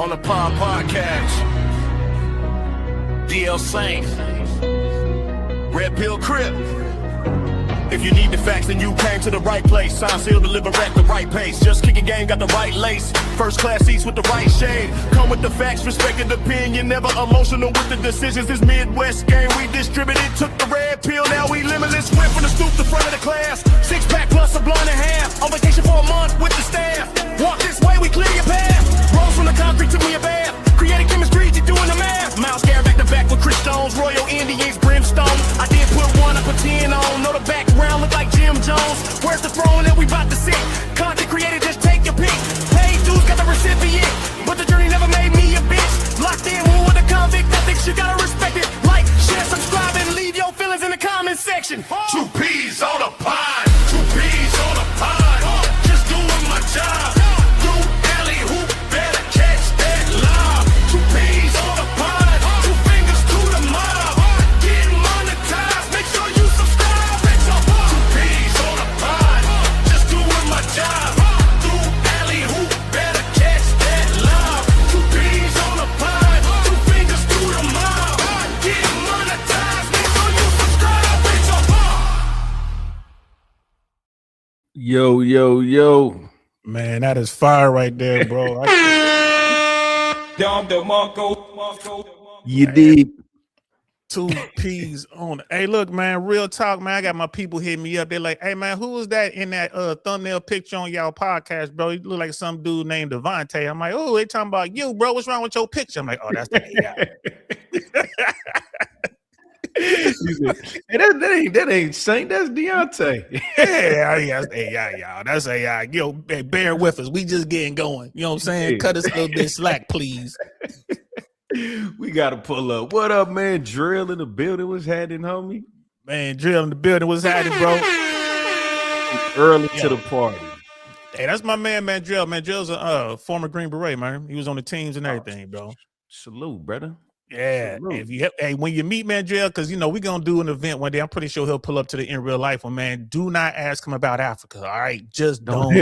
on the Pod Podcast. DL Saint, Red Pill Crip. If you need the facts, then you came to the right place. Sign, seal, deliver at the right pace. Just kicking game, got the right lace. First class seats with the right shade. Come with the facts, respected opinion. Never emotional with the decisions. This Midwest game we distributed. Took the red pill, now we limitless. Went from the stoop to front of the class. 6-pack plus a blunt and a half. On vacation for a month with the staff. Walk this way, we clear your path. Rose from the concrete, took me a bath. Created chemistry, you doing the math. Miles Garrett back to back with Chris Jones. Royal Indians, Brimstone. I did put one up a 10 on. Know the background look like Jim Jones. Where's the throne that we about to sit? Content created, just take your pick. Paid dudes got the recipient, but the journey never made me a bitch. Locked in with a convict ethics, you gotta respect it. Like, share, subscribe, and leave your feelings in the comment section. 2 peas on a pod, 2 peas on a pod. Just doing my job. Yo. Man, that is fire right there, bro. You deep. 2 P's on. Hey, look, man, real talk, man. I got my people hitting me up. They're like, hey, man, who was that in that thumbnail picture on y'all podcast, bro? You look like some dude named Devontae. I'm like, oh, they talking about you, bro. What's wrong with your picture? I'm like, oh, that's the AI. Hey, that ain't Saint, that's Deontay. Yeah, that's AI, y'all. That's AI. Yo, bear with us. We just getting going. You know what I'm saying? Cut us a little bit slack, please. We gotta pull up. What up, man? Drill in the building was happening, homie. Man, Drill in the building was happening, bro. Early to the party. Hey, that's my man, Drill. Man, Drill's a former Green Beret, man. He was on the teams and everything, bro. Salute, brother. Yeah, when you meet Mandrell, because we're gonna do an event one day. I'm pretty sure he'll pull up to the in real life one, man. Do not ask him about Africa. All right, just don't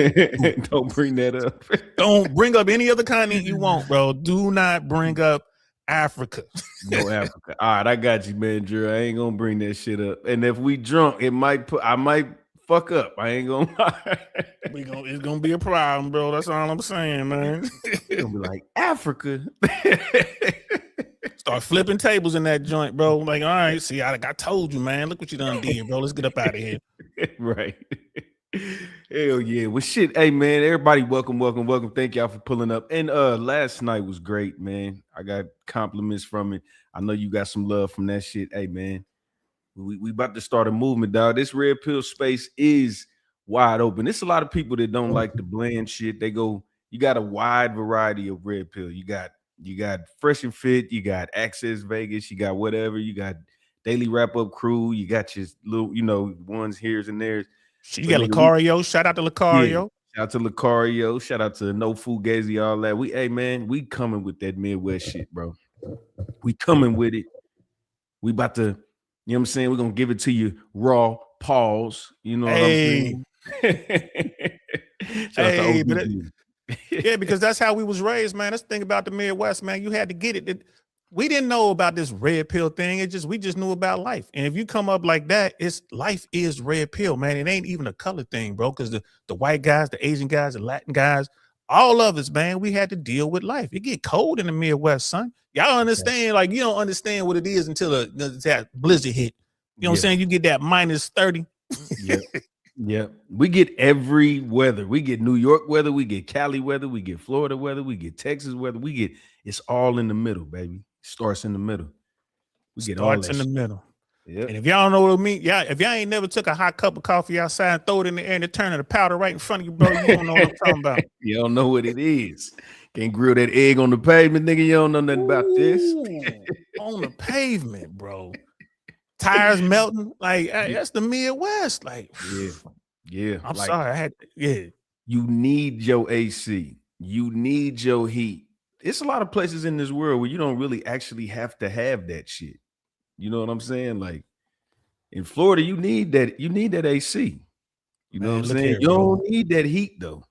don't bring that up. Don't bring up any other continent you want, bro. Do not bring up Africa. No Africa. All right, I got you, Mandrell. I ain't gonna bring that shit up. And if we drunk, I might fuck up. I ain't gonna lie. It's gonna be a problem, bro. That's all I'm saying, man. It's gonna be like Africa. Start flipping tables in that joint, bro. Like, all right, see, I told you, man. Look what you done did, bro. Let's get up out of here. Right. Hell yeah. Well, shit. Hey, man, everybody, welcome. Thank y'all for pulling up. And last night was great, man. I got compliments from it. I know you got some love from that shit. Hey, man, we about to start a movement, dog. This red pill space is wide open. There's a lot of people that don't like the blend shit. You got a wide variety of red pill. You got Fresh and Fit, you got Access Vegas, you got whatever, you got Daily Wrap Up Crew, you got your little, ones here's and there's. You got Lucario. Shout out to Lucario. Yeah, shout out to Lucario. Shout out to No Fugazi, all that. We coming with that Midwest shit, bro. We coming with it. We about to, you know what I'm saying? We're gonna give it to you raw, pause. You know what I'm saying? Hey, yeah, because that's how we was raised, man. That's the thing about the Midwest, man. You had to get it. We didn't know about this red pill thing. We just knew about life. And if you come up like that, life is red pill, man. It ain't even a color thing, bro. Because the white guys, the Asian guys, the Latin guys, all of us, man, we had to deal with life. It get cold in the Midwest, son. Y'all understand? Like, you don't understand what it is until that blizzard hit. You know what I'm saying? You get that minus 30. Yeah, we get every weather. We get New York weather, we get Cali weather, we get Florida weather, we get Texas weather. It's all in the middle, baby. It starts in the middle. We get all that in the middle. Yep. And if y'all don't know what I mean, if y'all ain't never took a hot cup of coffee outside and throw it in the air and turn it a powder right in front of you, bro, you don't know what I'm talking about. You don't know what it is. Can't grill that egg on the pavement, nigga. You don't know nothing about this. On the pavement, bro. Tires melting, like that's the Midwest. Like, yeah. I'm sorry, You need your AC. You need your heat. It's a lot of places in this world where you don't really actually have to have that shit. You know what I'm saying? Like in Florida, you need that AC. You know what I'm saying? You don't need that heat though.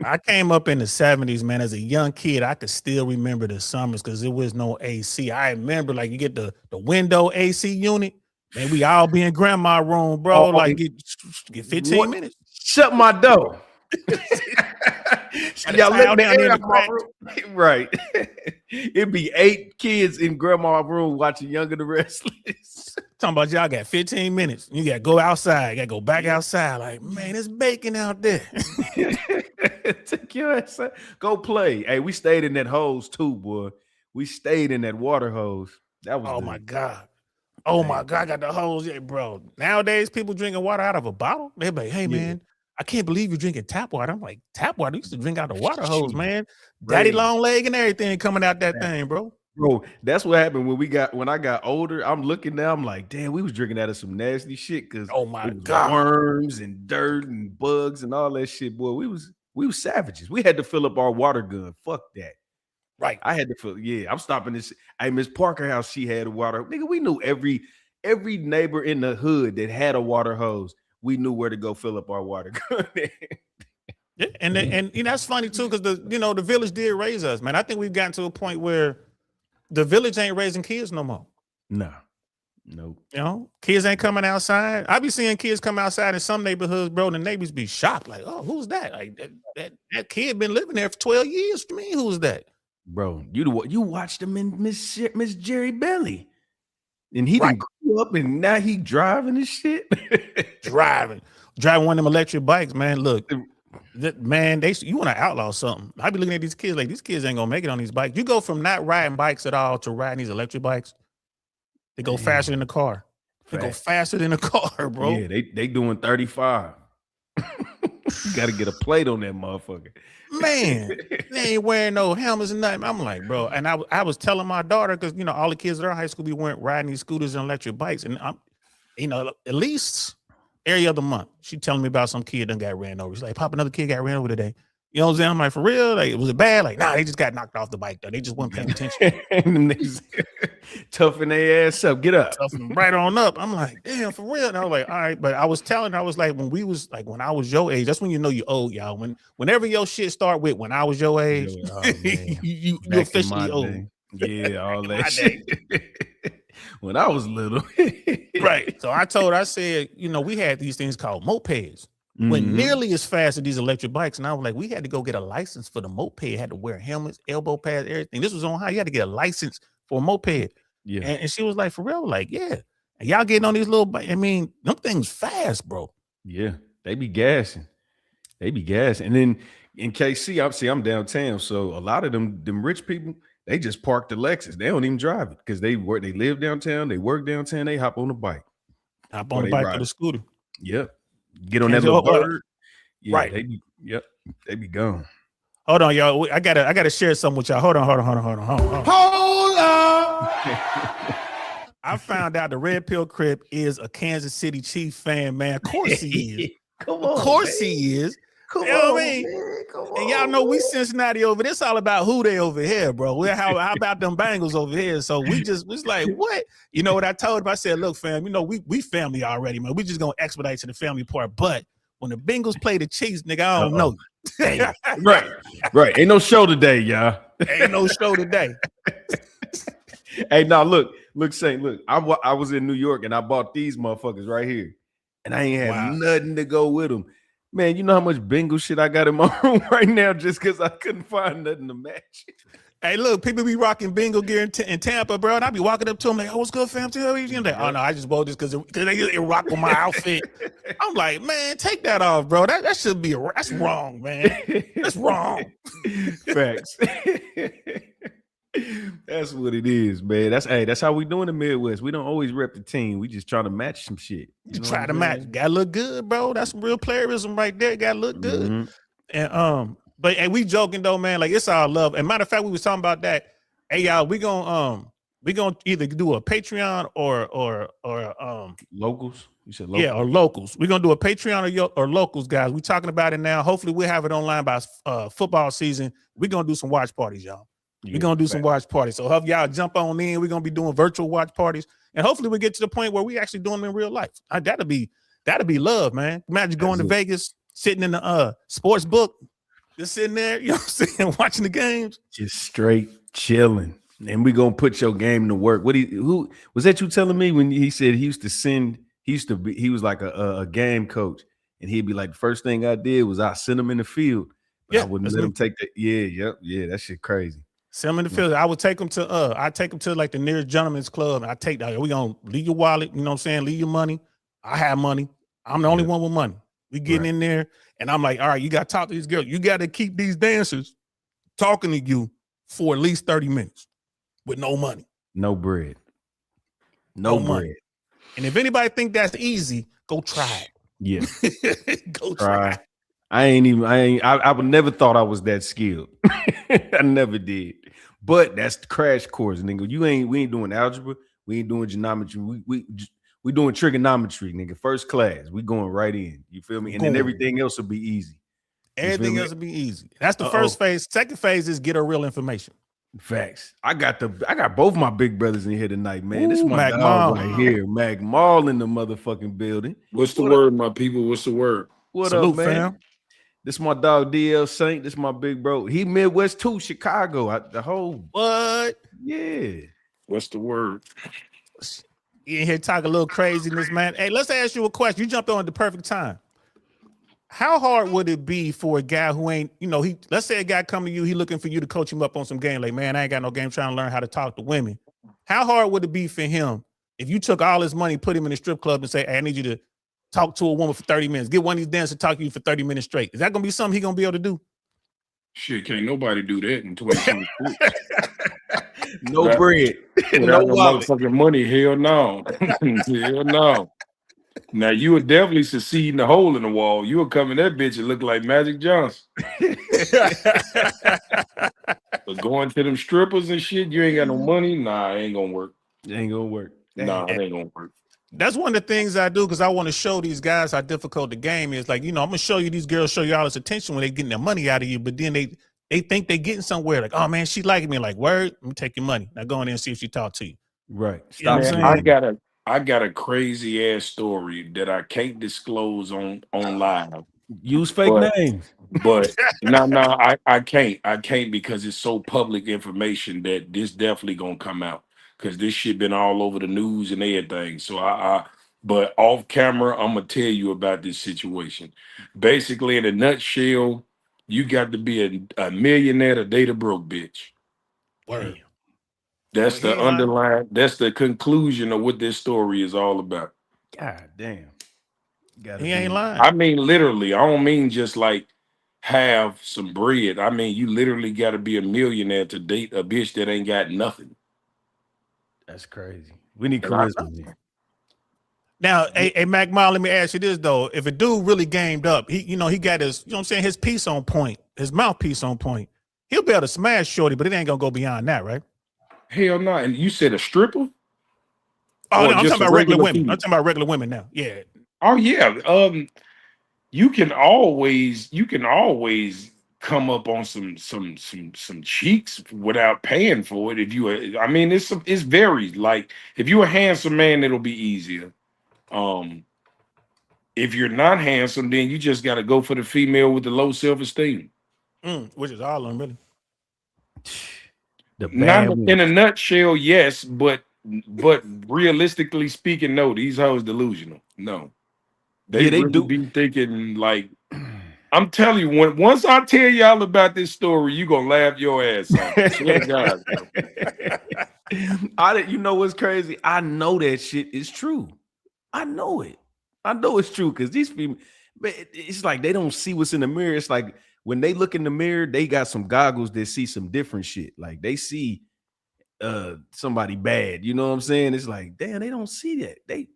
I came up in the 70s, man. As a young kid, I could still remember the summers because there was no AC. I remember like you get the window AC unit, man. We all be in grandma room, bro. Like get 15 what? minutes. Shut my door. Y'all let down air in the out my room. Right. It'd be 8 kids in grandma's room watching Young and the Restless. Talking about y'all got 15 minutes. You gotta go outside. You gotta go back outside. Like, man, it's baking out there. Take your ass out. Go play. Hey, we stayed in that hose too, boy. We stayed in that water hose. That was my God. Oh my God, I got the hose. Yeah, bro. Nowadays, people drinking water out of a bottle. They're like, hey, man, I can't believe you're drinking tap water. I'm like, tap water? You used to drink out the water hose, man. Daddy long leg and everything coming out that thing, bro. Bro, that's what happened when I got older. I'm looking now, I'm like, damn, we was drinking out of some nasty shit because oh my God, worms and dirt and bugs and all that shit, boy. We was savages. We had to fill up our water gun. Fuck that. Right. I had to fill. Yeah, I'm stopping this. Hey, Miss Parker house, she had a water. Nigga, we knew every neighbor in the hood that had a water hose. We knew where to go fill up our water gun. Yeah, and you know, that's funny too, because the village did raise us, man. I think we've gotten to a point where the village ain't raising kids no more. No. Nope. You know, kids ain't coming outside. I be seeing kids come outside in some neighborhoods, bro, and the neighbors be shocked, like, oh, who's that? Like that kid been living there for 12 years. To me, who's that? Bro, you watched him in Miss Jerry Belly. And he didn't grow up and now he driving and shit. driving one of them electric bikes, man. Look, man, you want to outlaw something. I be looking at these kids like these kids ain't gonna make it on these bikes. You go from not riding bikes at all to riding these electric bikes. They go faster than the car. They go faster than the car, bro. Yeah, they doing 35. You got to get a plate on that motherfucker. Man, they ain't wearing no helmets and nothing. I'm like, bro. And I was telling my daughter, because all the kids at our high school, we weren't riding these scooters and electric bikes. And I'm, at least every other month, she telling me about some kid done got ran over. She's like, Pop, another kid got ran over today. You know what I'm saying? I'm like, for real? Like, was it bad? Like, nah, they just got knocked off the bike, though. They just weren't paying attention. And they toughen their ass up. Get up. Toughen right on up. I'm like, damn, for real. And I was like, all right. But I was like, when I was your age, that's when you know you're old, y'all. Whenever your shit start with when I was your age, you officially old. Day. Yeah, all that shit. When I was little. Right. So I said, we had these things called mopeds. Went nearly as fast as these electric bikes. And I was like, we had to go get a license for the moped. Had to wear helmets, elbow pads, everything. This was on how you had to get a license for a moped. Yeah. And she was like, for real? Like, yeah. And y'all getting on these little bikes. I mean, them things fast, bro. Yeah. They be gassing. And then in KC, I'm downtown. So a lot of them rich people, they just park the Lexus. They don't even drive it because they live downtown, they work downtown, they hop on the bike. Hop on the bike or the scooter. Yep. Get on that little bird. Yeah, right. They be gone. Hold on, y'all. I gotta share something with y'all. Hold on. Hold up. I found out the Red Pill Crip is a Kansas City Chiefs fan, man. Of course he is. Come on. Of course he is. Come you know on, what I mean? Man. Come and on. y'all know we Cincinnati over. This all about who they over here, bro. How about them Bengals over here? So we was like, what? You know what I told him? I said, look, fam, we family already, man. We just gonna expedite to the family part. But when the Bengals play the Chiefs, nigga, I don't know. Right. Ain't no show today, y'all. Ain't no show today. Hey, now look, Saint, look. I was in New York and I bought these motherfuckers right here, and I ain't had nothing to go with them. Man, you know how much Bengal shit I got in my room right now just because I couldn't find nothing to match. Hey, look, people be rocking Bengal gear in Tampa, bro, and I be walking up to them like, "Oh, what's good, fam? Tell me." Like, "Oh no, I just bought this because they rock with my outfit." I'm like, man, take that off, bro. That should be that's wrong, man. That's wrong. Facts. That's what it is, man. That's how we do in the Midwest. We don't always rep the team. We just try to match some shit. You try to match. Gotta look good, bro. That's some real playerism right there. Gotta look good. And but we joking though, man. Like it's all love. And matter of fact, we was talking about that. Hey y'all, we gonna either do a Patreon or locals. You said locals? Yeah, or locals. We're gonna do a Patreon or locals, guys. We're talking about it now. Hopefully, we'll have it online by football season. We're gonna do some watch parties, y'all. We're gonna do some watch parties. So have y'all jump on in. We're gonna be doing virtual watch parties, and hopefully we get to the point where we actually doing them in real life. That'll be love, man. Imagine going to Vegas, sitting in the sports book, Just sitting there, you know what I'm saying, watching the games. Just straight chilling. And we gonna put your game to work. Who was that you telling me when he said he was like a game coach, and he'd be like, the first thing I did was I sent him in the field, but I wouldn't let him take that. Yeah, that shit crazy. Send him in the field. I would take him to like the nearest gentleman's club, and I take that. We gonna leave your wallet, you know what I'm saying? Leave your money. I have money. I'm the only one with money. We getting in there, and I'm like, all right, you gotta talk to these girls. You gotta keep these dancers talking to you for at least 30 minutes with no money. No bread. No bread. Money. And if anybody think that's easy, go try it. Yeah. Go try it. I would never thought I was that skilled. I never did. But that's the crash course, nigga. We ain't doing algebra. We ain't doing geometry. We doing trigonometry, nigga. First class. We going right in. You feel me? And then everything else will be easy. Everything else will be easy. That's the first phase. Second phase is get her real information. Facts. I got both my big brothers in here tonight, man. This is my Mac dog Mall. right here. Mac Mall in the motherfucking building. What's the word, my people? What's the word? What Salute, up, man? fam. This my dog DL Saint. This my big bro. He Midwest too, Chicago. What? Yeah. What's the word? You in here talking a little craziness, man. Hey, let's ask you a question. You jumped on at the perfect time. How hard would it be for a guy who ain't, let's say a guy come to you, he looking for you to coach him up on some game. Like, man, I ain't got no game, trying to learn how to talk to women. How hard would it be for him if you took all his money, put him in a strip club and say, hey, I need you to talk to a woman for 30 minutes. Get one of these dancers to talk to you for 30 minutes straight. Is that going to be something he going to be able to do? Shit, can't nobody do that in 2023. No bread. No No wallet. motherfucking money. Hell no. Hell no. Now you would definitely succeed in the hole in the wall. You would come in that bitch and look like Magic Johnson. But going to them strippers and shit, you ain't got no money. Nah, it ain't gonna work. It ain't gonna work. Nah, it ain't gonna work. That's one of the things I do because I want to show these guys how difficult the game is. Like, I'm gonna show you these girls show you all this attention when they getting their money out of you, but then they think they getting somewhere. Like, oh man, she liking me. Like, word, let me take your money. Now go in there and see if she talk to you. Right. You know what I'm Man, saying? I got a crazy ass story that I can't disclose on live. Use fake names. But no, I can't because it's so public information that this definitely gonna come out because this shit been all over the news and everything. So but off camera, I'm gonna tell you about this situation. Basically, in a nutshell, you got to be a millionaire to date a broke bitch. Word. That's the underline. That's the conclusion of what this story is all about. God damn. He ain't lying. I mean, literally. I don't mean just like have some bread. I mean, you literally got to be a millionaire to date a bitch that ain't got nothing. That's crazy. We need charisma here. Now, hey, Mac Mile, let me ask you this though. If a dude really gamed up, he got his, what I'm saying, his piece on point, his mouthpiece on point, he'll be able to smash shorty, but it ain't gonna go beyond that, right? Hell no. And you said a stripper? Oh, no, I'm talking about regular women. female? I'm talking about regular women now. Yeah. Oh yeah. You can always come up on some cheeks without paying for it. If you, I mean, it's varied. Like if you're a handsome man, it'll be easier. If you're not handsome, then you just got to go for the female with the low self-esteem. Which is all of them, really. Not in a nutshell, yes, but realistically speaking, no. These hoes delusional. No, they really do be thinking like. I'm telling you, once I tell y'all about this story, you gonna laugh your ass off. God, you know what's crazy? I know that shit is true. I know it. I know it's true because these people, it's like they don't see what's in the mirror. It's like when they look in the mirror, they got some goggles that see some different shit. Like they see somebody bad. You know what I'm saying? It's like, damn, they don't see that. They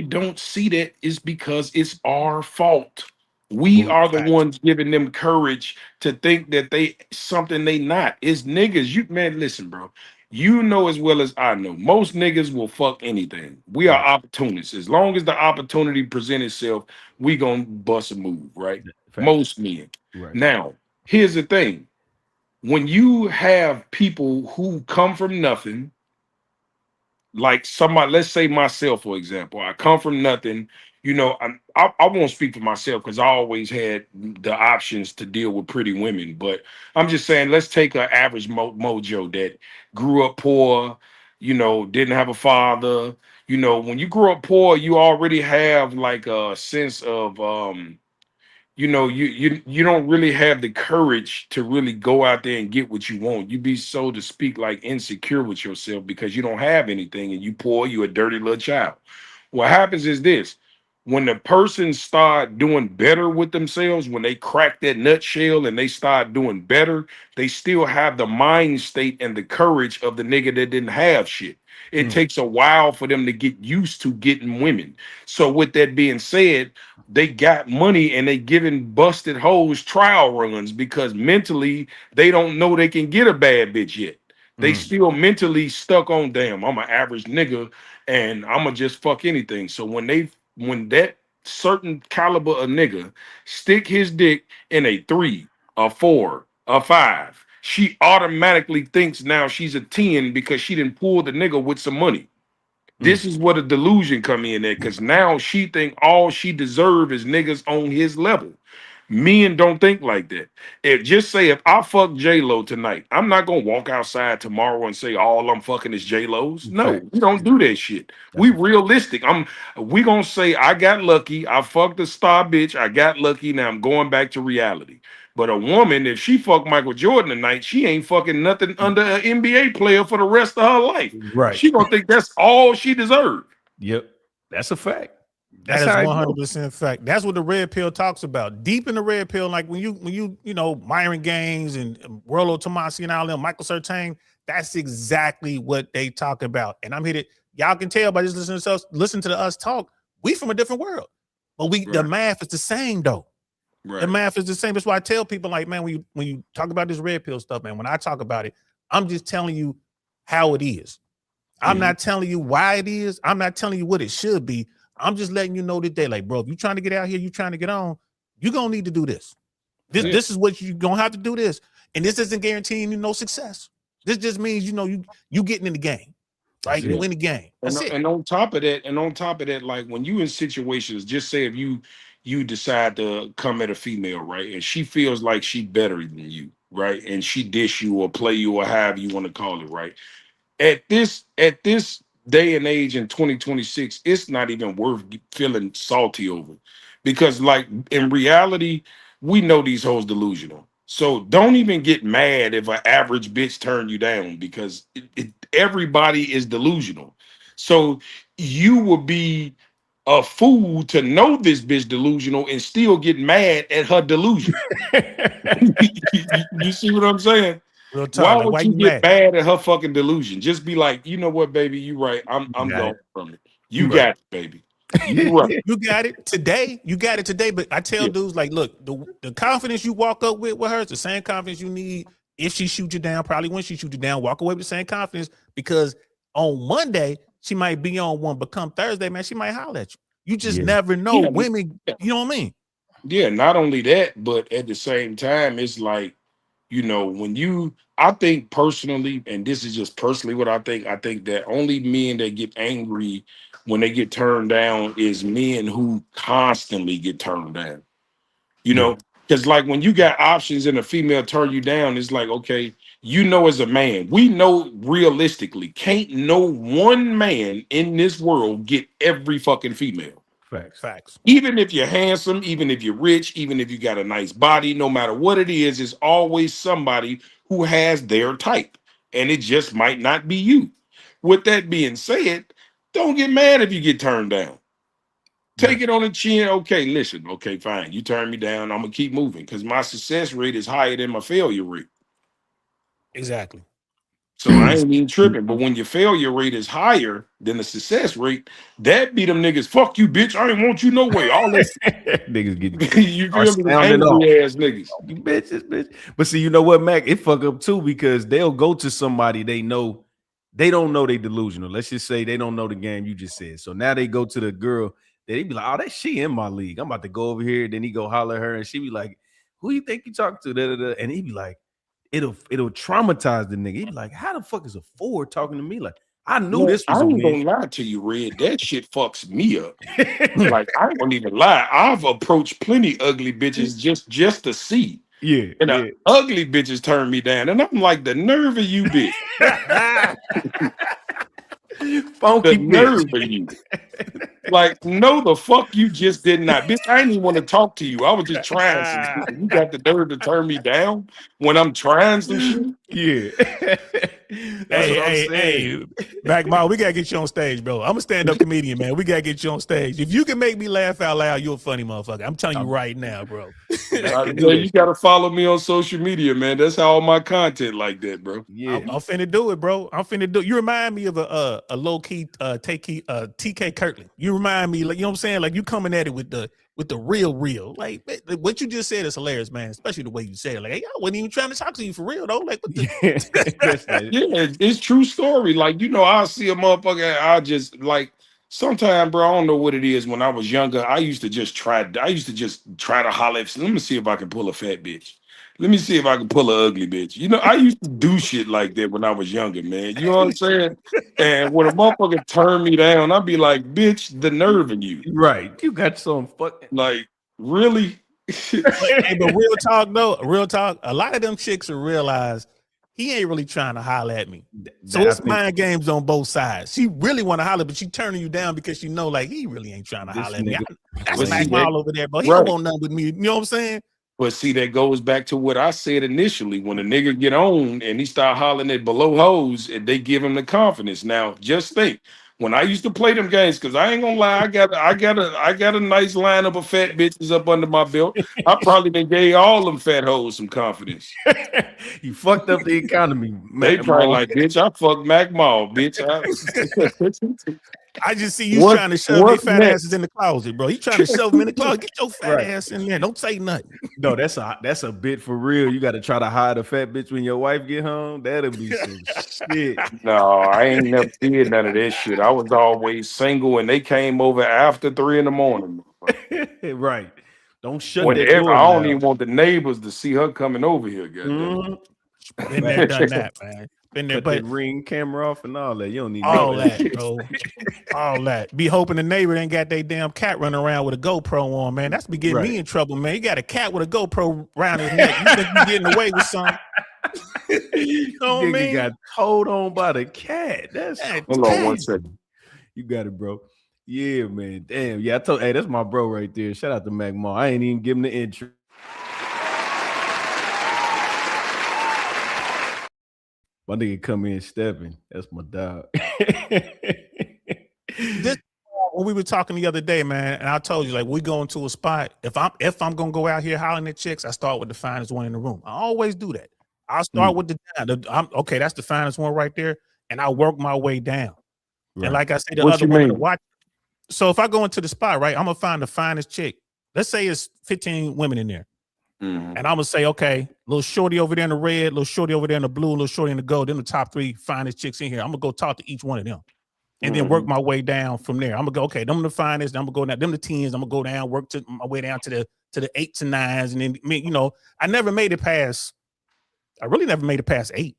don't see that. It's because it's our fault. We are the ones giving them courage to think that they something they not. It's niggas. You man, listen, bro. You know as well as I know, most niggas will fuck anything. We are opportunists. As long as the opportunity presents itself, we gonna bust a move, right? Most men. Right. Now, here's the thing. When you have people who come from nothing, like somebody, let's say myself, for example, I come from nothing. you know, I won't speak for myself because I always had the options to deal with pretty women. But I'm just saying, let's take an average mojo that grew up poor, you know, didn't have a father. You know, when you grow up poor, you already have like a sense of you know, you don't really have the courage to really go out there and get what you want. You be, so to speak, like insecure with yourself because you don't have anything and you poor, you a dirty little child. What happens is this: when the person start doing better with themselves, when they crack that nutshell and they start doing better, they still have the mind state and the courage of the nigga that didn't have shit. It takes a while for them to get used to getting women. So with that being said, they got money and they giving busted hoes trial runs because mentally they don't know they can get a bad bitch yet. They still mentally stuck on, damn, I'm an average nigga and I'ma just fuck anything. So when that certain caliber of nigga stick his dick in a 3, a 4, a 5, she automatically thinks now she's a 10 because she didn't pull the nigga with some money. This is where the delusion come in there, because now she think all she deserve is niggas on his level. Men don't think like that. If just say if I fuck J Lo tonight, I'm not gonna walk outside tomorrow and say all I'm fucking is J Lo's. No, we don't do that shit. We realistic. We gonna say I got lucky. I fucked a star bitch. I got lucky. Now I'm going back to reality. But a woman, if she fuck Michael Jordan tonight, she ain't fucking nothing under an NBA player for the rest of her life. Right. She gonna think that's all she deserved. Yep. That's a fact. That That's is how it go. 100% fact. That's what the red pill talks about. Deep in the red pill, like when you know, Myron Gaines and Rollo Tomasi and all them, Michael Surtain, that's exactly what they talk about. And I'm here to, y'all can tell by just listening to us talk, we from a different world. But the math is the same though. Right. The math is the same. That's why I tell people, like, man, when you talk about this red pill stuff, man, when I talk about it, I'm just telling you how it is. I'm not telling you why it is. I'm not telling you what it should be. I'm just letting you know today, like, bro, if you're trying to get out here, you're trying to get on, you're gonna need to do this. This is what you're gonna have to do this. And this isn't guaranteeing you no success. This just means, you know, you getting in the game. Right? You in the game. That's it. And on top of that, like when you in situations, just say if you decide to come at a female, right, and she feels like she better than you, right, and she dish you or play you or however you want to call it, right. At this day and age in 2026, it's not even worth feeling salty over, because like in reality, we know these hoes delusional. So don't even get mad if an average bitch turn you down, because everybody is delusional. So you will be a fool to know this bitch delusional and still get mad at her delusion. You see what I'm saying? Real talk, Why like, would why you you get mad? mad at her fucking delusion? Just be like, you know what, baby, you right. I'm got going it. from it. You Right. got it, baby. You right. You got it today. You got it today. But I tell dudes, like, look, the confidence you walk up with her is the same confidence you need if she shoots you down. Probably when she shoots you down, walk away with the same confidence, because on Monday she might be on one, but come Thursday, man, she might holler at you. You just never know. Yeah. Women, you know what I mean? Yeah, not only that, but at the same time, it's like, you know, I think personally, and this is just personally what I think that only men that get angry when they get turned down is men who constantly get turned down. You know, because like when you got options and a female turn you down, it's like, okay, you know, as a man, we know realistically, can't no one man in this world get every fucking female. Facts. Even if you're handsome, even if you're rich, even if you got a nice body, no matter what it is, it's always somebody who has their type. And it just might not be you. With that being said, don't get mad if you get turned down. Take it on the chin. Okay, listen. Okay, fine. You turn me down. I'm gonna keep moving because my success rate is higher than my failure rate. Exactly. So I ain't even tripping. But when your failure rate is higher than the success rate, that be them niggas. Fuck you, bitch. I ain't want you no way. All this niggas get you feel me? Angry ass niggas. You bitches. But see, you know what, Mac? It fuck up too, because they'll go to somebody they know. They don't know they delusional. Let's just say they don't know the game you just said. So now they go to the girl. They be like, oh, that she in my league. I'm about to go over here. Then he go holler at her, and she be like, who you think you talking to? Da, da, da. And he be like, it'll traumatize the nigga. He be like, how the fuck is a forward talking to me? Like, I knew Man, this was I a ain't win. gonna lie to you, Red. That shit fucks me up. Like I won't even lie. I've approached plenty ugly bitches just to see, Yeah, and yeah. the ugly bitches turn me down, and I'm like, the nerve of you, bitch. Funky The bitch. nerve of you. Like, no, the fuck you just did not. Bitch, I didn't even want to talk to you. I was just trying some shit. You got the nerve to turn me down when I'm trying some shit. Yeah. That's what I'm saying. Mac Ma, we gotta get you on stage, bro. I'm a stand-up comedian, man. We gotta get you on stage. If you can make me laugh out loud, you're a funny motherfucker. I'm telling you right now, bro. can do that You shit. gotta follow me on social media, man. That's how all my content like that, bro. Yeah. I'm finna do it, bro. I'm finna do. You remind me of a low key TK Kirkland. You remind me, like, you know what I'm saying, like you coming at it with the real. Like what you just said is hilarious, man. Especially the way you said it. Like, hey, I wasn't even trying to talk to you for real though. Like, what the? Yeah, it's true story. Like, I see a motherfucker, I just like sometimes, bro, I don't know what it is. When I was younger, I used to just try to holler. Let me see if I can pull a fat bitch. Let me see if I can pull an ugly bitch. I used to do shit like that when I was younger, man. You know what I'm saying? And when a motherfucker turned me down, I'd be like, bitch, the nerve in you. Right. You got some fucking Like, really? But real talk though, real talk, a lot of them chicks will realize he ain't really trying to holler at me. So it's mind games on both sides. She really want to holler, but she turning you down because she know like he really ain't trying to holler at me. That's Mac all over there, but he don't want nothing with me. You know what I'm saying? But see, that goes back to what I said initially. When a nigga get on and he start hollering at below hoes, and they give him the confidence. Now, just think, when I used to play them games, because I ain't gonna lie, I got a nice lineup of fat bitches up under my belt. I probably done gave all them fat hoes some confidence. You fucked up the economy. They probably like, bitch, I fucked Mac Mall, bitch. I just see you trying to shove their fat asses in the closet, bro. You trying to shove them in the closet. Get your fat ass in there. Don't say nothing. No, that's a bit for real. You got to try to hide a fat bitch when your wife get home. That'll be some shit. No, I ain't never did none of that shit. I was always single, and they came over after 3 a.m. Right. Don't shut Whenever, that door. I don't even want the neighbors to see her coming over here. Mm-hmm. Been there, done that, man. Been there, but ring camera off and all that. You don't need all that, bro. All that. Be hoping the neighbor ain't got their damn cat running around with a GoPro on, man. That's be getting me in trouble, man. You got a cat with a GoPro around his neck. You think you getting away with something? You know what I mean? Got towed on by the cat. That's hold on 1 second. You got it, bro. Yeah, man. Damn. Yeah, hey, that's my bro right there. Shout out to Mac Mall. I ain't even give him the intro. My nigga come in stepping. That's my dog. When we were talking the other day, man, and I told you, like, we going to a spot. If I'm gonna go out here hollering at chicks, I start with the finest one in the room. I always do that. I'll start with okay, that's the finest one right there, and I work my way down. Right. And like I said, the other women to watch. So if I go into the spot, right, I'm gonna find the finest chick. Let's say it's 15 women in there. And I'm gonna say, okay, little shorty over there in the red, little shorty over there in the blue, little shorty in the gold. Then the top 3 finest chicks in here. I'm gonna go talk to each one of them, and then work my way down from there. I'm gonna go, okay, them the finest. I'm gonna go down. Them the 10s. I'm gonna go down, work to my way down to the 8s and 9s, and then I never made it past. I really never made it past 8.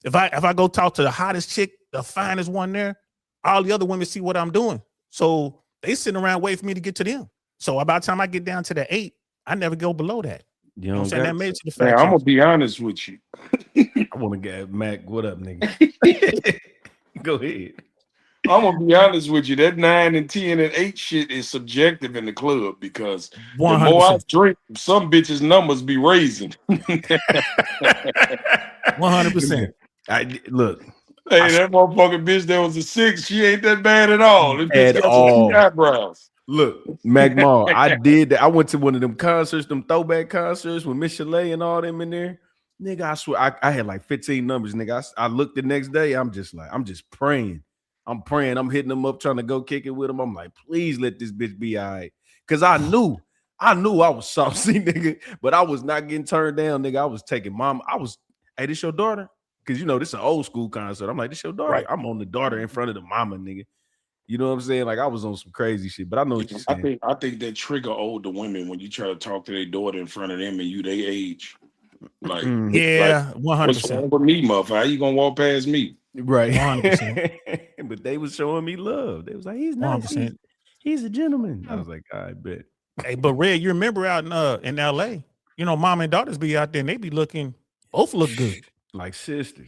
If I go talk to the hottest chick, the finest one there, all the other women see what I'm doing, so they sitting around waiting for me to get to them. So by the time I get down to the 8. I never go below that. You know what I'm saying? That made it to the fact. I'm gonna be honest with you. I want to get Mac. What up, nigga? Go ahead. I'm gonna be honest with you. That 9 and 10 and 8 shit is subjective in the club because 100%. The more I drink, some bitches' numbers be raising. 100%. Look. Hey, that motherfucking bitch that was a 6, she ain't that bad at all. At all. Eyebrows. Look, Mac Mall, I did that. I went to one of them concerts, them throwback concerts with Miss Chalet and all them in there. Nigga, I swear, I had like 15 numbers, nigga. I looked the next day, I'm just praying. I'm praying. I'm hitting them up, trying to go kick it with them. I'm like, please let this bitch be all right. Because I knew I was saucy, nigga, but I was not getting turned down, nigga. I was taking mom. Hey, this your daughter? Because, this is an old school concert. I'm like, this your daughter? Right. I'm on the daughter in front of the mama, nigga. You know what I'm saying? Like I was on some crazy shit, but I know what you're saying. I think that trigger older women when you try to talk to their daughter in front of them and they age. Like 100%. What's wrong with me, motherfucker? How you gonna walk past me? Right. 100%. But they was showing me love. They was like, he's nice. 100%. He's a gentleman. I was like, I bet. Hey, but Red, you remember out in LA, mom and daughters be out there and they be both look good. Like sisters.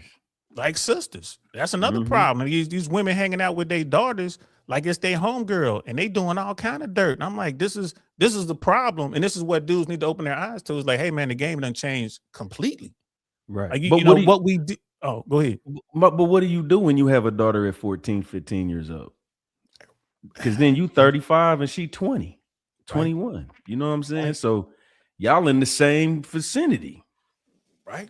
Like sisters. That's another Mhm. problem. These women hanging out with their daughters like it's their homegirl, and they doing all kind of dirt. And I'm like, this is the problem, and this is what dudes need to open their eyes to. Is like, hey man, the game done changed completely. Right. Like But you know what do what we did. Oh, go ahead. but what do you do when you have a daughter at 14, 15 years old? Because then you 35 and she 20, 21. You know what I'm saying? Right. So y'all in the same vicinity. Right.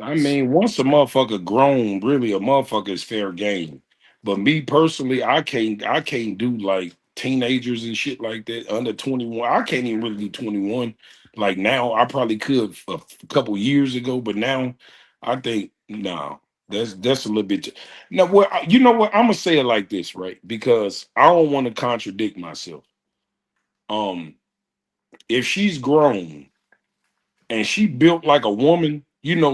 I mean, once a motherfucker grown, really a motherfucker is fair game. But me personally, I can't do like teenagers and shit like that under 21. I can't even really do 21. Like now, I probably could a couple years ago, but now I think no, that's a little bit. Now, what you know what? I'm gonna say it like this, right? Because I don't want to contradict myself. If she's grown and she built like a woman,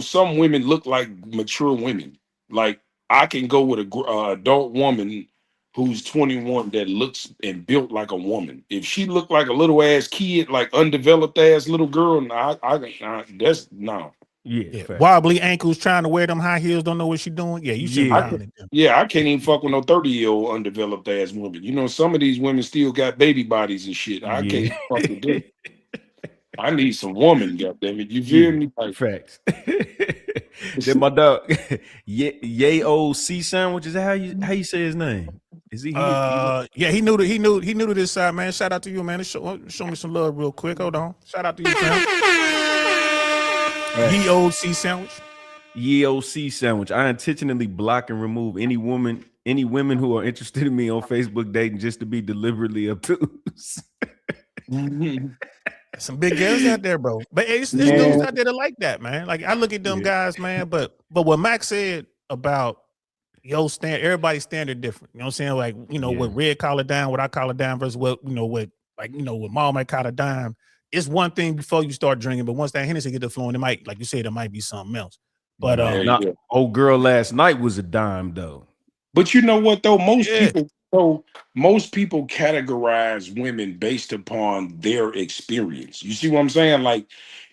some women look like mature women. Like I can go with a adult woman who's 21 that looks and built like a woman. If she looked like a little ass kid, like undeveloped ass little girl, that's no. Yeah. fact. Wobbly ankles, trying to wear them high heels, don't know what she doing. Yeah, you should. Yeah. I can't even fuck with no 30-year-old undeveloped ass woman. Some of these women still got baby bodies and shit. I can't Yeah. fuck with them. I need some woman, goddammit. You feel me? Like, Facts. Then my dog, Yayo C sandwich. Is that how you say his name? Is he? Yeah, he knew to this side, man. Shout out to you, man. Show me some love real quick. Hold on. Shout out to you, fam. EOC sandwich. EOC sandwich. I intentionally block and remove any women who are interested in me on Facebook dating just to be deliberately obtuse. Some big girls out there, bro. But it's dudes out there that like that, man. Like I look at them guys, man. But what Max said about everybody's standard different. You know what I'm saying? Like, what Red collar down, what I collar down versus what Mom might collar down. It's one thing before you start drinking, but once that Hennessy get to flowing, it might, like you said, it might be something else. But old girl last night was a dime though. But you know what though? Most people categorize women based upon their experience. You see what I'm saying? Like,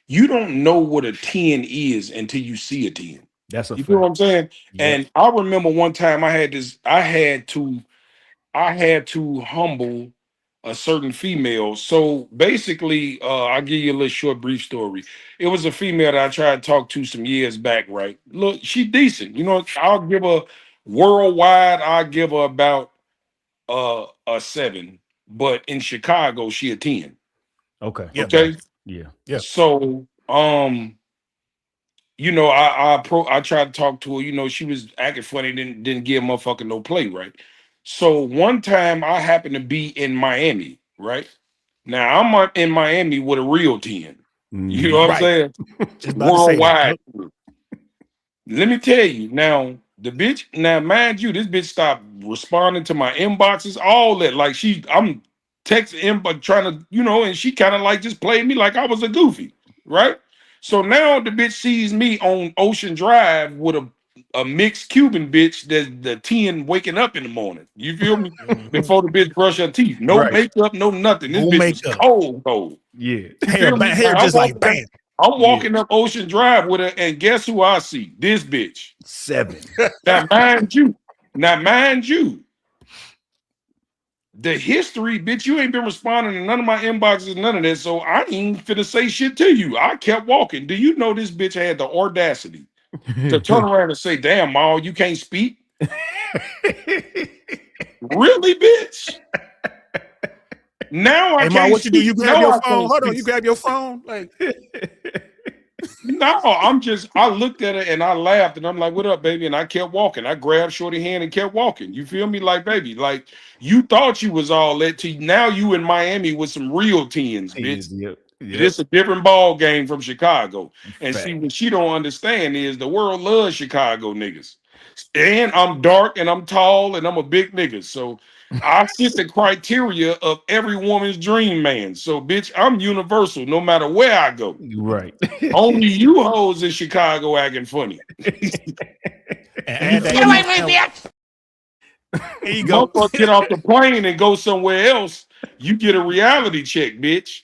you don't know what a 10 is until you see a 10. That's a you feel what I'm saying? Yep. And I remember one time I had to humble a certain female. So basically, I'll give you a little short, brief story. It was a female that I tried to talk to some years back, right? Look, she decent. I'll give her worldwide, I'll give her about a 7. But in Chicago, she a 10. Okay. Okay. Yeah. So I tried to talk to her, she was acting funny, didn't give a motherfucker no play, right? So one time I happened to be in Miami, right? Now I'm in Miami with a real 10. You know what I'm saying? Worldwide. Let me tell you, now the bitch, now mind you, this bitch stopped responding to my inboxes, all that. Like I'm texting inbox trying to, and she kind of like just played me like I was a goofy, right? So now the bitch sees me on Ocean Drive with a mixed Cuban bitch that's the 10 waking up in the morning. You feel me? Before the bitch brush her teeth. No makeup, no nothing. This bitch is cold. Yeah. Hair just like bam. I'm walking up Ocean Drive with her, and guess who I see? This bitch. 7. Now mind you, the history, bitch, you ain't been responding to none of my inboxes, none of that. So I ain't finna say shit to you. I kept walking. Do you know this bitch had the audacity to turn around and say, "Damn, Ma, you can't speak"? Really, bitch? Now I can't. What you do? You grab your phone. Hold on, you grab your phone. Like, no, I looked at her and I laughed and I'm like, "What up, baby?" And I kept walking. I grabbed Shorty hand and kept walking. You feel me? Like, baby, like you thought you was all that to now you in Miami with some real 10s, bitch. Yep. It's a different ball game from Chicago. And see, what she don't understand is the world loves Chicago niggas. And I'm dark and I'm tall and I'm a big nigga. So I fit the criteria of every woman's dream man. So, bitch, I'm universal no matter where I go. Right. Only you hoes in Chicago acting funny. And add that Get away email. with it. There you go. Motherfucker get off the plane and go somewhere else. You get a reality check, bitch.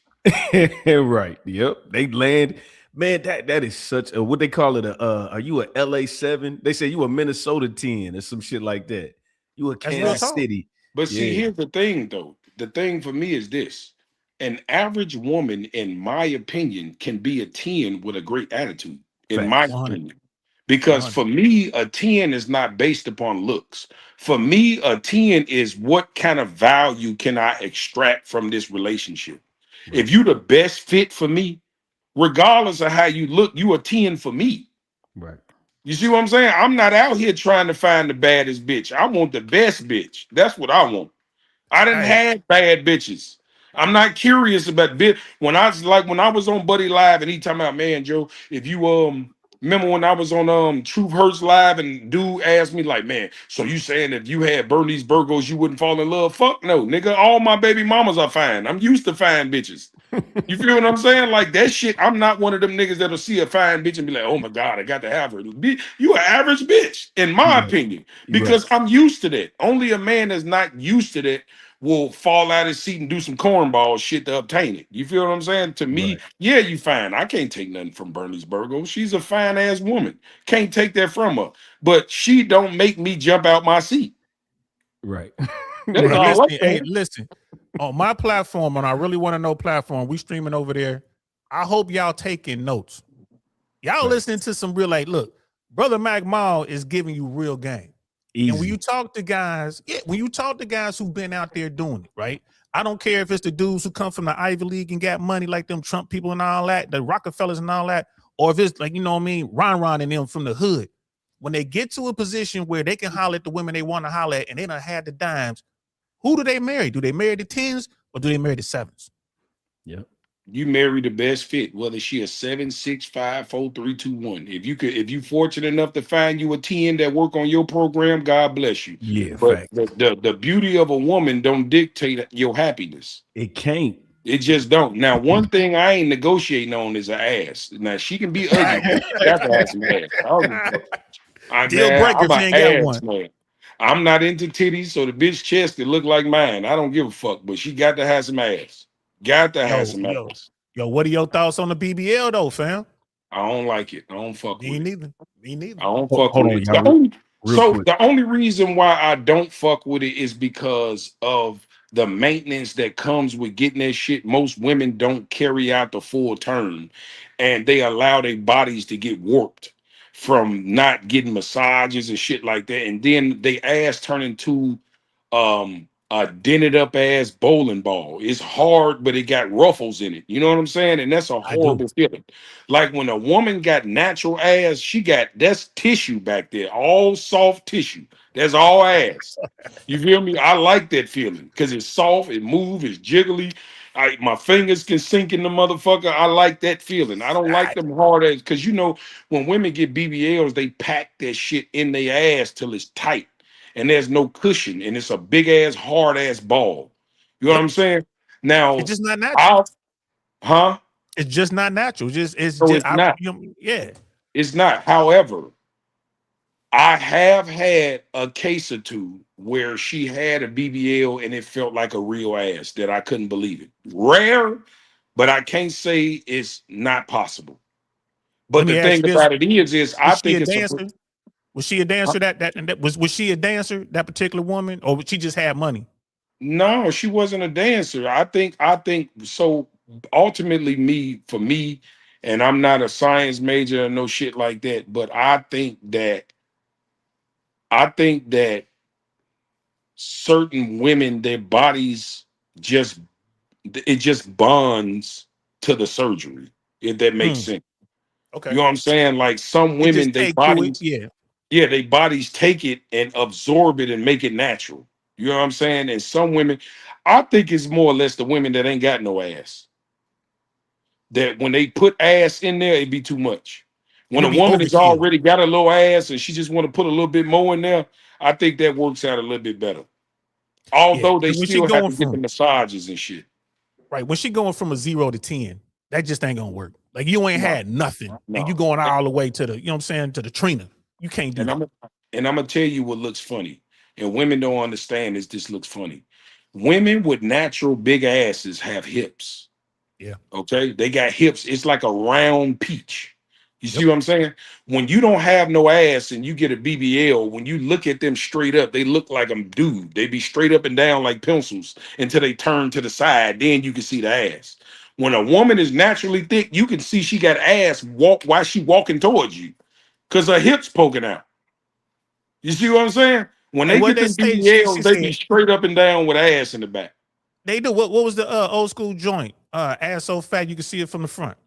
Right. Yep. They land. Man, that is such a what they call it. Are you a LA 7? They say you a Minnesota 10 or some shit like that. You a That's real Kansas talk. City. But see, Yeah. here's the thing, though. The thing for me is this: an average woman, in my opinion, can be a 10 with a great attitude. In my Facts. 100. opinion, because 100. for me, a 10 is not based upon looks. For me, a 10 is what kind of value can I extract from this relationship. If you the best fit for me, regardless of how you look, you a 10 for me. Right. You see what I'm saying? I'm not out here trying to find the baddest bitch. I want the best bitch. That's what I want. I didn't Hey. have bad bitches. I'm not curious about bitch. When I was on Buddy Live and he talking about, man, Joe, if you remember when I was on Truth Hurts Live and dude asked me like, man, so you saying if you had Bernice Burgos you wouldn't fall in love? Fuck no, nigga. All my baby mamas are fine. I'm used to fine bitches. You feel what I'm saying? Like that shit. I'm not one of them niggas that'll see a fine bitch and be like, oh my God, I got to have her. You an average bitch, in my Right. opinion, because I'm used to that. Only a man that's not used to that will fall out of his seat and do some cornball shit to obtain it. You feel what I'm saying? To me, Right. yeah, you fine. I can't take nothing from Bernice Burgos. She's a fine ass woman. Can't take that from her. But she don't make me jump out my seat. Right. That's Hey, all listen, I'm saying. listen. On my platform, on I Really Want to Know platform, we streaming over there. I hope y'all taking notes. Y'all Right. listening to some real, like, look, Brother Mac Mall is giving you real game. Easy. And when you talk to guys, who've been out there doing it, right? I don't care if it's the dudes who come from the Ivy League and got money like them Trump people and all that, the Rockefellers and all that, or if it's like, you know what I mean, Ron and them from the hood. When they get to a position where they can holler at the women they want to holler at and they done had the dimes, who do they marry? Do they marry the 10s or do they marry the 7s? Yep. You marry the best fit, whether she a 7, 6, 5, 4, 3, 2, 1. If you fortunate enough to find you a 10 that work on your program, God bless you. Yeah. But Fact. the beauty of a woman don't dictate your happiness. It can't. It just don't. Now, one thing I ain't negotiating on is an ass. Now she can be ugly, but she got to have some ass. Deal breaker I'm if you an ain't got ass one. man. I'm not into titties, so the bitch chest that look like mine. I don't give a fuck, but she got to have some ass. Got to have some ass. Yo, what are your thoughts on the BBL though, fam? I don't like it. I don't fuck with it. Me neither. I don't fuck Hold with on, it. y'all. Real quick. The only reason why I don't fuck with it is because of the maintenance that comes with getting that shit. Most women don't carry out the full term, and they allow their bodies to get warped from not getting massages and shit like that, and then they ass turn into a dented up ass bowling ball. It's hard, but it got ruffles in it. You know what I'm saying? And that's a horrible feeling. Like when a woman got natural ass, that's tissue back there, all soft tissue. That's all ass. You feel me? I like that feeling because it's soft, it moves, it's jiggly. My fingers can sink in the motherfucker. I like that feeling. I don't like them hard ass because when women get BBLs, they pack that shit in their ass till it's tight and there's no cushion and it's a big ass hard ass ball. You know what I'm saying? Now, It's just not natural. Huh? It's just not natural. It's not. Yeah. It's not. However, I have had a case or two where she had a BBL and it felt like a real ass that I couldn't believe it. Rare, but I can't say it's not possible. But the thing about it is I think it's dancer. Was she a dancer? Was she a dancer? That particular woman, or she just had money? No, she wasn't a dancer. I think so. Ultimately, for me, and I'm not a science major or no shit like that, but I think that certain women, their bodies just bonds to the surgery, if that makes sense. Okay. You know what I'm saying? Like some women, their bodies, their bodies take it and absorb it and make it natural. You know what I'm saying? And some women, I think it's more or less the women that ain't got no ass. That when they put ass in there, it'd be too much. When a woman has already got a little ass and she just want to put a little bit more in there, I think that works out a little bit better. Although they still have to get the massages and shit. Right. When she going from a 0 to 10, that just ain't gonna work. Like you ain't had nothing. And you going all the way to the, you know what I'm saying, to the Trina. You can't do that. and I'm gonna tell you what looks funny, and women don't understand this. This looks funny. Women with natural big asses have hips. Yeah. Okay, they got hips. It's like a round peach. You see Yep. what I'm saying? When you don't have no ass and you get a BBL, when you look at them straight up, they look like a dude. They be straight up and down like pencils until they turn to the side. Then you can see the ass. When a woman is naturally thick, you can see she got ass walk while she walking towards you because her hips poking out. You see what I'm saying? When And they what get they them say, she BBLs, they be said straight up and down with ass in the back. they do. What was the old school joint? Ass so fat you can see it from the front.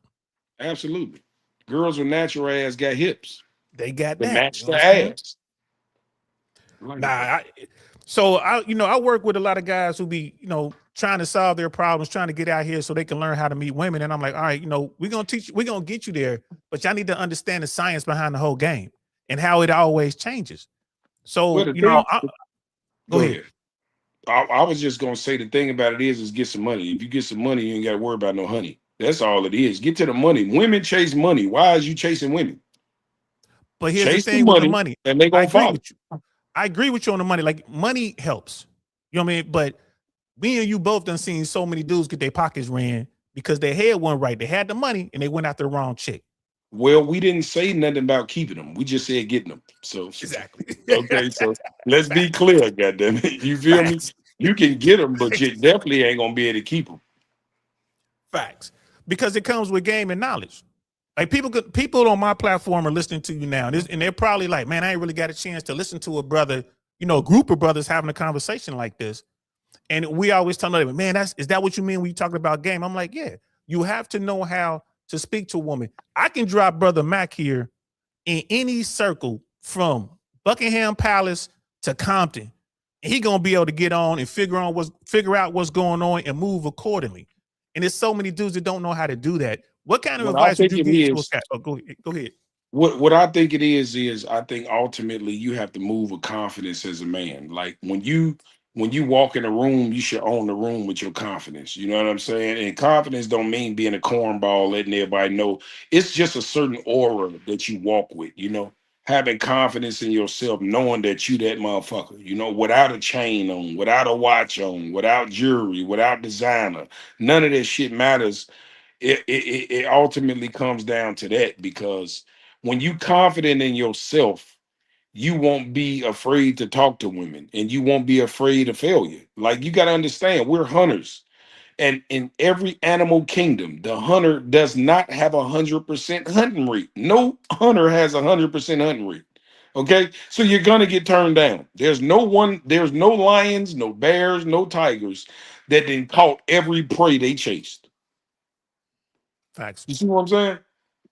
Absolutely. Girls with natural ass got hips They got to that. match You know the what I'm saying? ass. Like Nah, that. I work with a lot of guys who be, trying to solve their problems, trying to get out here so they can learn how to meet women. And I'm like, all right, we're gonna teach you, we're gonna get you there, but y'all need to understand the science behind the whole game and how it always changes. Well, So, the thing, go go ahead. ahead. I was just gonna say the thing about it is get some money. If you get some money, you ain't gotta worry about no honey. That's all it is. Get to the money. Women chase money. Why is you chasing women? But here's the Chase the thing with the money money. and they I gonna agree follow. with you. I agree with you on the money. Like money helps. You know what I mean? But me and you both done seen so many dudes get their pockets ran because they had one right. They had the money and they went after the wrong chick. Well, we didn't say nothing about keeping them. We just said getting them. So Exactly. okay, so let's be clear, goddamn it. You feel me? Facts. You can get them, but you definitely ain't gonna be able to keep them. Facts. Because it comes with game and knowledge. Like people on my platform are listening to you now, and they're probably like, man, I ain't really got a chance to listen to a brother, a group of brothers having a conversation like this. And we always tell them, man, is that what you mean when you talking about game? I'm like, yeah, you have to know how to speak to a woman. I can drop Brother Mac here in any circle from Buckingham Palace to Compton. And he gonna be able to get on and figure out what's going on and move accordingly. And there's so many dudes that don't know how to do that. What kind of What I advice would think you it give to a is, cat? Oh, go ahead. what I think it is I think ultimately you have to move with confidence as a man. Like when you walk in a room, you should own the room with your confidence. You know what I'm saying? And confidence don't mean being a cornball, letting everybody know. It's just a certain aura that you walk with, having confidence in yourself, knowing that you that motherfucker, without a chain on, without a watch on, without jewelry, without designer. None of that shit matters. It ultimately comes down to that, because when you confident in yourself, you won't be afraid to talk to women and you won't be afraid of failure. Like, you got to understand, we're hunters. And in every animal kingdom, the hunter does not have 100% hunting rate. No hunter has 100% hunting rate. Okay, so you're gonna get turned down. There's no lions, no bears, no tigers that then caught every prey they chased. Facts. You see what I'm saying?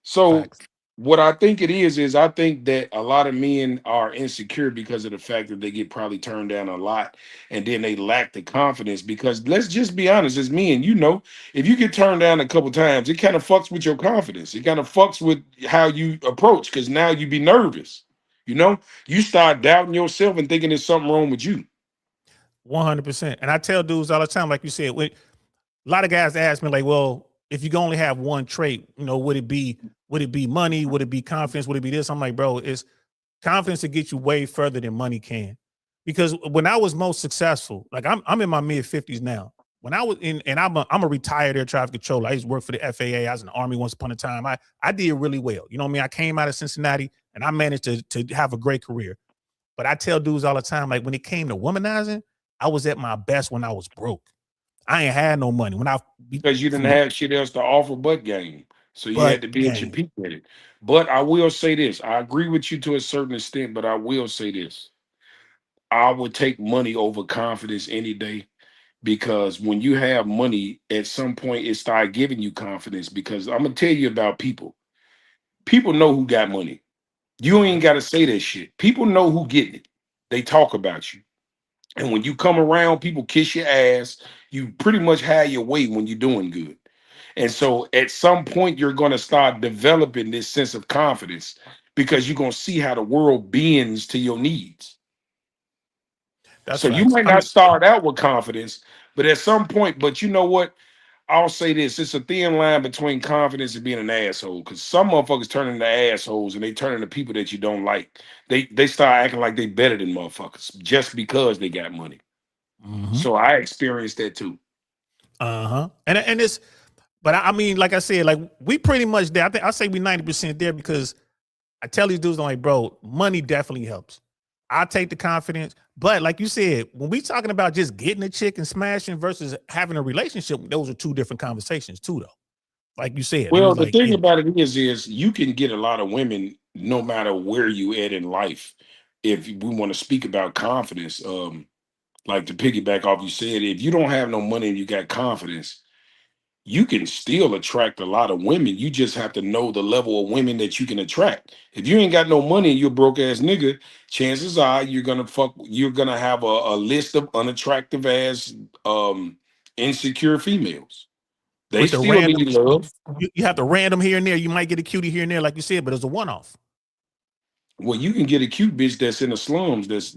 So Facts. what I think it is I think that a lot of men are insecure because of the fact that they get probably turned down a lot, and then they lack the confidence. Because let's just be honest, as men, if you get turned down a couple times, it kind of fucks with your confidence. It kind of fucks with how you approach, because now you be nervous. You start doubting yourself and thinking there's something wrong with you. 100%. And I tell dudes all the time, like you said, a lot of guys ask me, like, well, if you can only have one trait, would it be money? Would it be confidence? Would it be this? I'm like, bro, it's confidence to get you way further than money can. Because when I was most successful, like I'm in my mid 50s now. When I was in, and I'm a retired air traffic controller. I used to work for the FAA. I was in the Army once upon a time. I did really well. You know what I mean? I came out of Cincinnati and I managed to have a great career. But I tell dudes all the time, like when it came to womanizing, I was at my best when I was broke. I ain't had no money when Because you didn't have shit else to offer but game. So you had but to be at your game. peak with it. But I will say this. I agree with you to a certain extent, but I will say this. I would take money over confidence any day, because when you have money, at some point it start giving you confidence. Because I'm gonna tell you about people. People know who got money. You ain't got to say that shit. People know who getting it. They talk about you. And when you come around, people kiss your ass. You pretty much have your way when you're doing good. And so at some point, you're going to start developing this sense of confidence, because you're going to see how the world bends to your needs. That's So you facts. might not start out with confidence, but at some point, but you know what? I'll say this: it's a thin line between confidence and being an asshole. Because some motherfuckers turn into assholes, and they turn into people that you don't like. They start acting like they better than motherfuckers just because they got money. So I experienced that too. And it's, but I mean, like I said, like we pretty much there. I say we 90% there because I tell these dudes, I'm like, bro, money definitely helps. I take the confidence, but like you said, when we talking about just getting a chick and smashing versus having a relationship, those are two different conversations too, though. Like you said. Well, the like, thing about it is you can get a lot of women no matter where you at in life. If we want to speak about confidence, like to piggyback off you said, if you don't have no money and you got confidence, you can still attract a lot of women. You just have to know the level of women that you can attract. If you ain't got no money and you're a broke ass nigga, chances are you're gonna have a list of unattractive ass insecure females. They with the still random, need love. you have to random here and there. You might get a cutie here and there, like you said, but it's a one-off. Well, you can get a cute bitch that's in the slums. That's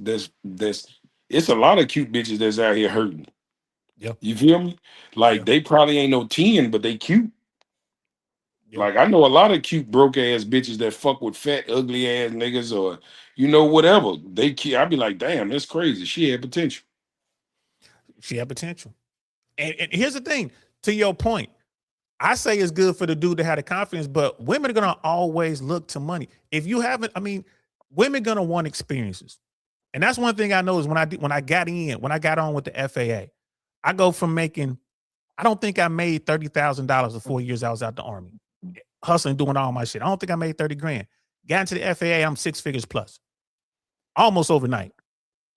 it's a lot of cute bitches that's out here hurting. Yeah. You feel me? Like they probably ain't no 10, but they cute. Yep. Like I know a lot of cute broke ass bitches that fuck with fat, ugly ass niggas or whatever. I'd be like, damn, that's crazy. She had potential. She had potential. And here's the thing, to your point, I say it's good for the dude to have the confidence, but women are gonna always look to money. If you haven't, I mean, women gonna want experiences. And that's one thing I know is when I got on with the FAA, I go from making, I don't think I made $30,000 the 4 years I was out the Army, hustling, doing all my shit. I don't think I made 30 grand. Got into the FAA, I'm 6 figures plus, almost overnight,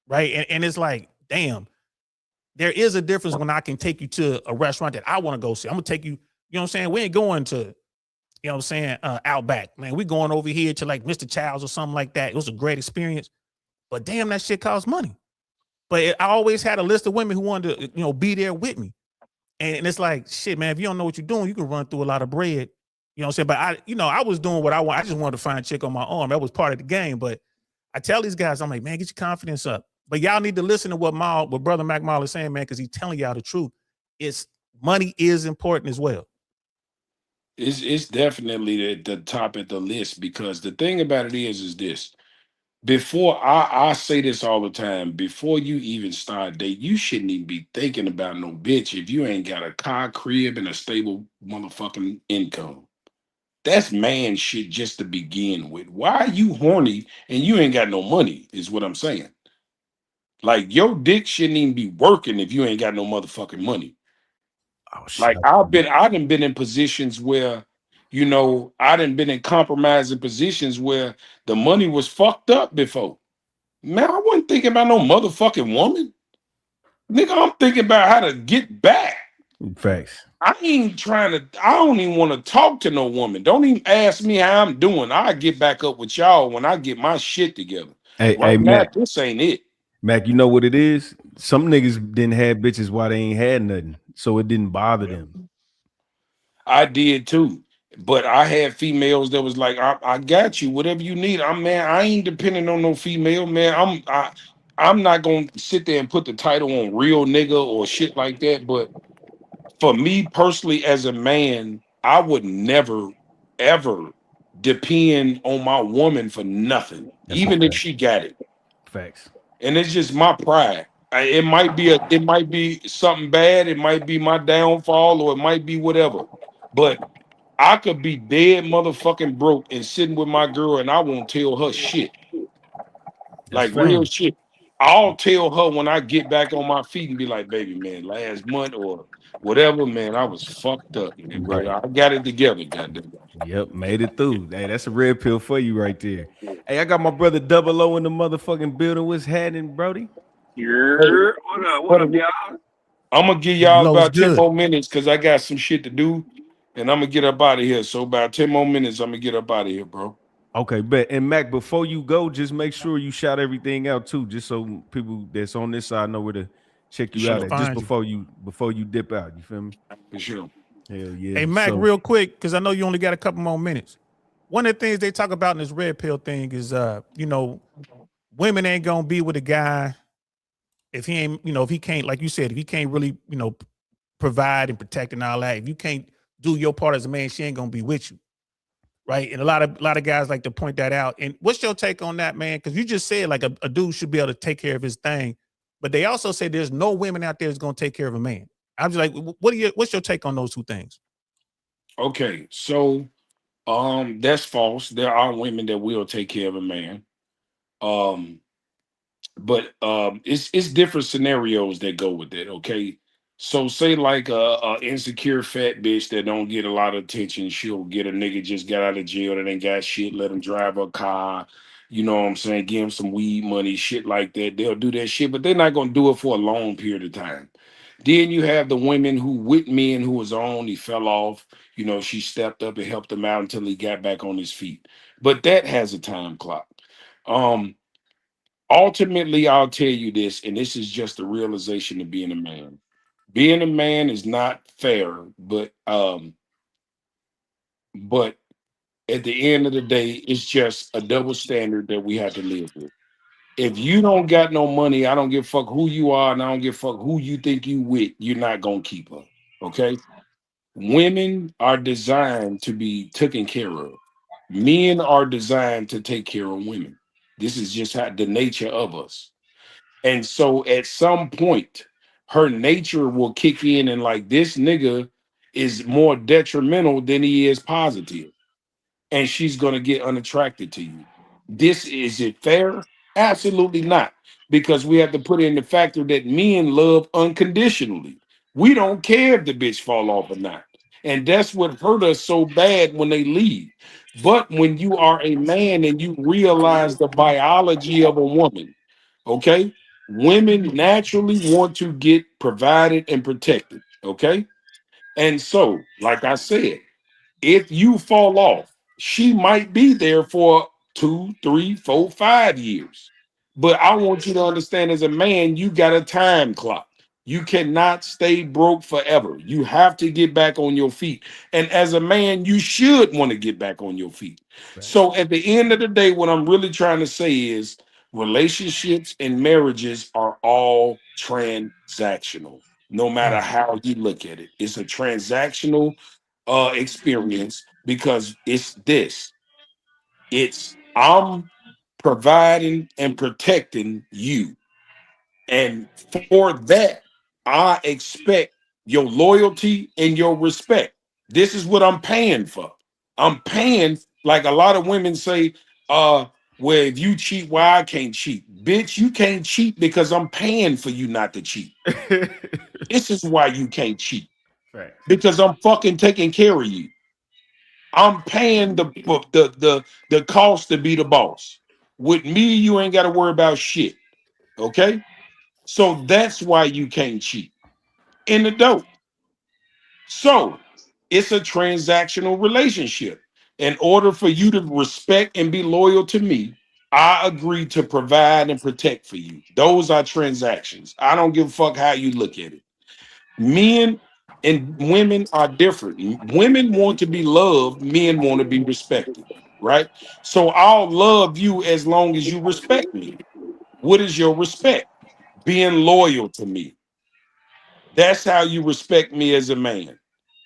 right? And it's like, damn, there is a difference when I can take you to a restaurant that I want to go see. I'm gonna take you, you know what I'm saying? We ain't going to, you know what I'm saying, Outback, man. We going over here to like Mr. Childs or something like that. It was a great experience, but damn, that shit costs money. But I always had a list of women who wanted to, be there with me. And it's like, shit, man, if you don't know what you're doing, you can run through a lot of bread. You know what I'm saying? But I was doing what I want. I just wanted to find a chick on my arm. That was part of the game. But I tell these guys, I'm like, man, get your confidence up. But y'all need to listen to what Brother Mac Mall is saying, man, because he's telling y'all the truth. It's money is important as well. It's definitely the top of the list, because the thing about it is this. Before I say this all the time, before you even start dating, you shouldn't even be thinking about no bitch if you ain't got a car, crib, and a stable motherfucking income. That's man shit just to begin with. Why are you horny and you ain't got no money, is what I'm saying. Like your dick shouldn't even be working if you ain't got no motherfucking money. Oh, shit. Like I done been in positions where, I done been in compromising positions where the money was fucked up before. Man, I wasn't thinking about no motherfucking woman. Nigga, I'm thinking about how to get back. Facts. I don't even want to talk to no woman. Don't even ask me how I'm doing. I'll get back up with y'all when I get my shit together. Hey, now, Mac, this ain't it. Mac, you know what it is? Some niggas didn't have bitches while they ain't had nothing, so it didn't bother them. I did too. But I had females that was like, I got you, whatever you need. I ain't depending on no female, man. I'm not gonna sit there and put the title on real nigga or shit like that. But for me personally, as a man, I would never ever depend on my woman for nothing, even if she got it. Facts. And it's just my pride. It might be something bad, it might be my downfall, or it might be whatever. But I could be dead motherfucking broke and sitting with my girl and I won't tell her shit. Like real shit. I'll tell her when I get back on my feet and be like, baby, man, last month or whatever, man, I was fucked up, man. Right. But I got it together, goddamn. Yep, made it through. Hey, that's a red pill for you right there. Hey, I got my brother Double O in the motherfucking building. What's happening, Brody? What up, y'all? I'm gonna give y'all about 10 more minutes because I got some shit to do, and I'm gonna get up out of here. So about 10 more minutes, I'm gonna get up out of here, bro. Okay, bet. And Mac, before you go, just make sure you shout everything out too, just so people that's on this side know where to check you out at, just before you dip out. You feel me? For sure. Hell yeah. Hey Mac, real quick, because I know you only got a couple more minutes. One of the things they talk about in this red pill thing is women ain't gonna be with a guy if he ain't, if he can't, like you said, if he can't really, provide and protect and all that, if you can't do your part as a man, she ain't gonna be with you. Right. And a lot of guys like to point that out. And what's your take on that, man? Because you just said like a dude should be able to take care of his thing, but they also say there's no women out there that's gonna take care of a man. I'm just like, what's your take on those two things? Okay, so that's false. There are women that will take care of a man. But it's different scenarios that go with it. Okay, so say like a insecure fat bitch that don't get a lot of attention, she'll get a nigga just got out of jail that ain't got shit, let him drive a car, you know what I'm saying, give him some weed money, shit like that. They'll do that shit, but they're not gonna do it for a long period of time. Then you have the women who with men who was on, he fell off, you know, she stepped up and helped him out until he got back on his feet. But that has a time clock. Ultimately, I'll tell you this, and this is just the realization of being a man. Being a man is not fair, but at the end of the day, it's just a double standard that we have to live with. If you don't got no money, I don't give a fuck who you are, and I don't give a fuck who you think you with, you're not gonna keep her. Okay? Women are designed to be taken care of. Men are designed to take care of women. This is just how the nature of us. And so at some point, her nature will kick in and like this nigga is more detrimental than he is positive. And she's gonna get unattracted to you. This is it fair? Absolutely not. Because we have to put in the factor that men love unconditionally. We don't care if the bitch fall off or not. And that's what hurt us so bad when they leave. But when you are a man and you realize the biology of a woman, okay? Women naturally want to get provided and protected, okay? And so, like I said, if you fall off, she might be there for 2, 3, 4, 5 years. But I want you to understand as a man, you got a time clock. You cannot stay broke forever. You have to get back on your feet. And as a man, you should want to get back on your feet. Right. So at the end of the day, what I'm really trying to say is relationships and marriages are all transactional, no matter how you look at it. It's a transactional experience because it's I'm providing and protecting you, and for that I expect your loyalty and your respect. This is what I'm paying for. I'm paying, like a lot of women say, well, if you cheat, why I can't cheat? Bitch, you can't cheat because I'm paying for you not to cheat. This is why you can't cheat. Right. Because I'm fucking taking care of you. I'm paying the cost to be the boss. With me, you ain't got to worry about shit. Okay? So that's why you can't cheat in the dope. So it's a transactional relationship. In order for you to respect and be loyal to me, I agree to provide and protect for you. Those are transactions. I don't give a fuck how you look at it. Men and women are different. Women want to be loved, men want to be respected, right? So I'll love you as long as you respect me. What is your respect? Being loyal to me. That's how you respect me as a man.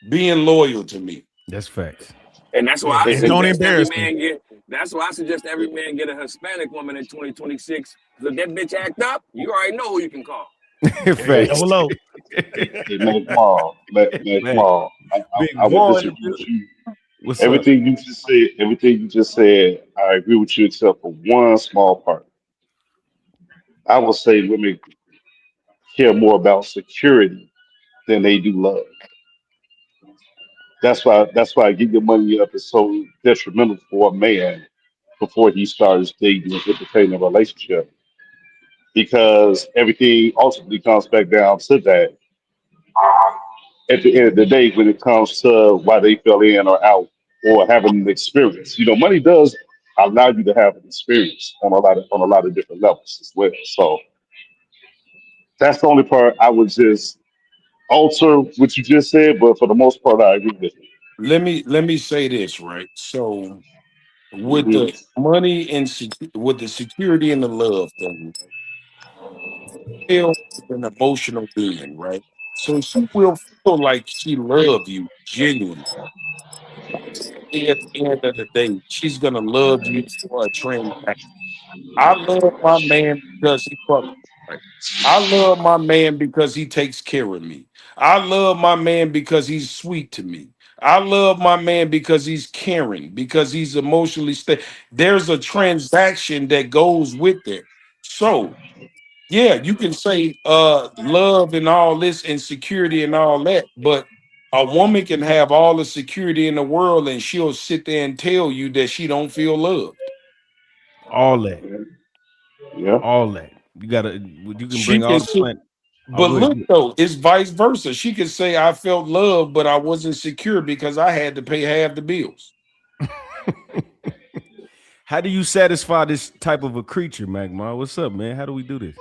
Being loyal to me. That's facts. And that's why I don't suggest embarrass every man get. That's why I suggest every man get a Hispanic woman in 2026. So if that bitch act up, you already know who you can call. Facts. Hello. Hey, man, come on. Come on. I would disagree with you. What's Everything you just said, I agree with you except for one small part. I will say women care more about security than they do love. That's why getting your money up is so detrimental for a man before he starts dating and entertaining a relationship. Because everything ultimately comes back down to that at the end of the day when it comes to why they fell in or out or having an experience. You know, money does allow you to have an experience on a lot of different levels as well. So that's the only part I would just alter what you just said, but for the most part I agree with you. Let me say this, right? So with Hmm. the money and with the security and the love thing, male is an emotional being, right? So she will feel like she love you genuinely. At the end of the day, she's gonna love you for a transaction. I love my man because he fucks me right. I love my man because he takes care of me. I love my man because he's sweet to me. I love my man because he's caring, because he's emotionally stable. There's a transaction that goes with it. So yeah, you can say love and all this and security and all that, but a woman can have all the security in the world and she'll sit there and tell you that she don't feel loved. All that, Yeah. all that. You can She bring all can the sit, plant. Oh, but go ahead. look though, it's vice versa. She could say I felt love, but I wasn't secure because I had to pay half the bills. How do you satisfy this type of a creature, Magma? What's up, man? How do we do this?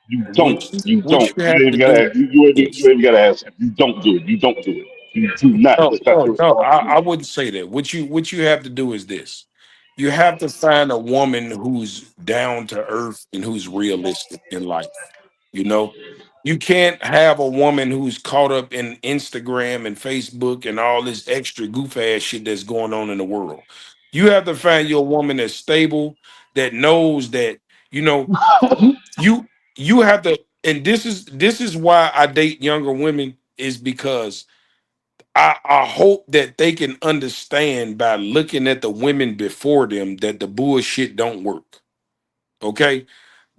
You don't. What You what don't. you You have ain't to gotta. do You is ain't gotta ask him. You don't do it. You don't do it. You do not. no, That's not no, your no. I responsibility. wouldn't say that. What you have to do is this. You have to find a woman who's down to earth and who's realistic in life. You know, you can't have a woman who's caught up in Instagram and Facebook and all this extra goof ass shit that's going on in the world. You have to find your woman that's stable, that knows that, you know, you you have to, and this is why I date younger women, is because I hope that they can understand by looking at the women before them that the bullshit don't work. Okay.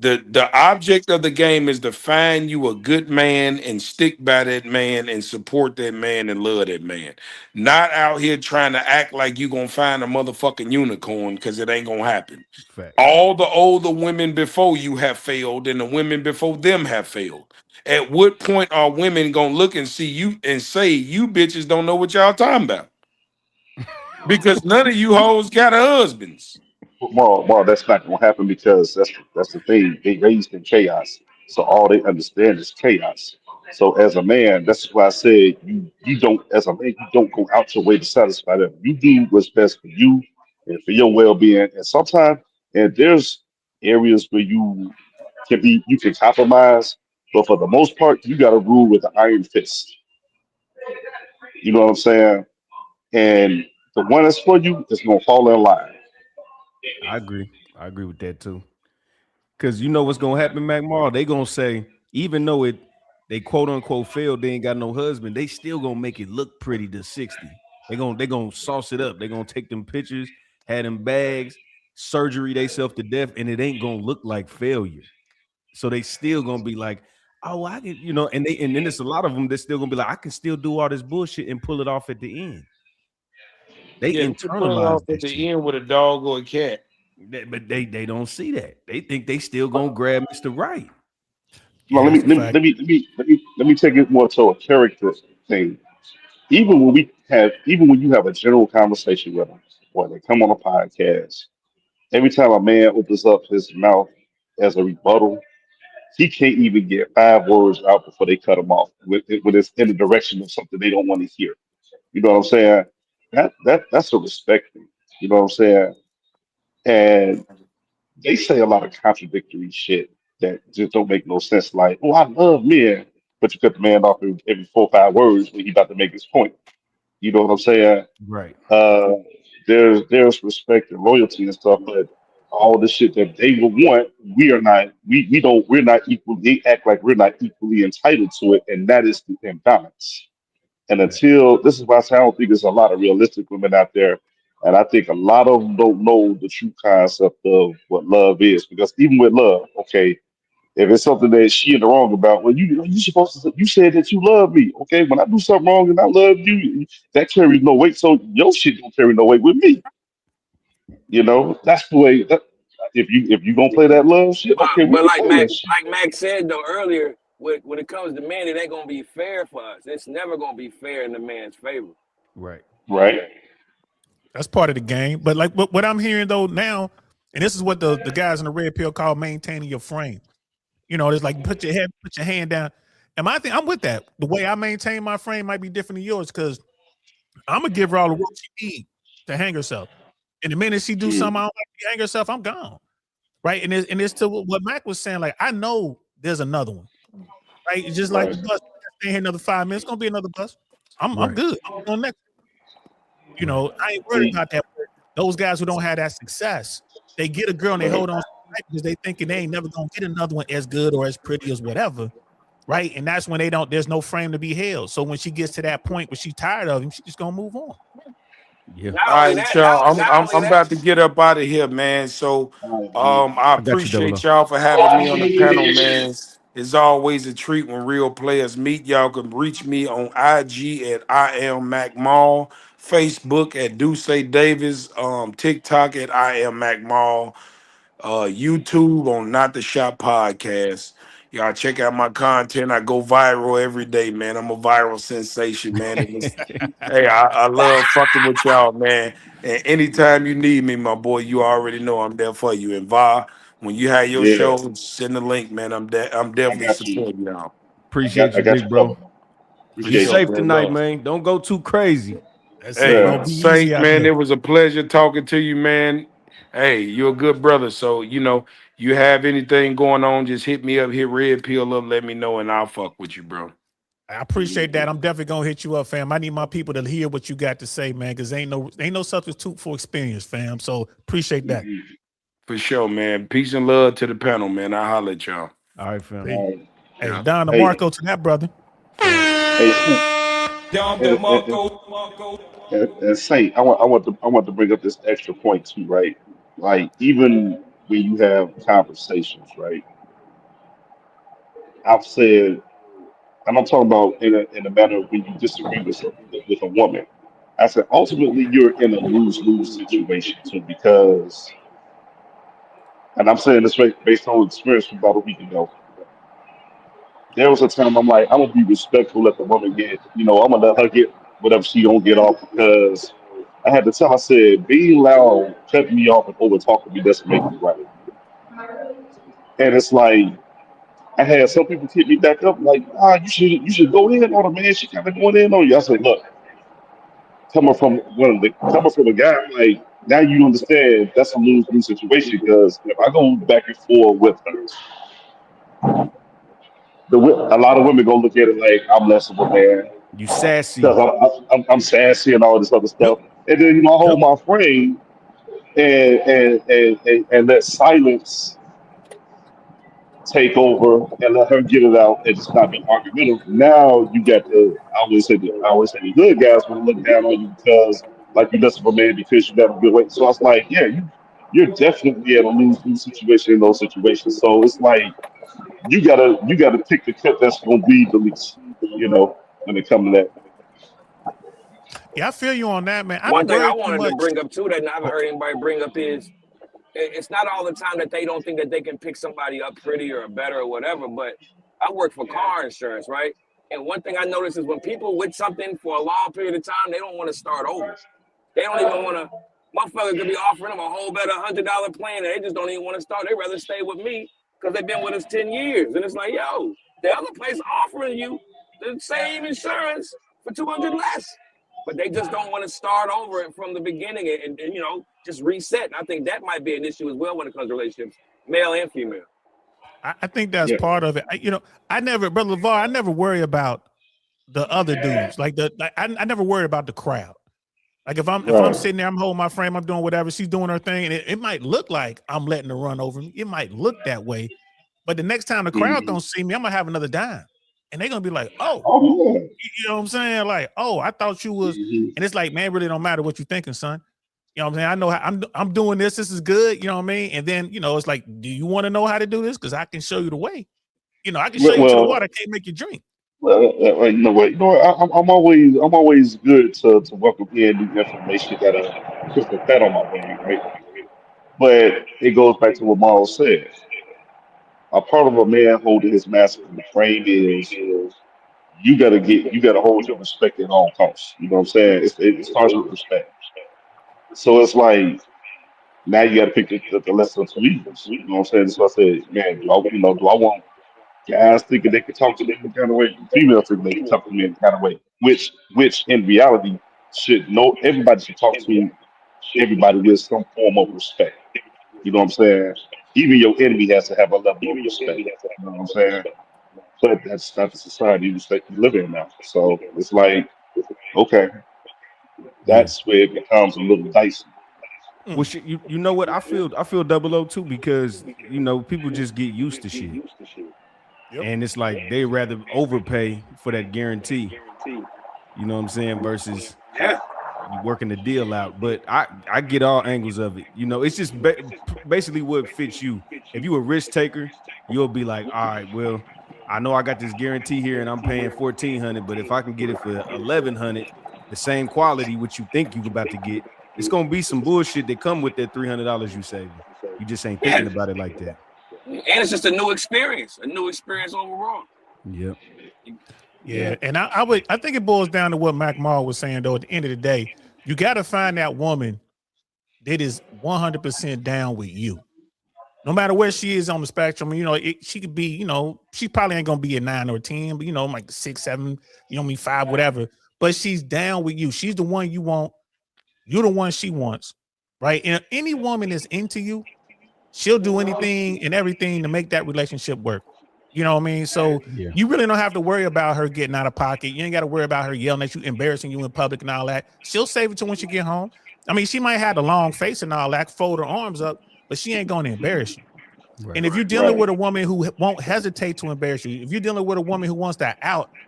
The object of the game is to find you a good man and stick by that man and support that man and love that man. Not out here trying to act like you gonna find a motherfucking unicorn, because it ain't gonna happen. Facts. All the older women before you have failed, and the women before them have failed. At what point are women gonna look and see you and say, you bitches don't know what y'all talking about? Because none of you hoes got husbands. Well, that's not gonna happen because that's the thing. They raised in chaos, so all they understand is chaos. So as a man, that's why I said you don't, as a man, you don't go out your way to satisfy them. You do what's best for you and for your well being. And sometimes, and there's areas where you can compromise, but for the most part, you got to rule with an iron fist. You know what I'm saying? And the one that's for you is gonna fall in line. I agree. I agree with that too. Because you know what's gonna happen, Magma? They gonna say, even though they quote unquote failed, they ain't got no husband, they still gonna make it look pretty to 60. They gonna sauce it up. They gonna take them pictures, have them bags, surgery they self to death, and it ain't gonna look like failure. So they still gonna be like, oh, I can, and then there's a lot of them that's still gonna be like, I can still do all this bullshit and pull it off at the end. They Yeah, you put it off internalize at that shit. the end with a dog or a cat. But they don't see that. They think they still gonna grab Mr. Right. Well, Yeah, that's a fact. let me take it more to a character thing. Even when you have a general conversation with them, or they come on a podcast, every time a man opens up his mouth as a rebuttal, he can't even get 5 words out before they cut him off when it's in the direction of something they don't want to hear. You know what I'm saying? That's a respect thing. You know what I'm saying? And they say a lot of contradictory shit that just don't make no sense. Like, oh, I love men, but you cut the man off every 4 or 5 words when he about to make his point. You know what I'm saying? Right. Uh, there's respect and loyalty and stuff, but all the shit that they would want, we're not equal. They act like we're not equally entitled to it, and that is the imbalance. And Fact. until this is why I say I don't think there's a lot of realistic women out there. And I think a lot of them don't know the true concept of what love is. Because even with love, okay, if it's something that she in the wrong about, well, you supposed to, you said that you love me. Okay, when I do something wrong and I love you, that carries no weight. So your shit don't carry no weight with me. You know, that's the way that if you gonna play that love shit, okay, we But can play that shit. like Max said though earlier, when it comes to men, it ain't gonna be fair for us. It's never gonna be fair in the man's favor. Right. Right. That's part of the game. But like what I'm hearing though now, and this is what the guys in the red pill call maintaining your frame. It's like put your hand down. And my thing, I'm with that. The way I maintain my frame might be different than yours because I'm gonna give her all the work she needs to hang herself. And the minute she do something I don't like to hang herself, I'm gone. Right. And it's to what Mac was saying. Like, I know there's another one. Right. It's just like Right. the bus. stay here another 5 minutes. It's gonna be another bus. I'm Right. good. I'm going next. You know, I ain't worried about that. Those guys who don't have that success, they get a girl and they hold on tight because they thinking they ain't never gonna get another one as good or as pretty as whatever, right? And that's when there's no frame to be held. So when she gets to that point where she's tired of him, she's just gonna move on. Yeah. Not All only right, that, y'all. not I'm only I'm that. about to get up out of here, man. So I got you, appreciate Double O. y'all for having me on the panel, man. It's always a treat when real players meet. Y'all can reach me on IG at I am Mac Mall, Facebook at Duce Davis, TikTok at I am Mac Mall, YouTube on Not the Shop Podcast. Y'all check out my content. I go viral every day, man. I'm a viral sensation, man. Hey, I love fucking with y'all, man. And anytime you need me, my boy, you already know I'm there for you. And Va, when you have your Yeah, show, send the link, man. I'm I definitely got you. supporting y'all. Appreciate I you, got big you bro. covered. For Be Appreciate sure, safe you. man. tonight, Love. man. Don't go too crazy. That's it, bro. Yeah. Be Saint, easy out man, there. it was a pleasure talking to you, man. Hey, you're a good brother. So, you have anything going on, just hit me up, hit Red Pill up, let me know, and I'll fuck with you, bro. I appreciate that. I'm definitely gonna hit you up, fam. I need my people to hear what you got to say, man, because ain't no substitute for experience, fam. So appreciate that. For sure, man. Peace and love to the panel, man. I'll holler at y'all. All right, fam. Hey, Yeah. Don Hey, DeMarco to that brother. hey, Saint, and Saint, I want to bring up this extra point too, right? Like even when you have conversations, right? I've said, and I'm talking about in a matter of when you disagree with a woman. I said ultimately you're in a lose-lose situation too, because, and I'm saying this based on experience from about a week ago. There was a time I'm like, I'm gonna be respectful, let the woman get, I'm gonna let her get whatever she don't get off, because I had to tell, I said, being loud, cutting me off and over talking me doesn't make me right. And it's like I had some people hit me back up like, you should go in on her, man. She kind of going in on you. I said, look, coming from a guy, I'm like, now you understand that's a lose-lose situation, because if I go back and forth with her, a lot of women go look at it like I'm less of a man You sassy. because I'm sassy and all this other Yep. stuff. And then I hold my frame and let silence take over and let her get it out and just not be argumentative. Now you got I always say the good guys will look down on you because like you less of a man because you never good weight. So I was like, yeah, you're definitely at a lose-lose situation in those situations. So it's like you gotta pick the cut that's gonna be the least, when it comes to that. Yeah, I feel you on that, man. I One don't thing I worry too wanted to much. bring up too that I haven't Oh, heard anybody bring up is it's not all the time that they don't think that they can pick somebody up prettier or better or whatever. But I work for car insurance, right? And one thing I notice is when people with something for a long period of time, they don't want to start over. They don't even want to. Motherfucker could be offering them a whole better $100 plan, and they just don't even want to start. They rather stay with me because they've been with us 10 years. And it's like, yo, the other place offering you the same insurance for 200 less, but they just don't want to start over it from the beginning and just reset. And I think that might be an issue as well when it comes to relationships, male and female. I think that's Yeah. part of it. Brother LeVar, I never worry about the other dudes. I never worry about the crowd. Like if I'm Right. sitting there, I'm holding my frame, I'm doing whatever, she's doing her thing, and it might look like I'm letting her run over me. It might look that way, but the next time the crowd gonna see me, I'm gonna have another dime, and they're gonna be like, "Oh, Oh yeah. you know what I'm saying? Like, oh, I thought you was," Mhm. and it's like, man, it really don't matter what you're thinking, son. You know what I'm saying? I know how I'm doing this. This is good. You know what I mean? And then it's like, do you want to know how to do this? Because I can show you the way. I can show you to the water. I can't make you drink. You know what? I'm always good to welcome in new information that puts the fat on my brain, right? But it goes back to what Miles said. A part of a man holding his masculine frame is you gotta hold your respect at all costs. You know what I'm saying? It starts with respect. So it's like now you gotta pick the lesser of two evils. You know what I'm saying? So I said, man, do I want guys thinking they can talk to me in kind of way, females thinking they can talk to me in kind of way, which in reality everybody should talk to everybody with some form of respect. You know what I'm saying? Even your enemy has to have a level of respect. You know what I'm saying? but that's not the society that you live in now. So it's like, okay, Yeah. that's where it becomes a little dicey. Well, shit, you know what? I feel double O too because people just get used to shit, Yep. and it's like they rather overpay for that guarantee. You know what I'm saying? Versus Yeah. you working the deal out. But I get all angles of it. It's just basically what fits you. If you a risk taker, you'll be like, all right, well, I know I got this guarantee here, and I'm paying $1,400. But if I can get it for $1,100, the same quality, what you think you about to get, it's gonna be some bullshit that come with that $300 you saving. You just ain't thinking Yeah. about it like that. And it's just a new experience overall. Yep. Yeah, and I think it boils down to what Mac Mall was saying though. At the end of the day, you got to find that woman that is 100% down with you, no matter where she is on the spectrum. She could be, she probably ain't gonna be a 9 or a 10, but like 6, 7, 5, whatever. But she's down with you. She's the one you want. You're the one she wants, right? And any woman that's into you, she'll do anything and everything to make that relationship work. You know what I mean? So Yeah. you really don't have to worry about her getting out of pocket. You ain't got to worry about her yelling at you, embarrassing you in public and all that. She'll save it to when she get home. I mean, she might have a long face and all that, fold her arms up, but she ain't going to embarrass you. Right. And if you're dealing with a woman who won't hesitate to embarrass you, if you're dealing with a woman who wants to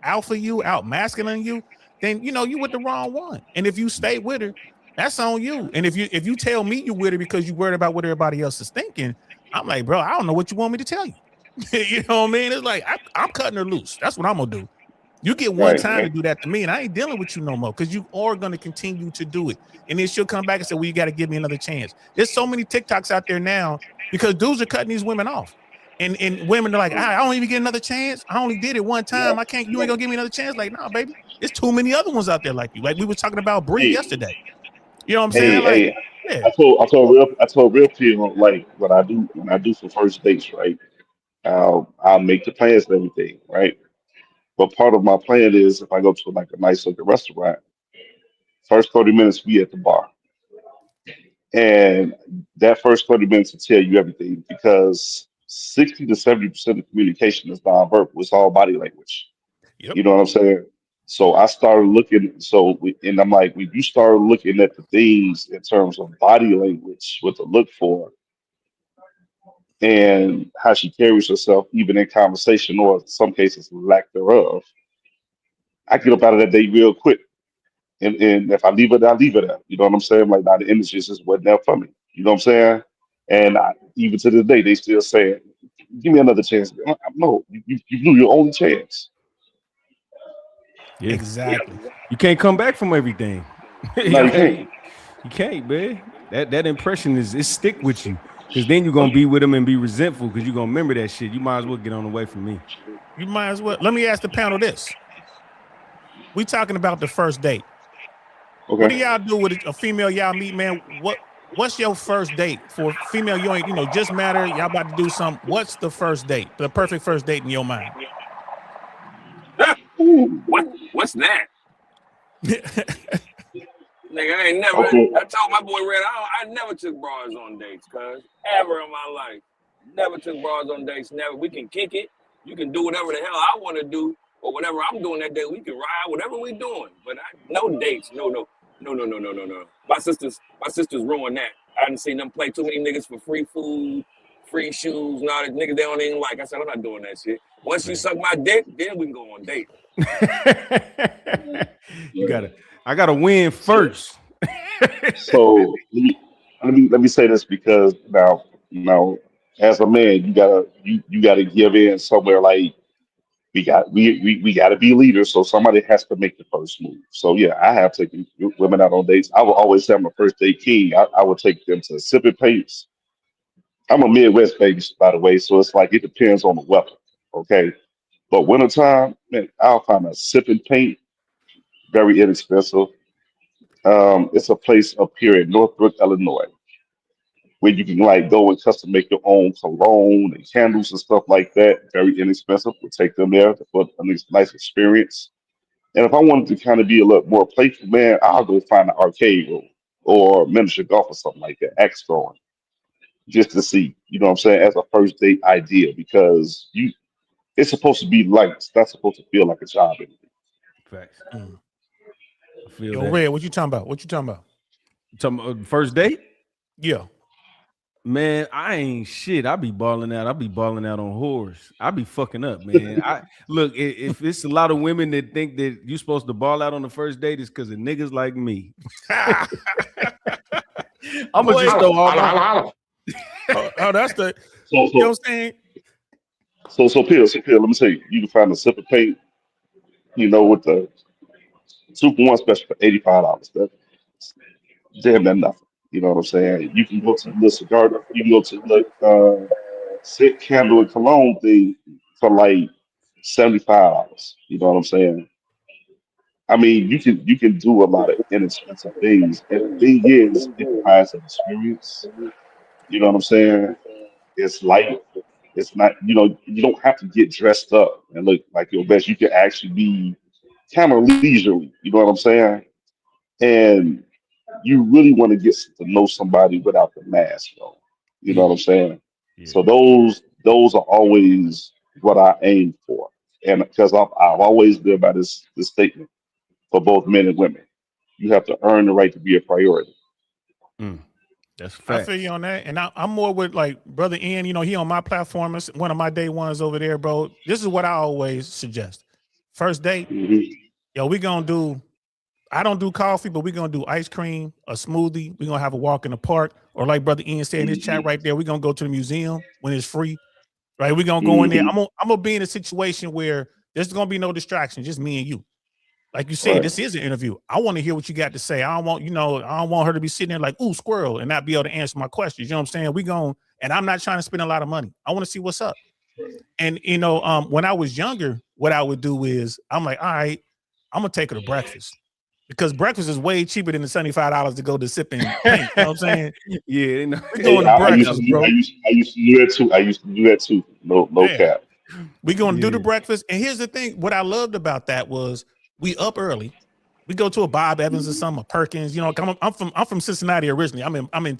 alpha you, out masculine you, then you with the wrong one. And if you stay with her, that's on you. And if you tell me you with her because you worried about what everybody else is thinking, I'm like, bro, I don't know what you want me to tell you. You know what I mean? It's like I'm cutting her loose. That's what I'm gonna do. You get one time to do that to me, and I ain't dealing with you no more because you are going to continue to do it. And then she'll come back and say, well, you got to give me another chance. There's so many TikToks out there now because dudes are cutting these women off. And women are like, I don't even get another chance. I only did it one time. I can't, you ain't gonna give me another chance. Like, no, baby, there's too many other ones out there like you. Like we were talking about Bree yesterday. You know what I'm saying? Like, yeah. I told real people, like when I do for first dates, right? I'll make the plans and everything, right? But part of my plan is if I go to like a nice looking restaurant, first 30 minutes we at the bar. And that first 30 minutes will tell you everything because 60 to 70% of communication is nonverbal. It's all body language. Yep. You know what I'm saying? So I started looking. And I'm like, when you start looking at the things in terms of body language, what to look for, and how she carries herself, even in conversation or in some cases lack thereof, I get up out of that day real quick. And if I leave it, I leave it at. You know what I'm saying? Like, now the industry just wasn't there for me. You know what I'm saying? And even to this day, they still saying, give me another chance. No, you blew your only chance. Yeah. Exactly. You can't come back from everything. No, you can't. You can't, man. That impression is stick with you. Because then you're gonna be with them and be resentful because you're gonna remember that shit. You might as well get on away from me. You might as well. Let me ask the panel this. We talking about the first date. Okay. What do y'all do with a female y'all meet, man? What's your first date for a female? You ain't, just matter. Y'all about to do something. What's the first date? The perfect first date in your mind? What's that? Nigga, I ain't never. Okay. I told my boy Red, I never took bras on dates, cuz ever in my life. Never took bras on dates. Never. We can kick it. You can do whatever the hell I want to do, or whatever I'm doing that day. We can ride whatever we doing. But no dates. No. My sisters ruined that. I didn't see them play too many niggas for free food, free shoes, and all that niggas they don't even like. I said, I'm not doing that shit. Once you suck my dick, then we can go on date. I gotta win first. So let me say this because now as a man, you gotta give in somewhere. Like we gotta be leaders, so somebody has to make the first move. So yeah, I have taken women out on dates. I will always have my first date king. I would take them to Sipping Paints. I'm a Midwest baby, by the way, so it's like it depends on the weather. Okay. But wintertime, man, I'll find a Sipping Paint, very inexpensive. It's a place up here in Northbrook, Illinois, where you can like go and custom make your own cologne and candles and stuff like that. Very inexpensive. We'll take them there for a nice experience. And if I wanted to kind of be a little more playful, man, I'll go find an arcade room or miniature golf or something like that, axe throwing, just to see, you know what I'm saying, as a first date idea, because it's supposed to be light. It's not supposed to feel like a job. Facts. Mm. I feel Yo, that. Red, what you talking about? What you talking about? Talking about first date? Yeah. Man, I ain't shit. I be balling out. I be balling out on whores. I be fucking up, man. I look, if it's a lot of women that think that you're supposed to ball out on the first date, it's because of niggas like me. I'm gonna just throw all my. Oh, that's the So, you know what I'm saying? so Pill, let me tell you, you can find a sip of paint, with the 2-for-1 special for $85. That's damn that nothing. You know what I'm saying? You can go to the cigar, you can go to the scent candle and cologne thing for like $75. You know what I'm saying? I mean, you can do a lot of inexpensive things. And the thing is, it requires an experience. You know what I'm saying? It's light. It's not, you don't have to get dressed up and look like your best. You can actually be kind of leisurely. You know what I'm saying? And you really want to get to know somebody without the mask on. You know what I'm saying? Yeah. So those are always what I aim for, and because I've always lived by this statement for both men and women: you have to earn the right to be a priority. That's I facts. feel you on that. And I'm more with like Brother Ian, he on my platform, is one of my day ones over there, bro. This is what I always suggest. First date, Mhm. yo, I don't do coffee, but we're gonna do ice cream, a smoothie. We're gonna have a walk in the park, or like Brother Ian said in his chat right there, we're gonna go to the museum when it's free. Right? We're gonna go in there. Mhm. I'm gonna be in a situation where there's gonna be no distraction, just me and you. Like you said, Right. this is an interview. I want to hear what you got to say. I don't want her to be sitting there like, ooh, squirrel, and not be able to answer my questions. You know what I'm saying? And I'm not trying to spend a lot of money. I want to see what's up. And when I was younger, what I would do is I'm like, all right, I'm gonna take her to breakfast. Because breakfast is way cheaper than the $75 to go to sip and paint. You know what I'm saying? Yeah, We're going to I used breakfast, to do, bro. I used to do that too. I used to do that too. No Yeah. cap. We're going to do Yeah. the breakfast. And here's the thing. What I loved about that was we up early. We go to a Bob Evans or something, a Perkins. I'm from Cincinnati originally. I'm in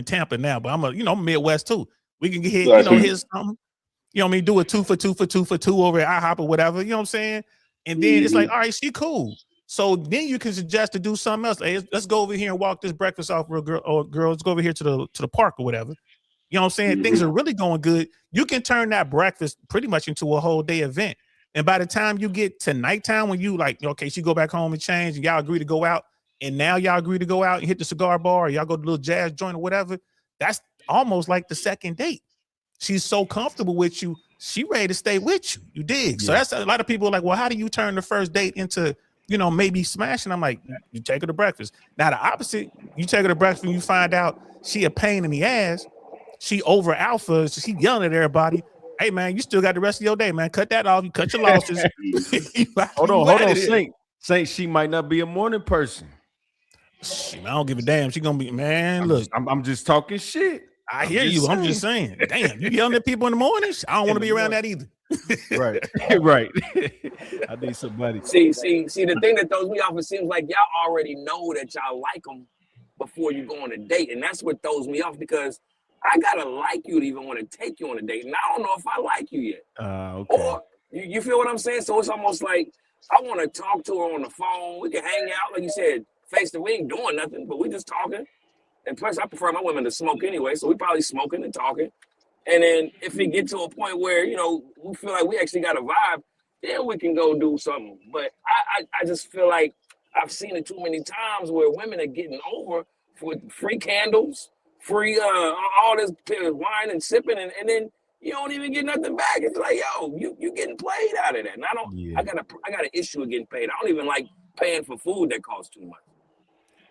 Tampa now, but I'm Midwest too. We can get here's something. You know what I mean? Do a 2 for 2 for 2 for 2 over at IHOP or whatever. You know what I'm saying? And then it's like, all right, she cool. So then you can suggest to do something else. Hey, let's go over here and walk this breakfast off, girl. Let's go over here to the park or whatever. You know what I'm saying? Things are really going good. You can turn that breakfast pretty much into a whole day event. And by the time you get to nighttime, when you like, okay, she go back home and change, and y'all agree to go out, and now y'all agree to go out and hit the cigar bar, or y'all go to a little jazz joint or whatever, that's almost like the second date. She's so comfortable with you, she ready to stay with you. You dig? So that's a lot of people are like, well, how do you turn the first date into, maybe smashing? I'm like, you take her to breakfast. Now the opposite, you take her to breakfast and you find out she a pain in the ass. She over alpha. She yelling at everybody. Hey man, you still got the rest of your day, man. Cut that off. You cut your losses. Hold on, Saint. She might not be a morning person. Shit, I don't give a damn. She gonna be, man. Look, I'm just talking shit. I hear you. I'm just saying. Damn, you yelling at people in the mornings? I don't want to be around that either. Right, right. I need somebody. See, the thing that throws me off, it seems like y'all already know that y'all like them before you go on a date. And that's what throws me off, because I gotta like you to even want to take you on a date. And I don't know if I like you yet. Okay. Or you feel what I'm saying? So it's almost like I want to talk to her on the phone. We can hang out, like you said, face to face. We ain't doing nothing, but we just talking. And plus, I prefer my women to smoke anyway, so we probably smoking and talking. And then if we get to a point where, we feel like we actually got a vibe, then we can go do something. But I just feel like I've seen it too many times where women are getting over for free candles, free all this wine and sipping, and then you don't even get nothing back. It's like, yo, you getting played out of that. And I got an issue with getting paid. I don't even like paying for food that costs too much.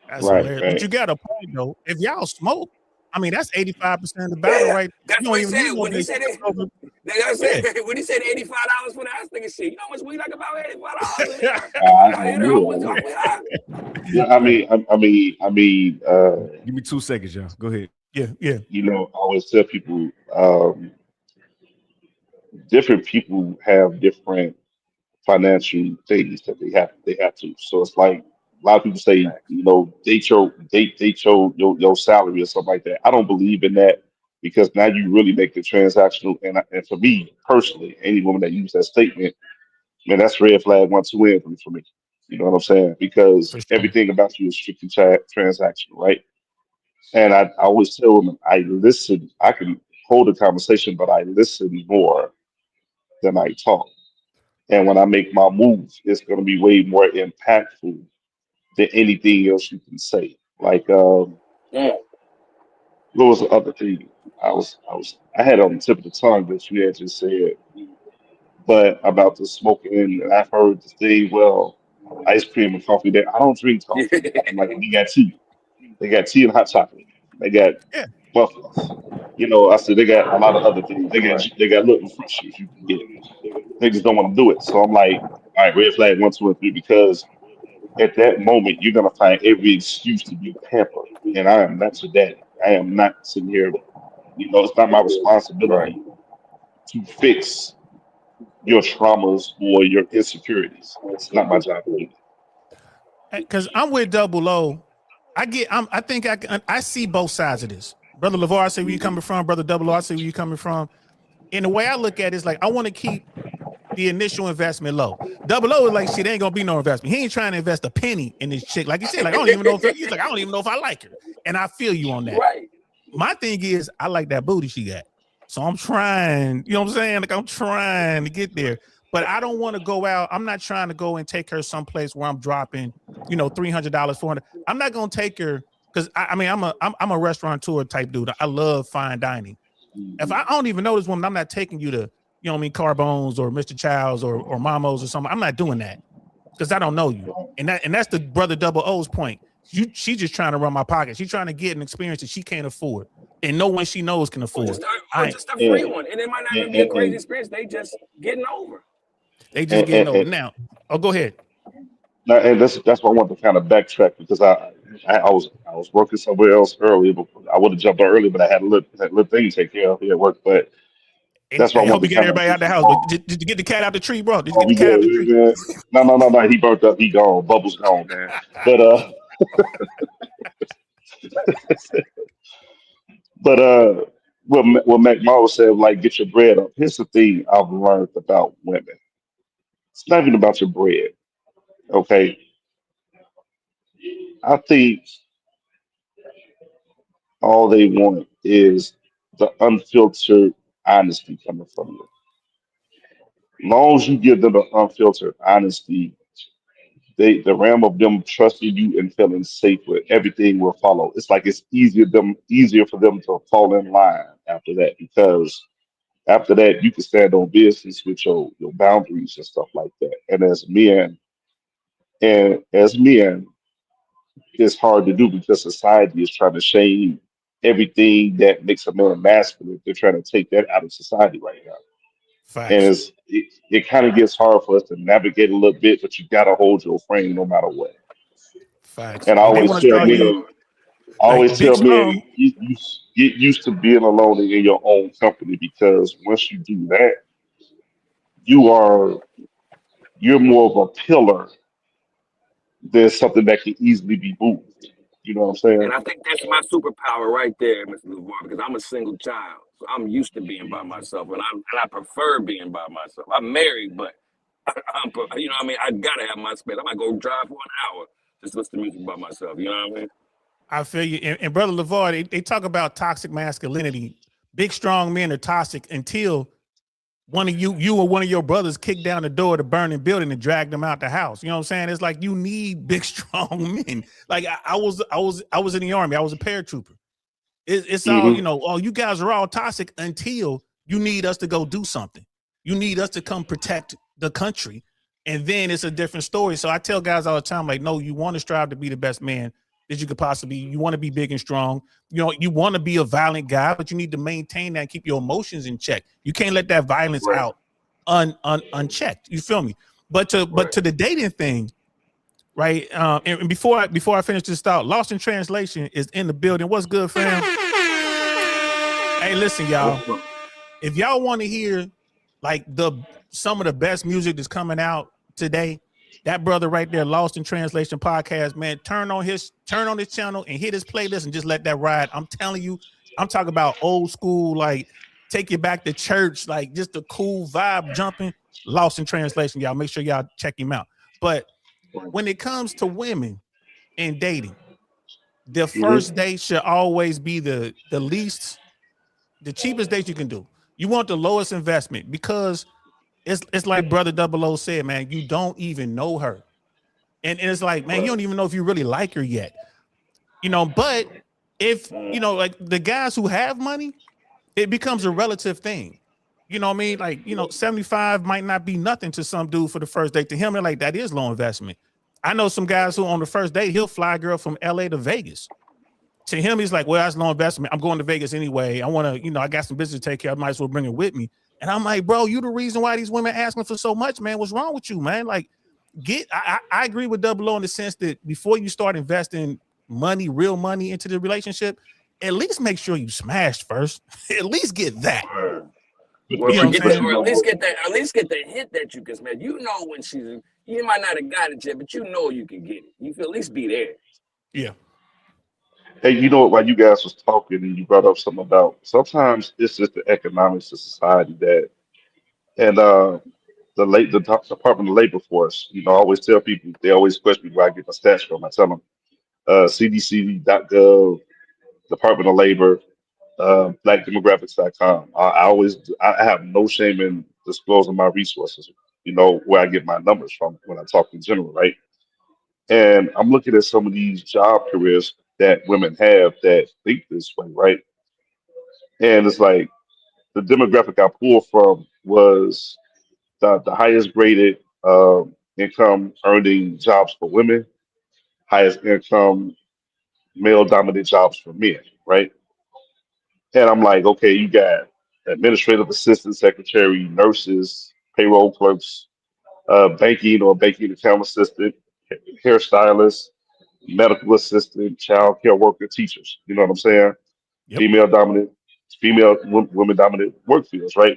That's hilarious. But you got a point though. If y'all smoke, I mean, that's 85% of the battle, right? That's what he said when he said it. When he said $85 for that, I was thinking, shit, you know how much weed I can buy $85? Yeah, I mean, give me 2 seconds, y'all. Go ahead. Yeah. I always tell people, different people have different financial things that they have to. So it's like a lot of people say, date your salary or something like that. I don't believe in that. because now you really make the transactional. And for me personally, any woman that uses that statement, man, that's red flag 1, 2, and 3 for me. You know what I'm saying? Because For sure. everything about you is strictly transactional, right? And I always tell women, I listen. I can hold a conversation, but I listen more than I talk. And when I make my move, it's going to be way more impactful than anything else you can say. Like, Yeah. what was the other thing I had on the tip of the tongue that you had just said, but about the smoking. And I've heard the thing, well, ice cream and coffee there. I don't drink coffee. I'm like, they got tea. They got tea and hot chocolate. They got Yeah. muffins. You know, I said they got a lot of other things. Right. They got little refreshers you can get. They just don't want to do it. So I'm like, all right, red flag 1, 2, and 3, because at that moment you're gonna find every excuse to be pampered. And I am not your daddy. I am not sitting here. You know, it's not my Right. responsibility to fix your traumas or your insecurities. It's not my job to do Because I'm with Double O. I think I see both sides of this. Brother LeVar, I see where you coming from. Brother Double O, I see where you coming from. And the way I look at it is like, I want to keep the initial investment low. Double O is like, shit, ain't gonna be no investment. He ain't trying to invest a penny in this chick. Like you said, like, I don't even know if he's like, I don't even know if I like her. And I feel you on that. Right. My thing is, I like that booty she got. So I'm trying, you know what I'm saying? Like, I'm trying to get there. But I don't want to go out. I'm not trying to go and take her someplace where I'm dropping, $300, $400. I'm not gonna take her because I'm a restaurateur type dude. I love fine dining. If I don't even know this woman, I'm not taking you to, Carbone's or Mr. Child's or Mamo's or something. I'm not doing that because I don't know you. And that's the brother Double O's point. She's just trying to run my pocket. She's trying to get an experience that she can't afford, and no one she knows can Or afford. just a free one. And it might not even be a crazy experience. They just getting over. They just getting over now. Oh, go ahead. and that's why I want to kind of backtrack because I was working somewhere else earlier, but I would have jumped on early, but I had a little thing to take care of here at work. But And that's why I I hope want you to get kind of everybody out the house. But did you get the cat out the tree, bro? Did you get the we cat out good, the we tree? good. No, he burnt up, he gone, Bubbles gone, man. But but what Mac Morrow said, like get your bread up. Here's the thing I've learned about women. It's not even about your bread, okay? I think all they want is the unfiltered honesty coming from you. Long as you give them the unfiltered honesty, the realm of them trusting you and feeling safe with everything will follow. It's like it's easier for them to fall in line after that because after that you can stand on business with your boundaries and stuff like that. And as men, it's hard to do because society is trying to shame everything that makes a man masculine. They're trying to take that out of society right now. And Facts. it kind of gets hard for us to navigate a little bit, but you got to hold your frame no matter what. Facts. And I And they always want to tell call Absolutely, you men, Lord. I like always big tell men, strong. you get used to being alone and in your own company because once you do that, you are you're more of a pillar than something that can easily be moved. You know what I'm saying? And I think that's my superpower right there, Mr. LeVar, because I'm a single child. So I'm used to being by myself and I prefer being by myself. I'm married, but you know what I mean? I gotta have my space. I might go drive for an hour just listen to music by myself. You know what I mean? I feel you. And Brother LeVar, they talk about toxic masculinity. Big strong men are toxic until one of you or one of your brothers kick down the door of the burning building and drag them out the house. You know what I'm saying? It's like you need big, strong men. Like I was in the army. I was a paratrooper. It's all, Hmm. oh, you guys are all toxic until you need us to go do something. You need us to come protect the country. And then it's a different story. So I tell guys all the time, like, no, you want to strive to be the best man that you could possibly be. You want to be big and strong. You want to be a violent guy, but you need to maintain that and keep your emotions in check. You can't let that violence Right. out unchecked. You feel me? But to the dating thing, right? And before I finish this thought, Lost in Translation is in the building. What's good, fam? Hey, listen, y'all. If y'all want to hear like some of the best music that's coming out today, that brother right there, Lost in Translation podcast, man, turn on his channel and hit his playlist and just let that ride. I'm telling you, I'm talking about old school, like take you back to church, like just a cool vibe jumping. Lost in translation, y'all. Make sure y'all check him out. But when it comes to women and dating, the first date should always be the cheapest date you can do. You want the lowest investment because it's like Brother 00 said, man, you don't even know her. And it's like, man, you don't even know if you really like her yet. You know, but if, you know, like the guys who have money, it becomes a relative thing. You know what I mean? Like, you know, 75 might not be nothing to some dude for the first date. To him, they're like, that is low investment. I know some guys who on the first date, he'll fly a girl from LA to Vegas. To him, he's like, well, that's low investment. I'm going to Vegas anyway. I want to, you know, I got some business to take care of. I might as well bring it with me. And I'm like, bro, you the reason why these women asking for so much, man. What's wrong with you, man? Like, I agree with 00 in the sense that before you start investing money, real money into the relationship, at least make sure you smashed first. At least get that. Or You know what I'm saying? at least get the hint that you can smell. You know when you might not have got it yet, but you know you can get it. You can at least be there. Yeah. Hey, you know what? While you guys was talking and you brought up something about sometimes it's just the economics of society that, and Department of Labor Force. You know, I always tell people they always question me where I get my stats from. I tell them CDC.gov, Department of Labor, blackdemographics.com. I have no shame in disclosing my resources, you know, where I get my numbers from when I talk in general, right? And I'm looking at some of these job careers that women have that think this way, right? And it's like the demographic I pulled from was the highest graded income earning jobs for women, highest income male dominated jobs for men, right? And I'm like, okay, you got administrative assistant, secretary, nurses, payroll clerks, banking or banking account assistant, hairstylist, medical assistant, child care worker, teachers. You know what I'm saying? Yep. Women dominant work fields, right?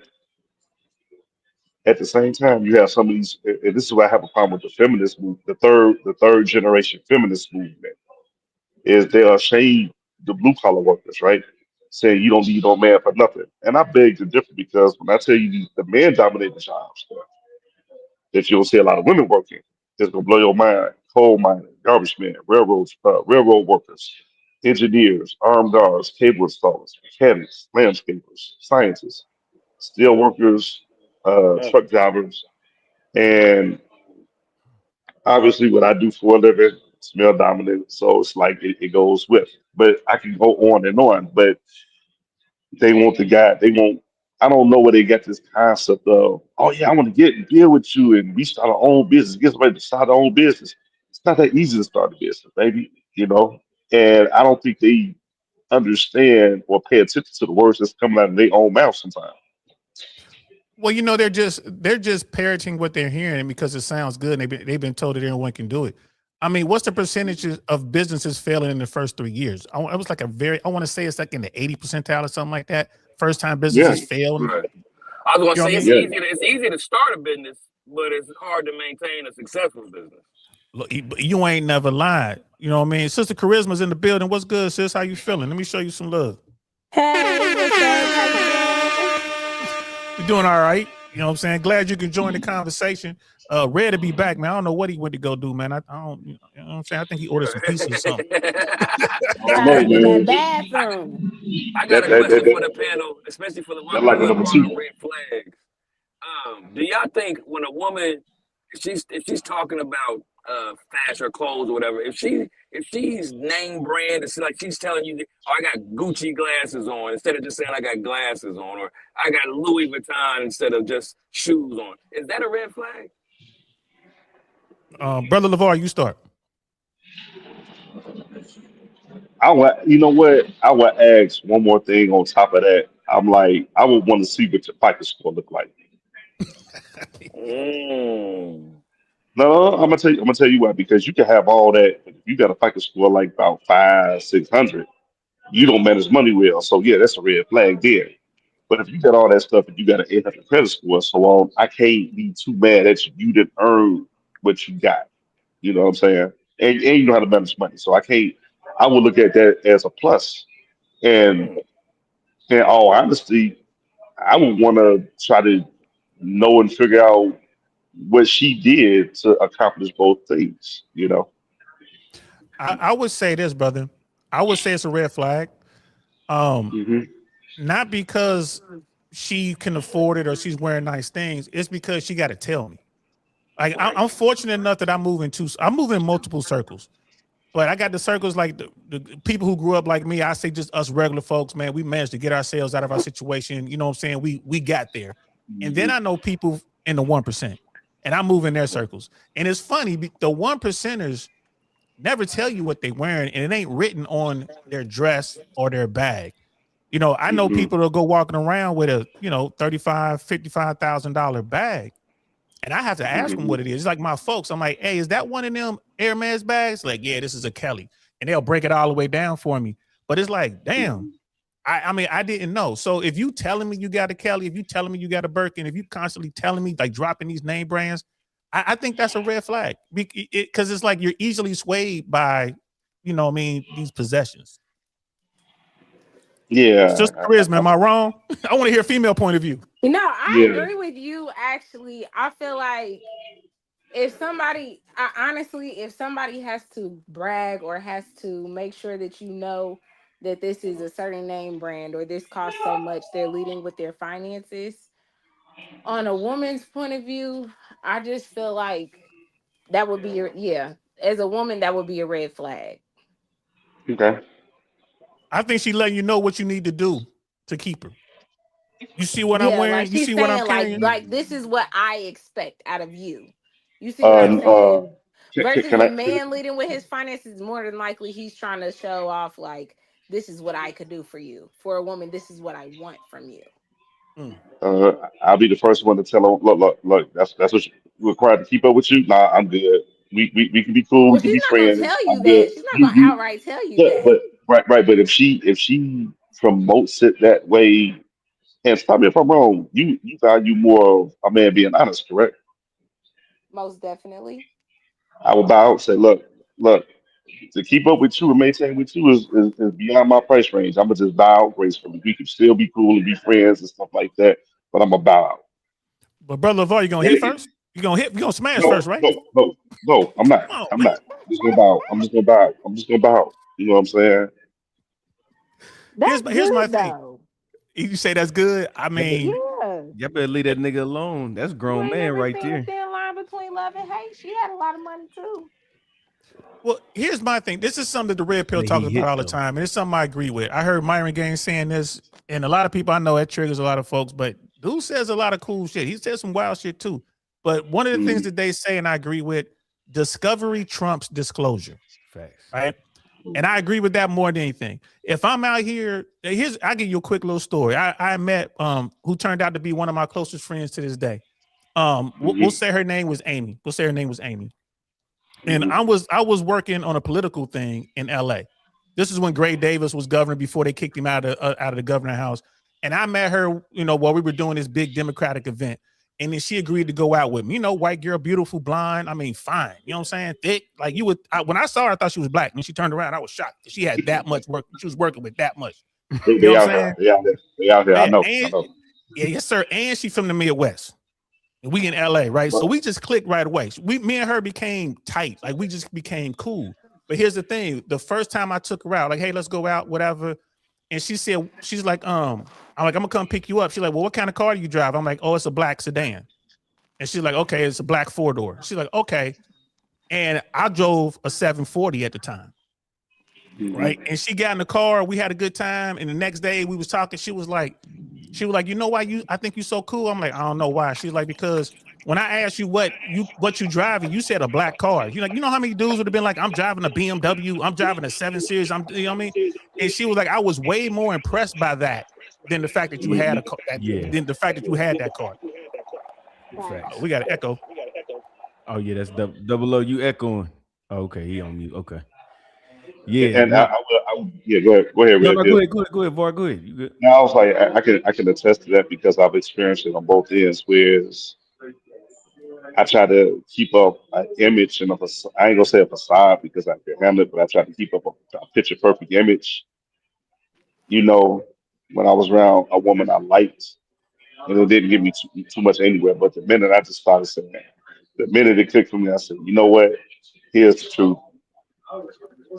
At the same time, you have some of these, and this is why I have a problem with the feminist movement, the third generation feminist movement, is they are ashamed the blue collar workers, right? Saying you don't need no man for nothing. And I beg to differ because when I tell you the man dominated jobs that you'll see a lot of women working, it's gonna blow your mind. Coal mining, garbage men, railroad workers, engineers, armed guards, cable installers, mechanics, landscapers, scientists, steel workers, truck drivers, and obviously what I do for a living is male dominant, so it's like it goes with. But I can go on and on, but they want the guy, they want, I don't know where they get this concept of, oh yeah, I want to get and deal with you and we start our own business, get somebody to start our own business. It's not that easy to start a business, baby, you know? And I don't think they understand or pay attention to the words that's coming out of their own mouth sometimes. Well, you know, they're just parroting what they're hearing because it sounds good. And they've been told that everyone can do it. I mean, what's the percentage of businesses failing in the first 3 years? I was like I want to say it's like in the 80 percentile or something like that. First time businesses fail. Right. I was gonna say You know it's easy to start a business, but it's hard to maintain a successful business. Look, you ain't never lied. You know what I mean? Sister Charisma's in the building. What's good, sis? How you feeling? Let me show you some love. Hey, what's up? How you doing? You're doing all right. You know what I'm saying? Glad you can join the conversation. Red to be back, man. I don't know what he went to go do, man. I don't, you know what I'm saying? I think he ordered some pizza or something. Gotta get that bathroom. I got a question for the panel, especially for the women like who number are two. on red flags. Do y'all think when a woman, if she's talking about fashion or clothes or whatever, if she's name brand, it's like she's telling you, oh, I got Gucci glasses on instead of just saying I got glasses on, or I got Louis Vuitton instead of just shoes on, is that a red flag? Brother LeVar, you start. You know what? I would ask one more thing on top of that. I'm like, I would want to see what your FICO score look like. No, I'm gonna tell you why, because you can have all that. If you got a FICO score like about 500-600, you don't manage money well. So yeah, that's a red flag there. But if you got all that stuff and you got an 800 credit score, so on, I can't be too mad at you. You didn't earn what you got. You know what I'm saying? And you know how to manage money. So I would look at that as a plus. And in all honesty, I would want to try to know and figure out what she did to accomplish both things. I would say this, brother. I would say it's a red flag. Hmm. Not because she can afford it or she's wearing nice things. It's because she got to tell me. Like I'm fortunate enough that I'm moving in multiple circles. But I got the circles like the people who grew up like me. I say just us regular folks, man. We managed to get ourselves out of our situation. You know what I'm saying? We got there. And then I know people in the 1%, and I move in their circles. And it's funny, the 1%ers never tell you what they're wearing, and it ain't written on their dress or their bag. I know Hmm. people that'll go walking around with a $35,000, $55,000 bag. And I have to ask them Hmm. what it is. It's like my folks. I'm like, hey, is that one of them Hermes bags? Like, yeah, this is a Kelly. And they'll break it all the way down for me. But it's like, damn. I mean, I didn't know. So if you telling me you got a Kelly, if you telling me you got a Birkin, if you constantly telling me like dropping these name brands, I think that's a red flag. Because it's like you're easily swayed by, these possessions. Yeah. Sister Charisma, am I wrong? I want to hear a female point of view. I Yeah. agree with you. Actually, I feel like if somebody has to brag or has to make sure that that this is a certain name brand or this costs so much, they're leading with their finances. On a woman's point of view, I just feel like that would be as a woman, that would be a red flag. Okay. I think she letting you know what you need to do to keep her. You see what I'm Yeah, like wearing? You she's see what I'm saying, carrying? like this is what I expect out of you. You see what I'm Um. Uh. saying? Can, Versus can a I? man leading with his finances, more than likely he's trying to show off like this is what I could do for you. For a woman, this is what I want from you. Mm. I'll be the first one to tell her, look. That's what you required to keep up with you. Nah, I'm good. We can be cool. We Well, can she's be not gonna friends. tell you I'm good. that. She's not gonna outright tell you that. But right. But if she promotes it that way, and stop me if I'm wrong, you value more of a man being honest, correct? Most definitely. I would bow and say, look. To keep up with you and maintain with you is beyond my price range. I'm gonna just bow out gracefully. We can still be cool and be friends and stuff like that, but I'm gonna bow out. But brother LeVar, you gonna And hit first? You gonna smash no, first, right? no, no, no. I'm not. Come on, I'm man. not. I'm just gonna bow. I'm just gonna bow. I'm just gonna bow. You know what I'm saying? That's Here's my good thing. though. You say that's good. I mean, Yeah. Y'all better leave that nigga alone. That's a You grown ain't man never right seen a there. thin line between love and hate. She had a lot of money too. well, here's my thing. This is something that the Red Pill But talks he about hit all the though. time, and it's something I agree with. I heard Myron Gaines saying this, and a lot of people I know that triggers a lot of folks. But dude says a lot of cool shit. He says some wild shit too. But one of the things Mm, that they say, and I agree with, discovery trumps disclosure, Facts. right? And I agree with that more than anything. If I'm out here, I'll give you a quick little story. I met who turned out to be one of my closest friends to this day. We'll mhm, say her name was Amy. We'll say her name was Amy. And mhm, I was working on a political thing in LA. This is when Gray Davis was governor before they kicked him out of the governor house. And I met her, while we were doing this big Democratic event. And then she agreed to go out with me. White girl, beautiful, blonde. I mean, fine. You know what I'm saying? Thick. Like when I saw her, I thought she was black. When she turned around, I was shocked. She had that much work. She was working with that much. They, You know they what out I'm here. saying? They out here. They out here. I Man, know. I and know. yeah, yes, sir. And she's from the Midwest. And we in LA, right? So But we just clicked right away. Me and her became tight. Like we just became cool. But here's the thing: the first time I took her out, like, hey, let's go out, whatever. And she's like, I'm gonna come pick you up. She's like, well, what kind of car do you drive? I'm like, oh, it's a black sedan. And she's like, okay, it's a black 4-door. She's like, okay. And I drove a 740 at the time, mhm, right? And she got in the car. We had a good time. And the next day we was talking. She was like, you know why I think you so cool? I'm like, I don't know why. She's like, because when I asked you what you driving, you said a black car. You like, you know how many dudes would have been like, I'm driving a BMW, I'm driving a 7 Series, you know what I mean? And she was like, I was way more impressed by that than the fact that you had mhm. a car, Yeah. than the fact that you had that car. Facts. We got an echo. Oh yeah, that's double O. You echoing. Oh, okay, he on mute. Okay. Yeah. And No, yeah. Go ahead. Go ahead, no, Red no. Bill. Go ahead, Var. Go ahead. You good? Now I was like, I can attest to that because I've experienced it on both ends. Whereas I try to keep up an image and I ain't gonna say a facade because I can handle it, but I try to keep up a picture perfect image, you know, when I was around a woman I liked, and it didn't give me too much anywhere. But the minute I just started saying, the minute it clicked for me, I said, you know what? Here's the truth.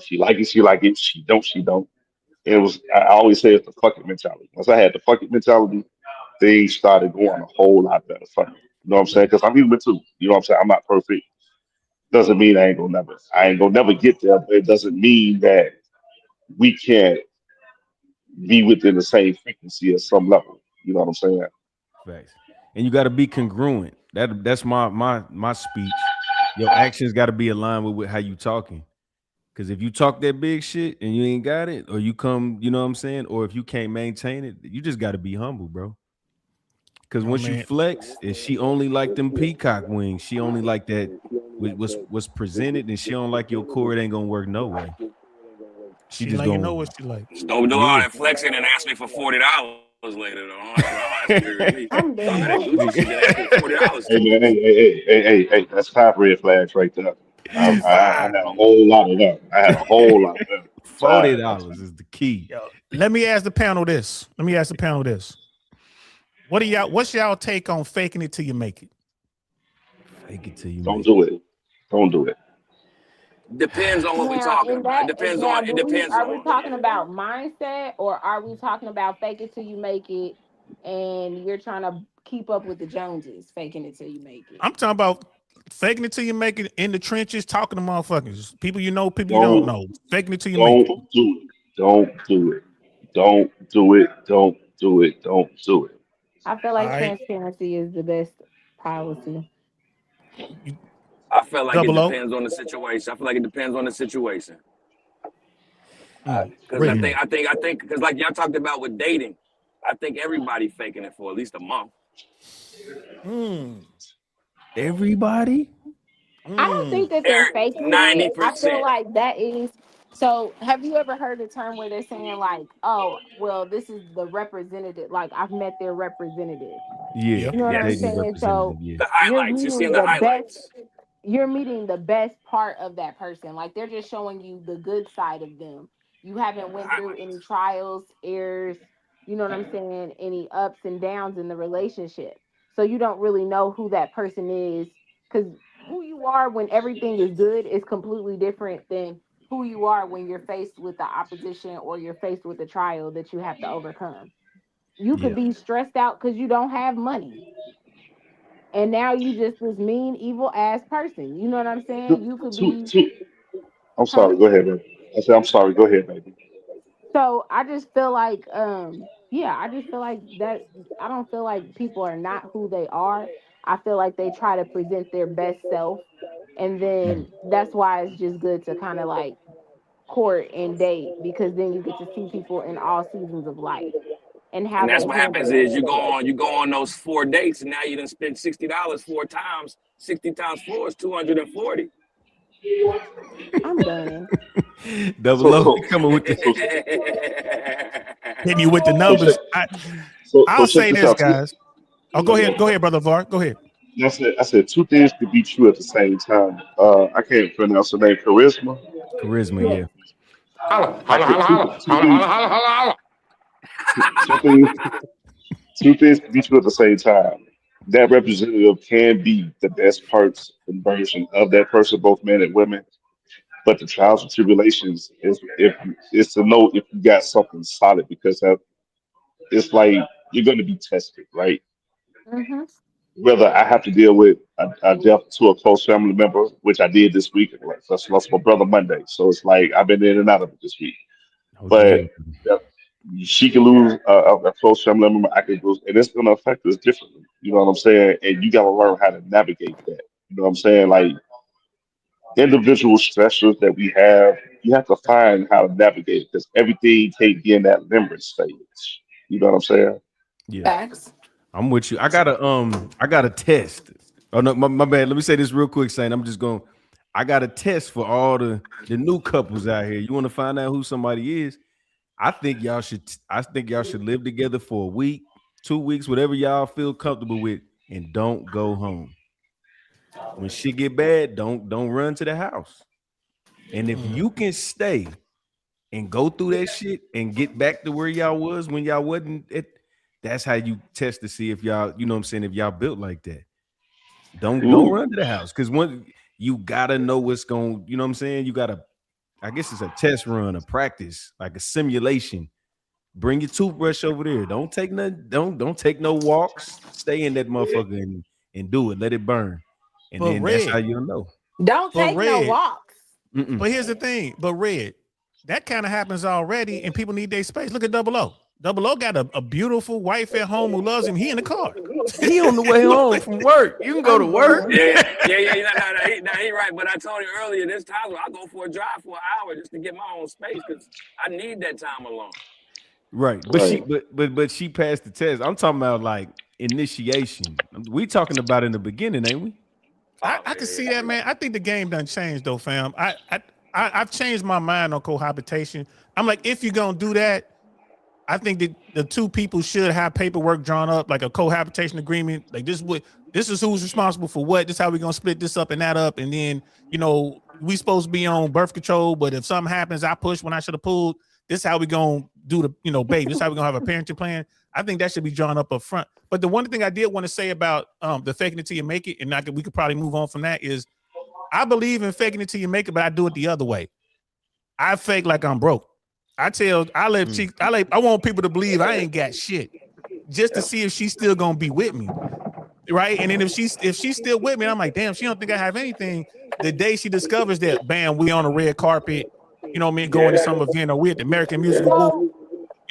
She like it, she like it. She don't, she don't. It was. I always say it's the fuck it mentality. Once I had the fuck it mentality, things started going a whole lot better for me. You know what I'm saying? Because I'm human too. You know what I'm saying? I'm not perfect. Doesn't mean I ain't gonna never get there, but it doesn't mean that we can't be within the same frequency at some level. You know what I'm saying? Facts. And you got to be congruent. That's my speech. Your actions got to be aligned with how you talking. Because if you talk that big shit and you ain't got it, or you come, you know what I'm saying, or if you can't maintain it, you just got to be humble, bro. Because Oh once you man, flex, and she only like them peacock wings, she only like that what's presented, and she don't like your core, it ain't gonna work no way. She she just let you know gonna, what she like. Just don't do all yeah. that flexing and ask me for $40 later. Though. That's weird to me. I'm All that done. Gucci shit, then ask me for $40 Hey too. man, hey, that's five red flags right there. I Five. had a whole lot of them. I had a whole lot of them. Five. $40 is the key. Yo, let me ask the panel this. What's y'all take on faking it till you make it? Fake it till you Don't make it. do it. Don't do it. Depends on what we're Now, talking in about. It that, depends now, on. It do we depends are we on. talking about mindset or are we talking about fake it till you make it, and you're trying to keep up with the Joneses, faking it till you make it? I'm talking about faking it till you make it in the trenches, talking to motherfuckers, people you know, people you don't Don't know. Faking it till you make don't it. do it. Don't do it. Don't do it. Don't do it. Don't do it. I feel All like right, transparency is the best policy. you, I feel like it double O. depends on the situation. I feel like it depends on the situation. Because I Rick. think, I think, I think, because like y'all talked about with dating, I think everybody faking it for at least a month. Everybody? I don't think that they're faking it. I feel 90%. like that is so. Have you ever heard a term where they're saying like, "Oh, well, this is the representative. Like I've met their representative." Yeah, Yeah. You know what I'm dating Yes. saying? representative. So Yeah. The you're highlights. You're seeing meeting the the best. highlights. You're meeting the best part of that person. Like they're just showing you the good side of them. You haven't The went through any highlights. trials, errors, you know what I'm saying, any ups and downs in the relationship. So you don't really know who that person is, cuz who you are when everything is good is completely different than who you are when you're faced with the opposition or you're faced with a trial that you have to overcome. You could Yeah. be stressed out cuz you don't have money, and now you just this mean evil ass person. You know what I'm saying? You could Two, be, two. I'm huh? sorry. Go ahead, man. I said I'm sorry. Go ahead, baby. So I just feel like yeah, I just feel like that I don't feel like people are not who they are. I feel like they try to present their best self, and then that's why it's just good to kind of like court and date, because then you get to see people in all seasons of life and how And that's they what handle happens is themselves. you go on those 4 dates, and now you done spend $60 4 times. 60 times 4 is 240. I'm done. Double So O so coming with the so Hit me with the so check numbers. so I'll check say this this, out. guys. Oh, go ahead, brother Var. Go ahead. I said two things could be true at the same time. I can't pronounce her name. Charisma. charisma. Yes. Yeah. Holla, I holla, could holla, holla, two holla, holla, things holla, holla, holla. two things two things could be true at the same time. That representative can be the best parts and version of that person, both men and women. But the trials and tribulations is to know if you got something solid, because it's like you're going to be tested, right? Mm-hmm. Whether I have to deal with a death to a close family member, which I did this week. Like, I lost my brother Monday, so it's like I've been in and out of it this week. Oh yeah. But uh, she can lose a close family member, I can lose, and it's going to affect us differently. You know what I'm saying? And you got to learn how to navigate that. You know what I'm saying? Like individual stressors that we have, you have to find how to navigate it, because everything can't be in that limerick stage. You know what I'm saying? Yeah. Facts. I'm with you. I got a test. Oh no, my bad. Let me say this real quick, Saint. I got a test for all the new couples out here. You want to find out who somebody is? I think y'all should live together for a week, 2 weeks, whatever y'all feel comfortable with, and don't go home. When shit get bad, don't run to the house. And if you can stay and go through that shit and get back to where y'all was when y'all wasn't at, that's how you test to see if y'all, you know what I'm saying, if y'all built like that. Don't run to the house, because one, you gotta know what's going, you know what I'm saying? You gotta, I guess it's a test run, a practice, like a simulation. Bring your toothbrush over there. Don't take don't take no walks. Stay in that motherfucker and do it. Let it burn. And But then that's Red, how you'll know. Don't But take no Red, walks. but here's the thing. But Red, that kind of happens already, and people need their space. Look at Double O. Double O got a beautiful wife at home who loves him. He in the car. He on the way home from work. You can go to work. Yeah. He right. But I told you earlier, there's times where I go for a drive for an hour just to get my own space because I need that time alone. Right. But she passed the test. I'm talking about like initiation. We talking about in the beginning, ain't we? I can see that, man. I think the game done changed though, fam. I've changed my mind on cohabitation. I'm like, if you're gonna do that, I think that the two people should have paperwork drawn up, like a cohabitation agreement. Like this is who's responsible for what. This is how we're gonna split this up and that up. And then, you know, we supposed to be on birth control, but if something happens, I push when I should have pulled. This is how we gonna do the, you know, baby. This is how we're gonna have a parenting plan. I think that should be drawn up front. But the one thing I did want to say about the faking it till you make it, and not that we could probably move on from that, is I believe in faking it till you make it, but I do it the other way. I fake like I'm broke. I want people to believe I ain't got shit, just to see if she's still gonna be with me, right? And then if she's still with me, I'm like, damn, she don't think I have anything. The day she discovers that, bam, we on a red carpet, you know what I mean, going to some event, or we at the American Music Awards.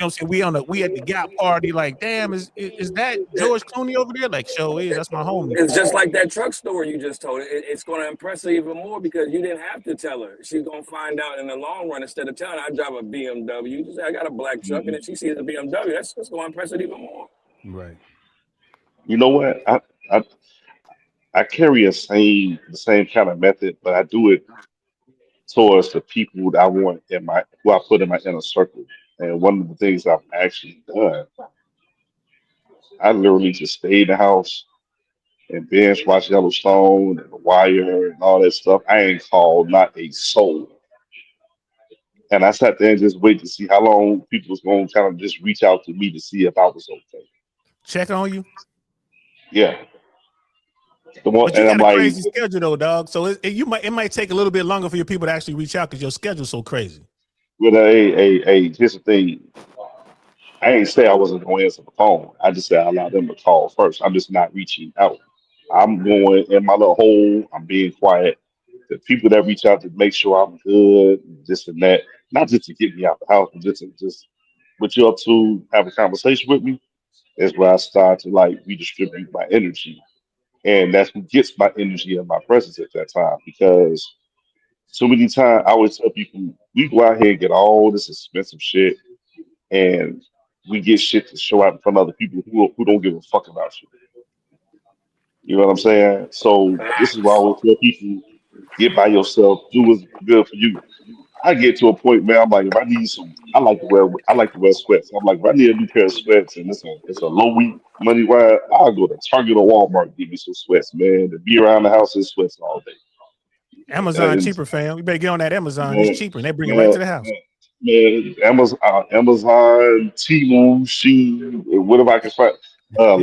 You know what I'm saying? We at the Gap party, like, damn, is that George Clooney over there? Like, sure is. That's my homie. It's just like that truck story you just told. It's going to impress her even more because you didn't have to tell her. She's going to find out in the long run instead of telling her, I drive a BMW. You just say, I got a black truck, and then she sees a BMW. That's just going to impress her even more. Right. You know what? I carry the same kind of method, but I do it towards the people that I want who I put in my inner circle. And one of the things I've actually done, I literally just stay in the house and binge watch Yellowstone and The Wire and all that stuff. I ain't called not a soul. And I sat there and just wait to see how long people was going to kind of just reach out to me to see if I was okay. Check on you. Yeah. But you got a crazy schedule though, dog. So it might take a little bit longer for your people to actually reach out because your schedule's so crazy. Well, here's the thing. I ain't say I wasn't going to answer the phone. I just said I allowed them to call first. I'm just not reaching out. I'm going in my little hole. I'm being quiet. The people that reach out to make sure I'm good, this and that, not just to get me out the house, but just what you up to, have a conversation with me, is where I start to like redistribute my energy. And that's what gets my energy and my presence at that time. Because so many times I always tell people, we go out here and get all this expensive shit, and we get shit to show out in front of other people who don't give a fuck about you. You know what I'm saying? So this is why I always tell people, get by yourself, do what's good for you. I get to a point, man. I'm like, if I need some, I like to wear sweats. I'm like, if I need a new pair of sweats and it's a low week money wise, I'll go to Target or Walmart and get me some sweats, man. To be around the house in sweats all day. Amazon cheaper, fam. You better get on that Amazon. It's cheaper, and they bring it right to the house. Man, Amazon, Temu, Shein, whatever I can find.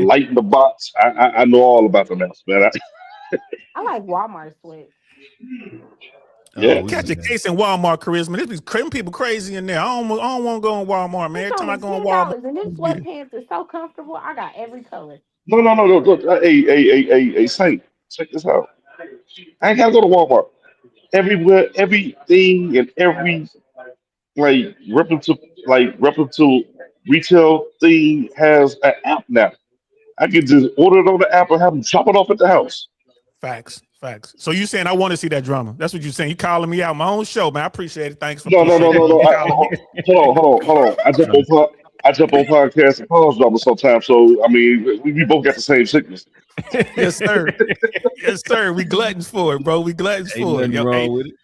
Light in the box. I know all about them apps, man. I like Walmart sweats. Yeah. Catch a case in Walmart, Charisma. This is people crazy in there. I don't want to go in Walmart, man. Every time I go in Walmart, and this sweatpants is so comfortable. I got every color. No. Look, hey, Saint, check this out. I ain't gotta go to Walmart. Everywhere, everything, and every reputable retail thing has an app now. I can just order it on the app and have them drop it off at the house. Facts. So you saying I want to see that drama? That's what you're saying. You calling me out my own show, man. I appreciate it. Thanks for No. Hold on. I jump on podcasts and pause drama sometimes. So I mean, we both got the same sickness. Yes, sir. Yes, sir. We gluttons for it, bro. We gluttons for it. Wrong with it.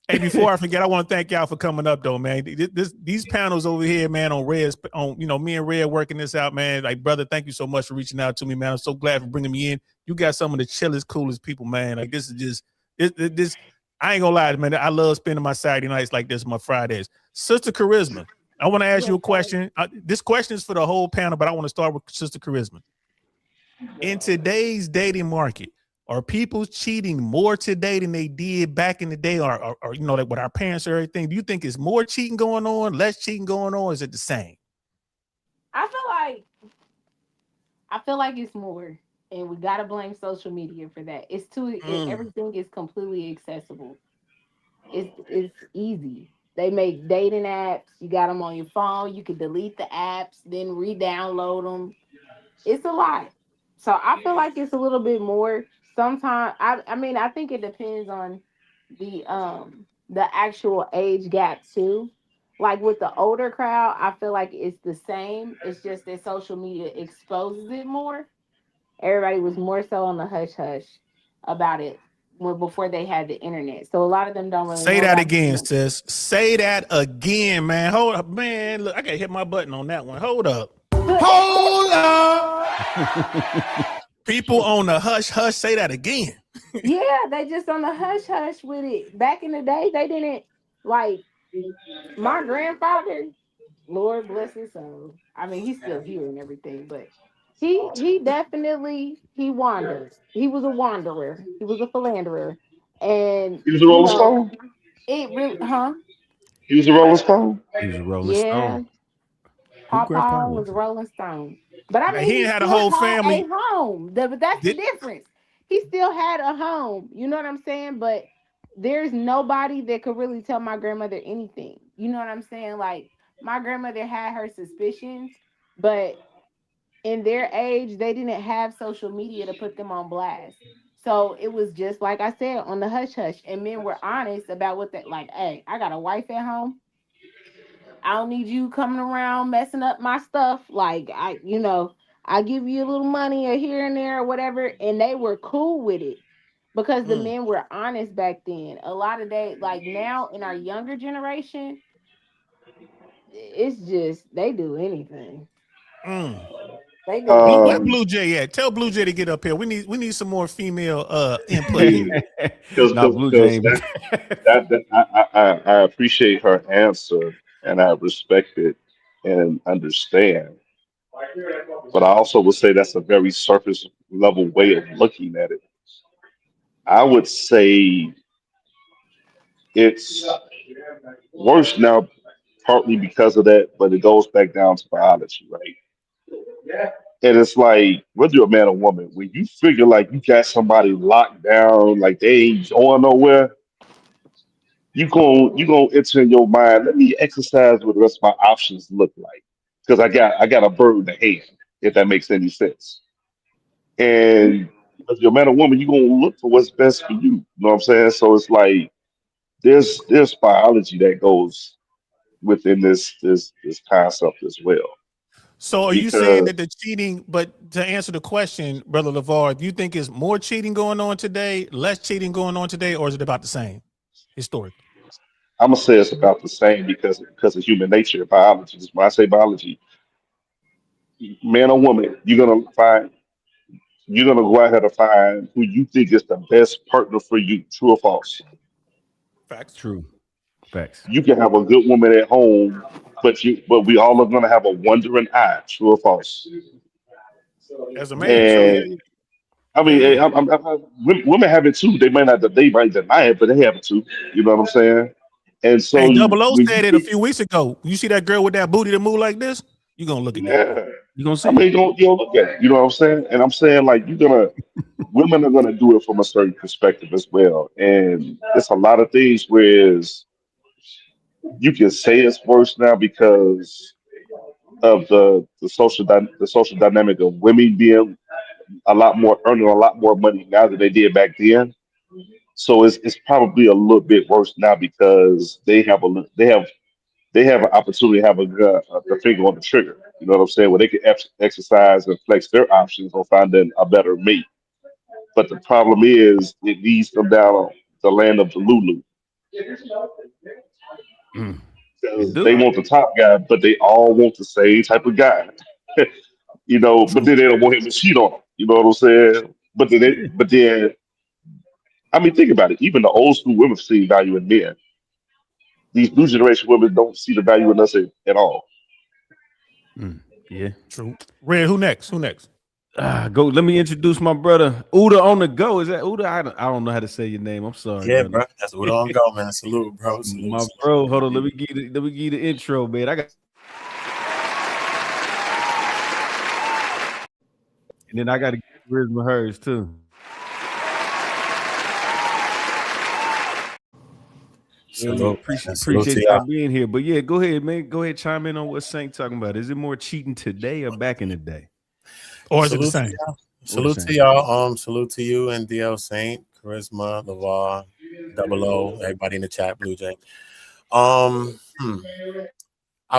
Hey, before I forget, I want to thank y'all for coming up, though, man. These panels over here, man, on Red's, me and Red working this out, man. Like, brother, thank you so much for reaching out to me, man. I'm so glad for bringing me in. You got some of the chillest, coolest people, man. Like, this is just this. I ain't gonna lie, man. I love spending my Saturday nights like this, my Fridays. Sister Charisma, I want to ask you a question. This question is for the whole panel, but I want to start with Sister Charisma. In today's dating market, are people cheating more today than they did back in the day, or you know, like with our parents or everything? Do you think it's more cheating going on, less cheating going on? Is it the same? I feel like it's more, and we gotta blame social media for that. It's everything is completely accessible. It's easy. They make dating apps. You got them on your phone. You can delete the apps, then re-download them. It's a lot. So I feel like it's a little bit more. Sometimes I mean I think it depends on the actual age gap too. Like with the older crowd, I feel like it's the same. It's just that social media exposes it more. Everybody was more so on the hush hush about it before they had the internet. So a lot of them don't really Say know that about again, it. sis. Say that again, man. Hold up, man. Look, I gotta hit my button on that one. Hold up. Hold up. People on the hush hush. Say that again. Yeah, they just on the hush hush with it. Back in the day, they didn't like my grandfather. Lord bless his soul. I mean, he's still here and everything, but he definitely he wandered. He was a wanderer. He was a philanderer, and He was a you Rolling know Stone. it really, huh? He was a Rolling Stone. He was a Rolling Yeah, Stone. Who grandpa Papa was was a it? Rolling Stone, but I Man, mean, he he ain't had a still whole had a family. home. But that's the Did, difference. He still had a home. You know what I'm saying? But there's nobody that could really tell my grandmother anything. You know what I'm saying? Like my grandmother had her suspicions, but in their age, they didn't have social media to put them on blast. So it was just like I said on the hush hush, and men were honest about what they like. Hey, I got a wife at home. I don't need you coming around messing up my stuff. Like I give you a little money or here and there or whatever, and they were cool with it because the men were honest back then. A lot of like now in our younger generation, it's just they do anything. They do Where Um, Blue Jay at? Tell Blue Jay to get up here. We need some more female input here. because Nah, Blue Jay. I appreciate her answer and I respect it and understand. But I also would say that's a very surface level way of looking at it. I would say it's worse now, partly because of that, but it goes back down to biology, right? And it's like, whether you're a man or woman, when you figure like you got somebody locked down, like they ain't going nowhere, you gonna enter in your mind. Let me exercise what the rest of my options look like, because I got a bird in the hand, if that makes any sense. And if you're a man or woman, you're gonna look for what's best for you. You know what I'm saying? So it's like there's biology that goes within this concept as well. So are you saying Because that the cheating, but to answer the question, Brother LeVar, do you think is more cheating going on today, less cheating going on today, or is it about the same historically? I'm gonna say it's about the same because of human nature, biology. When I say biology, man or woman, you're gonna go out here to find who you think is the best partner for you. True or false? Facts. True. Facts. You can have a good woman at home, but we all are gonna have a wandering eye. True or false? As a man, sure, yeah, And I yeah, mean, yeah. women have it too. They might deny it, but they have it too. You know what I'm saying? And so Hey, Double O when said it a few weeks ago. You see that girl with that booty that move like this? You gonna look at that. yeah, You gonna I see mean, it. you don't look at it. You know what I'm saying? And I'm saying like women are gonna do it from a certain perspective as well. And it's a lot of things whereas you can say it's worse now because of the social dynamic of women being a lot more earning a lot more money now than they did back then. So it's probably a little bit worse now because they have an opportunity to have the finger on the trigger. You know what I'm saying? Where they can exercise and flex their options on finding a better mate. But the problem is, it leads them down the land of the Lulu Mm. It because they do. Right. want the top guy, but they all want the same type of guy. But True. then they don't want him to cheat on them. You know what I'm saying? But then I mean, think about it. Even the old school women see value in men. These new generation women don't see the value in us at all. Yeah. True. Red, who next? Who next? Go. Let me introduce my brother Uda on the go. Is that Uda? I don't know how to say your name. I'm sorry. Yeah, brother. bro. That's what on go, man. Salute, bro. Salute, My salute. bro, hold on. Let me give you the intro, man. And then I got to get Charisma hers too. Salute, Appreciate y'all being here. But yeah, go ahead, man. Go ahead, chime in on what Saint talking about. Is it more cheating today or back in the day? Or is it the same? Salute to y'all. Salute to you and DL Saint, Charisma, LeVar, Double O, everybody in the chat, Blue Jay. I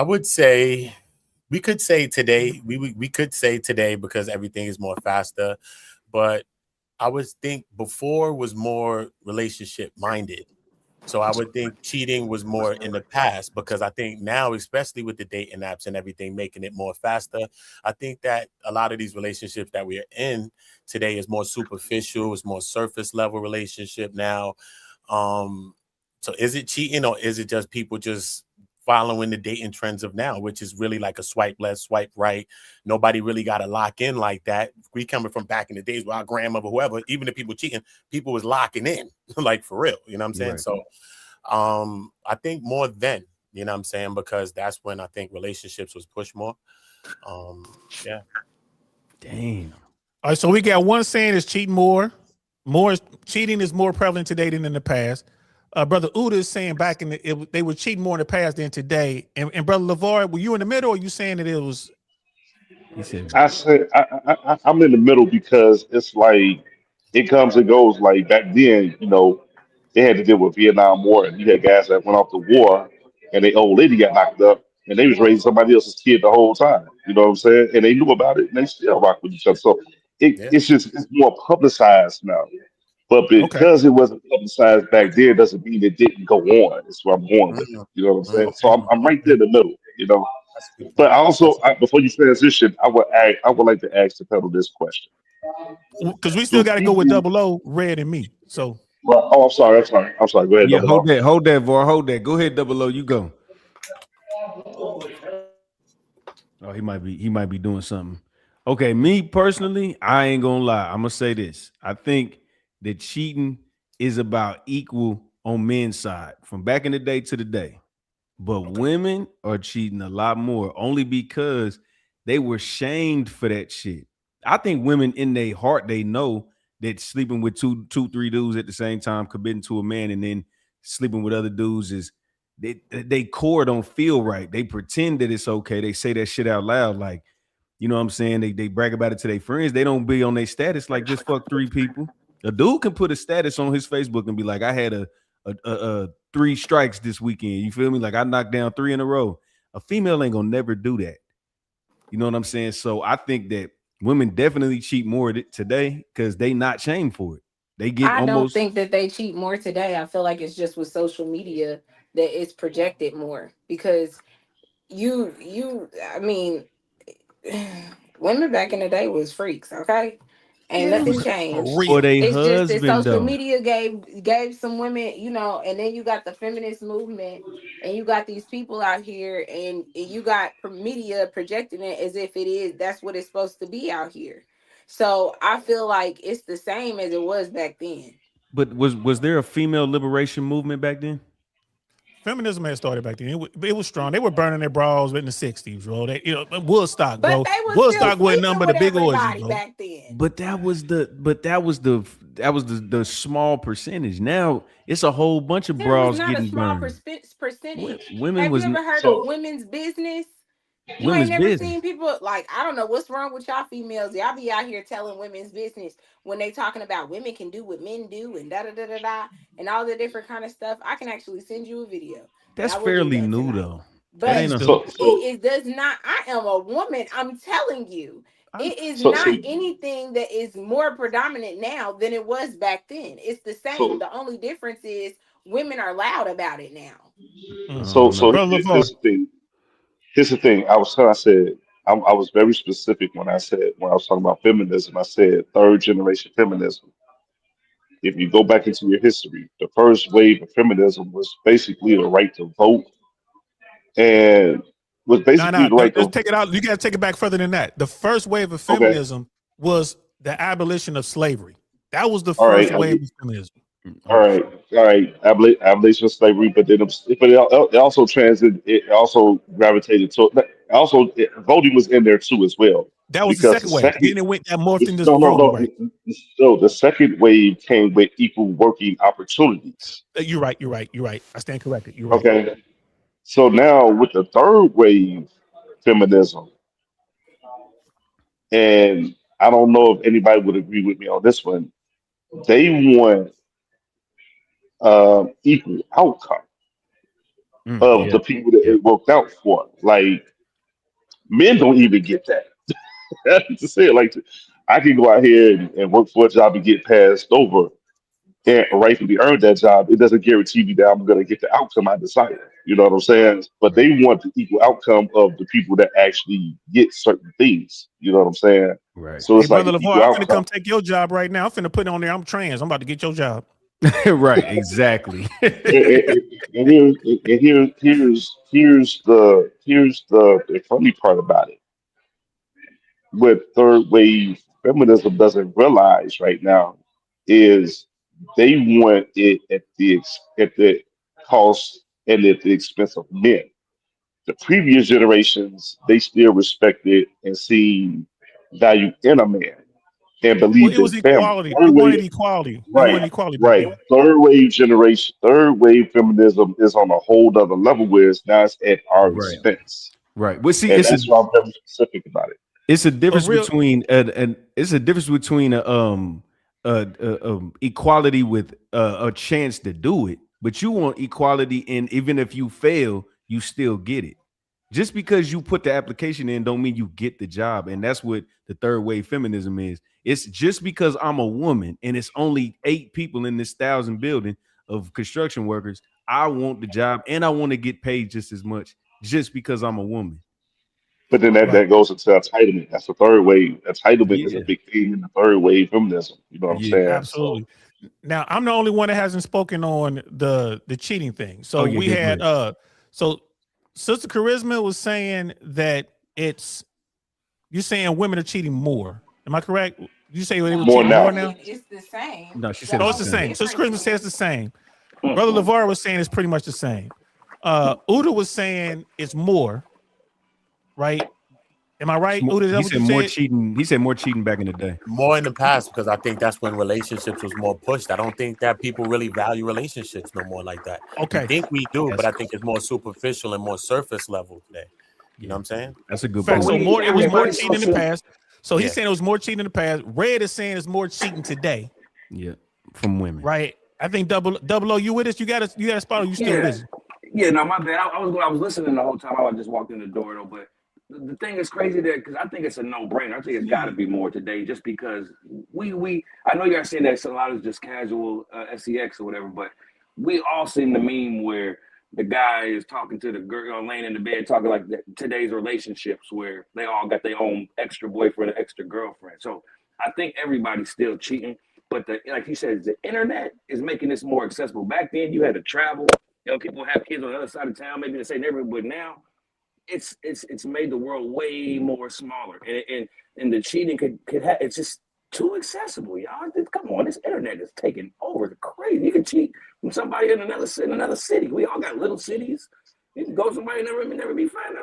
would say we could say today, we could say today because everything is more faster, but I would think before was more relationship minded. So I would think cheating was more in the past, because I think now, especially with the dating apps and everything, making it more faster, I think that a lot of these relationships that we are in today is more superficial, it's more surface level relationship now. So is it cheating, or is it just people just following the dating trends of now, which is really like a swipe left, swipe right? Nobody really got to lock in like that. We coming from back in the days where our grandmother, whoever, even the people cheating, people was locking in, like for real. You know what I'm saying? Right. So I think more then, you know what I'm saying? Because that's when I think relationships was pushed more. Yeah. Damn. All right, so we got one saying is cheating more. Cheating is more prevalent today than in the past. Brother Uda is saying back in they were cheating more in the past than today. And Brother LeVar, were you in the middle, or are you saying that it was? He said, I said I'm in the middle because it's like it comes and goes. Like back then, they had to deal with Vietnam War, and you had guys that went off the war, and their old lady got knocked up, and they was raising somebody else's kid the whole time. You know what I'm saying? And they knew about it, and they still rock with each other. So it's more publicized now. But because it wasn't publicized back then, doesn't mean it didn't go on. That's where I'm going with it. You know what I'm saying? So I'm right there in the middle. But before you transition, I would like to ask the panel this question. Because we still got to go with Double O, Red, and me. So. Well, I'm sorry. Go ahead. Yeah, Double hold that, Var. Hold that. Go ahead, Double O. You go. Oh, he might be doing something. Okay, me personally, I ain't gonna lie. I'm gonna say this. I think that cheating is about equal on men's side from back in the day to today. But women are cheating a lot more only because they were shamed for that shit. I think women in their heart, they know that sleeping with two, three dudes at the same time, committing to a man, and then sleeping with other dudes is they core don't feel right. They pretend that it's okay. They say that shit out loud, like, you know what I'm saying? They brag about it to their friends. They don't be on their status like just fuck 3 people. A dude can put a status on his Facebook and be like, I had a 3 strikes this weekend. You feel me? Like I knocked down 3 in a row. A female ain't gonna never do that. You know what I'm saying? So I think that women definitely cheat more today because they not shamed for it. They get I don't think that they cheat more today. I feel like it's just with social media that it's projected more, because I mean, women back in the day was freaks, okay? Ain't nothing changed. Or they it's husband, just that social though. media gave some women, and then you got the feminist movement, and you got these people out here, and you got media projecting it as if that's what it's supposed to be out here. So I feel like it's the same as it was back then. But was there a female liberation movement back then? Feminism had started back then. It was strong. They were burning their bras in the 60s, bro. Woodstock, bro. Woodstock wasn't nothing but a big orgy, bro. Back then. But that was the small percentage. Now it's a whole bunch of bras getting burned. Percentage. Women Have you ever heard of women's business? You ain't never seen people, like, I don't know what's wrong with y'all females. Y'all be out here telling women's business when they talking about women can do what men do and da and all the different kind of stuff. I can actually send you a video. That's fairly new though. But it does not. I am a woman. I'm telling you, it is not anything that is more predominant now than it was back then. It's the same. The only difference is women are loud about it now. Here's the thing. Here's the thing. I was very specific when I was talking about feminism. I said 3rd generation feminism. if you go back into your history, the first wave of feminism was basically the right to vote, and was No, basically no, the right let's to. take it out. You got to take it back further than that. The first wave of Okay, feminism was the abolition of slavery. That was the all right, first wave of feminism. all right, all right. Abolition of slavery, but then it also transit. It also gravitated to. Also, voting was in there too as well, That was the because the second wave. second Then it went that morphed into no, no, voting no. right. So the second wave came with equal working opportunities. You're right. You're right. You're right. I stand corrected. You're right. Okay. So now with the third wave feminism, and I don't know if anybody would agree with me on this one, they want equal outcome of Yeah. the people that Yeah. it worked out for. Like men don't even get that. To say it like I can go out here and work for a job and get passed over and rightfully earn that job. It doesn't guarantee me that I'm going to get the outcome I desire. You know what I'm saying? But Right. they want the equal outcome of the people that actually get certain things. You know what I'm saying? Right. So Hey, it's like brother the LeVar, equal I'm finna come outcome. take your job right now. I'm finna put it on there. I'm trans. I'm about to get your job. Right. Exactly. And here's the funny part about it. What third wave feminism doesn't realize right now is they want it at the cost and at the expense of men. The previous generations, they still respected and seen value in a man and Well, believed it in was family. equality. We Third wanted wave, equality. We right, wanted equality back right. then. Third wave generation, third wave feminism is on a whole other level where it's now it's at our Right. expense. Right. Well, see, And that's why I'm very specific about it. it's a But difference real, between and it's a difference between equality with a chance to do it, but you want equality, and even if you fail, you still get it. Just because you put the application in, don't mean you get the job, and that's what the third wave feminism is. It's just because I'm a woman and it's only 8 people in this 1,000 building of construction workers. I want the job, and I want to get paid just as much, just because I'm a woman. But then that, right. that goes into entitlement. That's the third wave. Entitlement is a Yeah. big thing in the third wave feminism. You know what I'm Yeah. saying? So Absolutely. Now I'm the only one that hasn't spoken on the cheating thing. Oh So yeah. we Go had ahead. so Sister Charisma was saying that it's you're saying women are cheating more. Am I correct? You say they were No, more cheating I'm now. more now? saying it's the same. No, she The said Oh, it's it's the the only same. same. Sister difference Charisma says is the same. Brother LeVar was saying it's pretty much the same. Uda was saying it's more, right? Am I right? Uda, is that He what said you more said? cheating. He said more cheating back in the day. More in the past because I think that's when relationships was more pushed. I don't think that people really value relationships no more like that. We Okay. think we do, but That's I think it's more superficial and more surface level today. You know yeah. what I'm saying? That's a good Fact. But So point. we, more, it I was mean, more but it's cheating in the also past. So he's Yeah. saying it was more cheating in the past. Red is saying it's more cheating today, Yeah, from women. right? I think double O, you with us? You got a spot or you still yeah, busy? yeah. No, my bad. I was listening the whole time. I just walked in the door though. But the thing is crazy there because I think it's a no brainer. I think it's got to be more today, just because we. I know you're saying that a lot is just casual sex or whatever, but we all seen the meme where the guy is talking to the girl laying in the bed talking like today's relationships where they all got their own extra boyfriend or extra girlfriend. So I think everybody's still cheating. But like you said, the internet is making this more accessible. Back then, you had to travel. People have kids on the other side of town, maybe in the same neighborhood. But now, it's made the world way more smaller, and the cheating could have it's just too accessible, y'all. Come on, this internet is taking over. It's crazy. You can cheat from somebody in another city. We all got little cities. You can go somebody and never be found.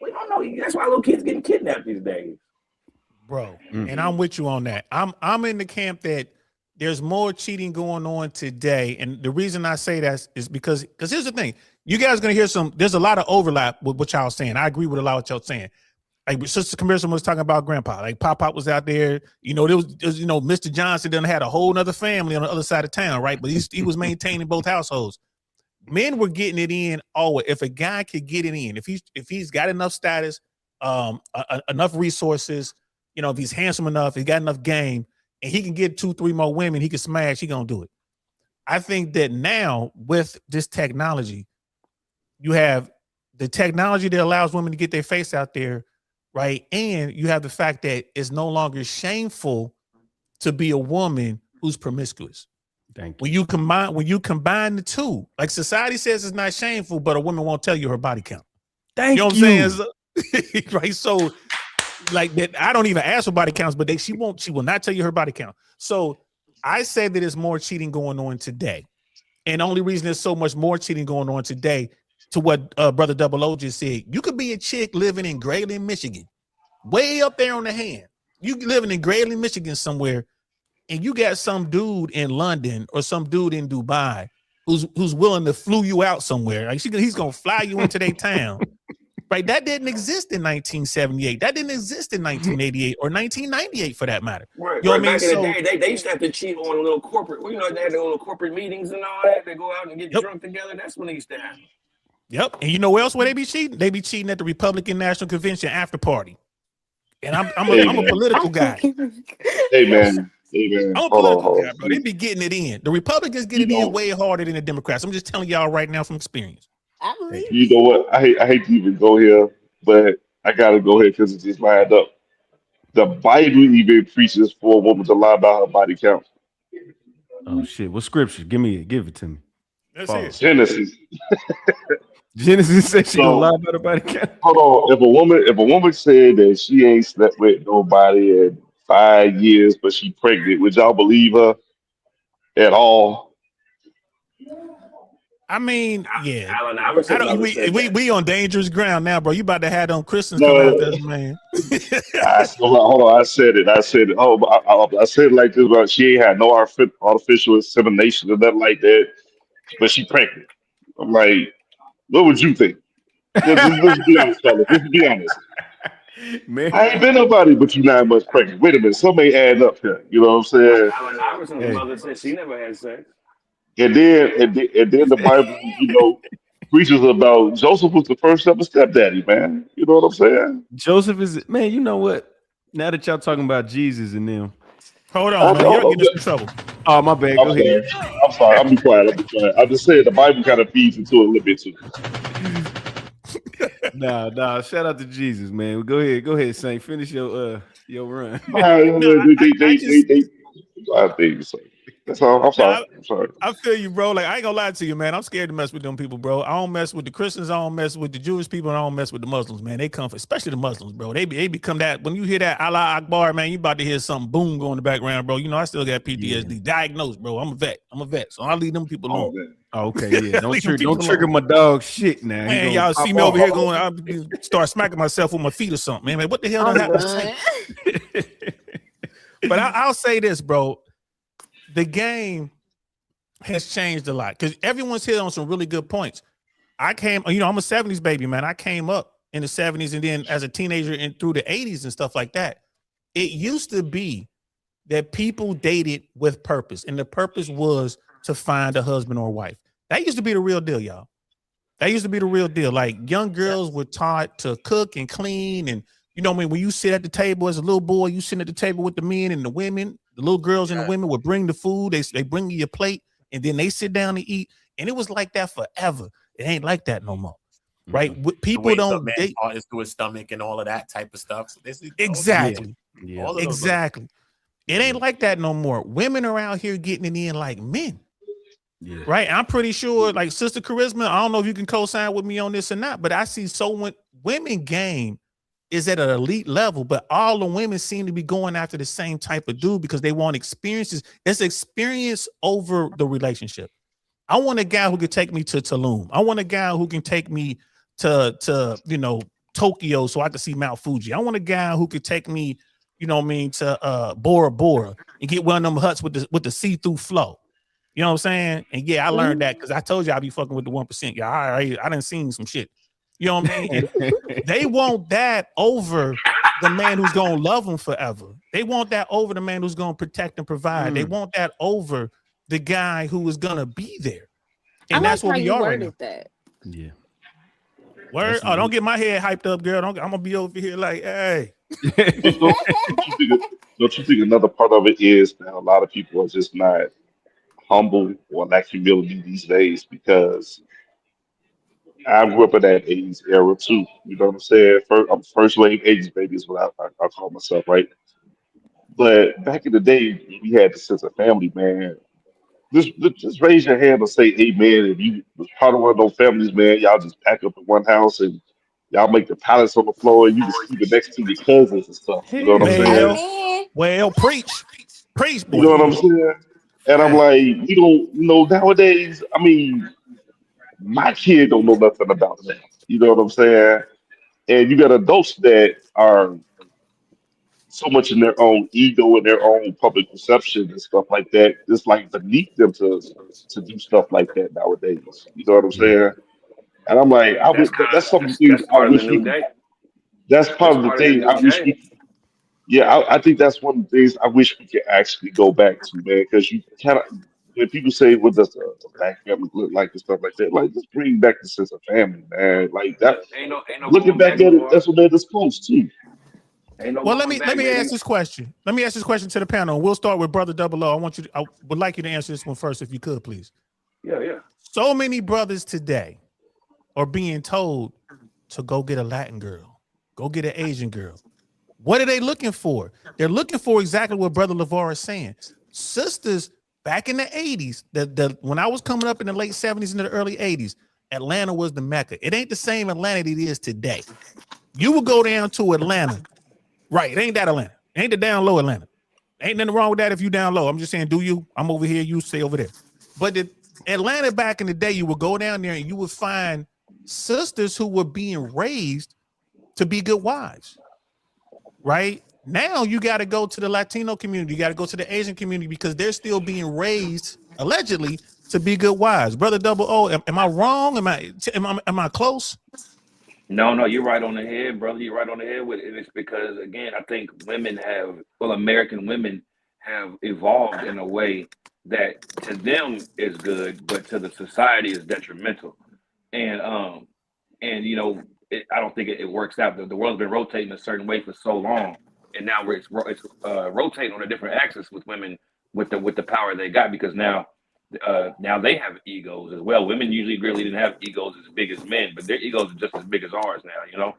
We don't know. That's why little kids getting kidnapped these days. Bro. Mm. And I'm with you on that. I'm in the camp that there's more cheating going on today. And the reason I say that is because here's the thing. You guys are gonna hear there's a lot of overlap with what y'all saying. I agree with a lot of what y'all saying. Like Sister Commercial was talking about grandpa. Like Pop was out there. There was Mr. Johnson done had a whole nother family on the other side of town, right? But he was maintaining both households. Men were getting it in always. If a guy could get it in, if he's got enough status, enough resources, if he's handsome enough, he got enough game, and he can get 2-3 more women, he can smash, he gonna do it. I think that now with this technology, you have the technology that allows women to get their face out there, right? And you have the fact that it's no longer shameful to be a woman who's promiscuous. Thank When you. you combine the two, like society says it's not shameful, but a woman won't tell you her body count. Thank You know what I'm saying? So, right. So like that, I don't even ask for body counts, but she will not tell you her body count. So I say that there's more cheating going on today. And the only reason there's so much more cheating going on today, to what Brother Double O just said, you could be a chick living in Grayling, Michigan, way up there on the hand. You living in Grayling, Michigan somewhere, and you got some dude in London or some dude in Dubai who's willing to flew you out somewhere. Like he's gonna fly you into their town. Right? That didn't exist in 1978. That didn't exist in 1988 or 1998 for that matter. Right, You know what I mean? back in So, the day, they used to have to cheat on little corporate. Well, you know, they had their little corporate meetings and all that. They go out and get Yep. drunk together. That's when they used to happen. yep. And you know where else would they be cheating? They be cheating at the Republican National Convention after party. And I'm a political guy. Hey man, I'm a hold political on. guy, bro. They be getting it in. The Republicans get it in way harder than the Democrats. I'm just telling y'all right now from experience. I believe You know what? I hate to even go here, but I gotta go here because it just lined up. The Bible even preaches for a woman to lie about her body count. Oh shit! What scripture? Give it to me. That's Pause. it. Genesis. Genesis says she So- gonna lie about her body count. Hold on. If a woman said that she ain't slept with nobody in 5 years, but she pregnant, would y'all believe her at all? I mean, yeah. Allen Iverson I don't, never said that. we on dangerous ground now, bro. You about to have them Christians No. come after us, man. Hold on. I said it. Oh, but I said it like this, but she ain't had no artificial insemination or nothing like that. But she pregnant. I'm like, what would you think? Let's be honest, fellas. Let's be honest. Man, I ain't been nobody but you 9 months pregnant. Wait a minute, something ain't adding up here. You know what I'm saying? Allen Iverson's Hey. mother said she never had sex. And then the Bible, preaches about Joseph was the first ever stepdaddy, man. You know what I'm saying? Joseph is man. You know what? Now that y'all talking about Jesus and them. Hold on, man. Y'all getting us in trouble. Oh my bad. Go ahead. I'm sorry. I'll be quiet. I'm just saying the Bible kind of feeds into it a little bit too. Nah. Shout out to Jesus, man. Go ahead, Saint. Finish your run. I think so. That's all. I'm sorry. I feel you, bro. Like I ain't gonna lie to you, man. I'm scared to mess with them people, bro. I don't mess with the Christians. I don't mess with the Jewish people. And I don't mess with the Muslims, man. They come for, especially the Muslims, bro. They become that when you hear that Allah Akbar, man. You about to hear something boom go in the background, bro. You know I still got PTSD diagnosed, bro. I'm a vet, so I'll leave them people alone. Oh, okay, yeah. Leave them people Don't trigger alone. my dog shit now. Man, y'all see me over here going, I'll start smacking myself with my feet or something, man. What the hell done happened? But I'll say this, bro. The game has changed a lot because everyone's hit on some really good points. I'm a 70s baby, man. I came up in the 70s and then as a teenager and through the 80s and stuff like that. It used to be that people dated with purpose, and the purpose was to find a husband or wife. That used to be the real deal, y'all. That used to be the real deal. Like young girls were taught to cook and clean, and you know what I mean? When you sit at the table as a little boy, you sit at the table with the men and the women, the little girls and the women would bring the food. They bring you your plate, and then they sit down to eat. And it was like that forever. It ain't like that no more. Right? People don't date artists to his stomach and all of that type of stuff. So exactly. Yeah. Exactly. It ain't like that no more. Women are out here getting it in like men. Yeah. Right. I'm pretty sure, like Sister Charisma, I don't know if you can co-sign with me on this or not, but I see women game is at an elite level, but all the women seem to be going after the same type of dude because they want experiences. It's experience over the relationship. I want a guy who can take me to Tulum. I want a guy who can take me to Tokyo so I can see Mount Fuji. I want a guy who could take me, to Bora Bora and get one of them huts with the see-through flow. You know what I'm saying? And yeah, I learned that because I told you I'd be fucking with the 1%. Yeah, I done seen some shit. You know what I mean? And they want that over the man who's gonna love them forever. They want that over the man who's gonna protect and provide. They want that over the guy who is gonna be there. And that's what we are right now. That. Yeah. Word? Oh, don't get my head hyped up, girl. I'm gonna be over here like, hey. Don't you think another part of it is that a lot of people are just not humble or lack humility these days? Because I grew up in that 80s era too. You know what I'm saying? I'm first wave 80s baby is what I call myself, right? But back in the day, we had the sense of family, man. just raise your hand and say amen. If you was part of one of those families, man, y'all just pack up in one house and y'all make the pallets on the floor and you just sleep it next to your cousins and stuff. You know what I'm Hell yeah. saying? Amen. Preach, You boy. know what I'm saying? And I'm like, you don't, nowadays, I mean, my kid don't know nothing about that. You know what I'm saying? And you got adults that are so much in their own ego and their own public perception and stuff like that. It's like beneath them to do stuff like that nowadays. You know what I'm Yeah. saying? And I'm like, that's some of the things That's I part of the wish we new could. day. That's That's part of the part of the thing new I wish day. we. Yeah, I think that's one of the things I wish we could actually go back to, man. Because you kind of, when people say, "What does a black family look like?" and stuff like that, like just bring back the sense of family, man. Like that. Ain't no Looking going back back, at it, Lamar. that's what made us close too. Ain't no Well, going let back, me baby. ask this question. Let me ask this question to the panel. We'll start with Brother Double O. I would like you to answer this one first, if you could, please. Yeah. So many brothers today are being told to go get a Latin girl, go get an Asian girl. What are they looking for? They're looking for exactly what Brother LeVar is saying. Sisters back in the 80s, when I was coming up in the late 70s and the early 80s, Atlanta was the Mecca. It ain't the same Atlanta it is today. You would go down to Atlanta. Right. It ain't that Atlanta. It ain't the down low Atlanta. Ain't nothing wrong with that if you down low. I'm just saying, do you? I'm over here, you stay over there. But the Atlanta back in the day, you would go down there and you would find sisters who were being raised to be good wives. Right? Now you got to go to the Latino community, you got to go to the Asian community because they're still being raised allegedly to be good wives. Brother Double O, am I wrong? Am I close? No, you're right on the head, brother. You're right on the head with it. And it's because, again, I think American women have evolved in a way that to them is good, but to the society is detrimental. And I don't think it works out. The world's been rotating a certain way for so long, and now it's rotating on a different axis with women with the power they got because now they have egos as well. Women usually really didn't have egos as big as men, but their egos are just as big as ours now.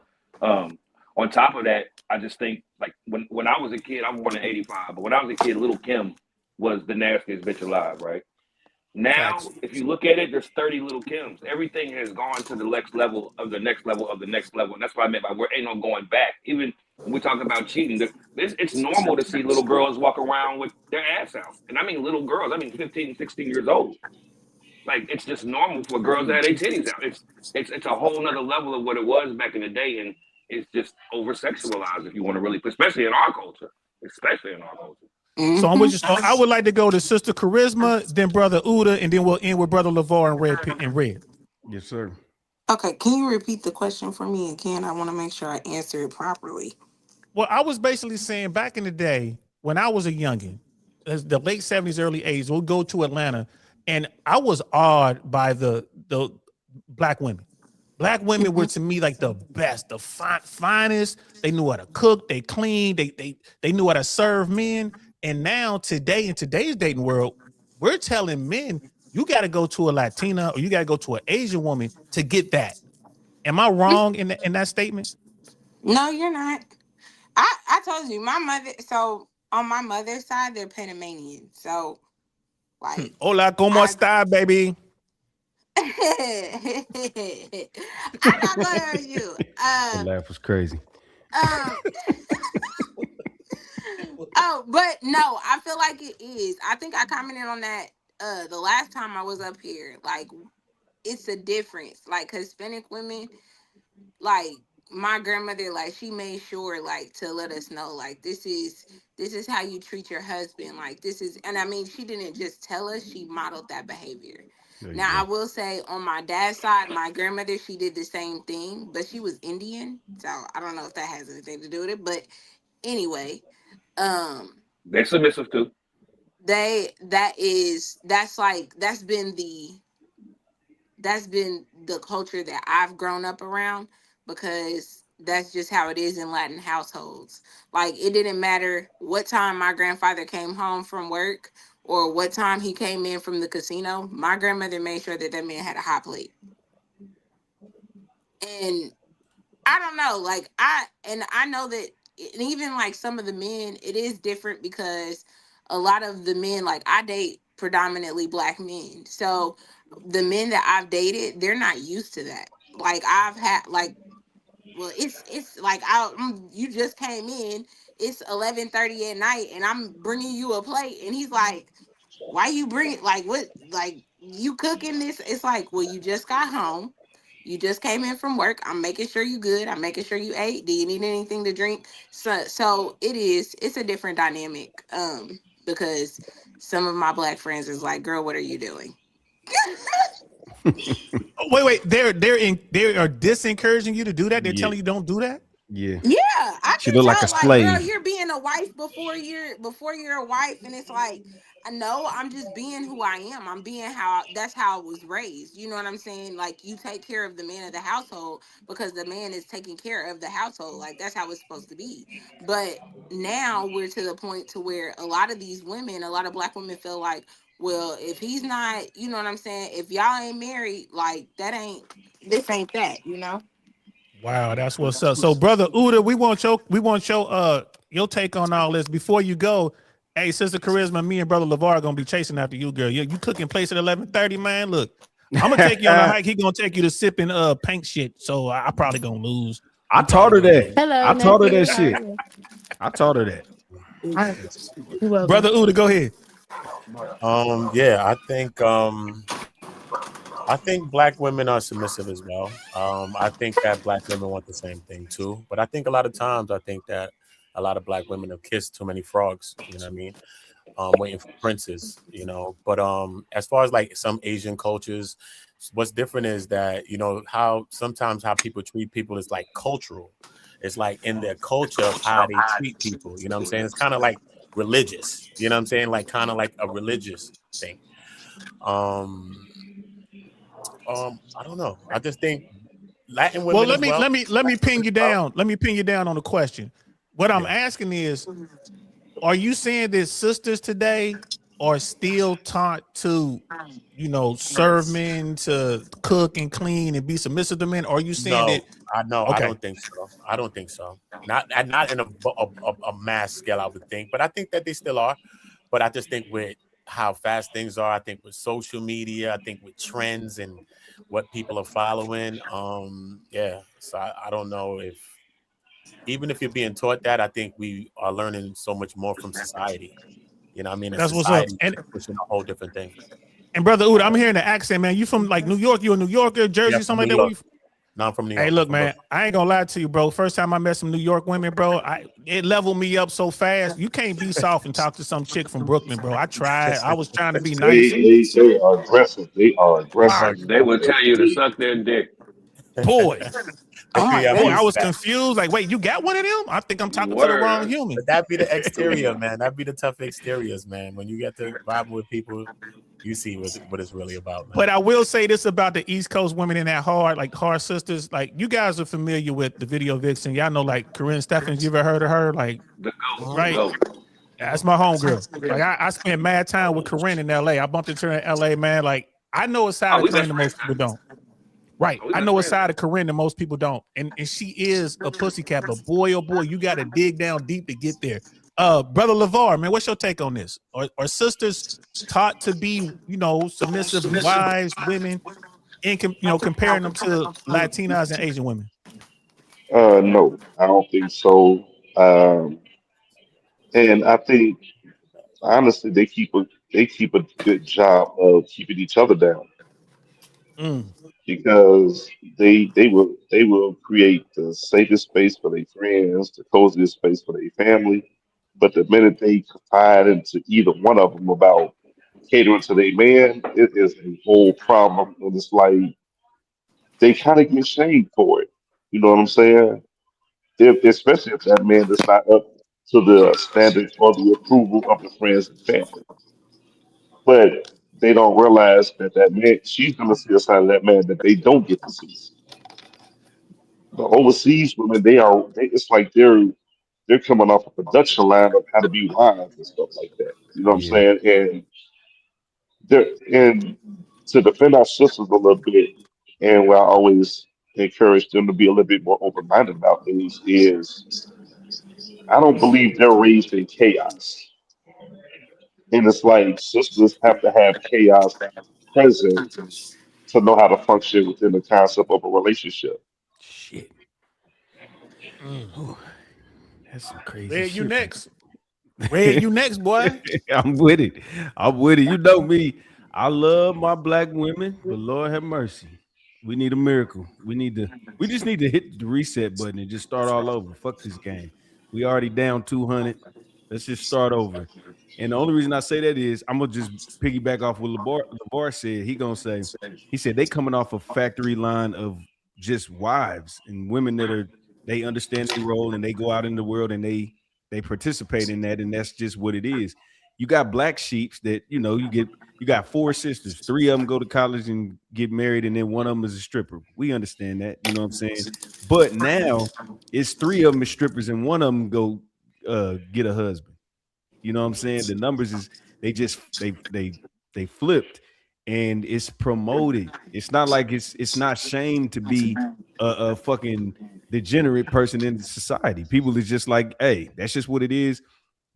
On top of that, I just think like when I was a kid, I'm born in '85, but when I was a kid, Little Kim was the nastiest bitch alive, right? Now, Facts. if you look at it, there's 30 Little Kims. Everything has gone to the next level of the next level of the next level. And that's what I meant by there ain't no going back. Even when we talk about cheating, it's normal to see little girls walk around with their ass out. And I mean little girls, I mean 15, 16 years old. Like it's just normal for girls to have their titties out. It's a whole nother level of what it was back in the day. And it's just over sexualized if you want to really, especially in our culture. Especially in our culture. So I would like to go to Sister Charisma, then Brother Uda, and then we'll end with Brother LeVar and Red. Yes, sir. Okay, can you repeat the question for me again? I want to make sure I answer it properly. Well, I was basically saying back in the day when I was a youngin', the late 70s, early 80s, we'll go to Atlanta, and I was awed by the black women. Black women were to me like the best, the finest. They knew how to cook, they cleaned, they knew how to serve men. And now today, in today's dating world, we're telling men you got to go to a Latina or you got to go to an Asian woman to get that. Am I wrong in that statement? No, you're not. I told you my mother. So on my mother's side, they're Panamanian. So like, Hola, ¿cómo está, baby? I'm not gonna hurt you. The laugh was crazy. Oh, but no, I feel like it is. I think I commented on that the last time I was up here. Like, it's a difference. Like Hispanic women, like my grandmother, like she made sure like to let us know, like this is how you treat your husband. Like this is, and I mean, she didn't just tell us; she modeled that behavior. Now, I will say on my dad's side, my grandmother, she did the same thing, but she was Indian, so I don't know if that has anything to do with it. But anyway, They're submissive too. That's been the culture that I've grown up around because that's just how it is in Latin households. Like it didn't matter what time my grandfather came home from work or what time he came in from the casino. My grandmother made sure that man had a hot plate. And I don't know, like I know that, and even like some of the men, it is different because a lot of the men, like I date predominantly black men. So the men that I've dated, they're not used to that. Like I've had like, well, it's like you just came in. It's 11:30 at night, and I'm bringing you a plate, and he's like, "Why you bring it? Like what? Like you cooking this?" It's like, well, you just got home. You just came in from work. I'm making sure you good. I'm making sure you ate. Do you need anything to drink? So it's a different dynamic. Because some of my black friends is like, girl, what are you doing? Wait, they are disencouraging you to do that. They're telling you don't do that. Yeah. Yeah, I She can look tell. like a Like, slave. girl, you're being a wife before you're a wife, and it's like, I know I'm just being who I am. I'm being that's how I was raised. You know what I'm saying? Like, you take care of the man of the household because the man is taking care of the household. Like, that's how it's supposed to be. But now we're to the point to where a lot of these women, a lot of black women feel like, well, if he's not, you know what I'm saying? If y'all ain't married, like this ain't that, you know? Wow, that's what's up. So, brother Uda, we want your take on all this. Before you go, hey, Sister Charisma, me and brother LeVar are gonna be chasing after you, girl. You cooking place at 11:30, man. Look, I'm gonna take you on a hike. He gonna take you to sipping paint shit. So I probably gonna lose. I taught her that. Hello, I taught her nephew. that shit. I taught her that. Brother Uda, go ahead. Yeah, I think black women are submissive as well. I think that black women want the same thing too. But I think a lot of times, I think that a lot of black women have kissed too many frogs. You know what I mean? Waiting for princes. You know. But as far as like some Asian cultures, what's different is that how sometimes how people treat people is like cultural. It's like in their culture of how they treat people. You know what I'm saying? It's kind of like religious. You know what I'm saying? Like kind of like a religious thing. I don't know. I just think Latin women. Well, let me pin you down. Let me pin you down on the question. What I'm asking is, are you saying that sisters today are still taught to, serve men, to cook and clean and be submissive to men? Or are you saying that? I don't think so. I don't think so. Not in a mass scale, I would think, but I think that they still are. But I just think with how fast things are, I think with social media, I think with trends and what people are following. So I don't know even if you're being taught that, I think we are learning so much more from society. You know what I mean? That's what's up. And pushing a whole different thing. And brother Uda, I'm hearing the accent, man. You from like New York? You a New Yorker, Jersey, something like that? No, I'm from New York. Hey, look, man, I ain't gonna lie to you, bro. First time I met some New York women, bro, it leveled me up so fast. You can't be soft and talk to some chick from Brooklyn, bro. I tried. I was trying to be nice. They are aggressive. They are aggressive. They will tell you to suck their dick. Boy. I was that. confused. Like, wait, you got one of them? I think I'm talking to the wrong human. But that'd be the exterior, man. That'd be the tough exteriors, man. When you get to vibe with people, you see what it's really about, man. But I will say this about the East Coast women in that hard sisters. Like, you guys are familiar with the video vixen. Y'all know, like, Corinne Stephens. You ever heard of her? Like, right? That's my homegirl. Like, I spent mad time with Corinne in LA. I bumped into her in LA, man. Like, I know a side of Corinne that most people don't. Right. I know a side of Corinne that most people don't. And she is a pussycat, but boy, oh boy, you got to dig down deep to get there. Brother LeVar, man, what's your take on this? Are sisters taught to be, submissive wives, women, and comparing them to Latinas and Asian women? No, I don't think so. And I think honestly, they keep a good job of keeping each other down because they will create the safest space for their friends, the coziest space for their family. But the minute they confide into either one of them about catering to their man, it is a whole problem. And it's like they kind of get shamed for it. You know what I'm saying? Especially if that man is not up to the standards or the approval of the friends and family. But they don't realize that man, she's going to see a side of that man that they don't get to see. The overseas women, it's like they're coming off a production line of how to be wives and stuff like that. You know what I'm saying? And to defend our sisters a little bit, and where I always encourage them to be a little bit more open minded about things is I don't believe they're raised in chaos. And it's like sisters have to have chaos present to know how to function within the concept of a relationship. Shit. Mm. Whew. That's some crazy Red, you shit. next. Red, you next, boy. I'm with it. I'm with it. You know me. I love my black women, but Lord have mercy. We need a miracle. We just need to hit the reset button and just start all over. Fuck this game. We already down 200. Let's just start over. And the only reason I say that is I'm gonna just piggyback off what LeVar said. He said they coming off a factory line of just wives and women that are they understand their role and they go out in the world and they participate in that, and that's just what it is. You got black sheeps that you got four sisters, three of them go to college and get married, and then one of them is a stripper. We understand that, you know what I'm saying? But now it's three of them is strippers and one of them go get a husband. You know what I'm saying? The numbers is they flipped and it's promoted. It's not like it's not shame to be a fucking degenerate person in society. People is just like, hey, that's just what it is.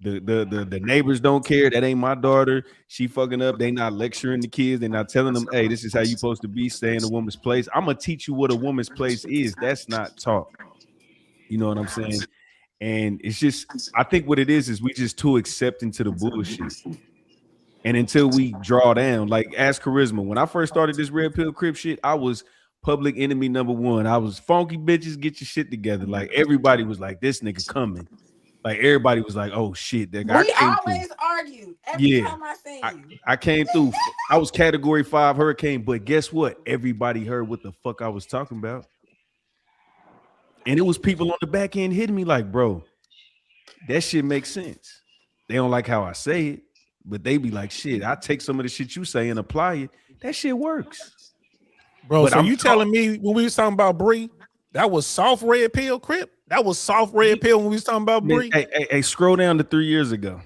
The neighbors don't care. That ain't my daughter. She fucking up. They not lecturing the kids. They're not telling them, hey, this is how you supposed to be. Stay in a woman's place. I'm gonna teach you what a woman's place is. That's not taught. You know what I'm saying? And it's just, I think what it is we just too accepting to the bullshit. And until we draw down, like ask Charisma. When I first started this Red Pill Crip shit, I was public enemy number one. I was funky bitches, get your shit together. Like everybody was like, this nigga coming. Like everybody was like, oh shit, that guy. We always argued every time I seen you. I came through. I was category 5 hurricane, but guess what? Everybody heard what the fuck I was talking about. And it was people on the back end hitting me like, bro, that shit makes sense. They don't like how I say it, but they be like, shit, I take some of the shit you say and apply it. That shit works. Bro, But so I'm you telling me when we was talking about Bree, that was soft Red Pill Crip? That was soft Red Pill when we was talking about Bree? Hey, scroll down to 3 years ago.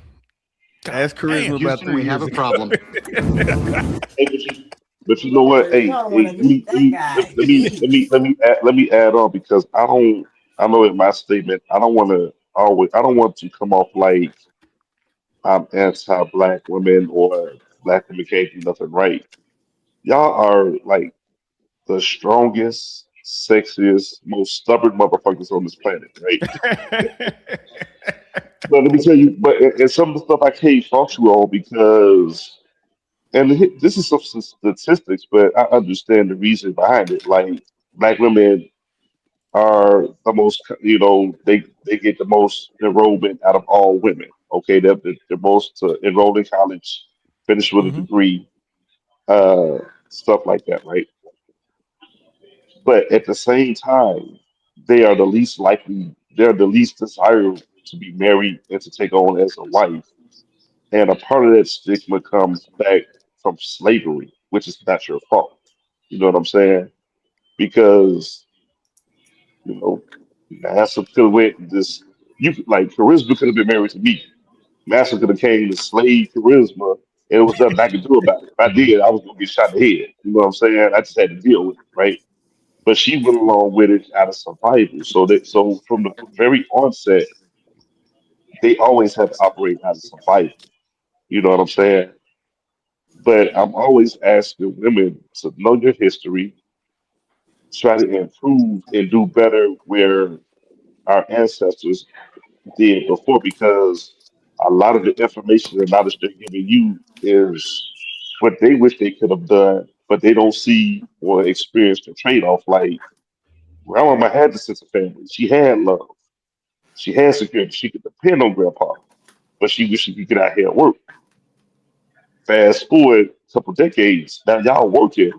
Ask Charisma about 3 years ago. problem. But you know what? Hey, let me add on because I know in my statement I don't want to come off like I'm anti-black women or black women can't do nothing right. Y'all are like the strongest, sexiest, most stubborn motherfuckers on this planet, right? But let me tell you, and some of the stuff I can't fault you on because, this is some statistics, but I understand the reason behind it. Like black women are the most, they get the most enrollment out of all women. Okay, they're most to enroll in college, finish with a Mhm. degree, stuff like that, right? But at the same time, they are the least likely, they're the least desirable to be married and to take on as a wife. And a part of that stigma comes back from slavery, which is not your fault. You know what I'm saying? Because, you know, Massa could have went this, like Charisma could have been married to me. Massa could have came to slave Charisma, and it was nothing I could do about it. If I did, I was gonna get shot in the head. You know what I'm saying? I just had to deal with it, right? But she went along with it out of survival. So from the very onset, they always have to operate out of survival. You know what I'm saying? But I'm always asking women to know your history, try to improve and do better where our ancestors did before, because a lot of the information and knowledge they're giving you is what they wish they could have done, but they don't see or experience the trade off. Like, Grandmama had the sense of family. She had love. She had security. She could depend on Grandpa, but she wished she could get out here and work. Fast forward a couple decades, now y'all working,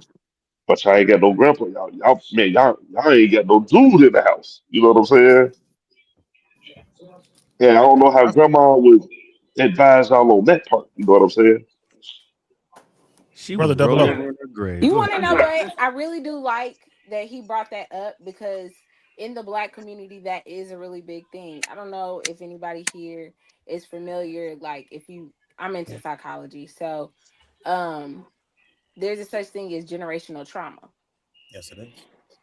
but y'all ain't got no grandpa. Y'all ain't got no dude in the house. You know what I'm saying? And I don't know how grandma would advise y'all on that part. You know what I'm saying? She Brother was Double rolling O. in her grave. You Go want to ahead. know what? I really do like that he brought that up because in the black community, that is a really big thing. I don't know if anybody here is familiar. Like, I'm into psychology, so um, there's a such thing as generational trauma. Yes, it is.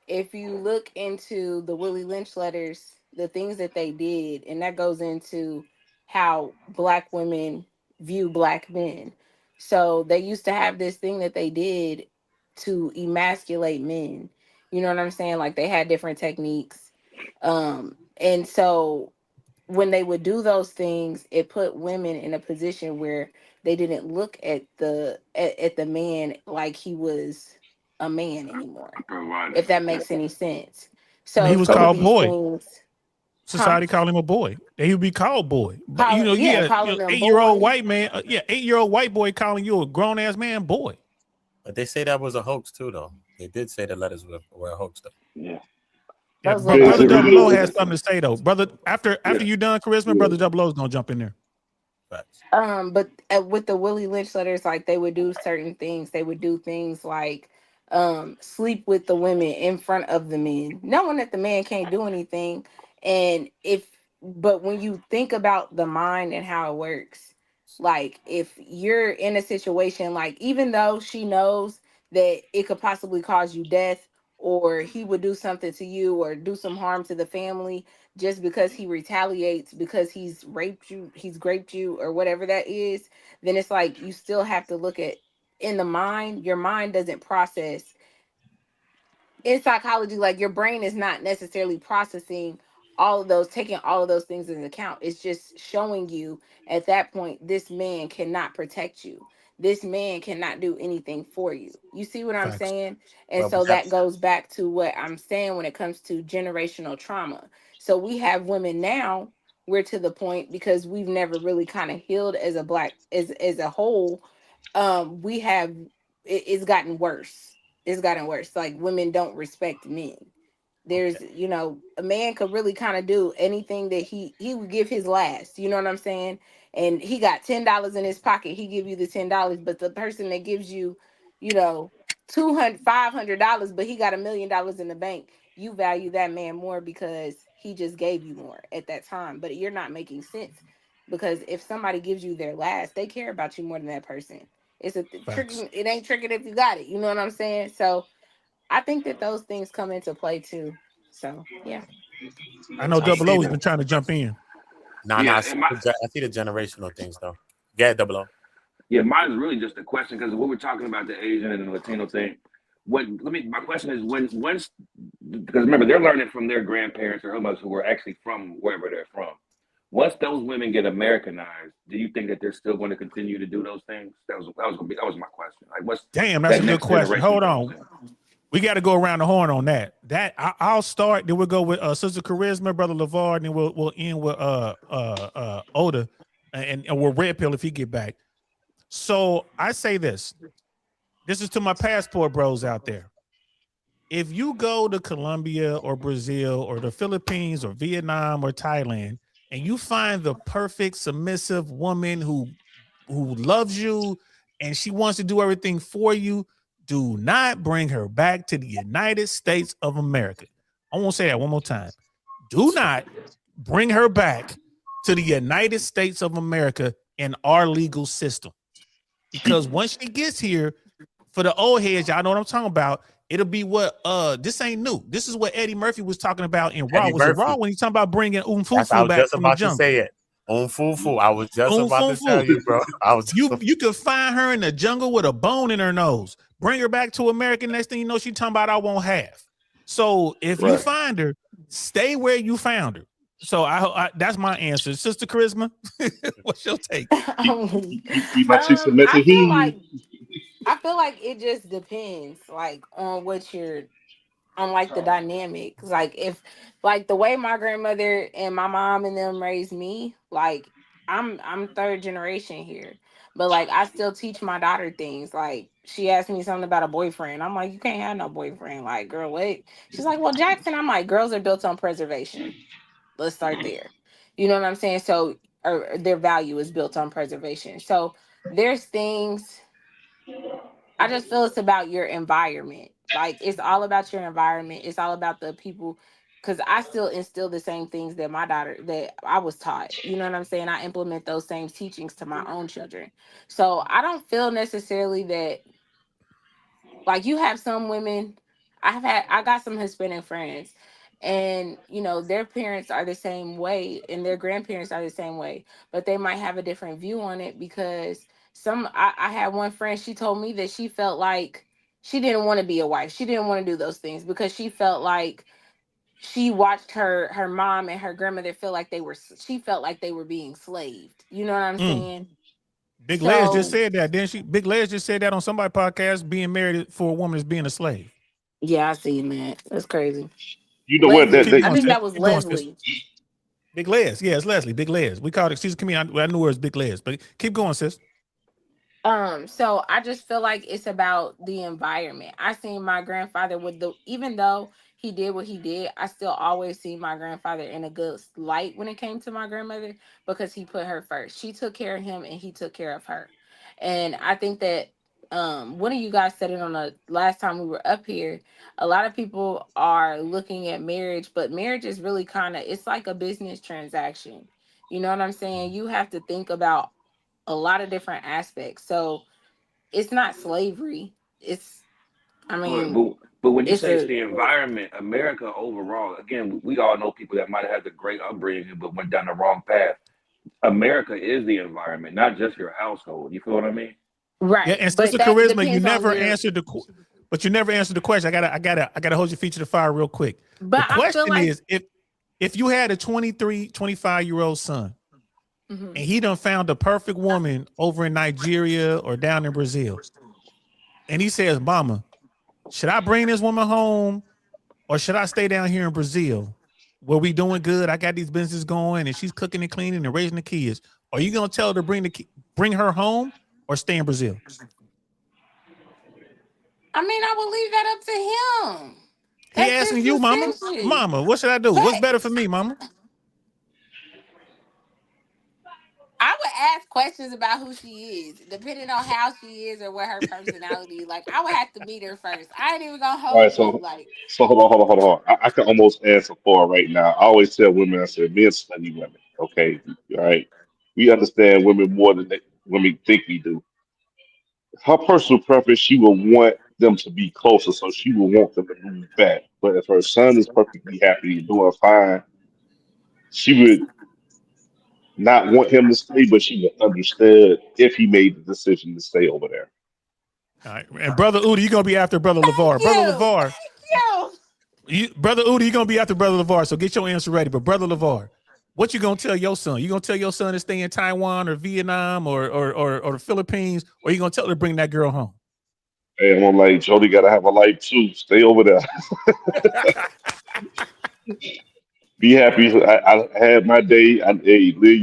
If you look into the Willie Lynch letters, the things that they did, and that goes into how black women view black men. So they used to have this thing that they did to emasculate men. You know what I'm saying? Like they had different techniques. And so when they would do those things, it put women in a position where they didn't look at the man like he was a man anymore, Provider. if that makes any sense. I mean, he So was some of called these boy. things, huh? Society called him a boy. He would be called boy. But you know, Calling them 8-year-old boy. white man, 8-year-old white boy calling you a grown ass man boy. But they say that was a hoax too, though. They did say the letters were a hoax, though. Yeah. Yeah, Those but little Brother Yes, it letters. Double O really has is. something to say though. Brother, after you done charisma, Yeah. Brother Double O is gonna jump in there. Facts. But with the Willie Lynch letters, like they would do certain things. They would do things like sleep with the women in front of the men, knowing that the man can't do anything. And but when you think about the mind and how it works, like if you're in a situation, like even though she knows that it could possibly cause you death, or he would do something to you or do some harm to the family, just because he retaliates because he's raped you, or whatever that is, then it's like you still have to look at, in the mind, your mind doesn't process in psychology, like your brain is not necessarily processing taking all of those things into account. It's just showing you at that point, this man cannot protect you. This man cannot do anything for you. You see what I'm Facts. saying? And Well, so but that that's goes back to what I'm saying when it comes to generational trauma. So we have women now, we're to the point, because we've never really kind of healed as a black, as a whole. We have it's gotten worse. It's gotten worse. Like women don't respect men. There's, okay. a man could really kind of do anything that he would give his last. You know what I'm saying? And he got $10 in his pocket. He give you the $10, but the person that gives you, you know, $500, but he got $1,000,000 in the bank. You value that man more because he just gave you more at that time. But you're not making sense, because if somebody gives you their last, they care about you more than that person. It's a Facts. tricking. It ain't tricking if you got it. You know what I'm saying? So I think that those things come into play too. So yeah. I know I Double see O has the been trying to jump in. Yeah, I see I see the generational things though. Yeah, Double O. mine is really just a question because what we're talking about, the Asian and the Latino thing. My question is when's, because remember they're learning from their grandparents or others who were actually from wherever they're from. Once those women get Americanized, do you think that they're still going to continue to do those things? That was my question. Like, what's Damn, that's that a good next question. generation Hold going to on. do? We got to go around the horn on that. I'll start. Then we'll go with Sister Charisma, Brother LeVar, and then we'll end with Oda, and we'll Red Pill if he get back. So I say this. This is to my passport bros out there. If you go to Colombia or Brazil or the Philippines or Vietnam or Thailand, and you find the perfect submissive woman who loves you and she wants to do everything for you, do not bring her back to the United States of America. I won't say that one more time. Do not bring her back to the United States of America in our legal system. Because once she gets here, for the old heads, y'all know what I'm talking about. It'll be what this ain't new. This is what Eddie Murphy was talking about in Raw. Eddie Was it Murphy. Raw when he talking about bringing I Umfufu was back just from the about to jungle? say it. Umfufu. I was just about to tell Umfufu. you, bro. I was just You could find her in the jungle with a bone in her nose. Bring her back to America. Next thing you know, she talking about I won't have. So if you Right. find her, stay where you found her. So I that's my answer. Sister Charisma, what's your take? He might see submissive. I feel like it just depends, like on what you're on, like the dynamics. Like if, like the way my grandmother and my mom and them raised me, like I'm third generation here, but like I still teach my daughter things. Like she asked me something about a boyfriend, I'm like, you can't have no boyfriend. Like, girl, what? She's like, well, Jackson. I'm like, girls are built on preservation. Let's start there. You know what I'm saying? So, or their value is built on preservation. So there's things, I just feel it's about your environment. Like it's all about your environment. It's all about the people. Cause I still instill the same things that my daughter, that I was taught. You know what I'm saying? I implement those same teachings to my own children. So I don't feel necessarily that, like, you have some women. I got some Hispanic friends, and you know their parents are the same way and their grandparents are the same way, but they might have a different view on it because I had one friend, she told me that she felt like she didn't want to be a wife, she didn't want to do those things because she felt like she watched her mom and her grandmother feel like she felt like they were being slaved, you know what I'm Mm. saying? Big Les just So said that, didn't she? Big Les just said that on somebody's podcast. Being married for a woman is being a slave. yeah, I seen that. That's crazy. You know what? Keep I going, think sis. that was Keep going, sis. Leslie. Big Les. Yeah, it's Leslie. Big Les. We called it. She's a comedian. I knew her as Big Les, but keep going, sis. So I just feel like it's about the environment. I seen my grandfather even though he did what he did, I still always see my grandfather in a good light when it came to my grandmother because he put her first. She took care of him and he took care of her. And I think that one of you guys said it on the last time we were up here. A lot of people are looking at marriage, but marriage is really it's like a business transaction. You know what I'm saying? You have to think about a lot of different aspects. So it's not slavery. I But mean, but, but when you it's say it's a the environment, America overall, again, we all know people that might have had the great upbringing but went down the wrong path. America is the environment, not just your household. You feel what I mean? Yeah, right, and but Sister that Charisma, you depends on never your. answered but you never answered the question. I gotta hold your feet to the fire real quick. The But I feel question like is, if you had a 23, 25-year-old son mhm. and he done found the perfect woman over in Nigeria or down in Brazil, and he says, Mama, should I bring this woman home or should I stay down here in Brazil where we doing good? I got these businesses going and she's cooking and cleaning and raising the kids. Are you gonna tell her to bring her home or stay in Brazil? I mean, I would leave that up to him. He That's asking his you, Mama. decision. Mama, what should I do? What's But better for me, Mama? I would ask questions about who she is, depending on how she is or what her personality. Like I would have to meet her first. I ain't even gonna All right, hold you. so Like hold on. I can almost answer for her right now. I always tell women, I said, men study women. Okay, all right. We understand women more than women think we do. Her personal preference, she will want them to be closer, so she will want them to move back. But if her son is perfectly happy and doing fine, she would not want him to stay, but she would understand if he made the decision to stay over there. All right. And Brother Udi, you're gonna be after Brother LeVar. Brother LeVar, Brother Udi, you're gonna be after Brother LeVar. So get your answer ready. But Brother LeVar, what you gonna tell your son? You gonna tell your son to stay in Taiwan or Vietnam or the Philippines, or you gonna tell her to bring that girl home? And I'm like, Jody gotta have a life too. Stay over there. Be happy. I had my day. Hey, live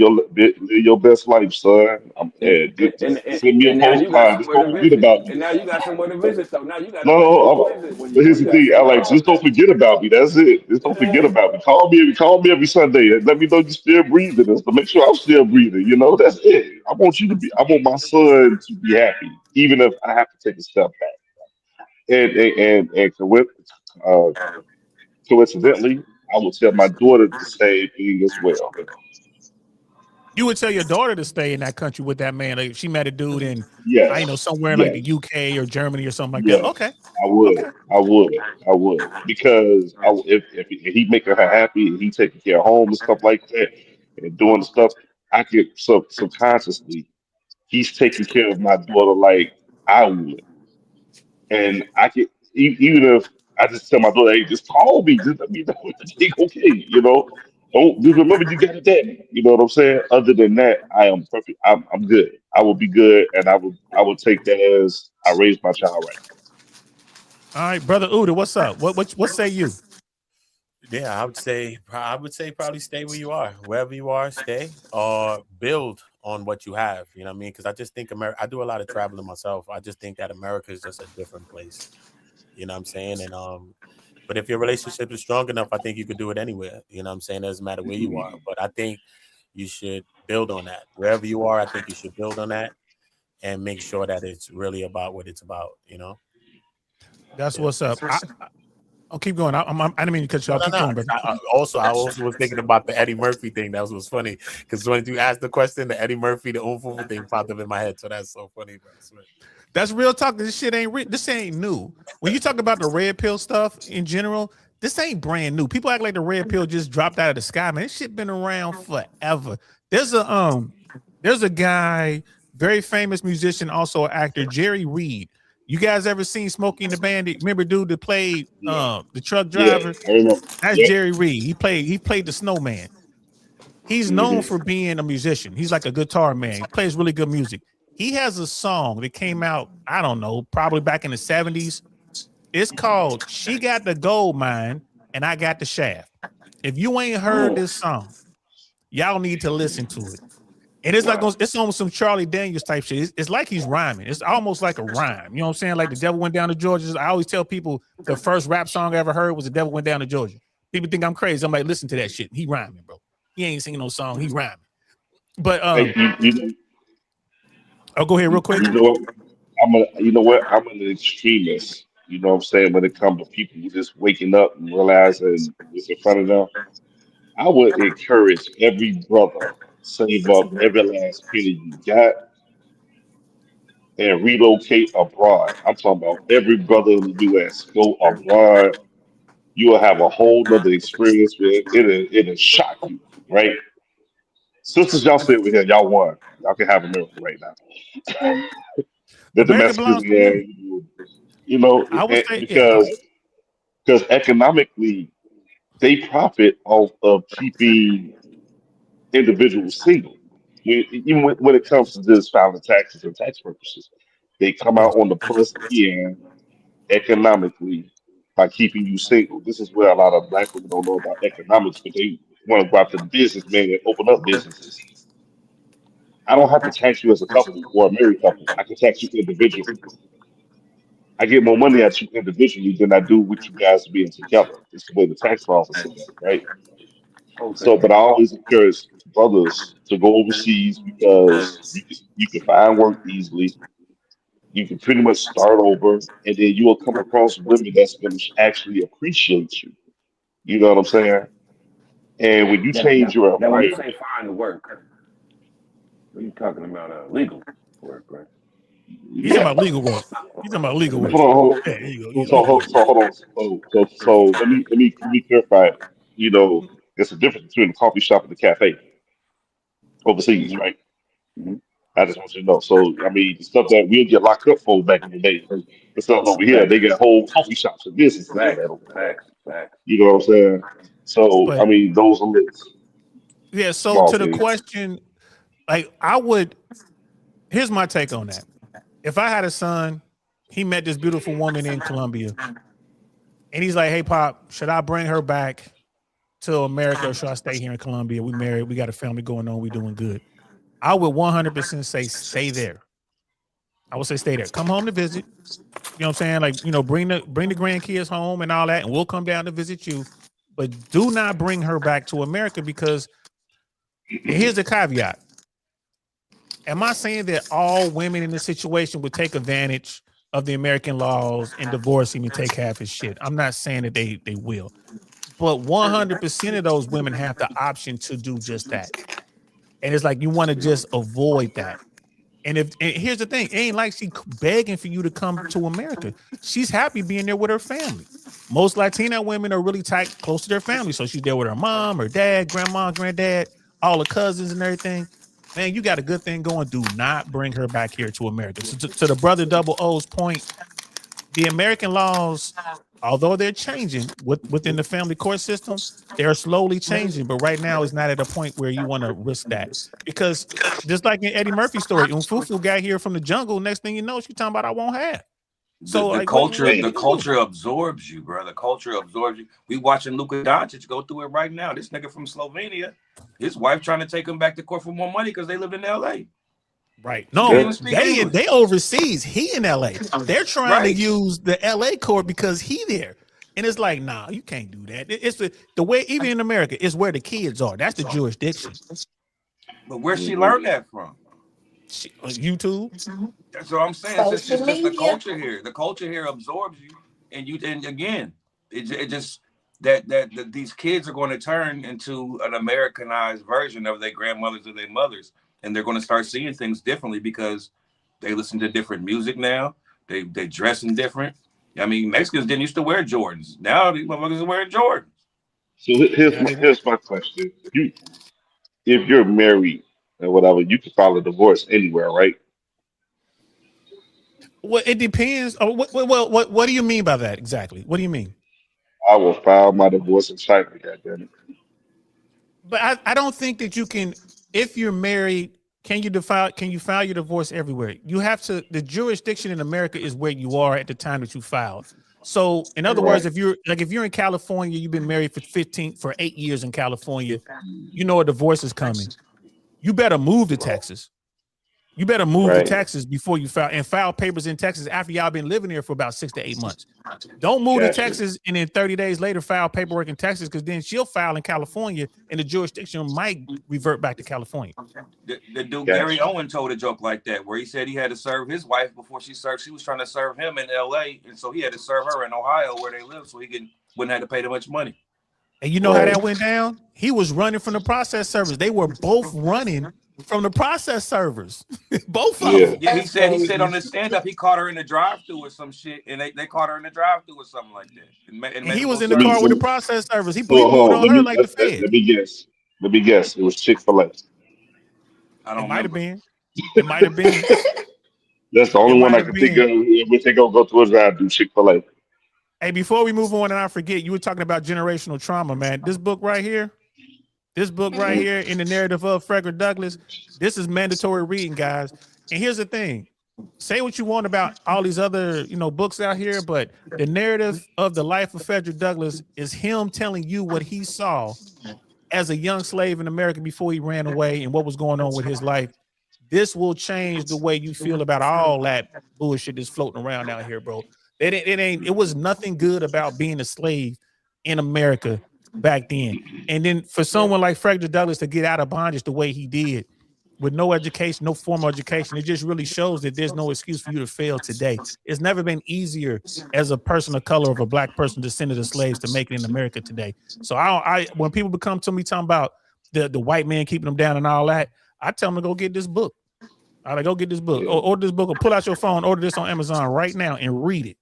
your best life, son. And Just send me a and now you got postcard. Just somewhere to don't forget visit. about me. And now you got somewhere to visit. So now you got a place to No, visit when but here's you the got to thing. see I your like just don't mom. forget about me. That's it. Just don't forget about me. Call me every Sunday. And let me know you're still breathing. Just to make sure I'm still breathing. You know, that's it. I want you to be. I want my son to be happy, even if I have to take a step back. Uh, coincidentally, I will tell my daughter the same thing as well. You would tell your daughter to stay in that country with that man. Like if she met a dude in, I know, Yes, somewhere in like the yes, UK or Germany or something like that. yes. Okay, I would, okay. because if he making her happy and he taking care of home and stuff like that and doing the stuff, I could subconsciously he's taking care of my daughter like I would. And I can even if I just tell my daughter, hey, just call me, just let me know everything okay, you know. Don't just remember you got a daddy. You know what I'm saying? Other than that, I am perfect. I'm good. I will be good, and I will take that as I raised my child right. All right, Brother Uda, what's up? What say you? Yeah, I would say probably stay where you are, wherever you are, stay or build on what you have. You know what I mean? Because I just think America. I do a lot of traveling myself. I just think that America is just a different place. You know what I'm saying? And but if your relationship is strong enough, I think you could do it anywhere. You know what I'm saying? It doesn't matter where you are. But I think you should build on that. Wherever you are, I think you should build on that and make sure that it's really about what it's about. You know? That's Yeah. what's up. I'll keep going. I didn't mean to cut you No, off. no, Keep no. going, brother. I also was thinking about the Eddie Murphy thing. That was funny because when you asked the question, the Eddie Murphy, the Oompa thing popped up in my head. So that's so funny, bro. I swear. That's real talk. This shit ain't this ain't new. When you talk about the red pill stuff in general, this ain't brand new. People act like the red pill just dropped out of the sky, man. This shit been around forever. There's a guy, very famous musician, also an actor, Jerry Reed. You guys ever seen Smokey and the Bandit? Remember dude that played the truck driver? I remember. That's Yeah. Jerry Reed. He played the Snowman. He's known for being a musician. He's like a guitar man. He plays really good music. He has a song that came out, I don't know, probably back in the 70s. It's called She Got the Gold Mine and I Got the Shaft. If you ain't heard this song, y'all need to listen to it. And it's like it's almost some Charlie Daniels type shit. It's like he's rhyming. It's almost like a rhyme. You know what I'm saying? Like The Devil Went Down to Georgia. I always tell people the first rap song I ever heard was The Devil Went Down to Georgia. People think I'm crazy. I'm like, listen to that shit. He rhyming, bro. He ain't singing no song. He rhyming. But oh, go ahead real quick. You know what? I'm an extremist. You know what I'm saying? When it comes to people who just waking up and realizing what's in front of them, I would encourage every brother save up every last penny you got and relocate abroad. I'm talking about every brother in the U.S. Go abroad. You will have a whole nother experience with it. It'll shock you, right? Sisters, y'all sit over here. Y'all won. Y'all can have America right now. The America domestic, belongs to you. you know, I would say, because economically they profit off of keeping individuals single. Even when it comes to this filing taxes and tax purposes, they come out on the plus end economically by keeping you single. This is where a lot of black women don't know about economics, but they want to go after the businessmen and open up businesses. I don't have to tax you as a couple or a married couple. I can tax you individually. I get more money at you individually than I do with you guys being together. It's the way the tax laws are set up, right? So, but I always encourage brothers to go overseas because you can find work easily. You can pretty much start over, and then you will come across women that's going to actually appreciate you. You know what I'm saying? And when you change your Now, when you environment, say find the work, what are you talking about? Legal work, right? He's talking about legal work. He's talking about legal work. Hold on, Yeah, there you go. hold on. So let me clarify. You know, there's a difference between the coffee shop and the cafe overseas, right? Mhm. I just want you to know. So, I mean, the stuff that we'll get locked up for back in the day, the stuff over here, they get whole coffee shops and businesses for that over there. Facts. You know what I'm saying? So, I But mean, those are yeah, so small to the things. question, like here's my take on that. If I had a son, he met this beautiful woman in Colombia, and he's like, hey, Pop, should I bring her back to America or should I stay here in Colombia? We married, we got a family going on, we doing good. I would 100% say stay there. I would say stay there. Come home to visit. You know what I'm saying? Like, you know, bring the grandkids home and all that, and we'll come down to visit you. But do not bring her back to America because here's the caveat. Am I saying that all women in this situation would take advantage of the American laws and divorce him and take half his shit? I'm not saying that they will. But 100% of those women have the option to do just that. And it's like you want to just avoid that. And here's the thing, it ain't like she begging for you to come to America. She's happy being there with her family. Most Latina women are really tight, close to their family. So she's there with her mom, her dad, grandma, granddad, all the cousins and everything. Man, you got a good thing going. Do not bring her back here to America. So to the brother Double O's point, the American laws, although they're changing within the family court system, they're slowly changing. But right now, it's not at a point where you want to risk that. Because just like in Eddie Murphy's story, when Fufu got here from the jungle, next thing you know, she's talking about I won't have. So the like, culture absorbs you, bro. The culture absorbs you. We watching Luka Doncic go through it right now. This nigga from Slovenia, his wife trying to take him back to court for more money because they live in L.A. Right. No, they overseas. He in LA. They're trying to use the LA court because he there. And it's like, nah, you can't do that. It's the way, even in America, it's where the kids are. That's the jurisdiction. But where she learned that from? YouTube. That's what I'm saying. It's just the culture here. The culture here absorbs you. And again, it just that these kids are going to turn into an Americanized version of their grandmothers or their mothers. And they're going to start seeing things differently because they listen to different music now. They dressing different. I mean, Mexicans didn't used to wear Jordans. Now these motherfuckers are wearing Jordans. So here's my question. If you're married and whatever, you can file a divorce anywhere, right? Well, it depends. Oh, what do you mean by that exactly? What do you mean? I will file my divorce in China, goddammit. But I don't think that you can, if you're married, can you file your divorce everywhere? You have to, the jurisdiction in America is where you are at the time that you filed. So in other words, if you're in California, you've been married for 8 years in California, you know a divorce is coming. You better move to Texas. You better move to Texas before you file papers in Texas after y'all been living here for about 6 to 8 months. Don't move to Texas and then 30 days later file paperwork in Texas, because then she'll file in California and the jurisdiction might revert back to California. The dude Gary Owen told a joke like that, where he said he had to serve his wife before she was trying to serve him in LA, and so he had to serve her in Ohio where they live, so he wouldn't have to pay that much money. And you know how that went down? He was running from the process servers. They were both running from the process servers. Both of them. Yeah, he said on his stand-up he caught her in the drive-thru or some shit, and they caught her in the drive-thru or something like that. And he was in the car with the process servers. He moved on her like the Fed. Let me guess. It was Chick-fil-A. It might have been. It might have been. That's the only one I can think of. If they gonna go to a drive-thru, Chick-fil-A. Hey, before we move on, and I forget, you were talking about generational trauma, man. This book right here in the narrative of Frederick Douglass, this is mandatory reading, guys. And here's the thing. Say what you want about all these other, books out here, but the narrative of the life of Frederick Douglass is him telling you what he saw as a young slave in America before he ran away and what was going on with his life. This will change the way you feel about all that bullshit that's floating around out here, bro. It was nothing good about being a slave in America back then. And then for someone like Frederick Douglass to get out of bondage the way he did, with no education, no formal education, it just really shows that there's no excuse for you to fail today. It's never been easier as a person of color, of a black person descended of slaves, to make it in America today. So when people come to me talking about the white man keeping them down and all that, I tell them to go get this book. I go get this book, or order this book, or pull out your phone, order this on Amazon right now and read it.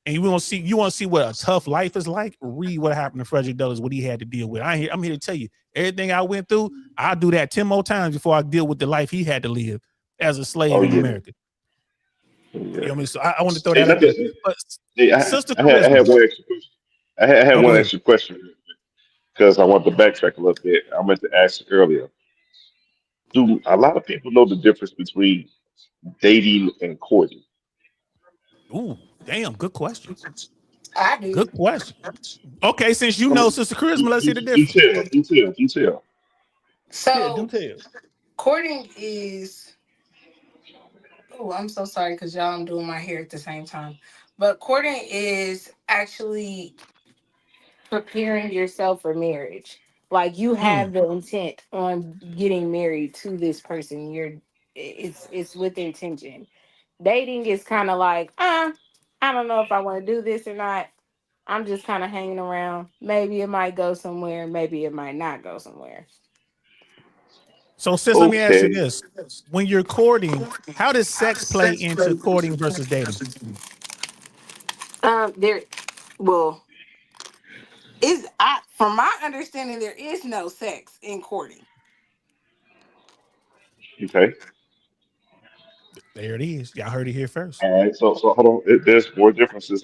And you want to see what a tough life is like? Read what happened to Frederick Douglass, what he had to deal with. I'm here to tell you, everything I went through, I'll do that 10 more times before I deal with the life he had to live as a slave in America. Yeah. You know what I mean? So I want to throw that out there. But I had one extra question. I had one extra question because I want to backtrack a little bit. I meant to ask earlier. Do a lot of people know the difference between dating and courting? Ooh, damn, good question. I do. Good question. Okay, since you know Sister Charisma, let's hear the difference. Do tell. So, courting is... Oh, I'm so sorry because y'all, I'm doing my hair at the same time. But courting is actually preparing yourself for marriage. Like, you have the intent on getting married to this person. It's with intention. Dating is kind of like, I don't know if I want to do this or not. I'm just kind of hanging around. Maybe it might go somewhere. Maybe it might not go somewhere. So, sis, let me ask you this. When you're courting, how does sex play into courting versus dating? From my understanding, there is no sex in courting. Okay. There it is. Y'all heard it here first. All right. So hold on. There's more differences.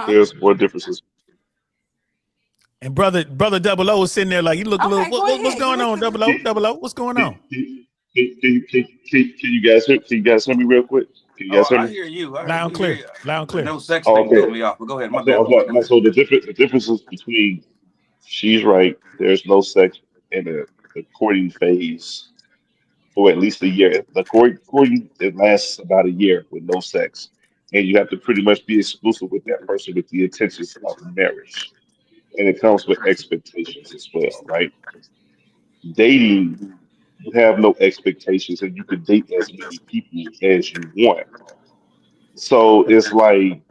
There's more differences. And brother Double O is sitting there like, you look a little. What's going on, Double O? What's going on? Can you guys hear me real quick? Can you guys hear me? I hear you. Loud and clear. Loud and clear. No sex thing threw me off, but go ahead. So the differences between, she's right. There's no sex in the courting phase for at least a year. The courting, it lasts about a year with no sex, and you have to pretty much be exclusive with that person with the intentions of marriage, and it comes with expectations as well, right? Dating, you have no expectations, and you can date as many people as you want. So it's like,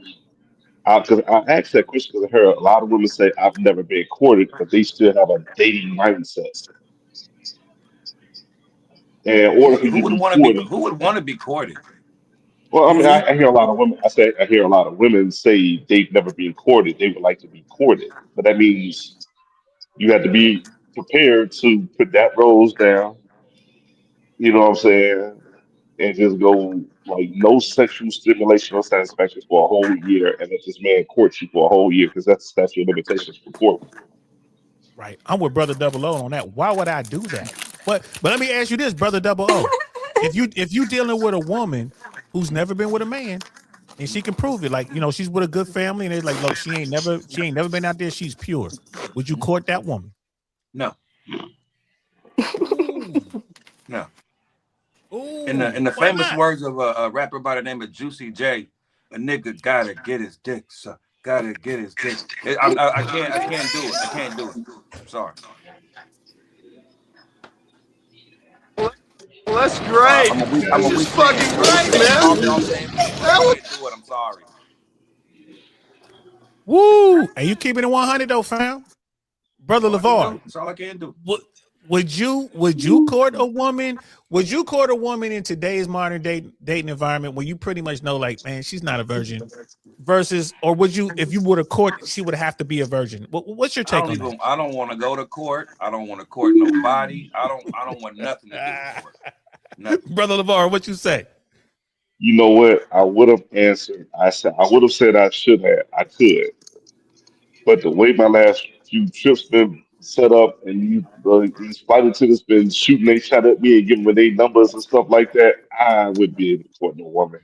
because I asked that question because I heard a lot of women say, I've never been courted, but they still have a dating mindset. And in order for you who would want to be courted? Well, I mean, You- I hear a lot of women. I hear a lot of women say they've never been courted. They would like to be courted, but that means you have to be prepared to put that rose down. You know what I'm saying? And just go like no sexual stimulation or satisfaction for a whole year, and let this man court you for a whole year because that's the statute of limitations for court. Right. I'm with Brother Double O on that. Why would I do that? But let me ask you this, Brother Double O. If you dealing with a woman who's never been with a man and she can prove it, like she's with a good family and it's like, look, she ain't never been out there, she's pure. Would you court that woman? No. Ooh. No. Ooh. In the Why famous not? words of a rapper by the name of Juicy J, a nigga gotta get his dick sucked. Gotta get his dick. I can't do it. I can't do it. I'm sorry. Well, that's great. I'm a This is weak fucking man. great, They call me man. all the names, but I can't do it. I'm sorry. Woo! Are you keeping it 100 though, fam? Brother LeVar. That's all I can do. Would you court a woman? Would you court a woman in today's modern dating environment when you pretty much know, like, man, she's not a virgin, versus, or would you, if you were to court, she would have to be a virgin? What's your take on that? I don't want to go to court. I don't want to court nobody. I don't want nothing to do with court. Nothing. Brother LeVar, what you say? You know what? I would have answered. I would have said I should have. I could, but the way my last few trips been set up, and these flight attendants been shooting they shot at me and giving me their numbers and stuff like that, I would be able to court no woman.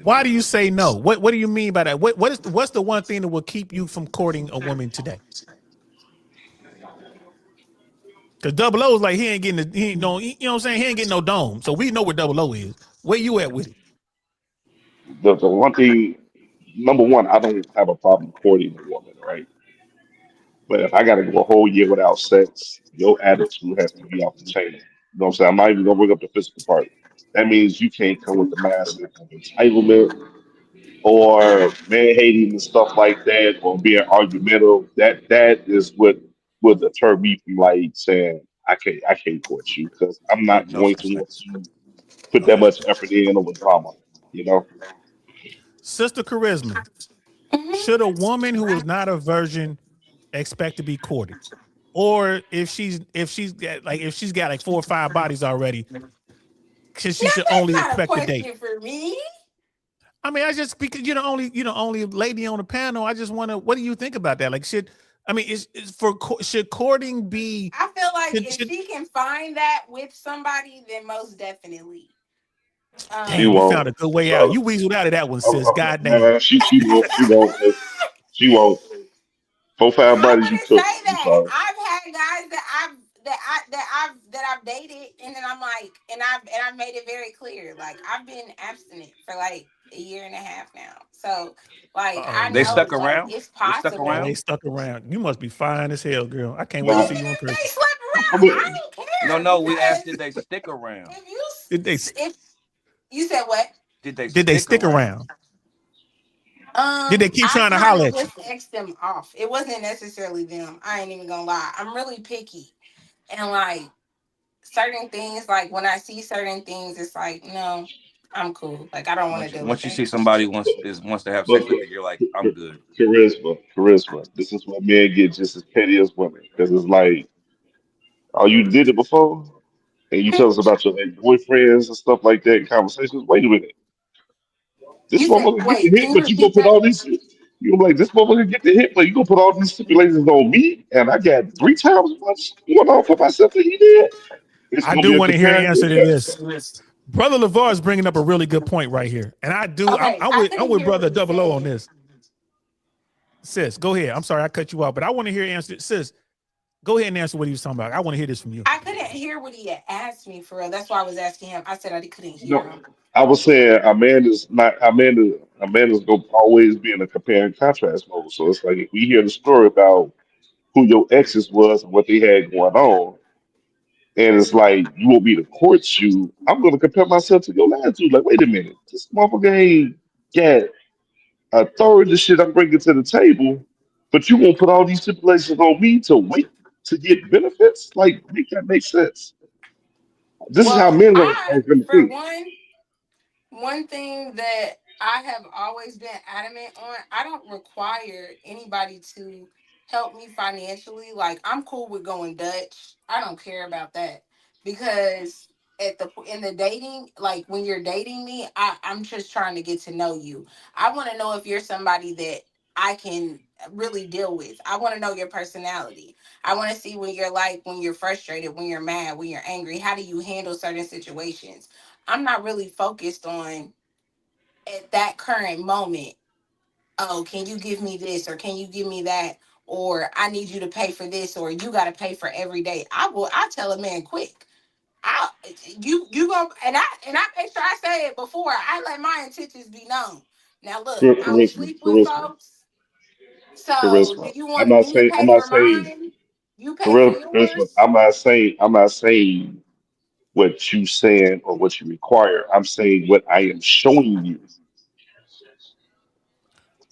Why do you say no? What do you mean by that? What's the one thing that will keep you from courting a woman today? Because Double O is like, he ain't getting you know what I'm saying? He ain't getting no dome. So we know where Double O is. Where you at with it? The one thing, number one, I don't have a problem courting a woman, right? But if I got to go a whole year without sex, your attitude has to be off the chain. You know what I'm saying? I'm not even gonna bring up the physical part. That means you can't come with the mask of entitlement or man hating and stuff like that, or being argumentative. That is what would deter me from like saying I can't court you because I'm not No going such to thing. want to put that much effort in over drama. You know. Sister Charisma, should a woman who is not a virgin expect to be courted? Or if she's got like 4 or 5 bodies already, she should only expect to date. For me. I mean, I just, because you're the only lady on the panel. I just want to. What do you think about that? Like, should courting be? I feel like if she can find that with somebody, then most definitely. Damn, you found a good way out. You weaseled out of that one, sis. Goddamn. She won't. 4 or 5 bodies you took. I'm sorry. I've had guys that I've dated, and then I'm like, and I've made it very clear, like I've been abstinent for like a year and a half now. So like I know They stuck around. It's possible. They stuck around. You must be fine as hell, girl. I can't wait to see you in person. They slept around. I don't care. No. We asked, did they stick around? If you said what? Did they stick around? Did they keep trying to holler at you? I just X them off. It wasn't necessarily them. I ain't even gonna lie. I'm really picky, and like certain things, like when I see certain things, it's like no, I'm cool. Like I don't want to do it. Once you see somebody wants to have sex with you, you're like, I'm good. Charisma. This is what men get just as petty as women because it's like, oh, you did it before, and you tell us about your boyfriends and stuff like that in conversations. Wait a minute. This motherfucker get the hit, but you gonna put all these. You're like, this motherfucker get the hit, but you gonna put all these stipulations on me, and I got 3 times much going on for myself than he did. I do want to hear an answer to this. Brother LeVar is bringing up a really good point right here, and I do. Okay, I'm with Brother Double O on this. Sis, go ahead. I'm sorry I cut you off, but I want to hear answer. Sis, go ahead and answer what he was talking about. I want to hear this from you. I couldn't hear what he had asked me for real. That's why I was asking him. I said I couldn't hear him. I was saying a man is not a man is gonna always be in a compare and contrast mode. So it's like if we hear the story about who your exes was and what they had going on, and it's like you want me to court you, I'm gonna compare myself to your last dude. Like, wait a minute, this motherfucker ain't got a third of the shit I'm bringing to the table, but you won't put all these stipulations on me to wait to get benefits? Like, make that make sense. This is how men are gonna For think. one, one thing that I have always been adamant on, I don't require anybody to help me financially. Like, I'm cool with going Dutch. I don't care about that because in the dating, like when you're dating me, I'm just trying to get to know you. I want to know if you're somebody that I can really deal with. I want to know your personality. I want to see when you're like, when you're frustrated, when you're mad, when you're angry. How do you handle certain situations? I'm not really focused on at that current moment. Oh, can you give me this or can you give me that? Or I need you to pay for this or you got to pay for every day. I tell a man quick. I you go and I make sure I say it before. I let my intentions be known. Now look, I don't Charisma, sleep with charisma, folks. So do charisma. you I'm want not me to saying. I'm pay not for saying. mine? You pay for Charisma. yours? I'm not saying. I'm not saying what you saying or what you require. I'm saying what I am showing you.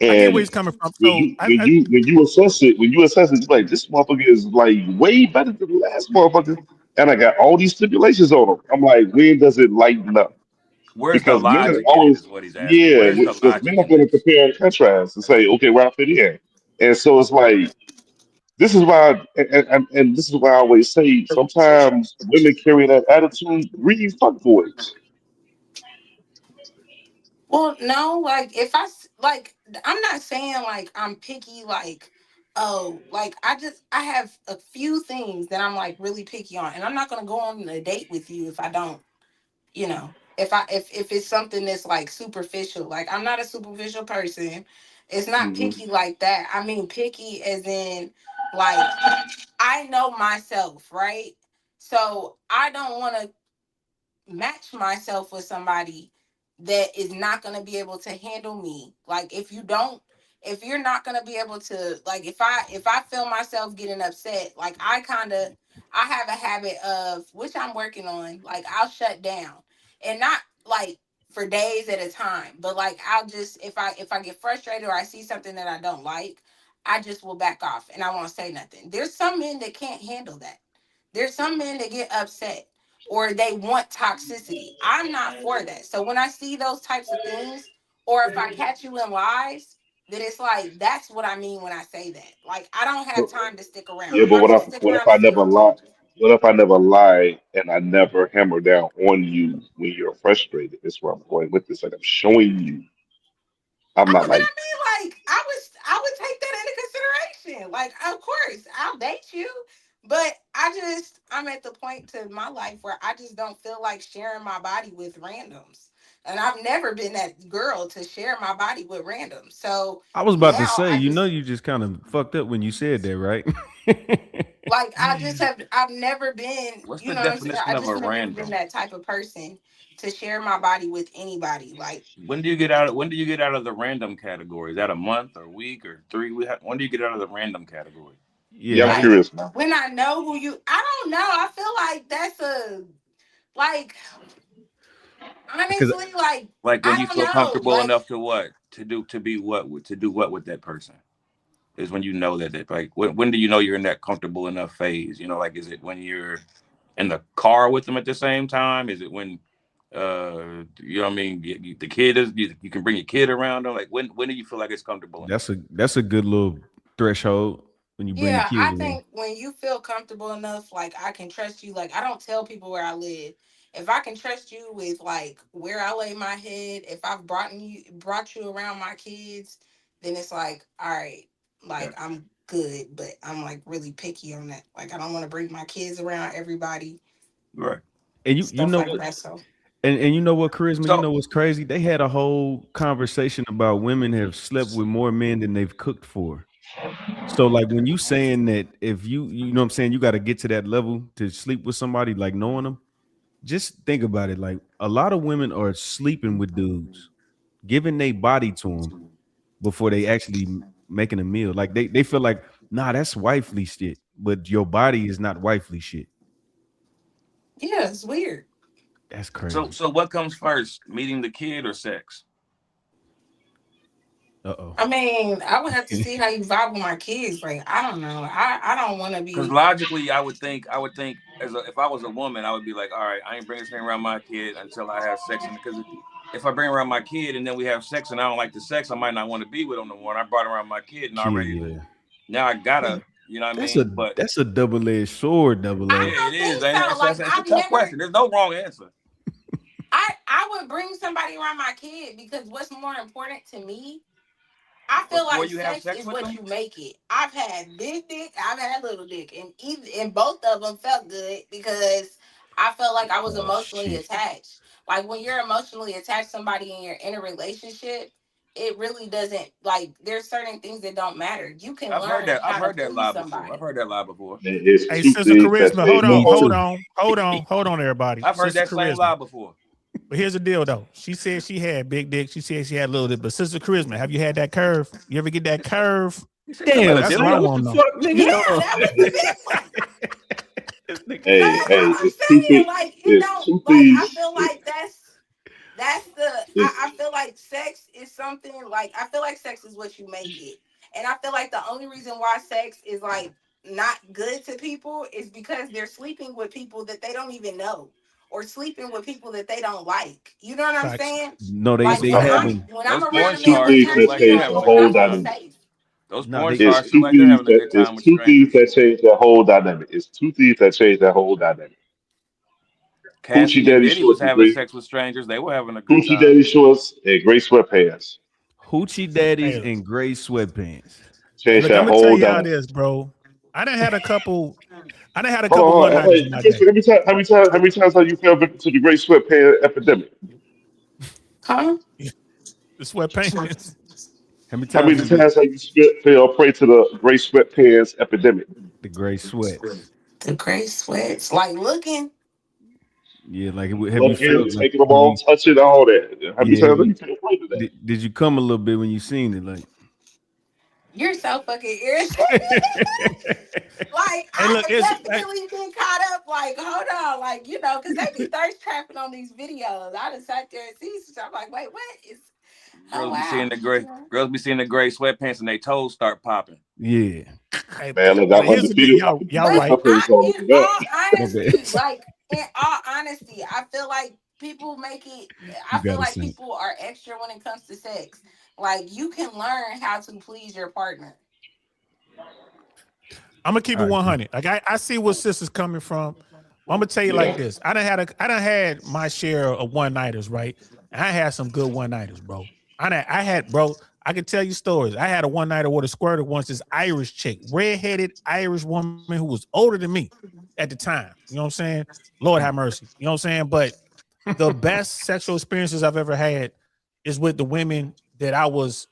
I get where And he's coming from. when So you when you when you assess it, you're like, this motherfucker is like way better than the last motherfucker. And I got all these stipulations on him. I'm like, when does it lighten up? Where's the Because men are logic in it? always, Is what he's asking. yeah, Where's the because men logic are in going to this? compare and contrast and say, okay, where I fit in. And so it's like, this is why, and this is why I always say, sometimes women carry that attitude, read fuckboys. Well, no, like if like I'm not saying like I'm picky, like oh, like I have a few things that I'm like really picky on, and I'm not gonna go on a date with you if I don't, if it's something that's like superficial. Like I'm not a superficial person. It's not Hmm. picky like that. I mean picky as in like I know myself, right? So I don't want to match myself with somebody that is not going to be able to handle me. Like if you're not going to be able to, like if I feel myself getting upset, like I have a habit of, which I'm working on, like I'll shut down, and not like for days at a time, but like I'll just, if I get frustrated or I see something that I don't like, I just will back off and I won't say nothing. There's some men that can't handle that. There's some men that get upset or they want toxicity. I'm not for that. So when I see those types of things, or if I catch you in lies, then it's like that's what I mean when I say that. Like I don't have time to stick around. Yeah, I'm but not gonna stick what if around to I see never you lie? lose. What if I never lie and I never hammer down on you when you're frustrated? That's where I'm going with this. Like I'm showing you. I'm not But like, I mean, like I would take that into consideration. Like, of course, I'll date you, but I'm at the point to my life where I just don't feel like sharing my body with randoms, and I've never been that girl to share my body with randoms. So I was about to now say, I just you just kind of fucked up when you said that, right? like I've never been, What's you the know what I'm saying? definition I of just a never been random? that type of person to share my body with anybody. Like When do you get out of when do you get out of the random category? Is that a month or week or 3 weeks? When do you get out of the random category? Yeah, yeah, I'm how like you? curious. when I know who you, I don't know. I feel like that's a like Because honestly, like Like when I you don't feel know. comfortable Like enough to what? To be what to do what with that person? Is when you know that like when do you know you're in that comfortable enough phase? Like is it when you're in the car with them at the same time? Is it when you know what I mean? The kid is you can bring your kid around them. Like when do you feel like it's comfortable enough? that's a good little threshold when you bring the yeah, kids I around. think when you feel comfortable enough, like I can trust you. Like I don't tell people where I live. If I can trust you with like where I lay my head, if I've brought you around my kids, then it's like, all right, Yeah, like I'm good, but I'm like really picky on that. Like I don't want to bring my kids around everybody, right. And you stuff know like what? that. So And you know what, charisma? You So know what's crazy? They had a whole conversation about women have slept with more men than they've cooked for. So like when you saying that if you know what I'm saying, you got to get to that level to sleep with somebody like knowing them, just think about it. Like a lot of women are sleeping with dudes, giving their body to them before they actually making a meal. Like they feel like, nah, that's wifely shit, but your body is not wifely shit. yeah, it's weird. That's so crazy. so what comes first, meeting the kid or sex? Uh I mean, I would have to see how you vibe with my kids. Like, I don't know. I don't want to Because be. logically, I would think if I was a woman, I would be like, all right, I ain't bringing this thing around my kid until I have sex, and because if I bring around my kid and then we have sex and I don't like the sex, I might not want to be with him no more. And I brought around my kid and already now I gotta, you know what I mean? But that's a double-edged sword, double-edged. yeah, it is. So. It's a tough question. There's no wrong answer. I would bring somebody around my kid because what's more important to me, I feel Before like you have sex sex is with what them? you make it. I've had big dick, I've had little dick, and both of them felt good because I felt like I was emotionally attached. Like when you're emotionally attached to somebody and you're in a relationship, it really doesn't, like, there's certain things that don't matter. You can I've heard learn that. how I've to heard that please lie somebody. before. I've heard that lie before. It's Hey, two Sister things that Charisma, say hold on, everybody. I've heard Sister that same Charisma. lie before. But here's the deal, though. She said she had big dick. She said she had little dick. But Sister Charisma, have you had that curve? You ever get that curve? Damn, That's what I want to know. fuck, nigga? Yeah, that was the big one. Hey, That's hey, what I'm it's two saying. things. Like, you It's know, two like I things. feel like that's the I feel like sex is something, like I feel like sex is what you make it. And I feel like the only reason why sex is like not good to people is because they're sleeping with people that they don't even know or sleeping with people that they don't like. You know what I'm Facts. saying? No, they Like they when haven't. I'm Those around porn a Two man stars with things seem that like they're change testosterone, the having a whole good I feel time. dynamic. safe. Those No, porn they It's stars seem two like they're things having a that good time it's with two things strangers. that change that whole dynamic. It's two things that change that whole dynamic. Hoochie Cassie and Daddy Diddy was shorts and having gray sex with strangers. They were having a good Hoochie time. Daddy shorts and gray sweatpants Hoochie daddies Hey, and gray sweatpants. change look, I'm that gonna tell whole y'all dynamic. this, bro. I done had a couple Hold on, one-nighters hey, in my day. how many times have you fell victim to the gray sweatpants epidemic? Huh? The sweatpants. How many How times many have you times have you fell prey to the gray sweatpants epidemic? the gray sweats? The gray sweats. Like looking. Yeah, like have you Looking, felt like taking them have all, you? touching all that. How many Yeah, times have you fell prey to that? did you come a little bit when you seen it? Like, You're so fucking irritating. Like Hey, I look, have definitely been caught up. Like, hold on, like because they be thirst trapping on these videos. I just sat there and see. So I'm like, wait, what is? Oh Girls be wow. seeing the gray sweatpants and their toes start popping. yeah, hey, Man, look, but I'm here's the thing, undefeated. y'all But right. Sweatpants on in for that. all my honesty, bad. like in all honesty, I feel like people make it. I You feel gotta like sing. people are extra when it comes to sex. Like you can learn how to please your partner. I'm gonna keep it All right, 100. Like I see where sister's coming from. I'm gonna tell you like this. I done had my share of one-nighters, right? And I had some good one-nighters, bro. I can tell you stories. I had a one-nighter with a squirter once, this Irish chick, redheaded Irish woman who was older than me at the time. You know what I'm saying? Lord have mercy. You know what I'm saying? But the best sexual experiences I've ever had is with the women that I was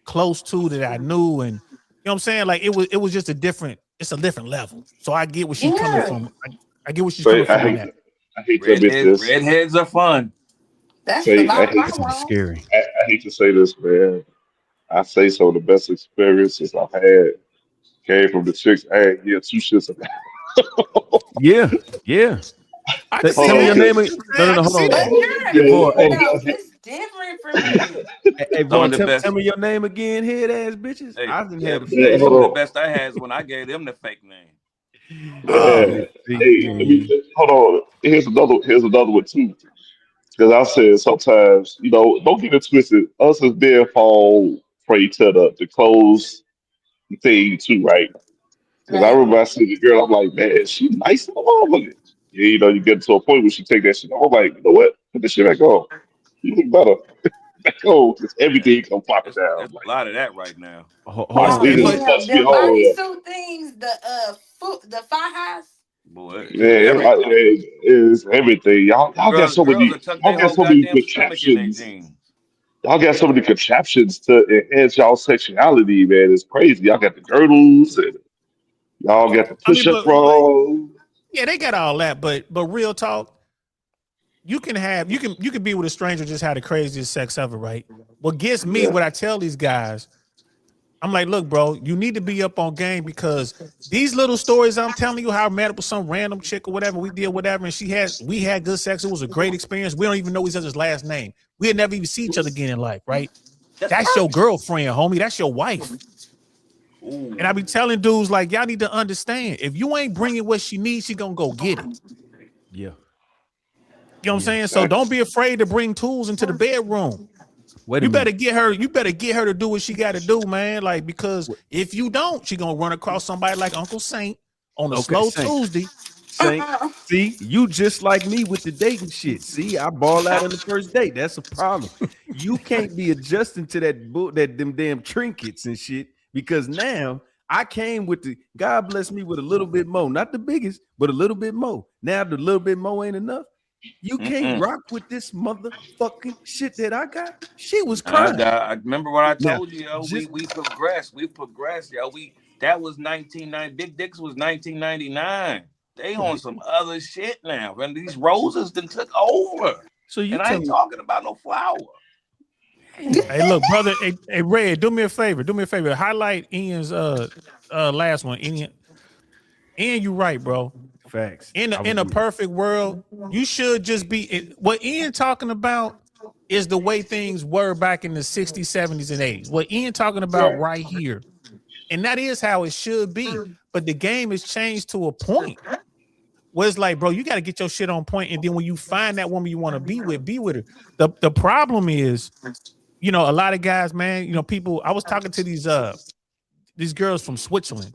close to, that I knew, and you know what I'm saying? Like it was just a different level. So I get where she's coming Yeah, from. I get where she's Say, coming from on that. I hate to admit this. Redheads are fun. that's the Say, vibe I this is want. scary. I hate to say this, man. I say some of the best experiences I've had came from the chicks I ain't give two shits about. Yeah, yeah. I can Hold see Tell me on, your that. name. You cause know what I'm No, saying? no, I no. can Hold see on. But that. you're Hey, boy. a hold man on. though. It's different for me. Hey, Some boy. of the best. Tell me your name again, head ass bitches. Hey, I've been yeah, had a hey, few. some of the Hold best I had is when I gave them the fake name. Oh, on. See, Hey, hold on. Here's another one too. Because I said sometimes, don't get it twisted. Us as being fall prey to the clothes thing too, right? Because I Right. remember I seen the girl, I'm like, man, she nice as a motherfucker. Yeah, you get to a point where she take that shit off. I'm like, you know what? Put this shit back on. You look better. Back on, because Yeah, everything come popping there's down. a Like, lot of that right now. hold my Oh on. hey, sneakers but damn, touch me the hard. bodysuit things, the fajas. Boy, Yeah, everything. it's everything. Y'all got so Girls many, will tuck y'all their got whole so many goddamn stomach in their contraptions. jeans. Y'all got so many contraptions to enhance y'all sexuality, man. It's crazy. Y'all got the girdles and y'all got the I mean, push-up bra. yeah, they got all that. But real talk, you can be with a stranger, just had the craziest sex ever, right? What gets me, Yeah. what I tell these guys, I'm like, look, bro, you need to be up on game, because these little stories I'm telling you, how I met up with some random chick or whatever, we did whatever, and we had good sex. It was a great experience. We don't even know each other's last name. We'll never even see each other again in life, right? That's your girlfriend, homie. That's your wife. Ooh. And I be telling dudes, like, y'all need to understand, if you ain't bringing what she needs, she gonna go get it. Yeah. know what I'm saying? So don't be afraid to bring tools into the bedroom. Wait a You minute. better get her to do what she got to do, man. Like, because if you don't, she gonna run across somebody like Uncle Saint on a slow Saint. Tuesday. Saint, see, you just like me with the dating shit. See, I ball out on the first date. That's a problem. You can't be adjusting to them damn trinkets and shit, because now I came with the God bless me with a little bit more, not the biggest, but a little bit more. Now the little bit more ain't enough. You can't rock with this motherfucking shit that I got. She was crying. I remember what I Now, told you, yo. just- We progressed. We progressed, yo. That was 1990. Big Dicks was 1999. They on some other shit now, and these roses then took over. So you and I ain't talking about no flower. Hey, look, brother. Hey, Red, do me a favor. Highlight Ian's last one. Ian, you right, bro. Facts. In a perfect world, you should just be what Ian talking about is the way things were back in the 60s, 70s, and 80s. What Ian talking about right here. And that is how it should be. But the game has changed to a point where it's like, bro, you got to get your shit on point. And then when you find that woman you want to be with her. The problem is, you know, a lot of guys, man, you know, people, I was talking to these girls from Switzerland.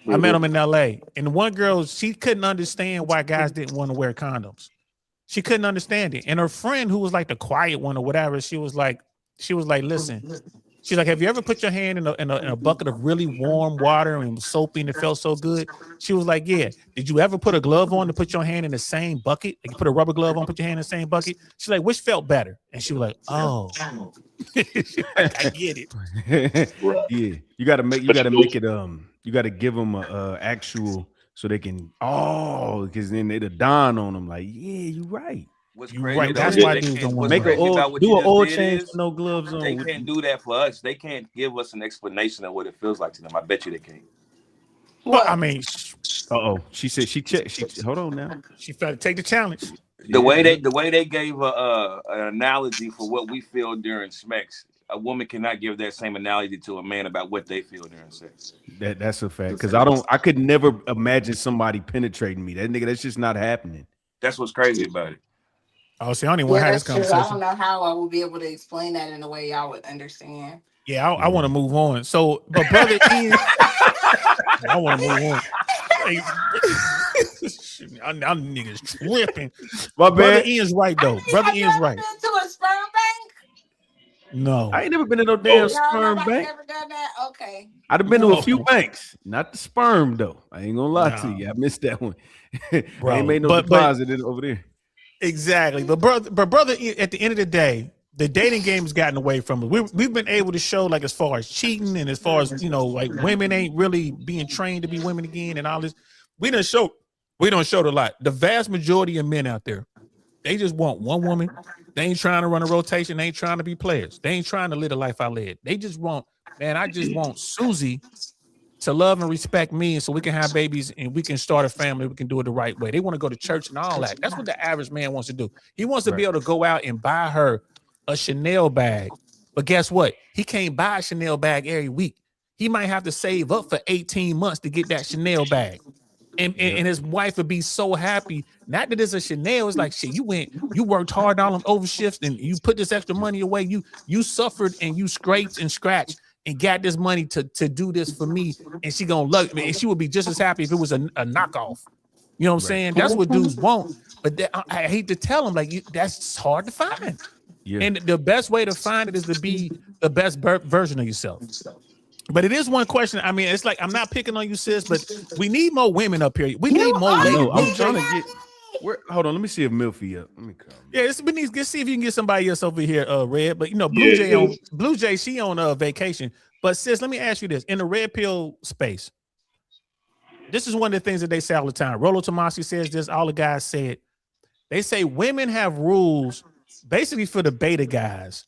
I met them in LA. And one girl, she couldn't understand why guys didn't want to wear condoms. She couldn't understand it. And her friend, who was like the quiet one or whatever, she was like, listen. She's like, have you ever put your hand in a bucket of really warm water and soapy and it felt so good? She was like, yeah. Did you ever put a glove on to put your hand in the same bucket? Like you put a rubber glove on, put your hand in the same bucket? She's like, which felt better? And she was like, oh. I get it. Yeah. You gotta make it you gotta give them a actual so they can because then it'll dawn on them like, yeah, you're right. What's You crazy? right. about That's it, why they dudes can't- don't want what's to crazy about what do you an oil just did change is with no gloves on. They can't do that for us. They can't give us an explanation of what it feels like to them. I bet you they can't. Well, I mean, She said she checked. Hold on now. she felt to take the challenge. The way they gave an analogy for what we feel during sex, a woman cannot give that same analogy to a man about what they feel during sex. That's a fact. Because I could never imagine somebody penetrating me. That's just not happening. That's what's crazy about it. Oh, see, I don't even want to have this that's true. I conversation. don't know how I will be able to explain that in a way y'all would understand. Yeah, I want to move on. So, but brother Ian, I want to move on. Hey, I'm niggas tripping. My Brother bad. Ian's right though. Brother Have you Ian's ever right. been to a sperm bank? No, I ain't never been to no damn No, sperm nobody's bank. never done that. Okay. I'd have been to a few No. banks, not the sperm though. I ain't gonna lie to Nah. you. I missed that one. Bro, I ain't made no but- deposit over there. exactly. But brother, at the end of the day, the dating game has gotten away from us. We've been able to show, like, as far as cheating and as far as, you know, like women ain't really being trained to be women again and all this. We don't show a lot. The vast majority of men out there, they just want one woman. They ain't trying to run a rotation. They ain't trying to be players. They ain't trying to live the life I led. They just want, man, I just want Susie to love and respect me, and so we can have babies and we can start a family. We can do it the right way. They want to go to church and all that. That's what the average man wants to do. He wants to be able to go out and buy her a Chanel bag. But guess what? He can't buy a Chanel bag every week. He might have to save up for 18 months to get that Chanel bag. And his wife would be so happy. Not that it's a Chanel. It's like, shit, you worked hard on them overshifts and you put this extra money away. You suffered and you scraped and scratched and got this money to do this for me. And she gonna love me. And she would be just as happy if it was a knockoff. You know what I'm saying? That's what dudes want. But I hate to tell them, like, that's hard to find. Yeah. And the best way to find it is to be the best version of yourself. But it is one question. I mean, it's like, I'm not picking on you, sis, but we need more women up here. We need more I ladies. know. I'm Blue trying Jay- to get. Hold on. Let me see if Milfy up. Let me come. Yeah, we need to see if you can get somebody else over here, Red. But you know, Blue Jay, she on vacation. But sis, let me ask you this: in the red pill space, this is one of the things that they say all the time. Rollo Tomasi says this. All the guys say it. They say women have rules, basically for the beta guys.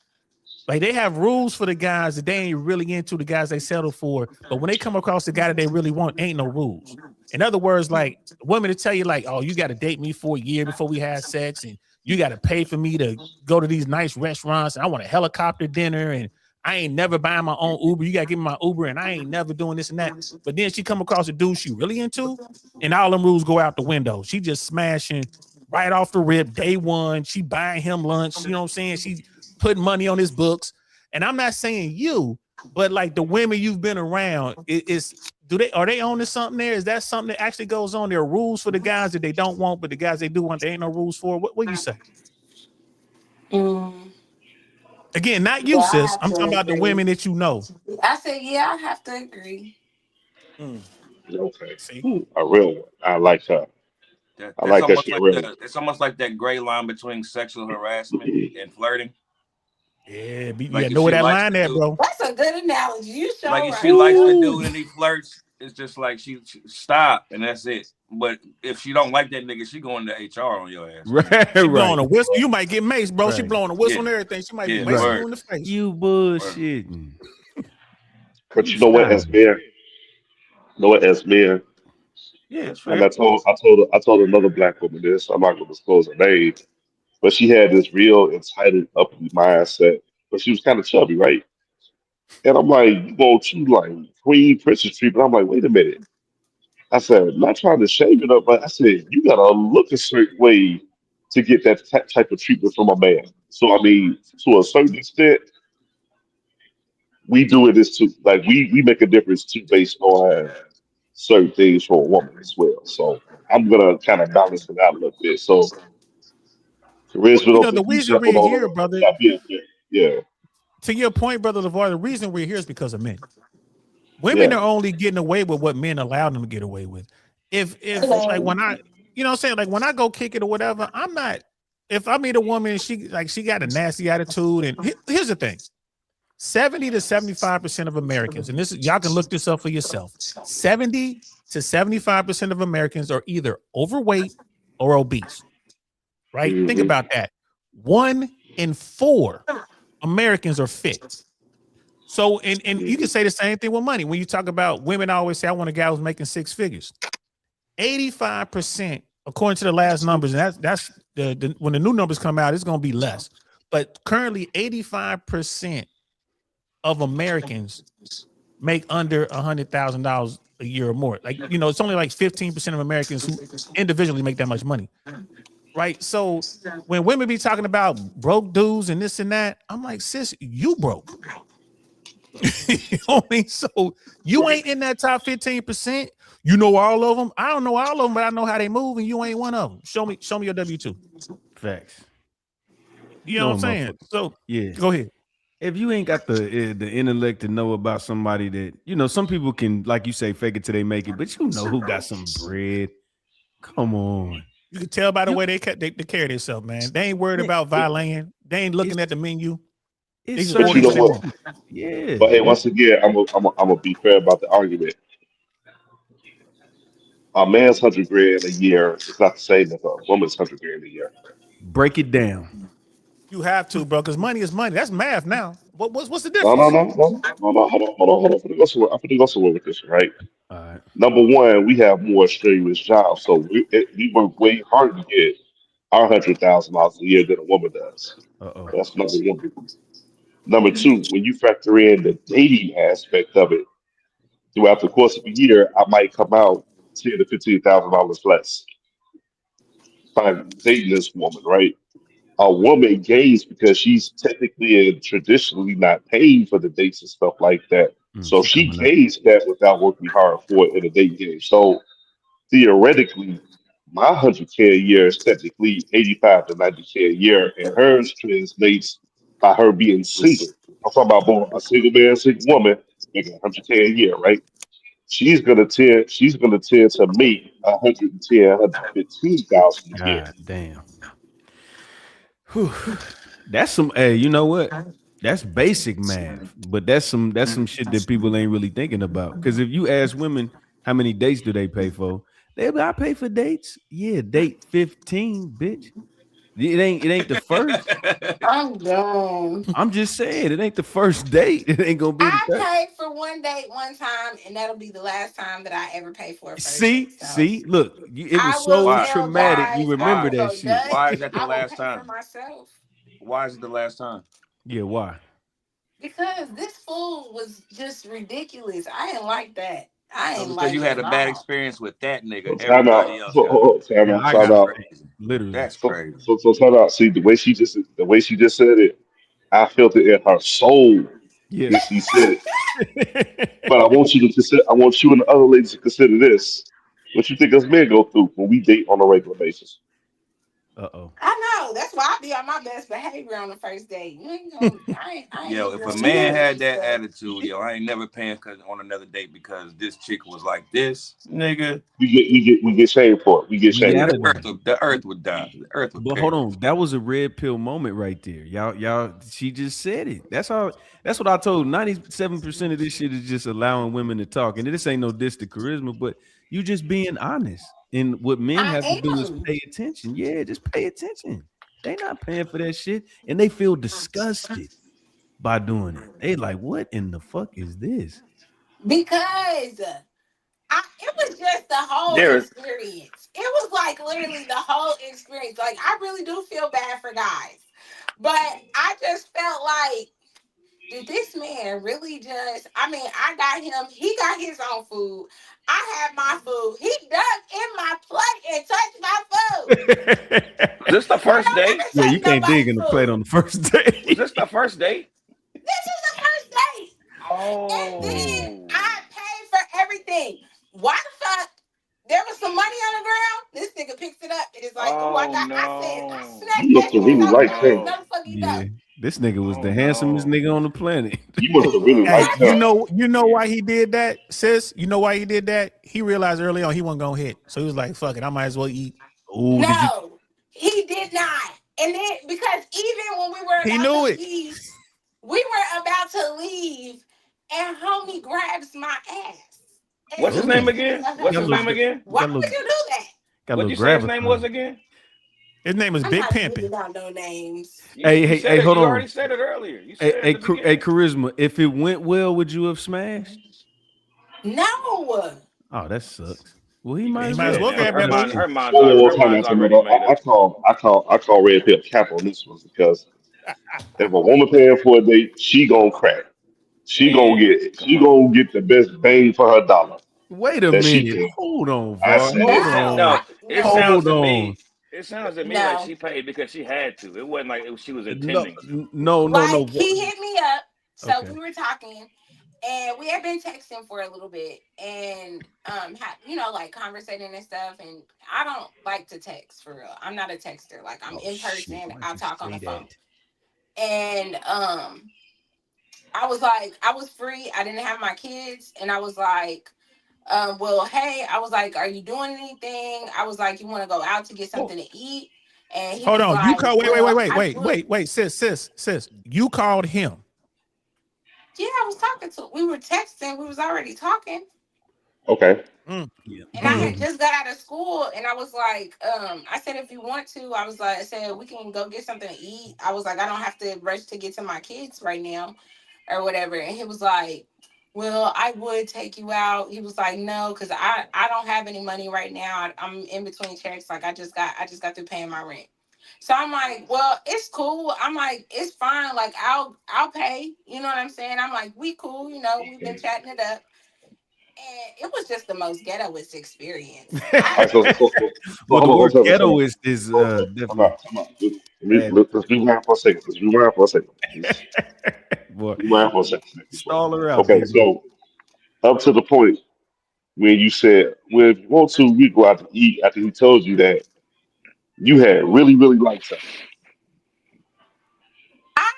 Like they have rules for the guys that they ain't really into, the guys they settle for. But when they come across the guy that they really want, ain't no rules. In other words, like women to tell you, like, oh, you got to date me for a year before we have sex, and you got to pay for me to go to these nice restaurants, and I want a helicopter dinner, and I ain't never buying my own Uber. You got to give me my Uber, and I ain't never doing this and that. But then she come across a dude she really into, and all them rules go out the window. She just smashing right off the rip, day one. She buying him lunch. You know what I'm saying? She's putting money on his books. And I'm not saying you, but like the women you've been around, are they on to something there? Is that something that actually goes on? There are rules for the guys that they don't want, but the guys they do want, there ain't no rules for. What do you say? Again, not you, Yeah, I sis. have I'm to talking about the agree. women that you know. I said, yeah, I have to agree. Okay. See? A real one. I like her. I That's like that almost she a like real one. it's almost like that gray line between sexual harassment and flirting. Yeah, you Like gotta if know where she that likes line the at, dude, bro. That's a good analogy. You sure like if right. she likes the Yeah. dude and he flirts, it's just like she stop and that's it. But if she don't like that nigga, she going to HR on your ass. Right, She blowing right, a whistle. You might get maced, bro. She right. blowing a whistle Yeah, and everything. She might be yeah, macing Right. you word, in the face. You word. bullshitting. But You you know what, stop as it. men, Yeah, it's and I fair. told I told another black woman this. I'm not gonna disclose her name, but she had this real entitled uppity mindset. But she was kind of chubby, right? And I'm like, you go to like Queen Princess treatment. I'm like, wait a minute. I said, I'm not trying to shame it up, but I said, you gotta look a certain way to get that type of treatment from a man. So I mean, to a certain extent, we do it this too. Like we make a difference too based on certain things for a woman as well. So I'm gonna kind of balance it out a little bit. So Well, Charisma, you don't know, the think you reason said, we're here, hold on, brother, stop here. Yeah, to your point, brother LeVar, the reason we're here is because of men. Women yeah. are only getting away with what men allow them to get away with. If like when I, you know what I'm saying, like when I go kick it or whatever, I'm not, if I meet a woman and she got a nasty attitude, and here's the thing. 70 to 75% of Americans, and this is, y'all can look this up for yourself. 70 to 75% of Americans are either overweight or obese. Right? Think Hmm. about that. 1 in 4 Americans are fit. So, and you can say the same thing with money. When you talk about women, always say, I want a guy who's making 6 figures. 85%, according to the last numbers, and that's the when the new numbers come out, it's going to be less. But currently, 85% of Americans make under $100,000 a year or more. Like, you know, it's only like 15% of Americans who individually make that much money. Right. So when women be talking about broke dudes and this and that, I'm like, sis, you broke. You know what I mean? So you ain't in that top 15%. You know all of them. I don't know all of them, but I know how they move, and you ain't one of them. Show me your W2. Facts. You know what I'm saying? Motherfucker. So Yeah. go ahead. If you ain't got the intellect to know about somebody that, you know, some people can, like you say, fake it till they make it, but you know who got some bread. Come on. You can tell by the way they carry themselves, man. They ain't worried about violating. They ain't looking at the menu. They It's just But you ordering know what they what? want. Yeah. But hey, once again, I'm gonna be fair about the argument. A man's 100 grand a year is not the same as a woman's 100 grand a year. Break it down. You have to, bro, because money is money. That's math now. What's the No, no, difference? no, no, no, no. Hold on. I'm gonna go somewhere. I'm gonna go somewhere with this, right? All right. Number one, we have more strenuous jobs, so we work way harder to get our $100,000 a year than a woman does. Uh-oh. That's number one. Number two, when you factor in the dating aspect of it, throughout the course of a year, I might come out $10,000 to $15,000 less by dating this woman, right? A woman gains because she's technically and traditionally not paying for the dates and stuff like that. So She she coming up. gains that without working hard for it in a date game. So theoretically, my 100K a year is technically 85 to 90K a year, and hers translates by her being single. I'm talking about both a single man, single woman making 100K a year, right? She's gonna tend to make 110, 115,000 a year. God damn. Whew. That's some, hey, you know what? That's basic math, but that's some shit that people ain't really thinking about. Because if you ask women how many dates do they pay for, they'll be, I pay for dates. Yeah, date 15, bitch. It ain't the first. I'm done. I'm just saying, it ain't the first date. It ain't gonna be the I third. paid for one date one time, and that'll be the last time that I ever pay for a first date. So See, look, it I was will so Why? tell traumatic. Why? You guys I remember will Why? that go shit. Dutch. Why is that the I will last pay for time? myself Why is it the last time? Yeah, why? because this food was just ridiculous. I didn't like that. I ain't Because like you it had a at bad all. experience with that nigga. So time Everybody out. else got Oh, time Yeah, out. I Time got out. praise. Literally. that's So, crazy. time out. See the way she just said it. I felt it in her soul Yeah. when she said it. But I want you to consider. I want you and the other ladies to consider this. What you think us men go through when we date on a regular basis? Uh-oh. I know. That's why I be on my best behavior on the first date. You ain't gonna, I Yo, ain't if a doing man none of had this that stuff. attitude, yo, I ain't never paying on another date because this chick was like this, nigga. We get shamed for it. We get We shamed out for of it. there. The earth would die. The earth would But hold perish. on, that was a red pill moment right there. Y'all, she just said it. That's what I told. 97% of this shit is just allowing women to talk. And this ain't no diss to charisma, but you just being honest. And what men have to I do is am. pay attention. Yeah, just pay attention. They not paying for that shit. And they feel disgusted by doing it. They like, what in the fuck is this? Because it was just the whole There's experience. It was like literally the whole experience. Like I really do feel bad for guys, but I just felt like, did this man really just? I mean, I got him. He got his own food. I had my food. He dug in my plate and touched my food. was this the I first don't date? ever Yeah, touch you can't dig nobody's in the plate food. on the first Was day. this the first date? This is the first date. And then Oh, I paid for everything. Why the fuck? There was some money on the ground. This nigga picks it up. It is like, oh, oh I no, snatched You that must have shit really so oh liked fast. him. no, No the fuck you Yeah. don't. This nigga was oh the handsomest no. nigga on the planet. You must have really Hey, liked you him. know why he did that, sis? You know why he did that? He realized early on he wasn't gonna hit. So he was like, fuck it, I might as well eat. Oh, did you? No, he did not. And then because even when we were He about knew to it. leave, and homie grabs my ass. And What's his he name Oh, just again? like, What's got a his little, name again? why got a would little, you do that? got a What'd little you say his grabber name was time. again? His name is I'm Big not giving Pimpin'. out no names. You said it. Hold You on. already said it earlier. You said it at the beginning. Charisma. If it went well, would you have smashed? No. Oh, that sucks. Well, he He might as might as well. well Yeah, grab Fuck that that booty. her shit. mind's Whoa, whoa, already, whoa, her time mind's out, time already out. made up. I call red pill cap on this one because if a woman paying for a date, she gonna crack. Man, She come on. gonna get the best bang for her dollar Wait a that she minute. can. Hold on, I Var. said Hold it. No, on. it No. sounds Hold to on. me. It sounds to me like No. she paid because she had to. It wasn't like she was No, intending to. Like no. he hit me up. So Okay. we were talking and we had been texting for a little bit and like conversating and stuff. And I don't like to text for real. I'm not a texter. Like I'm Oh in shit. person. Why'd I'll you talk on say the phone. that? And I was like, I was free. I didn't have my kids. And I was like, well, hey, I was like, are you doing anything? I was like, you want to go out to get something to eat? And he Hold was on. You like, call well, I would. wait, sis. You called him. Yeah, I was talking to. We were texting. We was already talking. Okay. Yeah. And I had just got out of school and I was like, I said, if you want to, I said, we can go get something to eat. I was like, I don't have to rush to get to my kids right now or whatever. And he was like, well, I would take you out. He was like, no, because I don't have any money right now. I'm in between checks. Like I just got through paying my rent. So I'm like, well, it's cool. I'm like, it's fine. Like I'll pay. You know what I'm saying? I'm like, we cool. We've been chatting it up. And it was just the most ghettoest experience. All right, so Well, the hold on, word hold on, ghetto hold is on. definitely Time out. bad. Let's rewind for a second. Let's Boy, rewind for a second. stall her out, Okay, B-bro. so up to the point when you said, well, if you want to, we go out to eat after he told you that you had really, really liked him I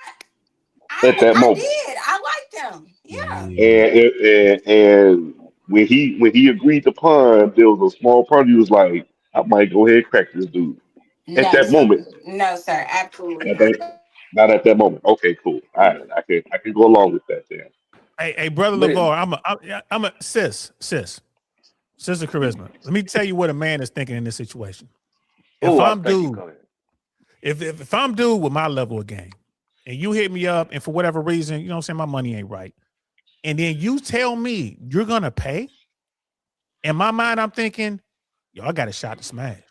at that I moment. did. I liked them. Yeah. Yeah. And when he agreed to pawn, there was a small part of you was like, I might go ahead and crack this dude. At No, that sir. moment, No, sir. Absolutely not not. that, not at that moment. Okay, cool. All right, I can go along with that then. Hey, brother But it, LeVar, I'm a sister charisma. Let me tell you what a man is thinking in this situation. If I'm thank you. dude, Go ahead. if I'm dude with my level of game, and you hit me up, and for whatever reason, you know what I'm saying, my money ain't right, and then you tell me you're gonna pay, in my mind, I'm thinking, yo, I got a shot to smash.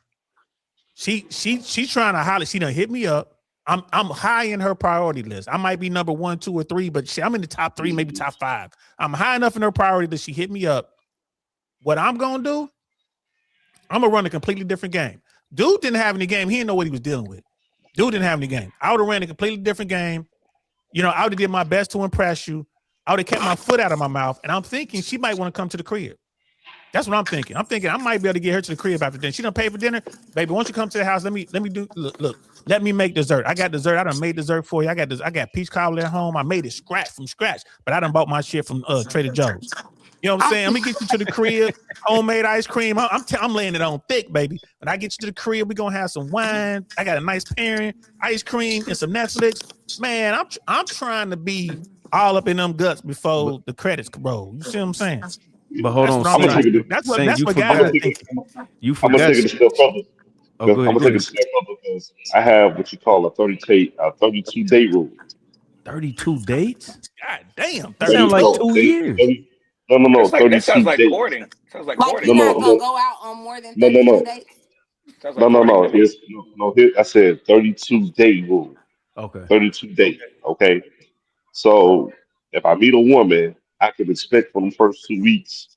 She's trying to holler. She done hit me up. I'm high in her priority list. I might be number 1, 2, or 3, but I'm in the top 3, maybe top 5. I'm high enough in her priority that she hit me up. What I'm gonna do, I'm gonna run a completely different game. Dude didn't have any game. He didn't know what he was dealing with. Dude didn't have any game. I would have ran a completely different game. You know, I would have did my best to impress you. I would have kept my foot out of my mouth. And I'm thinking she might want to come to the crib. That's what I'm thinking. I'm thinking I might be able to get her to the crib after dinner. She done pay for dinner. Baby, once you come to the house, let me do look, let me make dessert. I got dessert. I done made dessert for you. I got peach cobbler at home. I made it from scratch, but I done bought my shit from Trader Joe's. You know what I'm saying? Let me get you to the crib, homemade ice cream. I'm laying it on thick, baby. When I get you to the crib, we're gonna have some wine. I got a nice pairing, ice cream, and some Netflix. Man, I'm trying to be all up in them guts before the credits roll. You see what I'm saying? But hold on, that's what guys think. You I'm gonna forgot. take it a step further. Oh, go I'm ahead, gonna take it a step further because I have what you call a 32-day rule. 32 dates? God damn. That sounds like 2 years. No. That 32 sounds like days. courting. Sounds like Like courting. you're not gonna go out on more than No. 32 days? Sounds like No. courting. Here I said 32-day rule. Okay. 32 days. Okay. So if I meet a woman, I can expect for the first 2 weeks,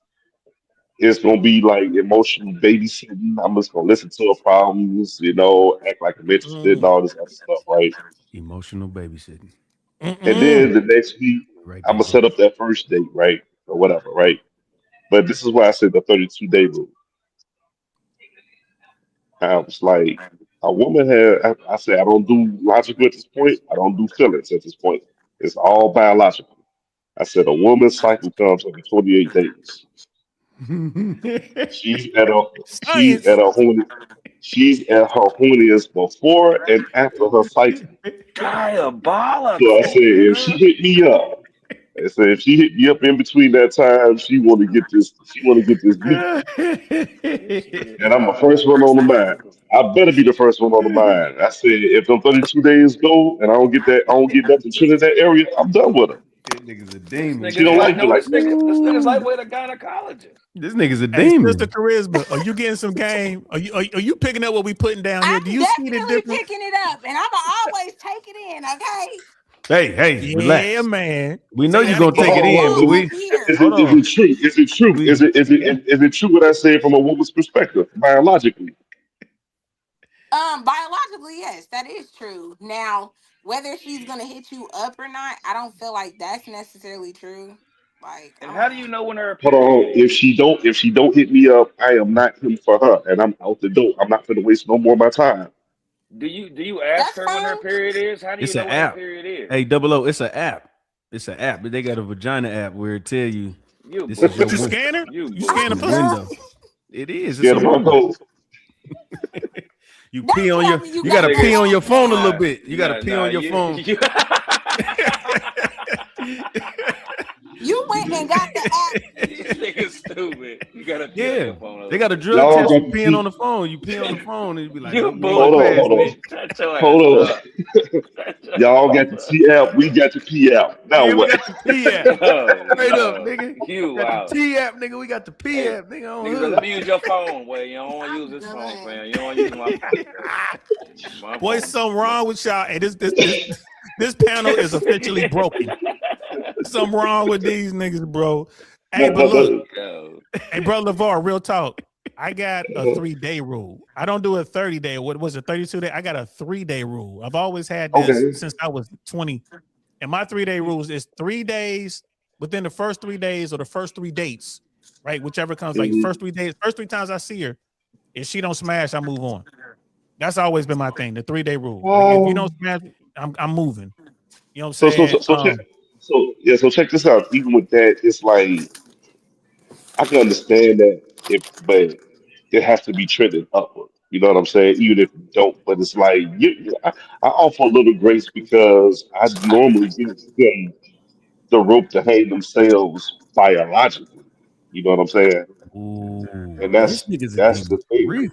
it's gonna be like emotional babysitting. I'm just gonna listen to her problems, act like I'm interested and all this other stuff, right? Emotional babysitting. And then the next week, Right I'm gonna set up that first date, right? Or whatever, right? But this is why I said the 32-day rule. I was like, a woman I said, I don't do logic at this point. I don't do feelings at this point. It's all biological. I said, a woman's cycle comes every 28 days. She's at her horniest before and after her cycle. Diabolical. So I said, if she hit me up, in between that time, she want to get this meat. And I'm the first one on the mind. I better be the first one on the mind. I said, if them 32 days go and I don't get nothing to that area, I'm done with her. This nigga's a demon. She don't like me like this nigga's like with a gynecologist. This nigga's a demon. Sister Charisma, are you getting some game? Are you picking up what we putting down here? Do you see the Definitely difference? picking it up, and I'ma always take it in, okay? Hey, relax. Yeah, man. We know you're gonna take it in, but we Is it true? Is it true what I say from a woman's perspective, biologically? Biologically, yes, that is true. Now, whether she's gonna hit you up or not, I don't feel like that's necessarily true. Like, And how do you know when her Hold on. If she don't hit me up, I am not him for her, and I'm out the door. I'm not gonna waste no more of my time. do you ask her when her period is? How do you It's know an when her app. period is? Hey, 00, it's an app. It's an app, but they got a vagina app where it tell you You this With is your the win- scanner? You You scan the your pussy? window. It is. It's Yeah, a the window. Broncos. You That's pee on why your. when You you gotta got pee on your that phone a app, little bit. You gotta pee on your phone. you went and got the app. These niggas stupid. You gotta pee on Yeah, your phone. they got a drug Y'all test for got to peeing pee. on the phone. You pee on the phone and you be like, You nope, you bull- ain't Hold on. pass me. Shut your Hold ass on. up. Shut your Y'all ass got the up. T app. We got the P app. Now Yeah, we what? got the P app. Oh, Straight up, no. nigga. You Got out. the T app, nigga. We got the P Hey, app, nigga. On niggas, hood. let me use your phone. Well, you don't want to use this phone, fam. You don't want to use my Boy, phone. something wrong with y'all. Hey, this panel is officially broken. Something wrong with these niggas, bro. Hey, but look, Yo. hey, bro, LeVar, real talk. I got a 3-day rule. I don't do a 30-day. What was it, 32-day? I got a 3-day rule. I've always had this Okay. since I was 20. And my 3-day rules is 3 days within the first 3 days or the first 3 dates, right? Whichever comes, like first 3 days, first 3 times I see her. If she don't smash, I move on. That's always been my thing, the 3-day rule. Like, if you don't smash, I'm moving. You know what I'm saying? So check this out. Even with that, it's like I can understand that, but it has to be trending upward. You know what I'm saying? Even if you don't, but it's like I offer a little grace because I normally give them the rope to hang themselves biologically. You know what I'm saying? Ooh, And this that's nigga's a that's demon. the thing. Real.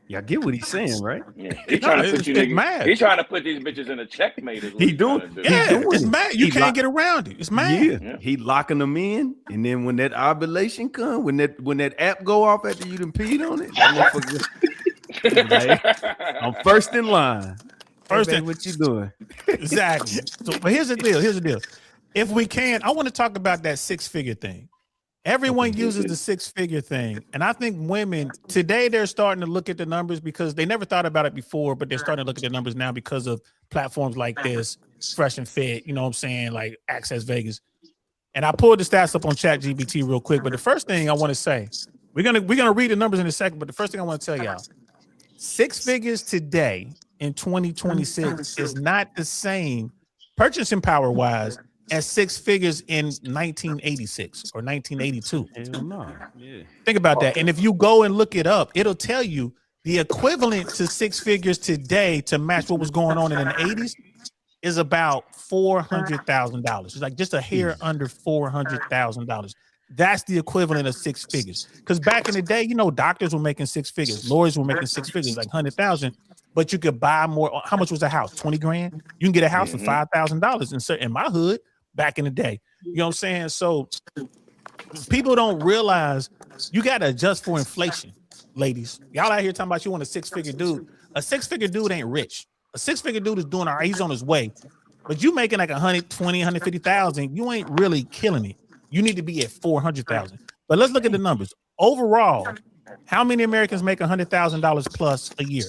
Y'all get what he's saying, right? Yeah. He trying to put you it's niggas. mad. He trying to put these bitches in a checkmate. Is what He doing. trying to do. He Yeah, doing it's it. mad. You He can't lock- get around it. It's mad. Yeah. Yeah. He locking them in, and then when that ovulation come, when that app go off after you done peed on it, that motherfucker. he be like, I'm first in line. First Hey, in- babe, what you doing? Exactly. So, but here's the deal. If we can, I want to talk about that 6-figure thing. Everyone uses the six-figure thing. And I think women today, they're starting to look at the numbers because they never thought about it before, but they're starting to look at the numbers now because of platforms like this, Fresh and Fit, you know what I'm saying, like Access Vegas. And I pulled the stats up on ChatGPT real quick. But the first thing I want to say, we're gonna read the numbers in a second, but the first thing I want to tell y'all, six figures today in 2026 is not the same purchasing power wise as six figures in 1986 or 1982. Hell no. Yeah. Think about that. And if you go and look it up, it'll tell you the equivalent to six figures today to match what was going on in the 80s is about $400,000. It's like just a hair under $400,000. That's the equivalent of six figures. Because back in the day, you know, doctors were making six figures, lawyers were making six figures, like 100,000. But you could buy more. How much was a house? 20 grand. You can get a house for $5,000 in my hood back in the day. You know what I'm saying? So people don't realize you got to adjust for inflation, ladies. Y'all out here talking about you want a six-figure dude. A six-figure dude ain't rich. A six-figure dude is doing all right. He's on his way. But you making like 120, 150,000, you ain't really killing it. You need to be at 400,000. But let's look at the numbers. Overall, how many Americans make $100,000 plus a year?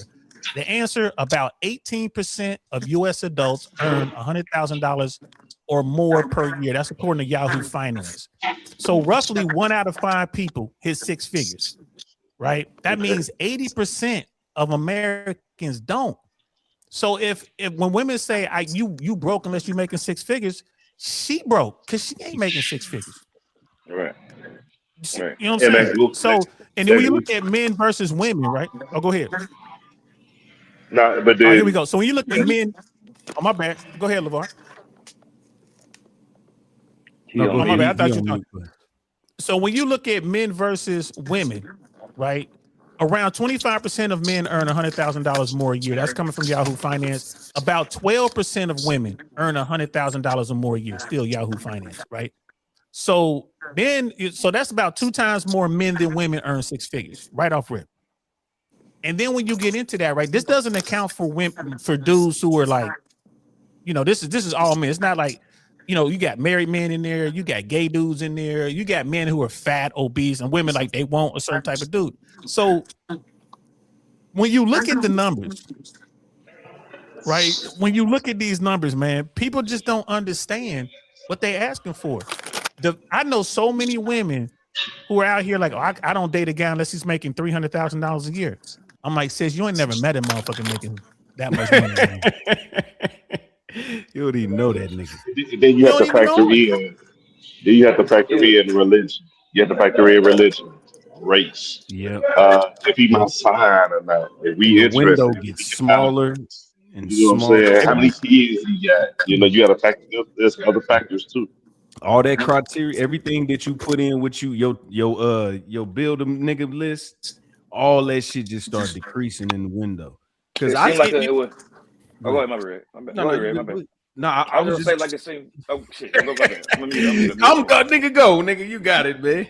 The answer, about 18% of U.S. adults earn $100,000 or more per year. That's according to Yahoo Finance. So roughly 1 out of 5 people hit six figures, right? That means 80% of Americans don't. So if when women say you broke unless you're making six figures, she broke because she ain't making six figures. Right. You know what I'm saying? So, and then when you look at men versus women, right? Oh, go ahead. No, but then, here we go. So when you look at men, oh my bad. Go ahead, LeVar. No, my bad. I thought you were talking. So when you look at men versus women, right? Around 25% of men earn $100,000 more a year. That's coming from Yahoo Finance. About 12% of women earn $100,000 or more a year. Still Yahoo Finance, right? So that's about 2 times more men than women earn six figures, right off rip. And then when you get into that, right, this doesn't account for women, for dudes who are like, you know, this is all men. It's not like, you know, you got married men in there, you got gay dudes in there, you got men who are fat, obese, and women like they want a certain type of dude. So when you look at the numbers, right, when you look at these numbers, man, people just don't understand what they're asking for. I know so many women who are out here like, oh, I don't date a guy unless he's making $300,000 a year. I'm like, sis, you ain't never met a motherfucker making that much money. Man. You don't even know that nigga. Then you have to factor in. Then you have to factor in religion. You have to factor in religion, race. Yeah. If he my sign or not. If we the interested, window gets smaller and you know smaller. what I'm saying? How many kids he got? You know, you got to factor in. There's other factors too. All that criteria, everything that you put in with your build a nigga list, all that shit just start decreasing in the window. Because it seemed like it was. Oh, go ahead, my bad. My bad. No, I was just saying like it seemed. Oh shit! Go ahead. I'm go, nigga. Go, nigga. You got it, man.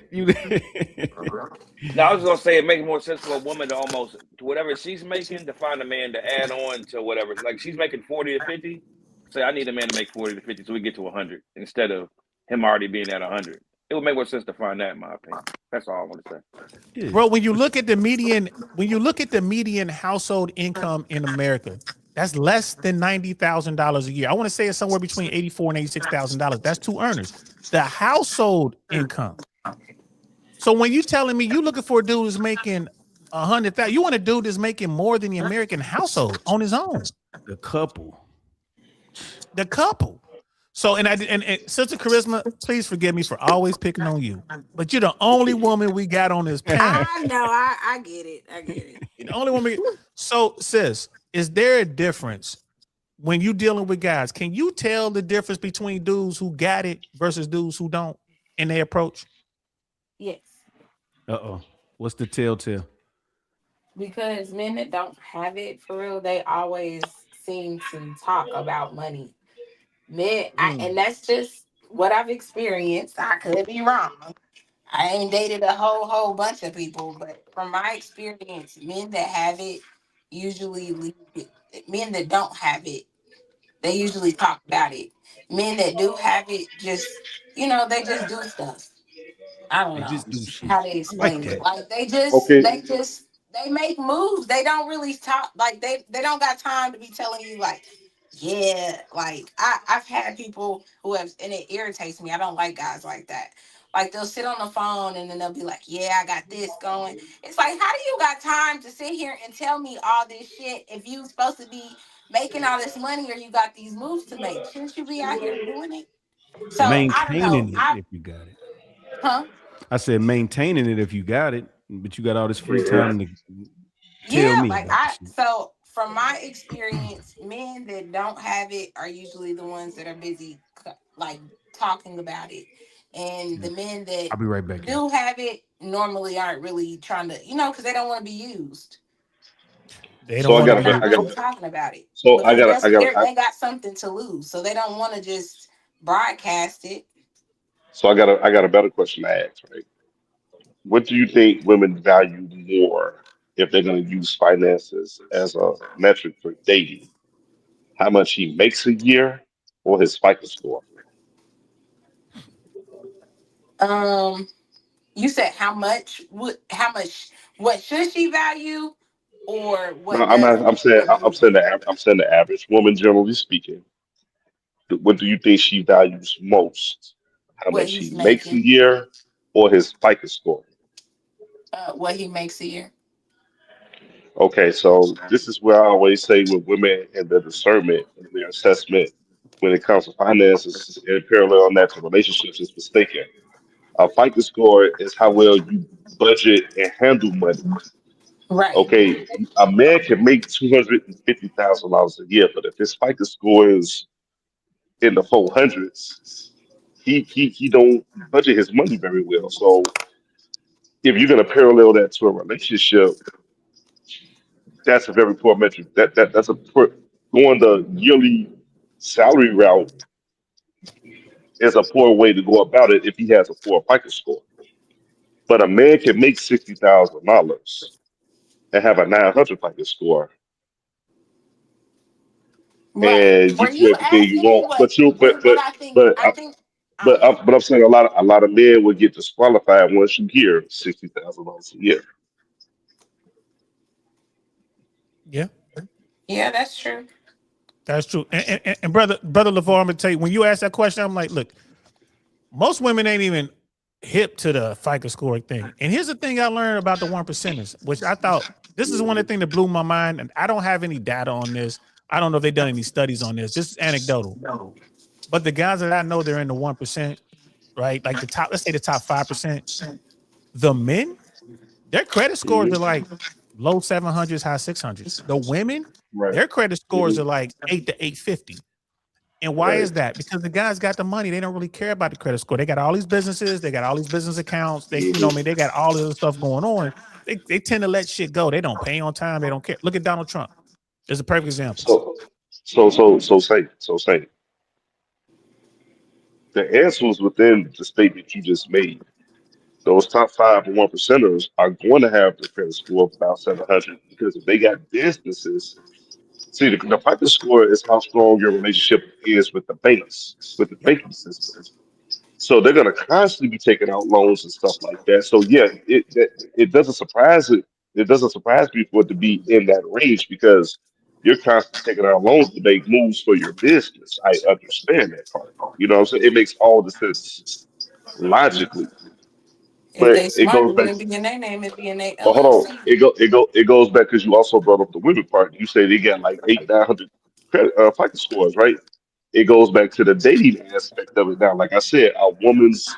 No, I was gonna say it makes more sense for a woman to almost to whatever she's making to find a man to add on to whatever. Like she's making 40 to 50. Say I need a man to make 40 to 50 so we get to 100 instead of him already being at 100. It would make more sense to find that, in my opinion. That's all I want to say. Bro, when you look at the median household income in America, that's less than $90,000 a year. I want to say it's somewhere between $84,000 and $86,000. That's 2 earners. The household income. So when you telling me you looking for a dude who's making 100,000, you want a dude that's making more than the American household on his own. The couple. So and Sister Charisma, please forgive me for always picking on you, but you're the only woman we got on this panel. I know, I get it. You're the only woman. So, sis, is there a difference when you dealing with guys? Can you tell the difference between dudes who got it versus dudes who don't in their approach? Yes. What's the telltale? Because men that don't have it for real, they always seem to talk about money. Men, and that's just what I've experienced. I could be wrong. I ain't dated a whole bunch of people, but from my experience, men that have it usually leave it. Men that don't have it, they usually talk about it. Men that do have it, just they just do stuff. I don't They know just do shit. how they I like explain it. that. Like they Okay, make moves. They don't really talk. Like they don't got time to be telling you like, yeah. Like I've had people who have, and it irritates me. I don't like guys like that. Like they'll sit on the phone and then they'll be like, yeah, I got this going. It's like, how do you got time to sit here and tell me all this shit if you supposed to be making all this money or you got these moves to make? Shouldn't you be out here doing it? So I don't know. Maintaining it if you got it. Huh? I said maintaining it if you got it, but you got all this free yeah. time to tell Yeah, me like about the shit. so from my experience, men that don't have it are usually the ones that are busy like talking about it. And the men that I'll be right back. do have it normally aren't really trying to, because they don't want to be used. They So don't I want got to They're a, be. I not got really a, talking about it so I because got a, I got a, they got something to lose. So they don't want to just broadcast it. so I got a better question to ask, right? What do you think women value more if they're going to use finances as a metric for dating? How much he makes a year or his FICO score? Um, you said what should she value or No, what does what do I'm saying the average woman, generally speaking. What do you think she values most? How what much he he's makes a making, year or his FICO score? what he makes a year. Okay, so this is where I always say with women and their discernment and their assessment when it comes to finances and parallel natural relationships is mistaken. A FICO score is how well you budget and handle money. Right. Okay, a man can make $250,000 a year, but if his FICO score is in the 400s, he don't budget his money very well. So if you're gonna parallel that to a relationship, that's a very poor metric. That's a poor going the yearly salary route is a poor way to go about it if he has a poor FICO score. But a man can make $60,000 and have a 900 FICO score, Right. and you Were do you everything you asking me want. But you, what I think? but I think I don't know. but I'm saying a lot of men would get disqualified once you hear $60,000 a year. Yeah, Yeah, that's true. that's true. And brother LeVar, I'm gonna tell you, when you ask that question, I'm like, look, most women ain't even hip to the FICO scoring thing. And here's the thing I learned about the 1%ers, which I thought this is one of the things that blew my mind. And I don't have any data on this. I don't know if they've done any studies on this. This is anecdotal. But the guys that I know, they're in the 1%, right? Like let's say the top 5%. The men, their credit scores Hmm. are like low 700s, high 600s. The women, Right. their credit scores Hmm. are like 8 to 850. And why Right. is that? Because the guys got the money. They don't really care about the credit score. They got all these businesses. They got all these business accounts. They, Hmm. they got all this stuff going on. They tend to let shit go. They don't pay on time. They don't care. Look at Donald Trump. There's a perfect example. Say the answer was within the statement you just made. Those top 5 and 1%ers are going to have the credit score of about 700 because if they got businesses, see the FICO score is how strong your relationship is with the banks, with the Yep. banking system. So they're going to constantly be taking out loans and stuff like that. So yeah, it doesn't surprise it. It doesn't surprise me for it to be in that range because you're constantly taking out loans to make moves for your business. I understand that part. You know what I'm saying? It makes all the sense logically, If but they it smart, goes it back. wouldn't be in their name, it'd be in their But hold on, LLC. it goes back because you also brought up the women part. You say they got like 800, 900 credit FICO scores, right? It goes back to the dating aspect of it now. Like I said, a woman's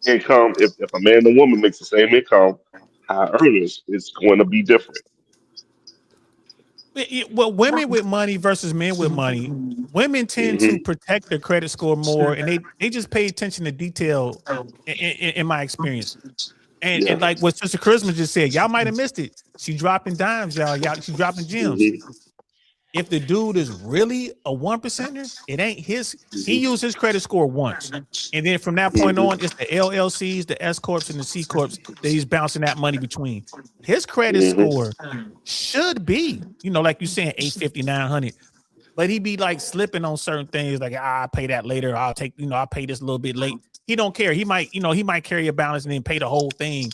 income, if a man and woman makes the same income, high earners, it's going to be different. Well, women with money versus men with money, women tend to Hmm. protect their credit score more, and they just pay attention to detail. In my experience, Yeah. and like what Sister Charisma just said, y'all might have missed it. She dropping dimes, y'all. She dropping gems. Hmm. If the dude is really a 1%er, it ain't his. He used his credit score once, and then from that point Hmm. on, it's the LLCs, the S corps, and the C corps that he's bouncing that money between. His credit Hmm. score should be, like you saying, 850, 900, but he be like slipping on certain things, like I'll pay that later. I'll pay this a little bit late. he don't care. He might carry a balance and then pay the whole thing.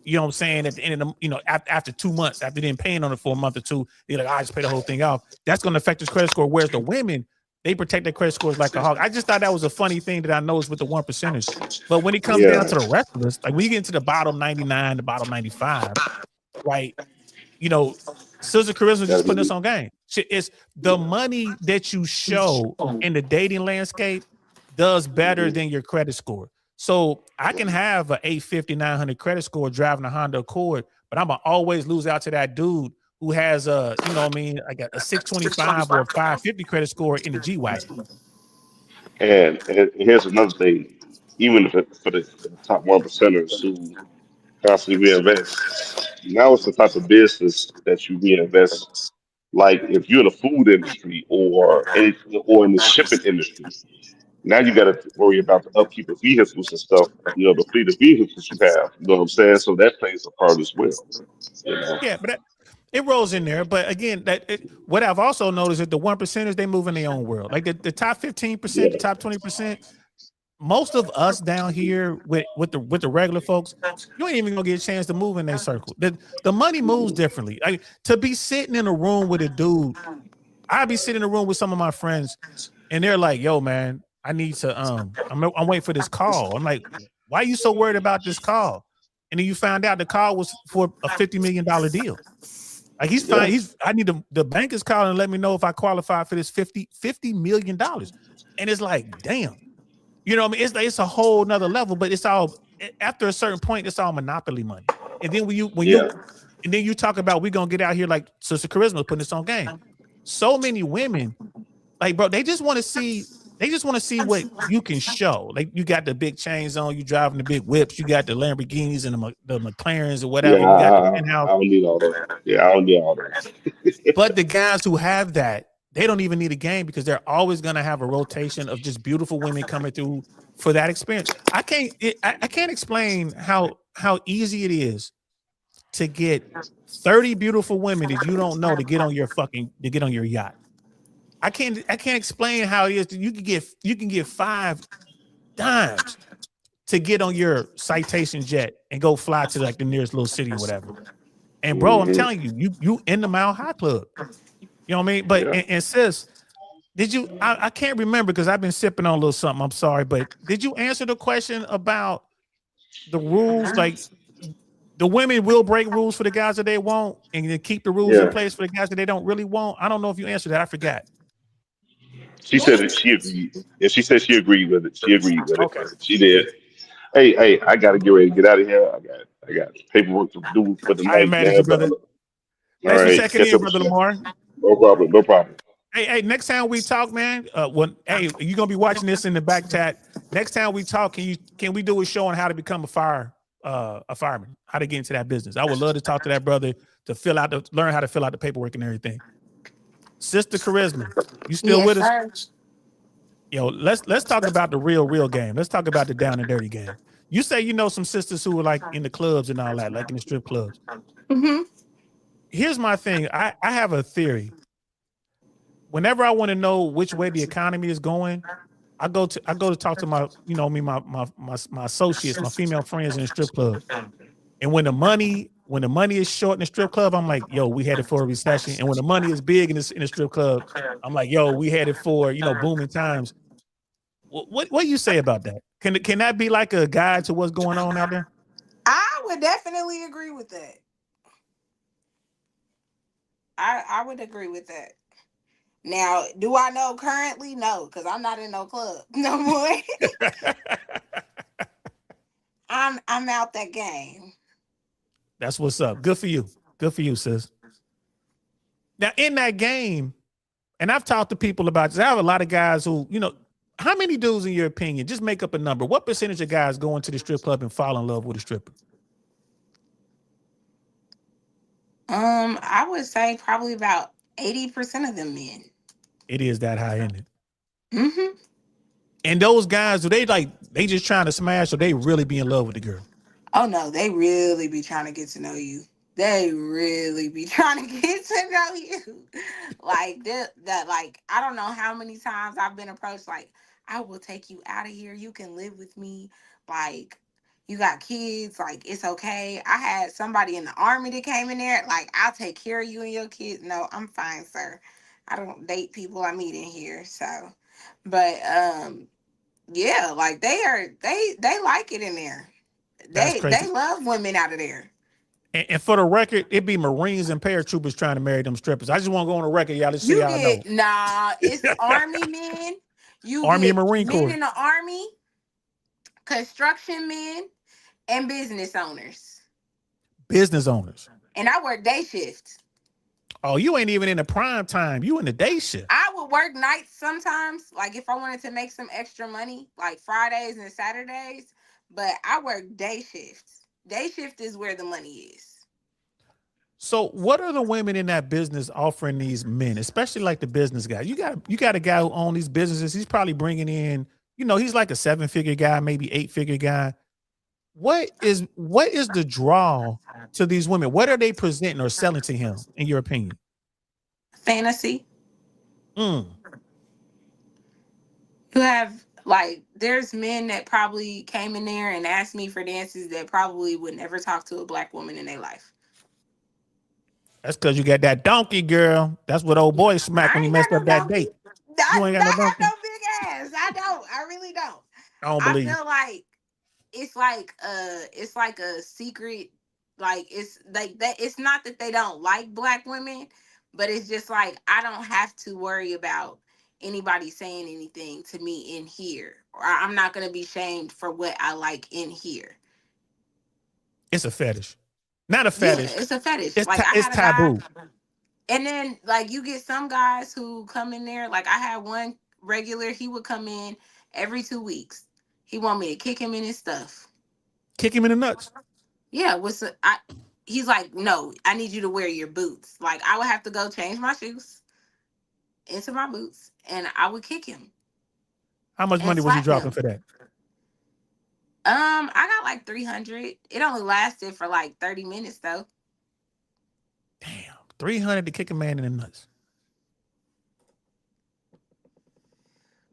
You know what I'm saying? At the end of the, after 2 months, after then paying on it for a month or two, they're like, I just pay the whole thing off. That's going to affect his credit score. Whereas the women, they protect their credit scores like a hawk. I just thought that was a funny thing that I noticed with the 1%ers. But when it comes down to the rest of us, like when you get into the bottom 99, the bottom 95, right? Sister Charisma just putting this on game. It's the money that you show in the dating landscape does better than your credit score. So I can have an 850, 900 credit score driving a Honda Accord, but I'm gonna always lose out to that dude who has like a 625 or a 550 credit score in the G-Wagon. And here's another thing, even for the top 1%ers who constantly reinvest, now it's the type of business that you reinvest. Like if you're in the food industry or in the shipping industry, now you got to worry about the upkeep of vehicles and stuff. The fleet of vehicles you have. You know what I'm saying? So that plays a part as well. Yeah, but it rolls in there. But again, what I've also noticed is the 1%ers, they move in their own world. Like the top 15%, the top 20%. Most of us down here with the regular folks, you ain't even gonna get a chance to move in their circle. The money moves differently. Like to be sitting in a room with a dude, I'd be sitting in a room with some of my friends, and they're like, "Yo, man, I need to I'm waiting for this call." I'm like, "Why are you so worried about this call?" And then you find out the call was for a $50 million deal. Like he's fine. I need the bank is calling and let me know if I qualify for this $50 million. And it's like, damn. You know what I mean? It's a whole nother level, but it's all after a certain point, it's all monopoly money. And then when you talk about we're gonna get out here like Sister Charisma putting this on game. So many women, like bro, they just want to see what you can show. Like you got the big chains on, you driving the big whips, you got the Lamborghinis and the McLarens or whatever. Yeah, You got the penthouse. I don't need all that. Yeah, I don't need all that. But the guys who have that, they don't even need a game because they're always going to have a rotation of just beautiful women coming through for that experience. I can't explain how easy it is to get 30 beautiful women that you don't know to get on your yacht. I can't explain how it is that you can get 5 dimes to get on your Citation jet and go fly to like the nearest little city or whatever. And bro, I'm telling you in the Mile High Club. You know what I mean? But and sis, did you? I can't remember because I've been sipping on a little something. I'm sorry, but did you answer the question about the rules? Like the women will break rules for the guys that they want, and then keep the rules in place for the guys that they don't really want. I don't know if you answered that. I forgot. She said that she agreed. Yeah, she said she agreed with it. She agreed with Okay. it. She did. Hey, I gotta get ready to get out of here. I got paperwork to do for the I ain't night, mad at man. you, brother. All right, Thanks for checking catch in, up brother with you. Lamar. No problem. Hey, next time we talk, man. You're gonna be watching this in the back chat. Next time we talk, can we do a show on how to become a fireman, how to get into that business? I would love to talk to that brother to learn how to fill out the paperwork and everything. Sister Charisma, you still with us? Sir. Yo, let's talk about the real game. Let's talk about the down and dirty game. You say you know some sisters who are like in the clubs and all that, like in the strip clubs. Mm-hmm. Here's my thing. I have a theory. Whenever I want to know which way the economy is going, I go to talk to my associates, my female friends in the strip club. And when the money is short in the strip club, I'm like, yo, we headed for a recession. And when the money is big in the strip club, I'm like, yo, we headed for booming times. What do you say about that? Can that be like a guide to what's going on out there? I would definitely agree with that. I would agree with that. Now, do I know currently? No, because I'm not in no club no more. I'm out that game. That's what's up. Good for you. Good for you, sis. Now, in that game, and I've talked to people about this. I have a lot of guys who, how many dudes, in your opinion, just make up a number. What percentage of guys go into the strip club and fall in love with a stripper? I would say probably about 80% of them men. It is that high, isn't it? Mm-hmm. And those guys, they just trying to smash, or they really be in love with the girl? Oh no, they really be trying to get to know you. They really be trying to get to know you. Like that, like I don't know how many times I've been approached. Like I will take you out of here. You can live with me. Like, you got kids. Like, it's okay. I had somebody in the army that came in there. Like, I'll take care of you and your kids. No, I'm fine, sir. I don't date people I meet in here. So, but yeah, like they like it in there. That's They crazy. love women out of there. And for the record, it be Marines and paratroopers trying to marry them strippers. I just want to go on the record, y'all. Let's see You y'all know. get it's army men. You Army get and Marine men Corps. in the army, construction men, and business owners. Business owners. And I work day shifts. Oh, you ain't even in the prime time. You in the day shift. I would work nights sometimes, like if I wanted to make some extra money, like Fridays and Saturdays. But I work day shifts. Day shift is where the money is. So what are the women in that business offering these men, especially like the business guy? You got a guy who owns these businesses. He's probably bringing in, he's like a 7-figure guy, maybe 8-figure guy. What is the draw to these women? What are they presenting or selling to him, in your opinion? Fantasy. Mm. You have there's men that probably came in there and asked me for dances that probably would never talk to a black woman in their life. That's because you got that donkey, girl. That's what old boy smacked when he messed up that date. You ain't got no donkey. No big ass. I don't. I really don't. I don't believe I feel like it's like a secret. Like it's like that. It's not that they don't like black women, but it's just like I don't have to worry about anybody saying anything to me in here, or I'm not gonna be shamed for what I like in here. It's a fetish. Not a fetish. Yeah, it's a fetish. It's, like it's taboo. And then like you get some guys who come in there. Like I had one regular, he would come in every 2 weeks. He want me to kick him in his stuff. Kick him in the nuts. Yeah, he's like, no, I need you to wear your boots. Like I would have to go change my shoes into my boots and I would kick him. How much money was you dropping for that? I got like 300. It only lasted for like 30 minutes though. Damn, 300 to kick a man in the nuts.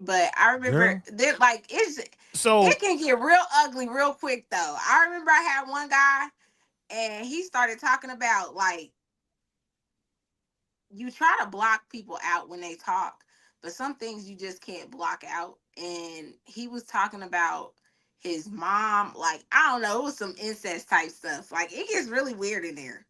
But I remember that it can get real ugly real quick though. I remember I had one guy and he started talking about like you try to block people out when they talk, but some things you just can't block out. And he was talking about his mom, like I don't know, it was some incest type stuff. Like it gets really weird in there.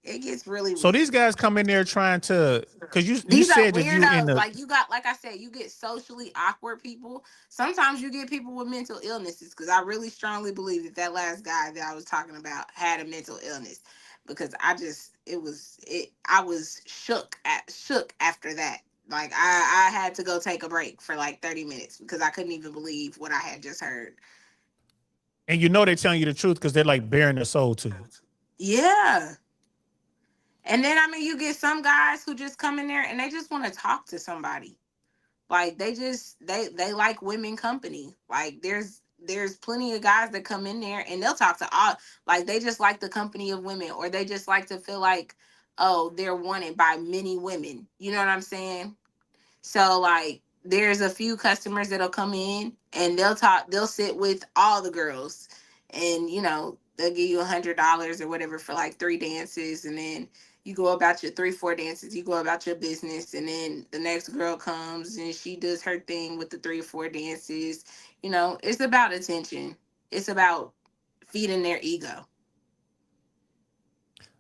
It gets really so weird. These guys come in there trying to, because you said that you in the like you got, like I said, you get socially awkward people. Sometimes you get people with mental illnesses, because I really strongly believe that last guy that I was talking about had a mental illness, because I was shook after that. Like I had to go take a break for like 30 minutes because I couldn't even believe what I had just heard. And they're telling you the truth because they're like bearing their soul to you. Yeah. And then, I mean, you get some guys who just come in there and they just want to talk to somebody. Like they like women company. Like there's plenty of guys that come in there and they'll talk to all, like they just like the company of women, or they just like to feel like, oh, they're wanted by many women. You know what I'm saying? So like there's a few customers that'll come in and they'll sit with all the girls, and they'll give you $100 or whatever for like 3 dances, and then you go about your 3-4 dances, you go about your business, and then the next girl comes and she does her thing with the 3 or 4 dances. It's about attention. It's about feeding their ego.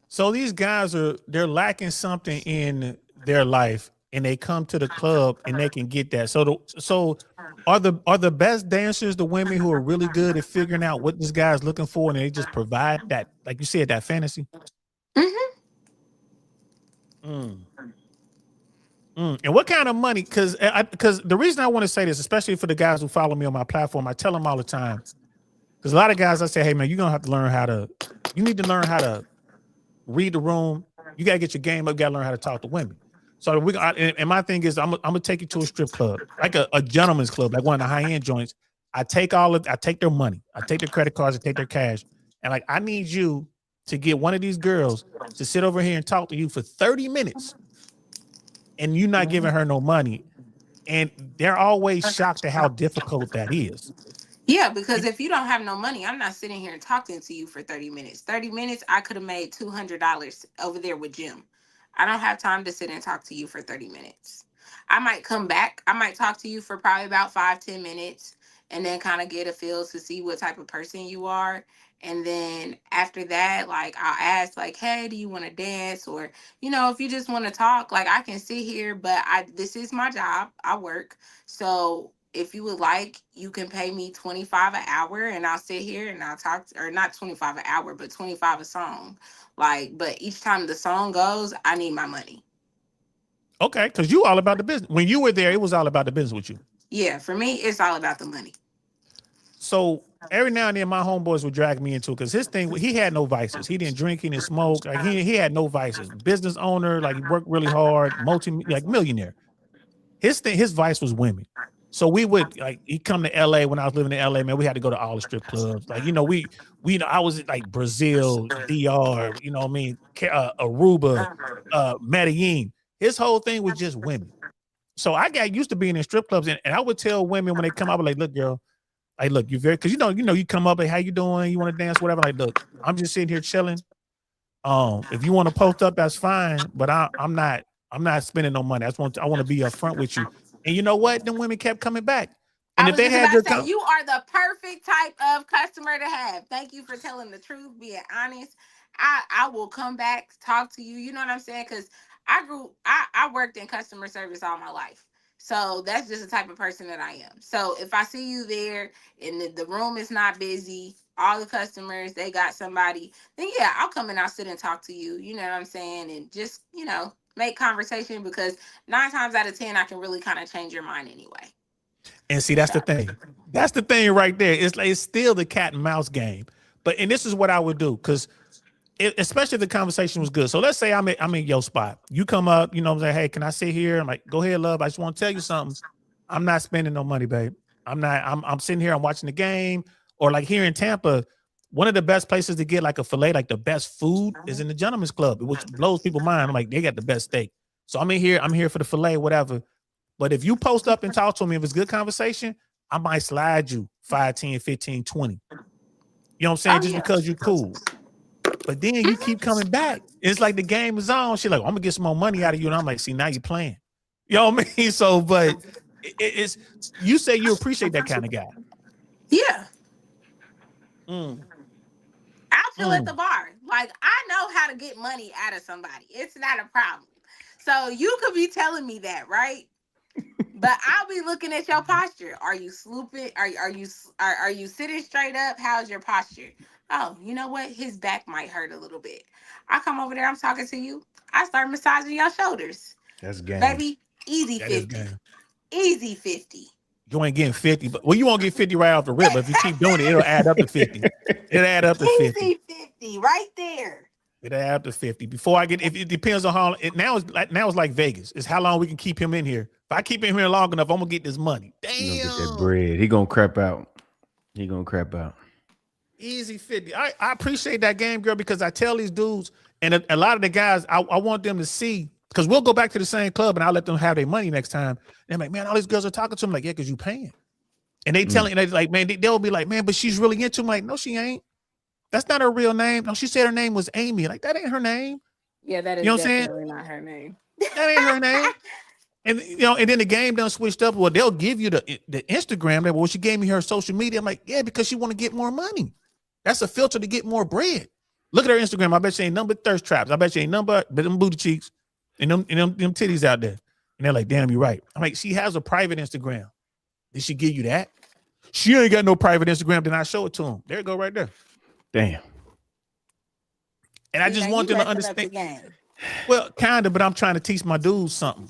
So these guys they're lacking something in their life, and they come to the club and they can get that. So are the best dancers the women who are really good at figuring out what this guy's looking for, and they just provide that, like you said, that fantasy? And what kind of money? Because the reason I want to say this, especially for the guys who follow me on my platform, I tell them all the time, because a lot of guys, I say, hey man, you're gonna have to learn you need to learn how to read the room. You gotta get your game up. You gotta learn how to talk to women. So and my thing is, I'm gonna take you to a strip club, like a gentleman's club, like one of the high end joints. I take their money, I take their credit cards, I take their cash, and like I need you to get one of these girls to sit over here and talk to you for 30 minutes, and you're not giving her no money. And they're always shocked at how difficult that is. Yeah, because if you don't have no money, I'm not sitting here and talking to you for 30 minutes. 30 minutes, I could have made $200 over there with Jim. I don't have time to sit and talk to you for 30 minutes. I might come back. I might talk to you for probably about 5-10 minutes and then kind of get a feel to see what type of person you are. And then after that, like I'll ask like, hey, do you want to dance? Or, you know, if you just want to talk, like I can sit here, but this is my job. I work. So if you would like, you can pay me $25 an hour and I'll sit here and I'll talk, or not $25 an hour, but $25 a song. Like, but each time the song goes, I need my money. Okay, because you all about the business. When you were there, it was all about the business with you. Yeah, for me, it's all about the money. So every now and then my homeboys would drag me into it because his thing, he had no vices. He didn't drink, he didn't smoke. Like he had no vices. Business owner, like he worked really hard, millionaire. His vice was women. So we would like he'd come to LA when I was living in LA, man. We had to go to all the strip clubs. Like, you know, I was like Brazil, DR, you know what I mean, Aruba, Medellin. His whole thing was just women. So I got used to being in strip clubs, and I would tell women when they come up, like, look, girl, like, look, you're very, because you know, you come up, like, how you doing? You want to dance, whatever. Like, look, I'm just sitting here chilling. If you want to post up, that's fine, but I'm not spending no money. I want to be upfront with you. And you know what? Them women kept coming back. And if they had your you are the perfect type of customer to have. Thank you for telling the truth, being honest. I will come back, talk to you. You know what I'm saying? Because I worked in customer service all my life. So that's just the type of person that I am. So if I see you there and the room is not busy, all the customers, they got somebody, then yeah, I'll come and I'll sit and talk to you. You know what I'm saying? And just, you know, make conversation, because 9 times out of 10, I can really kind of change your mind anyway. And see, that's the thing. That's the thing right there. It's still the cat and mouse game. And this is what I would do, because especially if the conversation was good. So let's say I'm in your spot. You come up, you know what I'm saying? Hey, can I sit here? I'm like, go ahead, love. I just want to tell you something. I'm not spending no money, babe. I'm sitting here, I'm watching the game. Or like here in Tampa, one of the best places to get like a filet, like the best food, is in the Gentleman's Club, which blows people's mind. I'm like, they got the best steak. So I'm here for the filet, whatever. But if you post up and talk to me, if it's good conversation, I might slide you 5, 10, 15, 20. You know what I'm saying? Just because you're cool. But then you keep coming back. It's like the game is on. She's like, I'm gonna get some more money out of you. And I'm like, see, now you're playing. You know what I mean? So, but it's you say you appreciate that kind of guy. Yeah. I'll chill at the bar. Like, I know how to get money out of somebody. It's not a problem. So you could be telling me that, right? But I'll be looking at your posture. Are you slooping? Are you sitting straight up? How's your posture? Oh, you know what? His back might hurt a little bit. I come over there, I'm talking to you. I start massaging your shoulders. That's game. Baby, easy 50. Easy 50. You ain't getting 50, but you won't get 50 right off the rip. But if you keep doing it, it'll add up to 50. It'll add up to 50. Easy 50, right there. It'll add up to 50. Before I get, if it depends on how now it's like Vegas. It's how long we can keep him in here. If I keep him here long enough, I'm gonna get this money. Damn. He gonna get that bread. He gonna crap out. Easy 50. I appreciate that game, girl, because I tell these dudes and a lot of the guys, I want them to see, because we'll go back to the same club and I'll let them have their money next time. And they're like, man, all these girls are talking to them. Like, yeah, because you paying. And they telling, and they like, man, they'll be like, man, but she's really into him. Like, no, she ain't. That's not her real name. No, she said her name was Amy. Like, that ain't her name. Yeah, that is, you know what I'm definitely not her name. That ain't her name. And you know, and then the game done switched up. Well, they'll give you the Instagram. Well, she gave me her social media. I'm like, yeah, because she want to get more money. That's a filter to get more bread. Look at her Instagram. I bet she ain't number thirst traps. I bet she ain't number but them booty cheeks and them titties out there. And they're like, damn, you're right. I'm like, she has a private Instagram. Did she give you that? She ain't got no private Instagram. Then I show it to him. There you go, right there. Damn. And I just want them to understand. Well, kind of, but I'm trying to teach my dudes something.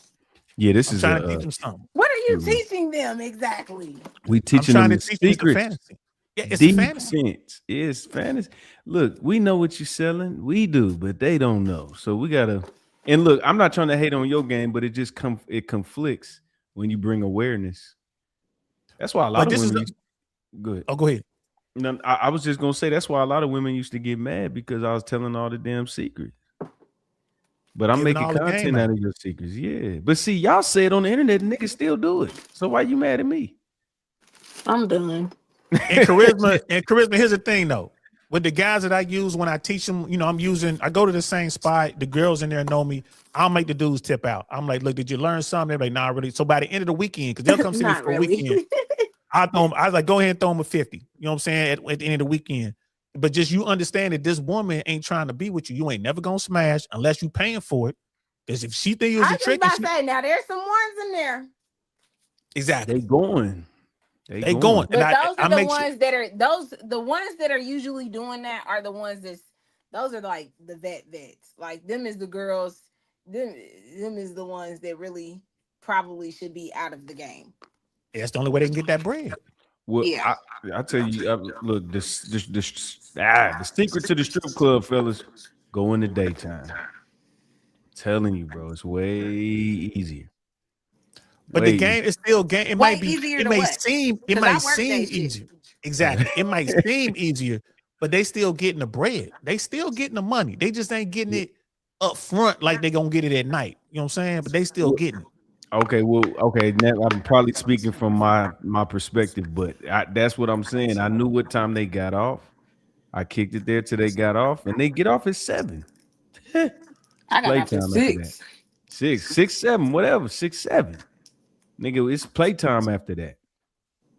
Yeah, I'm trying to teach them something. What are you teaching them exactly? We teaching them the secret. Fantasy. Yeah, it's a fantasy. It's fantasy. Look, we know what you're selling. We do, but they don't know. So we gotta. And look, I'm not trying to hate on your game, but it conflicts when you bring awareness. That's why a lot of women. Good. Oh, go ahead. No, I was just gonna say that's why a lot of women used to get mad because I was telling all the damn secrets. But I'm Giving making all the game content out. out of your secrets. Yeah. But see, y'all say it on the internet, and niggas still do it. So why you mad at me? I'm done. And charisma, here's the thing though. With the guys that I use when I teach them, I go to the same spot. The girls in there know me. I'll make the dudes tip out. I'm like, look, did you learn something? They're like, nah, really. So by the end of the weekend, because they'll come see me Not for a really. weekend, I was like, go ahead and throw them a 50. You know what I'm saying? At the end of the weekend. But just you understand that this woman ain't trying to be with you. You ain't never gonna smash unless you paying for it. Because if she think it was I a just trick, about to say now there's some ones in there. exactly. They going. They going. But And those I are the make sure. ones the ones that are usually doing that are the ones those are like the vets. Like them is the girls, them is the ones that really probably should be out of the game. That's the only way they can get that bread. Well, Yeah. I tell you, look, the secret to the strip club, fellas, go in the daytime. I'm telling you, bro, it's way easier. But the game is still game. It Way might be. easier It to may what? seem. It 'Cause might I work seem that shit. easier. Exactly. It might seem easier, but they still getting the bread. They still getting the money. They just ain't getting it up front like they gonna get it at night. You know what I'm saying? But they still getting it. Okay, now I'm probably speaking from my perspective, but that's what I'm saying. I knew what time they got off. I kicked it there till they got off, and they get off at 7. I got off at Playtime after that. 6. 6, 7, whatever, 6, 7. Nigga, it's playtime after that.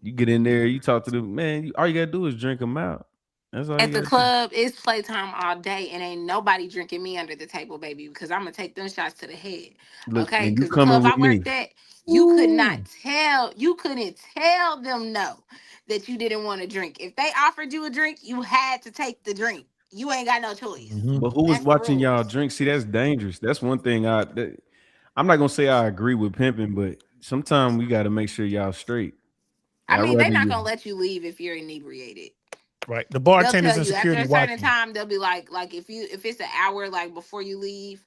You get in there, you talk to them, man. All you gotta do is drink them out. That's all At you the gotta club, it's playtime all day, and ain't nobody drinking me under the table, baby, because I'm gonna take them shots to the head. do. Look, Okay, and you because the coming club I with me. worked at, you couldn't tell them no that you didn't want to drink. If they offered you a drink, you had to take the drink. You ain't got no choice. But who was That's the watching rules. y'all drink? See, that's dangerous. That's one thing I'm not gonna say I agree with pimping, but sometimes we gotta make sure y'all straight. I mean, they're rather not you- gonna let you leave if you're inebriated. Right. The They'll bartenders tell and you after security a certain watching. time, they'll be like if it's an hour like before you leave,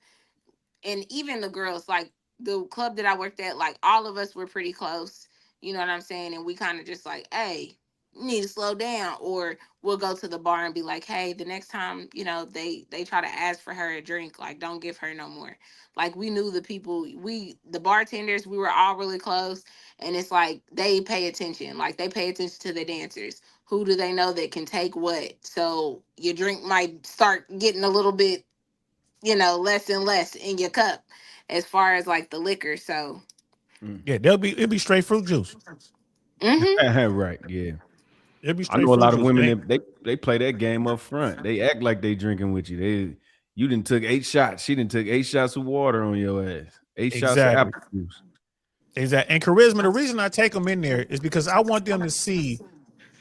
and even the girls, like the club that I worked at, like all of us were pretty close. You know what I'm saying? And we kind of just like, hey, you need to slow down, or we'll go to the bar and be like, hey, the next time, they try to ask for her a drink, like don't give her no more. Like we knew the people, the bartenders, we were all really close, and it's like they pay attention. Like they pay attention to the dancers. Who do they know that can take what? So your drink might start getting a little bit, less and less in your cup as far as like the liquor. So Yeah, it'll be straight fruit juice. Right, yeah. It'll be I straight know a fruit lot of juice. women that they play that game up front. They act like they drinking with you. You didn't took 8 shots. She didn't took 8 shots of water on your ass. 8 shots of apple juice. Exactly. And charisma, the reason I take them in there is because I want them to see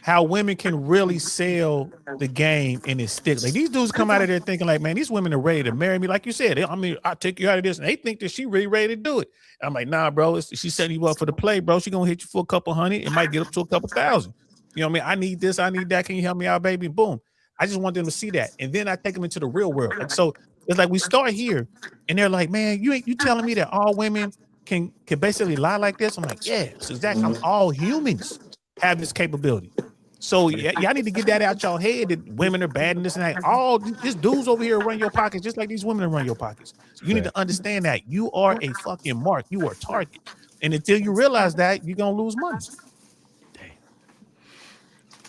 how women can really sell the game and it sticks. Like these dudes come out of there thinking like, man, these women are ready to marry me. Like you said, I'll take you out of this. And they think that she really ready to do it. I'm like, nah, bro, she's setting you up for the play, bro. She gonna hit you for a couple hundred. It might get up to a couple thousand. You know what I mean? I need this, I need that. Can you help me out, baby? Boom. I just want them to see that. And then I take them into the real world. Like, so it's like we start here and they're like, man, you telling me that all women can basically lie like this? I'm like, yeah, it's exactly. All humans have this capability. So y'all need to get that out y'all head that women are bad and this and that. All these dudes over here run your pockets just like these women run your pockets. So you need to understand that you are a fucking mark. You are a target. And until you realize that, you're gonna lose money.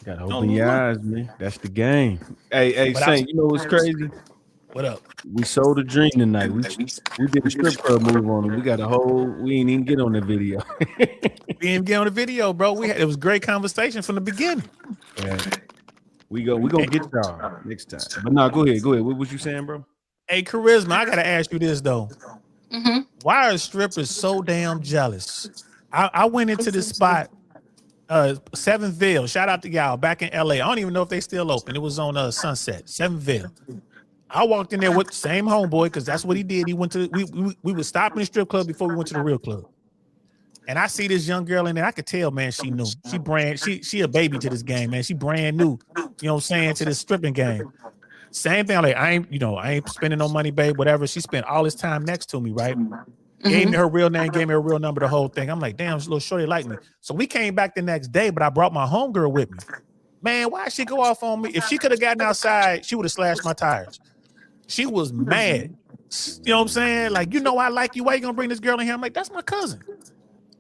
Gotta open your eyes, man. That's the game. Hey, Saint, you know what's crazy? What up? We sold a dream tonight. We did a strip club move on them. We got we ain't even get on the video. We didn't get on the video, bro. It was great conversation from the beginning. Yeah. We gonna get y'all next time. But no, go ahead. What was you saying, bro? Hey, Charisma, I gotta ask you this though. Mm-hmm. Why are strippers so damn jealous? I went into this spot, 7th Ville. Shout out to y'all back in LA. I don't even know if they still open. It was on Sunset, 7th Ville. I walked in there with the same homeboy because that's what he did. He went to we would stop in the strip club before we went to the real club. And I see this young girl in there. I could tell, man, she knew. She a baby to this game, man. She brand new, you know what I'm saying, to this stripping game. Same thing, like I ain't spending no money, babe, whatever. She spent all this time next to me, right? Gave me her real name, gave me her real number, the whole thing. I'm like, damn, this little shorty like me. So we came back the next day, but I brought my homegirl with me. Man, why'd she go off on me? If she could have gotten outside, she would have slashed my tires. She was mad. You know what I'm saying? Like, I like you. Why you gonna bring this girl in here? I'm like, that's my cousin.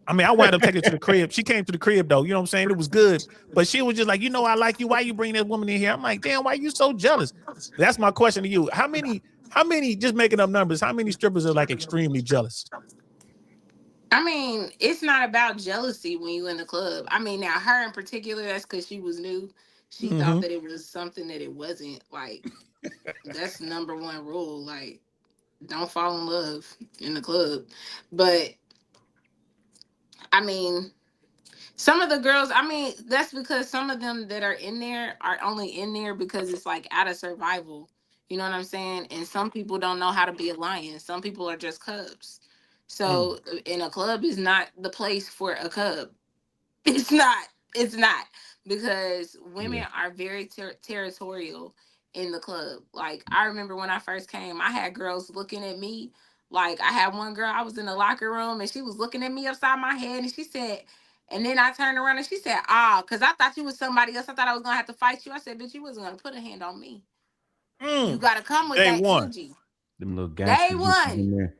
I mean, I wound up taking her to the crib. She came to the crib though. You know what I'm saying? It was good. But she was just like, I like you. Why you bring that woman in here? I'm like, damn, why you so jealous? That's my question to you. How many, just making up numbers, how many strippers are like extremely jealous? I mean, it's not about jealousy when you in the club. I mean, now her in particular, that's because she was new. She thought that it was something that it wasn't. Like, that's number one rule. Like, don't fall in love in the club. But I mean, some of the girls, that's because some of them that are in there are only in there because it's like out of survival. You know what I'm saying? And some people don't know how to be a lion. Some people are just cubs. So in a club is not the place for a cub. It's not. Because women are very territorial in the club. Like, I remember when I first came, I had girls looking at me. Like, I had one girl, I was in the locker room and she was looking at me upside my head and she said, and then I turned around and she said, because I thought you was somebody else. I thought I was going to have to fight you. I said, bitch, you wasn't going to put a hand on me. You got to come with Day that one. energy. Them little gangsters Day one. in there.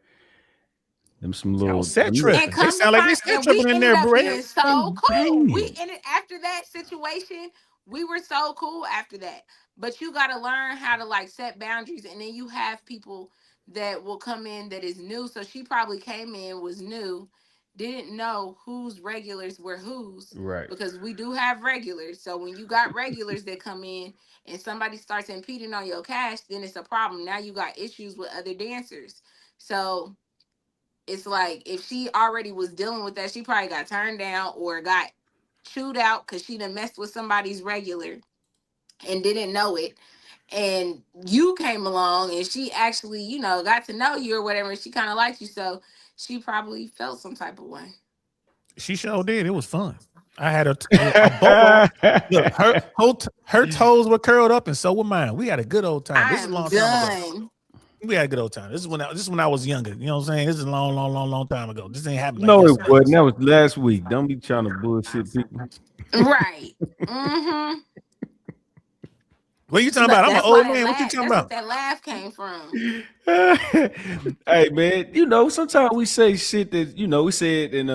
Them some little set tripping. And come They sound to like they find, set and we tripping in ended there, up Brett. being so cool. Man. We ended after that situation. We were so cool after that. But you got to learn how to like set boundaries, and then you have people that will come in that is new. So she probably came in, was new, didn't know whose regulars were whose. Right. Because we do have regulars. So when you got regulars that come in and somebody starts impeding on your cash, then it's a problem. Now you got issues with other dancers. So it's like if she already was dealing with that, she probably got turned down or got chewed out because she done messed with somebody's regular and didn't know it. And you came along and she actually, got to know you or whatever. And she kind of liked you. So she probably felt some type of way. She sure did. It was fun. I had a look, her toes were curled up and so were mine. We had a good old time. This is a long time ago. We had a good old time. This is when I was younger. You know what I'm saying? This is a long time ago. This ain't happening. No, it wasn't. That was last week. Don't be trying to bullshit people. Right. Mm-hmm. What are you talking about? I'm an old man. What you talking about? That's what that laugh came from. Hey man, sometimes we say shit that we said in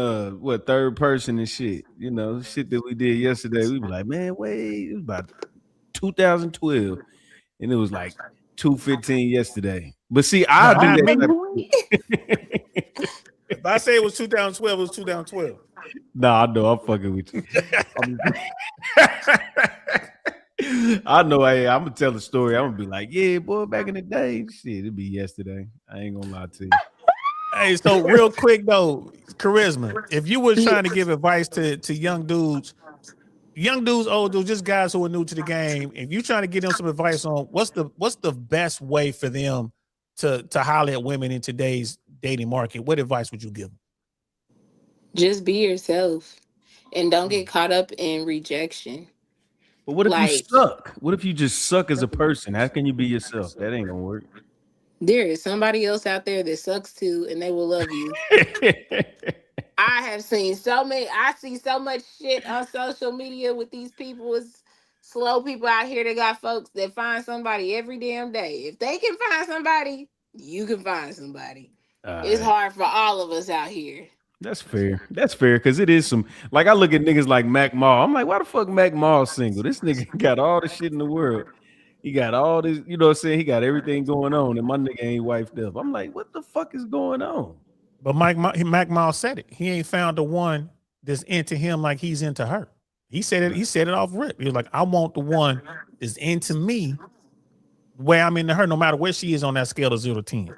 third person and shit. Shit that we did yesterday. We be like, man, wait, it was about 2012, and it was like 2:15 yesterday. But see, I do that. If I say it was 2012, it was 2012. Nah, I know I'm fucking with you. I know. I'm gonna tell the story. I'm gonna be like, yeah, boy, back in the day, shit, it'd be yesterday. I ain't gonna lie to you. Hey, so real quick though, Charisma, if you were trying to give advice to young dudes, old dudes, just guys who are new to the game, if you trying to give them some advice on what's the best way for them to holler at women in today's dating market, what advice would you give them? Just be yourself and don't get caught up in rejection. But what if you suck? What if you just suck as a person? How can you be yourself? That ain't gonna work. There is somebody else out there that sucks too, and they will love you. I have seen I see so much shit on social media with these people. It's slow people out here that got folks that find somebody every damn day. If they can find somebody, you can find somebody. It's hard for all of us out here. That's fair. That's fair because it is some. Like I look at niggas like Mac Mall. I'm like, why the fuck Mac Mall single? This nigga got all the shit in the world. He got all this, you know what I'm saying? He got everything going on, and my nigga ain't wifed up. I'm like, what the fuck is going on? But Mac Mall said it. He ain't found the one that's into him like he's into her. He said it. He said it off rip. He was like, I want the one that's into me where I'm into her, no matter where she is on that scale of 0 to 10.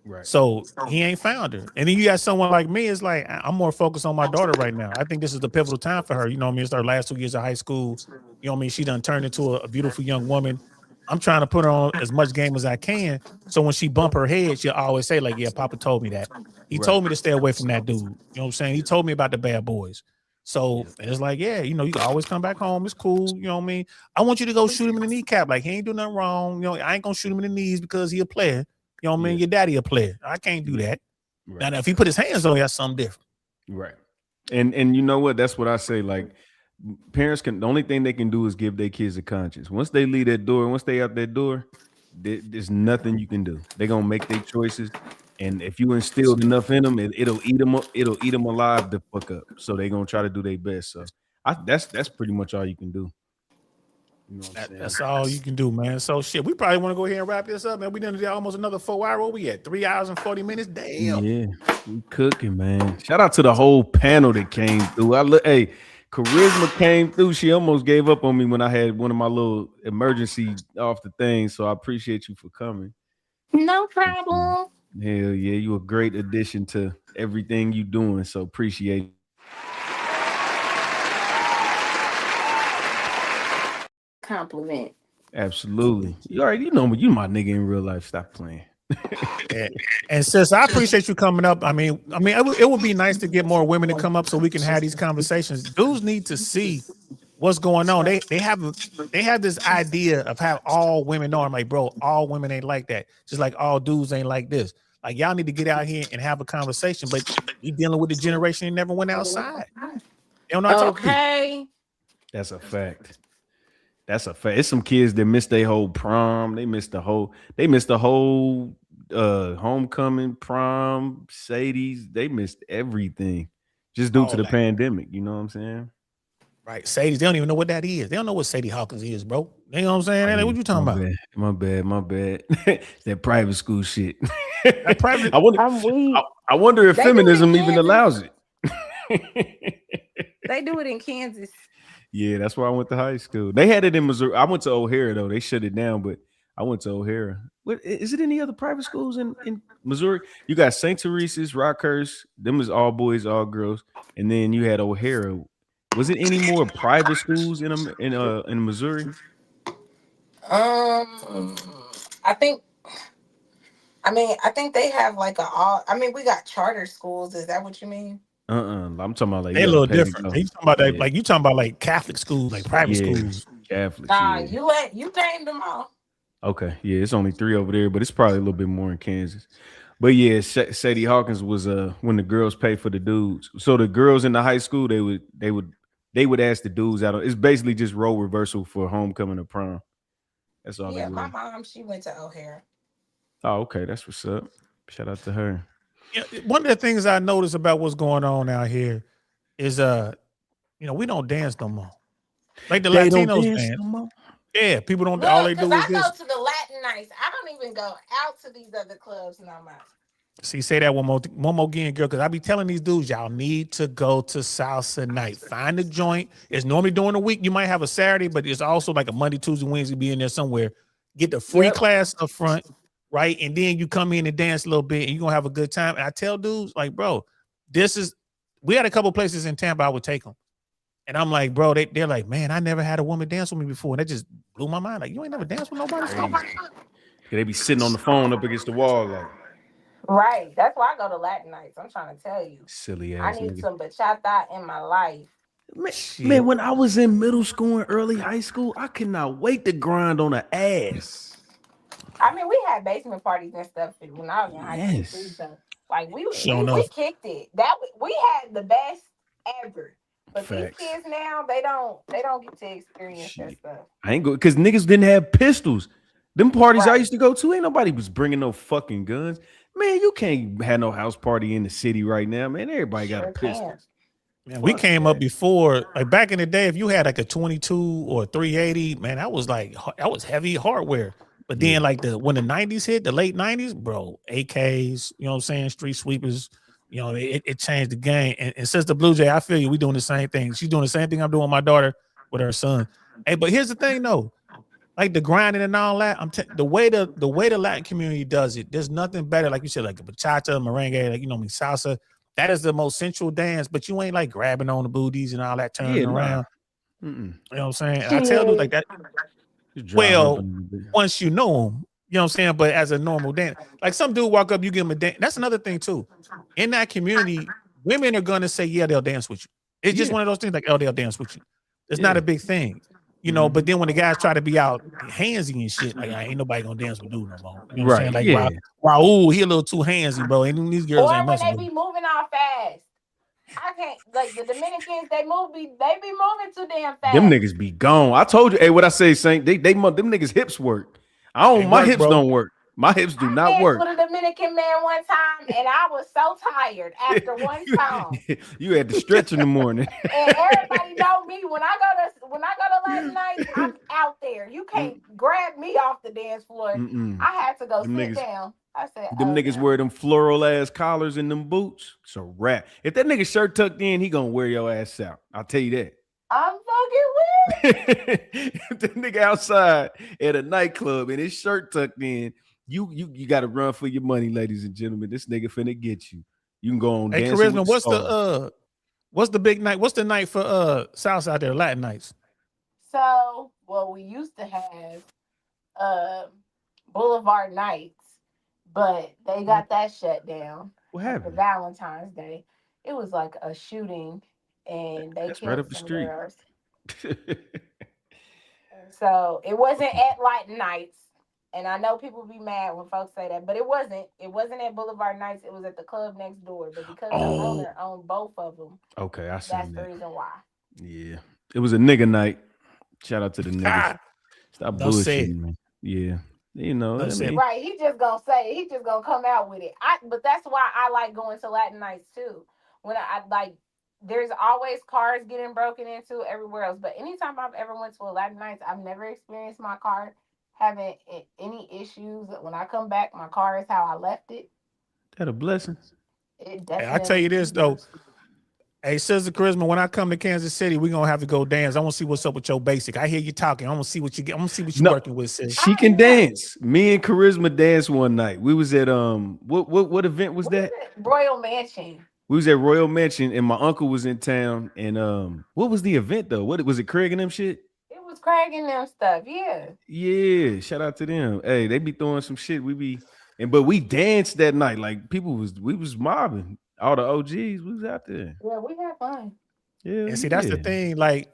Right. So he ain't found her. And then you got someone like me, it's like, I'm more focused on my daughter right now. I think this is the pivotal time for her. You know what I mean? It's her last 2 years of high school. You know what I mean? She done turned into a beautiful young woman. I'm trying to put her on as much game as I can. So when she bump her head, she'll always say like, yeah, Papa told me that. He told me to stay away from that dude. You know what I'm saying? He told me about the bad boys. So it's like, yeah, you can always come back home. It's cool. You know what I mean? I want you to go shoot him in the kneecap. Like, he ain't do nothing wrong. I ain't going to shoot him in the knees because he a player. You know what I mean? Your daddy a player. I can't do that. Right. Now, if he put his hands on you, that's something different. Right. And you know what? That's what I say. Like, parents the only thing they can do is give their kids a conscience. Once they leave that door, once they out that door, there's nothing you can do. They're gonna make their choices, and if you instilled enough in them, it'll eat them up. It'll eat them alive the fuck up. So they're gonna try to do their best. So that's pretty much all you can do. You know what I'm saying? That's all you can do, man. So shit, we probably want to go ahead and wrap this up, man. We done did almost another 4 hour. What we at 3 hours and 40 minutes. Damn. Yeah, we cooking, man. Shout out to the whole panel that came through. Hey, Charisma came through. She almost gave up on me when I had one of my little emergency off the thing. So I appreciate you for coming. No problem. Hell yeah, you a great addition to everything you doing. So appreciate it. Compliment. Absolutely. You already know me. You my nigga in real life. Stop playing. And sis, I appreciate you coming up. I mean, it would be nice to get more women to come up so we can have these conversations. Dudes need to see what's going on. They have this idea of how all women are. I'm like, bro, all women ain't like that. Just like all dudes ain't like this. Like, y'all need to get out here and have a conversation. But you dealing with the generation that never went outside. They don't know how to talk to you. Okay. That's a fact. That's a fact. It's some kids that missed their whole prom. They missed the whole homecoming, prom, Sadie's. They missed everything just due to the pandemic. You know what I'm saying? Right. Sadie's, they don't even know what that is. They don't know what Sadie Hawkins is, bro. You know what I'm saying? What you talking about? My bad. That private school shit. Private. I wonder if feminism even allows it. They do it in Kansas. Yeah, that's where I went to high school. They had it in Missouri. I went to O'Hare though. They shut it down, but I went to O'Hare. What is it? Any other private schools in Missouri? You got St. Teresa's, Rockhurst. Them is all boys, all girls, and then you had O'Hare. Was it any more private schools in Missouri? I think they have like we got charter schools. Is that what you mean? I'm talking about like they're a little different. You talking about like Catholic schools, like private schools. Catholic. Nah, you named them all. Okay, yeah, it's only 3 over there, but it's probably a little bit more in Kansas. But yeah, Sadie Hawkins was when the girls pay for the dudes. So the girls in the high school, they would ask the dudes out. It's basically just role reversal for homecoming or prom. That's all. Yeah, my mom, she went to O'Hare. Oh, okay, that's what's up. Shout out to her. Yeah, one of the things I noticed about what's going on out here is we don't dance no more. Like the Latinos dance. No more? Yeah, people don't. All they do is this. I go to the Latin nights. I don't even go out to these other clubs no more. See, say that one more again, girl, because I be telling these dudes, y'all need to go to salsa night. Find a joint. It's normally during the week. You might have a Saturday, but it's also like a Monday, Tuesday, Wednesday. Be in there somewhere. Get the free class up front. Right. And then you come in and dance a little bit and you're going to have a good time. And I tell dudes, like, bro, we had a couple places in Tampa I would take them. And I'm like, bro, they're like, man, I never had a woman dance with me before. And that just blew my mind. Like, you ain't never danced with nobody? They be sitting on the phone up against the wall. Like. Right. That's why I go to Latin nights. I'm trying to tell you. Silly ass. I need some bachata in my life. Man, when I was in middle school and early high school, I could not wait to grind on an ass. I mean, we had basement parties and stuff when I was in high school. So, like we kicked it. We had the best ever. But these kids now, they don't get to experience that stuff. I ain't go because niggas didn't have pistols. Them parties I used to go to, ain't nobody was bringing no fucking guns. Man, you can't have no house party in the city right now, man. Everybody got a pistol. Man, we came up before, like back in the day, if you had like a 22 or 380, man, that was heavy hardware. But then when the 90s hit, the late 90s, bro, AKs, you know what I'm saying, street sweepers, it changed the game. And Sister Blue Jay, I feel you, we doing the same thing. She's doing the same thing I'm doing with my daughter with her son. Hey, but here's the thing though, like the grinding and all that, the way the Latin community does it, there's nothing better, like you said, like a bachata, merengue, like salsa. That is the most sensual dance, but you ain't like grabbing on the booties and all that, turning around. You know what I'm saying? And I tell dudes like that. Well, once you know them, you know what I'm saying? But as a normal dance, like some dude walk up, you give him a dance. That's another thing too. In that community, women are going to say, yeah, they'll dance with you. It's just one of those things like, oh, they'll dance with you. It's not a big thing, but then when the guys try to be out handsy and shit, like, ain't nobody going to dance with dude no more. You know what I'm saying? Like, Raul, he a little too handsy, bro. And these girls ain't messing with him. Or when they be moving all fast. I can't, like the Dominicans, they be moving too damn fast. Them niggas be gone. I told you, hey, what I say, Saint, them niggas hips work. I don't. Ain't My work, hips bro. don't work. My hips do I not danced work. with a Dominican man one time, and I was so tired after one song. You had to stretch in the morning. And everybody know me when I go to Latin nights, I'm out there. You can't grab me off the dance floor. Mm-mm. I had to go Them sit niggas- down. I said, Them oh, niggas no. wear them floral ass collars and them boots. It's a wrap. If that nigga shirt tucked in, he gonna wear your ass out. I'll tell you that. I'm fucking with. If the nigga outside at a nightclub and his shirt tucked in, you got to run for your money, ladies and gentlemen. This nigga finna get you. You can go on. Hey, Dancing Charisma, with Stars. what's the big night? What's the night for South out there, Latin nights? So, well, we used to have Boulevard Nights, but they got that shut down. What For happened? Valentine's Day. It was like a shooting, and they That's killed right up the some street. girls. So it wasn't at Latin Nights. And I know people be mad when folks say that, but it wasn't. It wasn't at Boulevard Nights. It was at the club next door. But because the owner owned both of them, Okay, I see that's the that. reason why. Yeah, it was a nigga night. Shout out to the niggas. Stop Don't say bullshitting, man. Yeah, you know. Don't say it. Right. He just gonna say it. He just gonna come out with it. But that's why I like going to Latin Nights too. When I like, there's always cars getting broken into everywhere else. But anytime I've ever went to a Latin Nights, I've never experienced my car having any issues. When I come back, my car is how I left it. That a blessing. It Hey, definitely. I tell you this though. Hey, Sister Charisma, when I come to Kansas City, we're gonna have to go dance. I want to see what's up with your basic. I hear you talking. I want to see what you get. I want to see what you're No. working with, sis. She can dance. Me and Charisma danced one night. We was at what event was that? Royal Mansion. We was at Royal Mansion and my uncle was in town. And what was the event though? What was it? Craig and them shit? It was Craig and them stuff. Yeah. Yeah, shout out to them. Hey, they be throwing some shit. But we danced that night. Like we was mobbing. All the OGs, we was out there. Yeah, we had fun. Yeah. And see, that's the yeah. thing. Like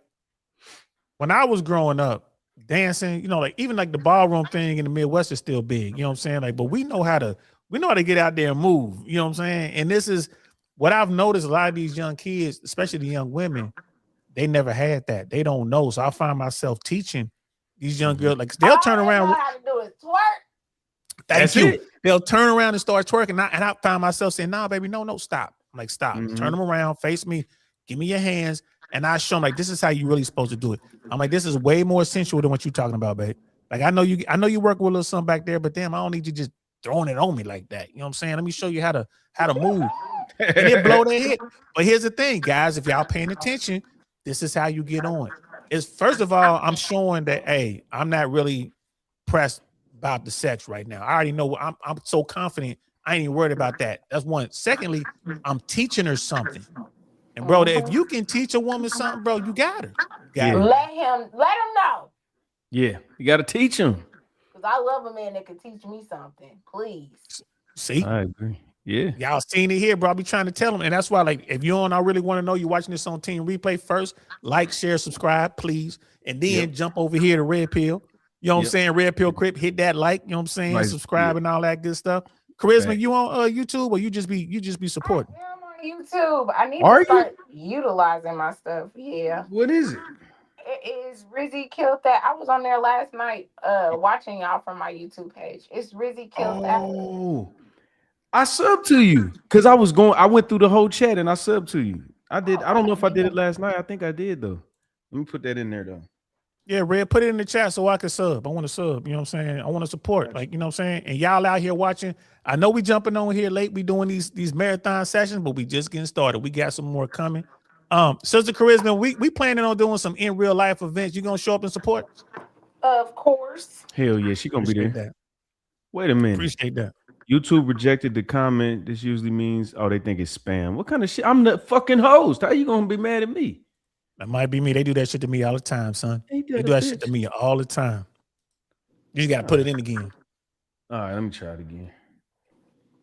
when I was growing up, dancing, like even like the ballroom thing in the Midwest is still big. You know what I'm saying? Like, but we know how to get out there and move. You know what I'm saying? And this is what I've noticed. A lot of these young kids, especially the young women, they never had that. They don't know. So I find myself teaching these young girls, like they'll turn All I around. know how to do is twerk. Thank That's you. it. They'll turn around and start twerking. And I found myself saying, "Nah, baby, no, stop." I'm like, stop. Mhm. Turn them around, face me, give me your hands. And I show them like this is how you really supposed to do it. I'm like, this is way more sensual than what you're talking about, babe. Like I know you work with a little something back there, but damn, I don't need you just throwing it on me like that. You know what I'm saying? Let me show you how to move. And it blow their head. But here's the thing, guys, if y'all paying attention, this is how you get on. Is first of all, I'm showing that hey, I'm not really pressed about the sex right now. I already know I'm so confident. I ain't even worried about that. That's one. Secondly, I'm teaching her something. And bro, if you can teach a woman something, bro, you got her. Yeah. Let him know. Yeah, you got to teach them. Because I love a man that can teach me something. Please. See, I agree. Yeah. y'all seen it here, bro. I be trying to tell them. And that's why, like, if you don't I really want to know, you're watching this on Team Replay first, like, share, subscribe, please. And then jump over here to Red Pill. You know what I'm saying? Red Pill Crip, hit that like, you know what I'm saying? Right. Subscribe and all that good stuff. Charisma, Right. you on YouTube or you just be supporting? I'm on YouTube. I need Are to you? start utilizing my stuff. Yeah. What is it? It is Rizzy Killed That. I was on there last night watching y'all from my YouTube page. It's Rizzy Killed That. Oh, I subbed to you because I went through the whole chat and I subbed to you. I did. I don't know if I did it last night. I think I did though. Let me put that in there though. Yeah, Red, put it in the chat so I can sub. I want to sub, you know what I'm saying? I want to support, like, you know what I'm saying? And y'all out here watching, I know we jumping on here late. We doing these marathon sessions, but we just getting started. We got some more coming. Sister Charisma, we planning on doing some in real life events. You gonna show up and support? Of course. Hell yeah, she gonna be Appreciate there. that. Wait a minute. Appreciate that. YouTube rejected the comment. This usually means, oh, they think it's spam. What kind of shit? I'm the fucking host. How you gonna be mad at me? That might be me. They do that shit to me all the time, son. Ain't They that do a that shit to bitch? me all the time. You just gotta put it in again. All right, let me try it again.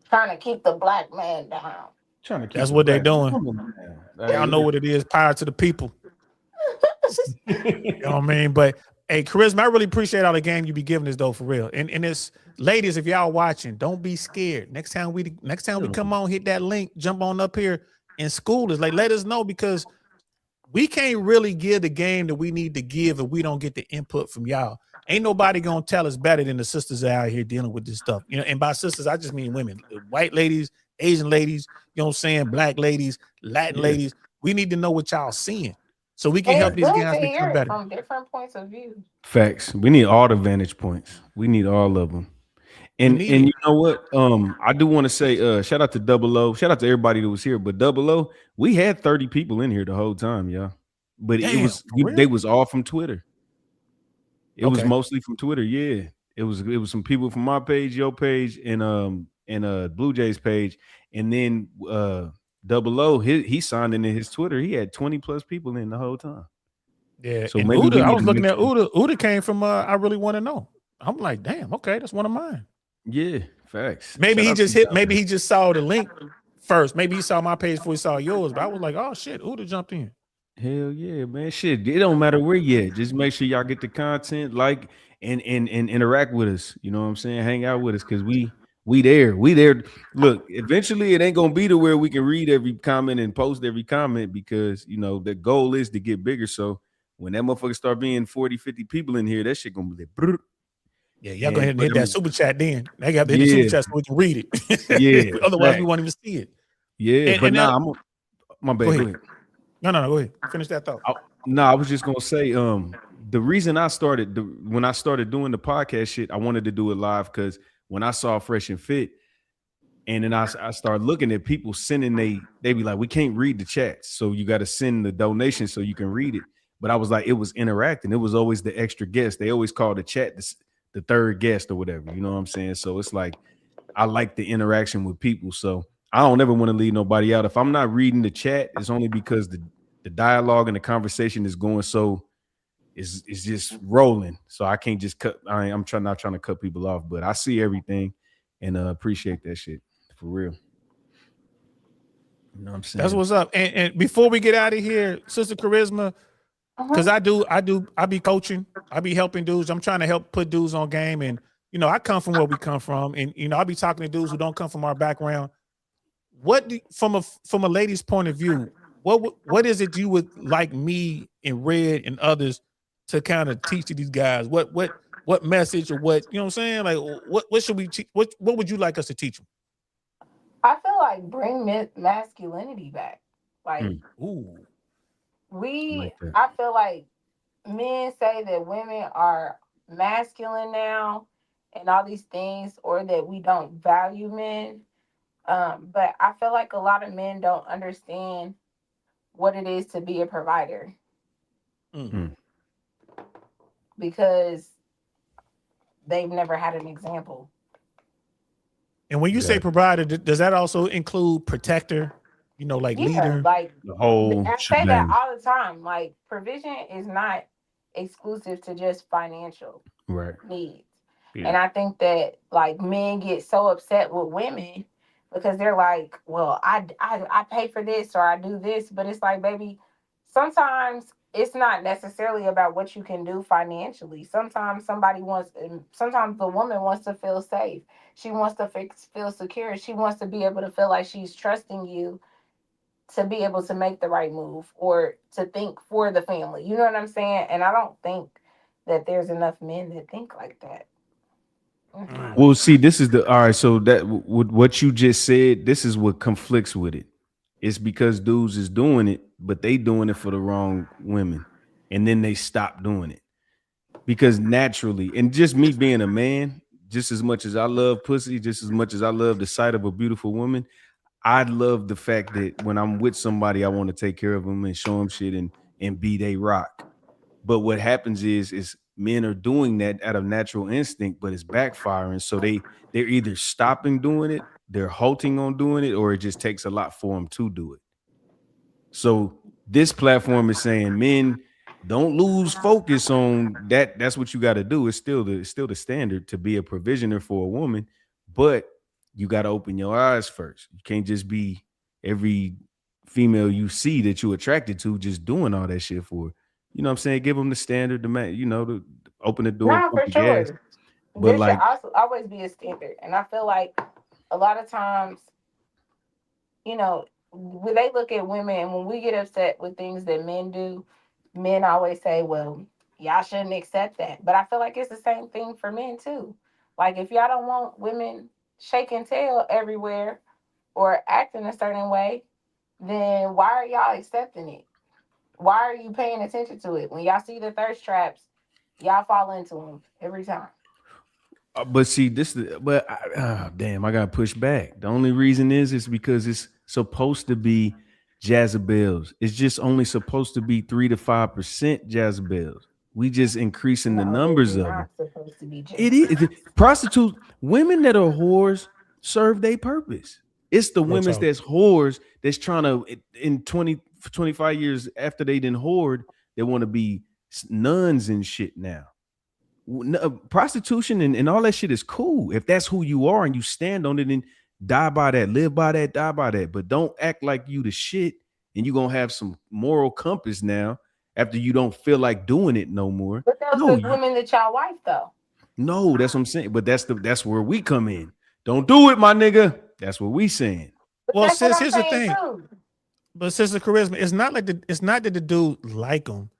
Trying to keep the black man down. Trying to keep That's it what they black. doing. Come on, man. Y'all know what it is. Power to the people. You know what I mean? But hey, Charisma, I really appreciate all the game you be giving us though, for real. And it's ladies, if y'all watching, don't be scared. Next time we come on, hit that link, jump on up here and school us. Like, let us know, because we can't really give the game that we need to give if we don't get the input from y'all. ain't nobody gonna tell us better than the sisters out here dealing with this stuff. You know, and by sisters, I just mean women, white ladies, Asian ladies, you know what I'm saying, black ladies, Latin Yeah. ladies. We need to know what y'all seeing so we can And help it's these good guys to hear become it better. from different points of view. Facts. We need all the vantage points. We need all of them. And need and it. you know what? I do want to say shout out to Double O. Shout out to everybody that was here. But Double O, we had 30 people in here the whole time, y'all. But it Damn, was for real? they was all from Twitter. It was Okay. mostly from Twitter. Yeah. It was some people from my page, your page, and Blue Jays page. And then Double O, he signed into his Twitter. He had 20 plus people in the whole time. Yeah, So and maybe Uda, we I need was to looking make at sure- Uda. Uda came from I really want to know. I'm like, damn, okay, that's one of mine. Yeah, facts. Maybe Shout he out just to hit, y'all, maybe man. he just saw the link first. Maybe he saw my page before he saw yours, but I was like, oh shit, Uda jumped in. Hell yeah, man. Shit, it don't matter where you at. Just make sure y'all get the content, like and interact with us. You know what I'm saying? Hang out with us because we there. We there. Look, eventually it ain't gonna be to where we can read every comment and post every comment because you know the goal is to get bigger. So when that motherfucker start being 40, 50 people in here, that shit gonna be like, brr. Yeah, y'all go ahead and but hit I that mean, super chat then. They got to hit the super yeah, chat so we can read it. yeah, Otherwise, we fact. won't even see it. Yeah, And, but and now, nah, my bad. go Go ahead. ahead. No, go ahead. Finish that thought. I was just gonna say, the reason I started when I started doing the podcast shit, I wanted to do it live because when I saw Fresh and Fit, and then I started looking at people sending they be like, we can't read the chats, so you got to send the donation so you can read it. But I was like, it was interacting. It was always the extra guest. They always call the chat the third guest or whatever. You know what I'm saying? So it's like I like the interaction with people. So I don't ever want to leave nobody out. If I'm not reading the chat, it's only because the dialogue and the conversation is going so is just rolling. So I can't just cut. I'm not trying to cut people off, but I see everything and appreciate that shit for real. You know what I'm saying? That's what's up. And before we get out of here, Sister Charisma, because I be coaching, I be helping dudes. I'm trying to help put dudes on game, and you know, I come from where we come from, and you know, I be talking to dudes who don't come from our background. From a lady's point of view, what is it you would like me and Red and others to kind of teach to these guys? What message or what, you know what I'm saying? Like what should we teach? What would you like us to teach them? I feel like bring masculinity back. Like Ooh. I feel like men say that women are masculine now and all these things, or that we don't value men. But I feel like a lot of men don't understand what it is to be a provider. Because they've never had an example. And when you say provider, does that also include protector? You know, like leader? Like the whole I say that all the time. Like provision is not exclusive to just financial needs. Yeah. And I think that like men get so upset with women because they're like, well, I pay for this or I do this, but it's like, baby, sometimes it's not necessarily about what you can do financially. Sometimes sometimes the woman wants to feel safe. She wants to feel secure. She wants to be able to feel like she's trusting you to be able to make the right move or to think for the family. You know what I'm saying? And I don't think that there's enough men that think like that. Well, see, this is all right. So that what you just said, this is what conflicts with it. It's because dudes is doing it, but they doing it for the wrong women, and then they stop doing it because naturally, and just me being a man, just as much as I love pussy, just as much as I love the sight of a beautiful woman, I love the fact that when I'm with somebody, I want to take care of them and show them shit and be they rock. But what happens is men are doing that out of natural instinct, but it's backfiring. So they're either stopping doing it, they're halting on doing it, or it just takes a lot for them to do it. So this platform is saying, men, don't lose focus on that. That's what you got to do. It's still the standard to be a provisioner for a woman, but you got to open your eyes first. You can't just be every female you see that you're attracted to just doing all that shit for. You know what I'm saying? Give them the standard, to open the door. No, for sure. Gas. But there should also always be a standard. And I feel like a lot of times, you know, when they look at women and when we get upset with things that men do, men always say, well, y'all shouldn't accept that. But I feel like it's the same thing for men too. Like if y'all don't want women shaking tail everywhere or acting a certain way, then why are y'all accepting it? Why are you paying attention to it? When y'all see the thirst traps, y'all fall into them every time. But see, damn, I gotta push back. The only reason is because it's supposed to be Jezebels. It's just only supposed to be 3 to 5% Jezebels. We just increasing the numbers of them. Supposed to be It is prostitutes, women that are whores serve their purpose. It's the women that's whores that's trying to in 25 years after they done whored, they want to be nuns and shit now. Prostitution and all that shit is cool if that's who you are and you stand on it and die by that, live by that, die by that. But don't act like you the shit and you're gonna have some moral compass now after you don't feel like doing it no more. But those are women that y'all wife though. No, that's what I'm saying. But that's where we come in. Don't do it, my nigga. That's what we saying. But well, sis, here's the thing. Too. But Sister Charisma, it's not that the dude like them.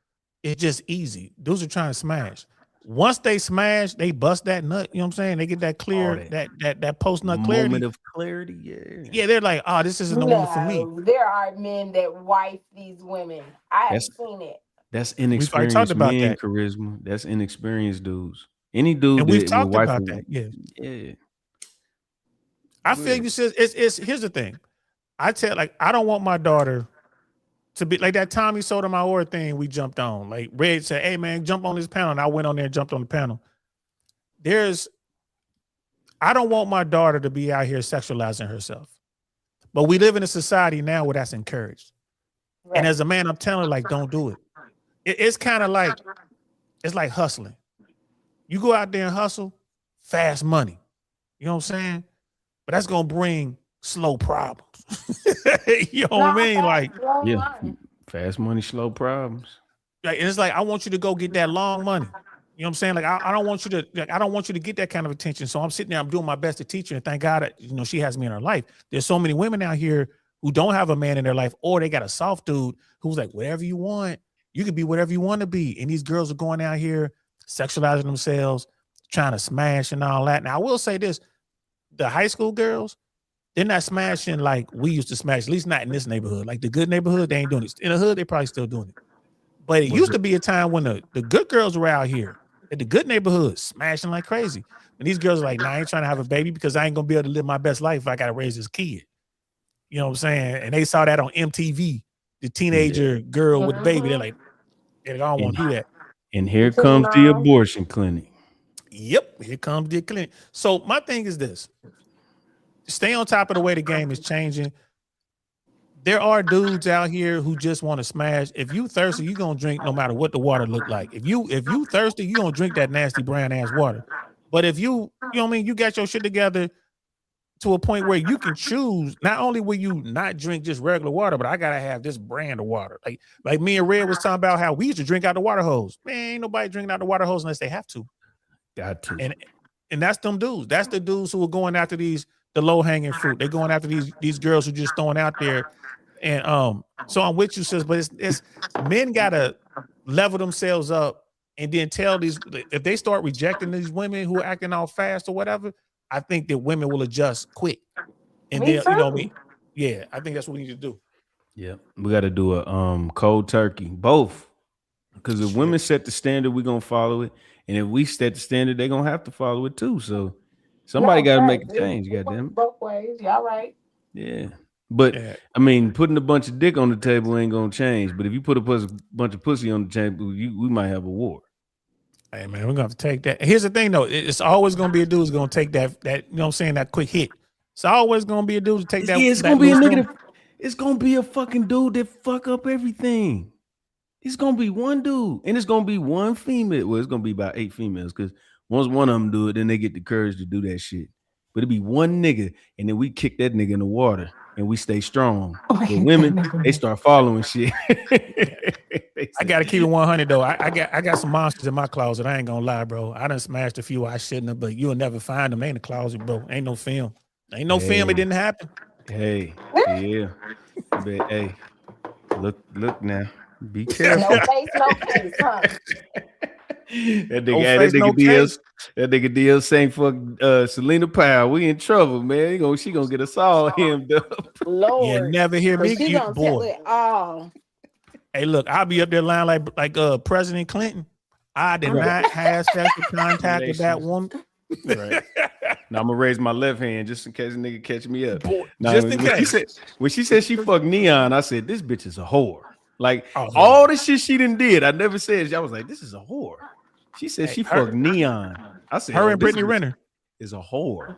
It's just easy. Dudes are trying to smash. Once they smash, they bust that nut. You know what I'm saying? They get that clear, that post nut clarity. Moment of clarity, yeah. Yeah, they're like, oh, this isn't the woman for me. There are men that wife these women. I have seen it. That's inexperienced men, Charisma. That's inexperienced dudes. Any dude and we've talked about that. Yeah. I feel you says it's here's the thing. I don't want my daughter to be like that Tommy Sotomayor thing we jumped on. Like Red said, hey man, jump on this panel. And I went on there and jumped on the panel. I don't want my daughter to be out here sexualizing herself. But we live in a society now where that's encouraged. Right. And as a man, I'm telling her, like, don't do it. It's kind of like, it's like hustling. You go out there and hustle, fast money. You know what I'm saying? But that's going to bring slow problems. You know what I mean? Like, yeah, fast money, slow problems. Like, and it's like, I want you to go get that long money. You know what I'm saying? Like, I don't want you to get that kind of attention. So I'm sitting there, I'm doing my best to teach her, and thank God, she has me in her life. There's so many women out here who don't have a man in their life, or they got a soft dude who's like, whatever you want, you can be whatever you want to be. And these girls are going out here sexualizing themselves, trying to smash and all that. Now, I will say this, the high school girls, they're not smashing like we used to smash, at least not in this neighborhood. Like the good neighborhood, they ain't doing it. In the hood, they probably still doing it. But it used to be a time when the good girls were out here in the good neighborhood smashing like crazy. And these girls are like, nah, I ain't trying to have a baby because I ain't going to be able to live my best life if I got to raise this kid. You know what I'm saying? And they saw that on MTV, the teenager girl with the baby. They're like, I don't want to do that. And here comes the abortion clinic. Yep, here comes the clinic. So my thing is this. Stay on top of the way the game is changing. There are dudes out here who just want to smash. If you thirsty, you're going to drink no matter what the water look like. If you thirsty, you're going to drink that nasty brown ass water. But if you know what I mean, you got your shit together to a point where you can choose, not only will you not drink just regular water, but I got to have this brand of water. Like me and Red was talking about how we used to drink out the water hose. Man, ain't nobody drinking out the water hose unless they have to. Got to. And that's them dudes. That's the dudes who are going after the low-hanging fruit. They're going after these girls who just throwing out there. And so I'm with you, sis, but it's men gotta level themselves up and then tell these, if they start rejecting these women who are acting all fast or whatever, I think that women will adjust quick. And then, yeah, I think that's what we need to do. Yeah, we got to do a cold turkey, both, because if women set the standard, we're gonna follow it, and if we set the standard, they're gonna have to follow it too. So somebody got to make a change. Goddamn, both ways. Y'all right? Yeah. But I mean, putting a bunch of dick on the table ain't gonna change. But if you put a bunch of pussy on the table, we might have a war. Hey man, we're gonna have to take that. Here's the thing though, it's always gonna be a dude who's gonna take that you know what I'm saying, that quick hit. It's always gonna be a dude to take that. Yeah, it's gonna be a nigga. It's gonna be a fucking dude that fuck up everything. It's gonna be one dude, and it's gonna be one female. Well, it's gonna be about 8 females, because once one of them do it, then they get the courage to do that shit. But it'd be one nigga, and then we kick that nigga in the water. And we stay strong. The women, they start following shit. I gotta keep it 100 though. I got some monsters in my closet. I ain't gonna lie, bro. I done smashed a few I shouldn't have, but you'll never find them. They in the closet, bro. Ain't no film. Ain't no film. It didn't happen. Hey, yeah. But, hey, look now. Be careful. No face, huh? That No nigga, face, no case. that nigga DL saying fuck Selena Powell. We in trouble, man. She gonna get us all hemmed up. You Lord. never hear me. But she You, gonna tell boy. it all. Hey, look, I'll be up there lying like President Clinton. I did not have sexual contact with that woman. Right. Now I'm gonna raise my left hand just in case a nigga catch me up. Boy, Now, just in when case. when she said she fucked Neon, I said this bitch is a whore. Like Oh, all the shit she done did, I never said. I was like, this is a whore. She said she her- fucked Neon. I said her and this Brittany bitch Renner. is a whore.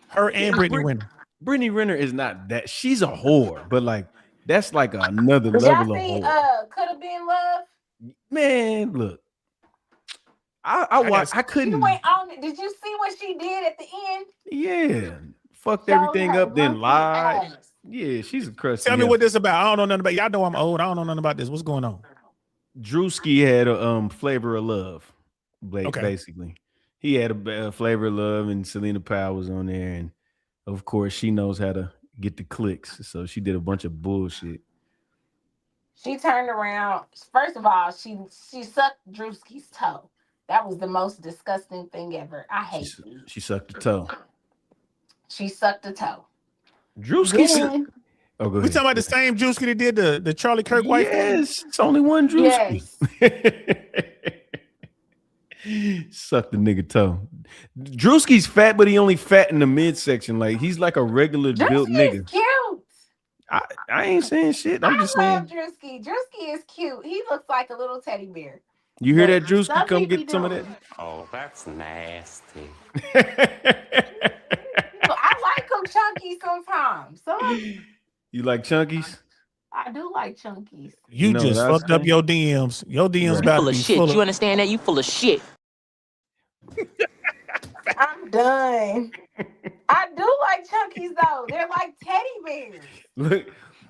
Her and Brittany Renner. Brittany Renner is not that. She's a whore, but like that's like another Did level y'all of see whore. Could Have Been Love? Man, look, I watched. I She couldn't. went on it. Did you see what she did at the end? Yeah, fucked Showed everything her up, then monkey lied. ass. Yeah, she's a crusty. Tell me hoe. what this about. I don't know nothing about. Y'all know I'm old. I don't know nothing about this. What's going on? Drewski had a Flavor of Love, Okay. basically. He had a Flavor of Love, and Selena Powell was on there, and of course she knows how to get the clicks, so she did a bunch of bullshit. She turned around. First of all, she sucked Drewski's toe. That was the most disgusting thing ever. I hate it. She sucked the toe. She sucked the toe. Drewski. Then- Oh, go We ahead. talking about the same Drewski that did the Charlie Kirk wife thing? Yes, it's only one Drewski. Suck the nigga toe. Drewski's fat, but he only fat in the midsection. Like he's like a regular built Drewski nigga. is cute. I ain't saying shit. I'm just I love saying. Drewski. Drewski is cute. He looks like a little teddy bear. You hear But that, Drewski? some Come people get some of that. don't. Oh, that's nasty. I like them chunky sometimes. You like chunkies? I do like chunkies. You know just what I fucked up say? your DMs. Your DMs Right. about Full to of be shit. full of. You understand that? You full of shit. I'm done. I do like chunkies though. They're like teddy bears.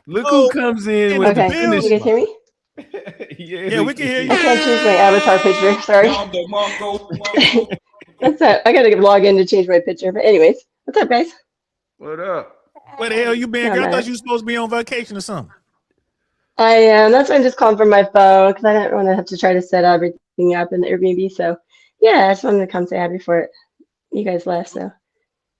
Look who comes in with Okay, the you finish. guys hear me? Yeah, we can hear you. I can't change my avatar picture. Sorry. That's it. I gotta log in to change my picture. But anyways, what's up, guys? What up? Where the hell you been, Yeah, girl? I man. thought you were supposed to be on vacation or something. I am. That's why I'm just calling from my phone because I didn't want to have to try to set everything up in the Airbnb. So yeah, I just wanted to come say hi before you guys left. So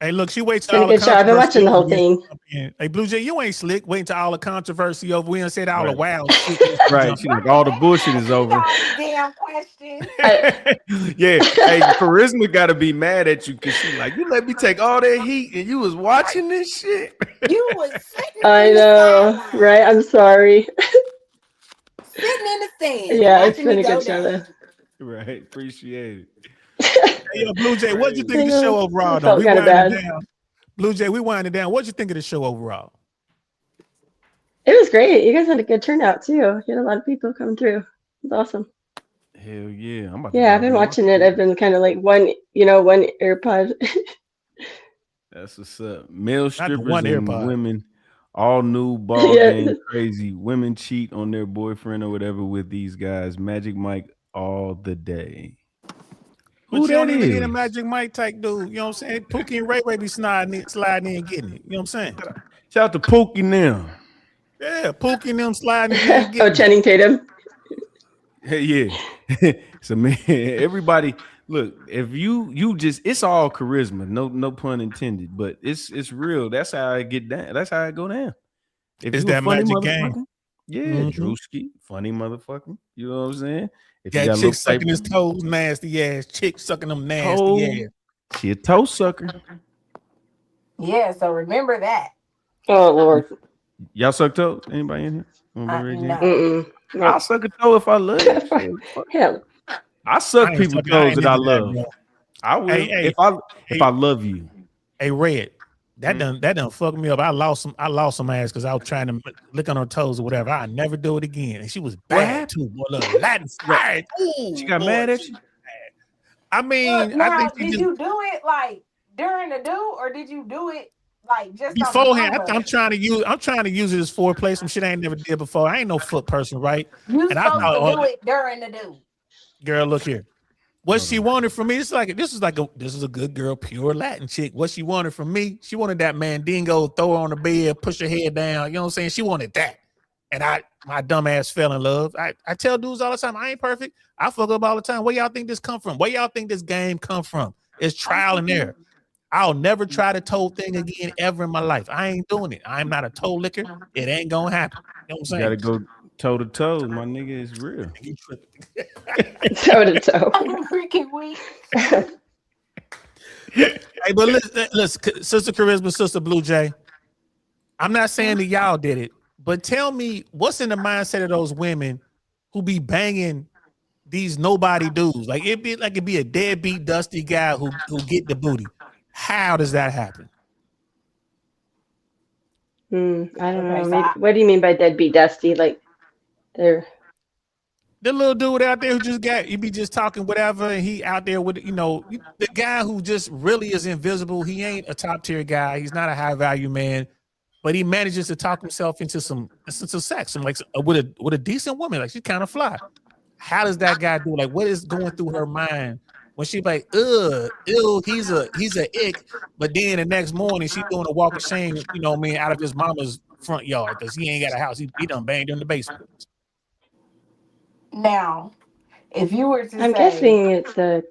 Hey, look, she waits did till a all the good job. I've been watching the whole controversy thing. in. Hey, Blue Jay, you ain't slick. Waiting till all the controversy over. We done said all the Right. wild shit. Right. She like all the bullshit is over. All these damn questions. Yeah. Hey, Charisma gotta be mad at you because she like, you let me take all that heat and you was watching this shit. You was sitting I in the know, sideline, right? I'm sorry. sitting in the stands. Yeah, it's watching been it a go good show down. though. Right. Appreciate it. Hey, yo, Blue Jay, what'd you think I of the know. show overall? It Though? felt We kinda winding bad. down. Blue Jay, we winding down. What'd you think of the show overall? It was great. You guys had a good turnout too. You had a lot of people coming through. It was awesome. Hell yeah. I'm about to Yeah, I've go been get watching it. I've been kind of like one AirPod. That's what's up. Male the strippers one and AirPod. women, all new ball Yeah. game crazy. Women cheat on their boyfriend or whatever with these guys. Magic Mike all the day. But Who you don't that even need a is? Magic Mike type dude. You know what I'm saying? Pookie and Ray Ray be sliding in and getting it. You know what I'm saying? Shout out to Pookie now. Yeah, Pookie and them sliding in and Oh, getting it. Channing Tatum. Hey, yeah. So man, everybody look, if you just it's all charisma, no pun intended, but it's real. That's how I get down. That's how I go down. If It's you a that funny magic game. motherfucker, yeah, Mhm. Drewski, funny motherfucker. You know what I'm saying? If you That got a chick little sucking type his toes, nasty ass. Chick sucking them nasty toe, ass. she a toe sucker. Yeah, so remember that. Oh Lord. Y'all suck toes? Anybody in here? Wanna raise your hand? No. Mm-mm. I'll suck a toe if I love you. Shit, fuck. Hell. I suck I ain't people's sucking- I toes ain't that I into that, love. bro. I will Hey, if hey. I love you. Hey, Red, that Mm. done fucked me up. I lost some ass because I was trying to lick on her toes or whatever. I never do it again. And she was bad happened? too. Boy, look, Latin fried. Ooh, She got boy, mad at she you? bad. I mean, Now, I think she did just you do it like during the do, or did you do it like just on the beforehand. combo? I'm trying to use it as foreplay. Some shit I ain't never did before. I ain't no foot person, right? You And I supposed thought, to do it during the do. girl, look here. What she wanted from me, this is a good girl, pure Latin chick. What she wanted from me, she wanted that mandingo, throw her on the bed, push her head down. You know what I'm saying? She wanted that. and my dumb ass fell in love. I tell dudes all the time, I ain't perfect. I fuck up all the time. Where y'all think this come from? Where y'all think this game come from? It's trial and error. I'll never try the toe thing again ever in my life. I ain't doing it. I'm not a toe licker. It ain't gonna happen. You know what I'm saying? You gotta go toe to toe. My nigga is real. Toe to toe. I'm freaking weak. Hey, but listen, Sister Charisma, Sister Blue Jay. I'm not saying that y'all did it, but tell me what's in the mindset of those women who be banging these nobody dudes. Like it'd be a deadbeat, dusty guy who get the booty. How does that happen? I don't know. Okay, so Maybe, what do you mean by deadbeat dusty? Like they're The little dude out there who just he be just talking whatever, and he out there with, the guy who just really is invisible. He ain't a top tier guy. He's not a high value man, but he manages to talk himself into some sex, and like with a decent woman, like she's kind of fly. How does that guy do? Like, what is going through her mind when she like, ew, he's a ick, but then the next morning she doing a walk of shame, out of his mama's front yard because he ain't got a house. He done banged in the basement. Now, if you were to I'm say, guessing it's a.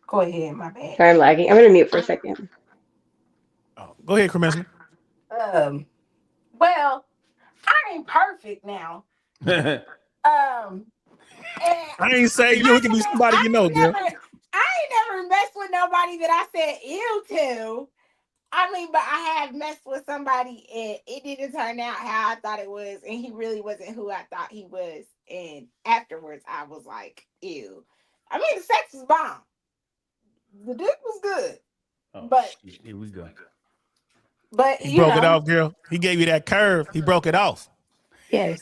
go ahead, my bad. Sorry, I'm lagging. I'm gonna mute for a second. Oh, go ahead, Charisma. Well, I ain't perfect now. And I ain't saying you can be somebody you know, girl. I ain't never messed with nobody that I said ew to. I mean, but I have messed with somebody and it didn't turn out how I thought it was, and he really wasn't who I thought he was. And afterwards, I was like, ew. I mean, the sex was bomb. The dick was good. But here we go. But he broke it off, girl. He gave you that curve. He broke it off. Yes.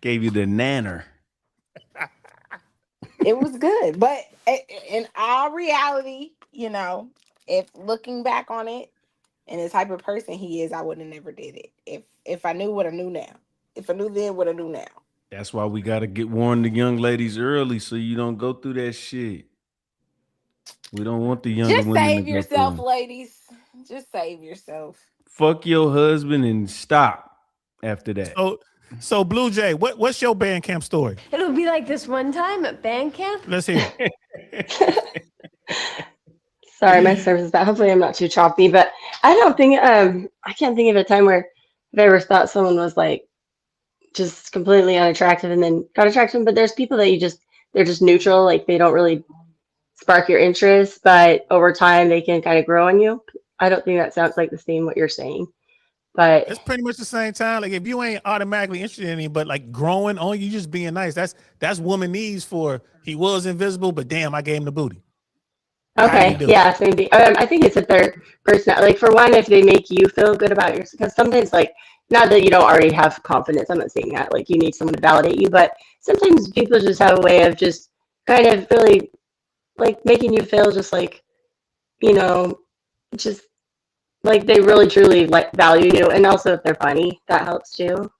Gave you the nanner. It was good. But in all reality, if looking back on it and the type of person he is, I would have never did it. If I knew what I knew now. If I knew then what I knew now. That's why we gotta warn the young ladies early so you don't go through that shit. We don't want the younger Just women save to yourself, go through. ladies. Just save yourself. Fuck your husband and stop after that. So Blue Jay, what's your band camp story? It'll be like this one time at band camp. Let's hear it. Sorry, my service is bad. Hopefully, I'm not too choppy, but I don't think I can't think of a time where I've ever thought someone was like just completely unattractive and then got attracted. But there's people that they're just neutral, like they don't really spark your interest, but over time they can kind of grow on you. I don't think that sounds like the same what you're saying, but it's pretty much the same time. Like if you ain't automatically interested in him, but like growing on you, just being nice. That's woman needs for. He was invisible, but damn, I gave him the booty. okay, yeah, so maybe I think it's a third person. Like for one, if they make you feel good about yourself, because sometimes like not that you don't already have confidence. I'm not saying that like you need someone to validate you, but sometimes people just have a way of just kind of really like making you feel just like just like they really truly like value you, and also if they're funny, that helps too.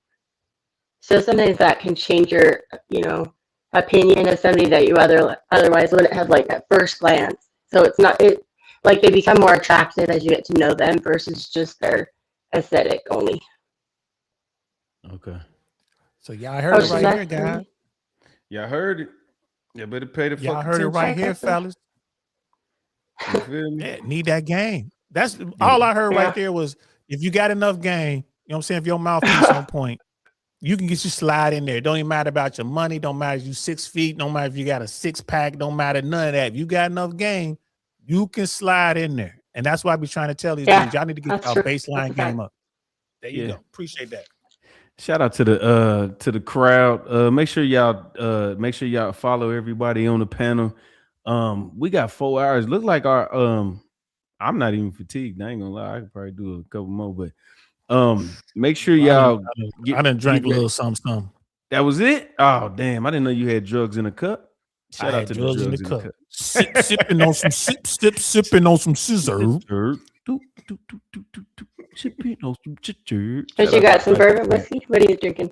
So sometimes that can change your opinion of somebody that you otherwise wouldn't have like at first glance. So it's not like they become more attractive as you get to know them versus just their aesthetic only. Okay. So y'all heard it right here, guys. Y'all heard it. You better pay the fuck Y'all heard it right here, fellas. You feel me? Yeah, need that game. That's all I heard right there was if you got enough game, you know what I'm saying? If your mouthpiece on point, you can get you slide in there. Don't even matter about your money. Don't matter if you 6 feet. Don't matter if you got a 6-pack. Don't matter none of that. If you got enough game, you can slide in there. And that's why I be trying to tell these dudes, y'all need to get our baseline game up. There you go. Appreciate that. Shout out to the crowd. Make sure y'all follow everybody on the panel. We got 4 hours. Look like our I'm not even fatigued. I ain't gonna lie. I could probably do a couple more, but make sure y'all I done drank a little something. That was it? Oh damn, I didn't know you had drugs in a cup. Shout out to the drugs in the cup. Sipping on some sipping on some scissor. Sipping on some scissor. But you got some bourbon whiskey? What are you drinking?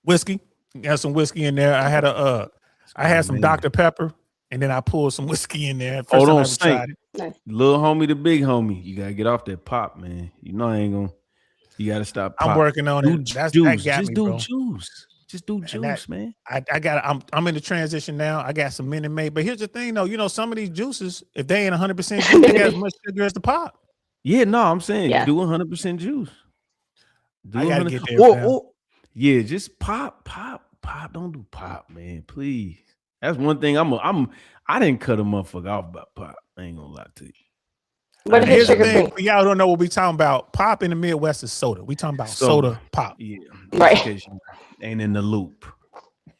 Whiskey. Got some whiskey in there. I had some Dr. Pepper, and then I pulled some whiskey in there. Hold on, Saint. Little homie to big homie. You gotta get off that pop, man. You know I ain't gonna. You got to stop. I'm pop. working on Do it. That juice. got Just me, do bro. juice. Just do juice, man. I'm in the transition now. I got some Minute Maid, but here's the thing, though. You know, some of these juices, if they ain't 100% juice, they got as much sugar as the pop. Yeah, no, I'm saying Yeah. do 100% juice. Do I gotta 100 get there, fam. yeah, just pop. Don't do pop, man. Please. That's one thing. I didn't cut a motherfucker off about pop. I ain't gonna lie to you. What if it's Here's the sugar thing, free? for y'all don't know what we talking about. Pop in the Midwest is soda. We talking about soda pop. Yeah, Right. in case you ain't in the loop.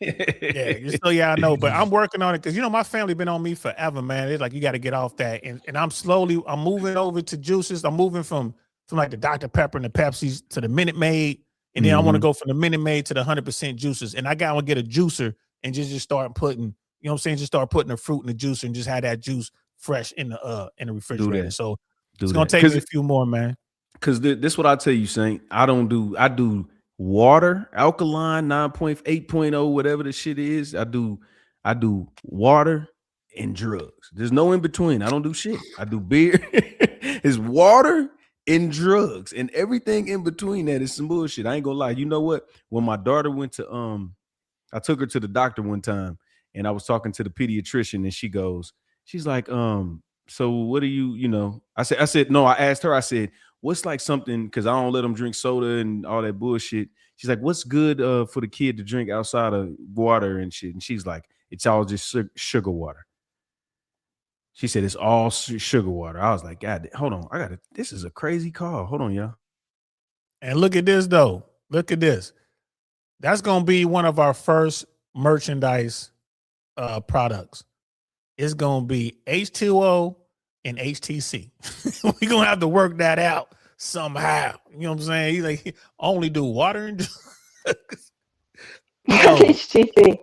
Yeah, just so y'all know. But I'm working on it because you know my family been on me forever, man. It's like you got to get off that, and I'm moving over to juices. I'm moving from like the Dr. Pepper and the Pepsis to the Minute Maid, and then I want to go from the Minute Maid to the 100% juices. And I got to get a juicer and just start putting, you know what I'm saying, just start putting the fruit in the juicer and just have that juice fresh in the refrigerator. So it's gonna take me a few more, man. Because this what I tell you, Saint. I do water, alkaline, 9.8.0, whatever the shit is. I do water and drugs. There's no in between. I don't do shit. I do beer. It's water and drugs, and everything in between that is some bullshit. I ain't gonna lie. You know what? When my daughter went to I took her to the doctor one time, and I was talking to the pediatrician, and she's like, so what do you know? I said, no, I asked her, I said, what's like something, because I don't let them drink soda and all that bullshit. She's like, what's good for the kid to drink outside of water and shit? And she's like, it's all just sugar water. She said, it's all sugar water. I was like, God, hold on. This is a crazy call. Hold on, y'all. And look at this, though. Look at this. That's going to be one of our first merchandise products. It's going to be H2O and HTC. We're going to have to work that out somehow. You know what I'm saying? He's like, only do water and HTC.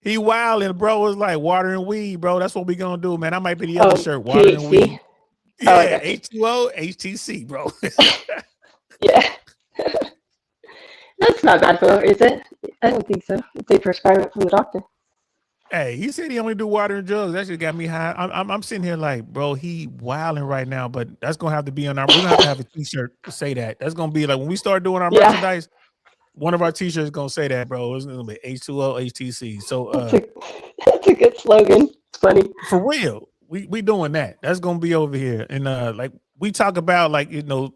He wilding, bro. It's like water and weed, bro. That's what we going to do, man. I might be the other shirt, water and weed. Yeah, H2O, HTC, bro. Yeah. That's not bad for, is it? I don't think so. If they prescribe it from the doctor. Hey, he said he only do water and drugs. That just got me high. I'm sitting here like, bro, he wilding right now. But that's gonna have to be on our. We're gonna have to have a T-shirt to say that. That's gonna be like when we start doing our merchandise. One of our T-shirts gonna say that, bro. It's gonna be H2O, HTC. So that's a good slogan. It's funny. For real, we doing that. That's gonna be over here. And like we talk about, like, you know,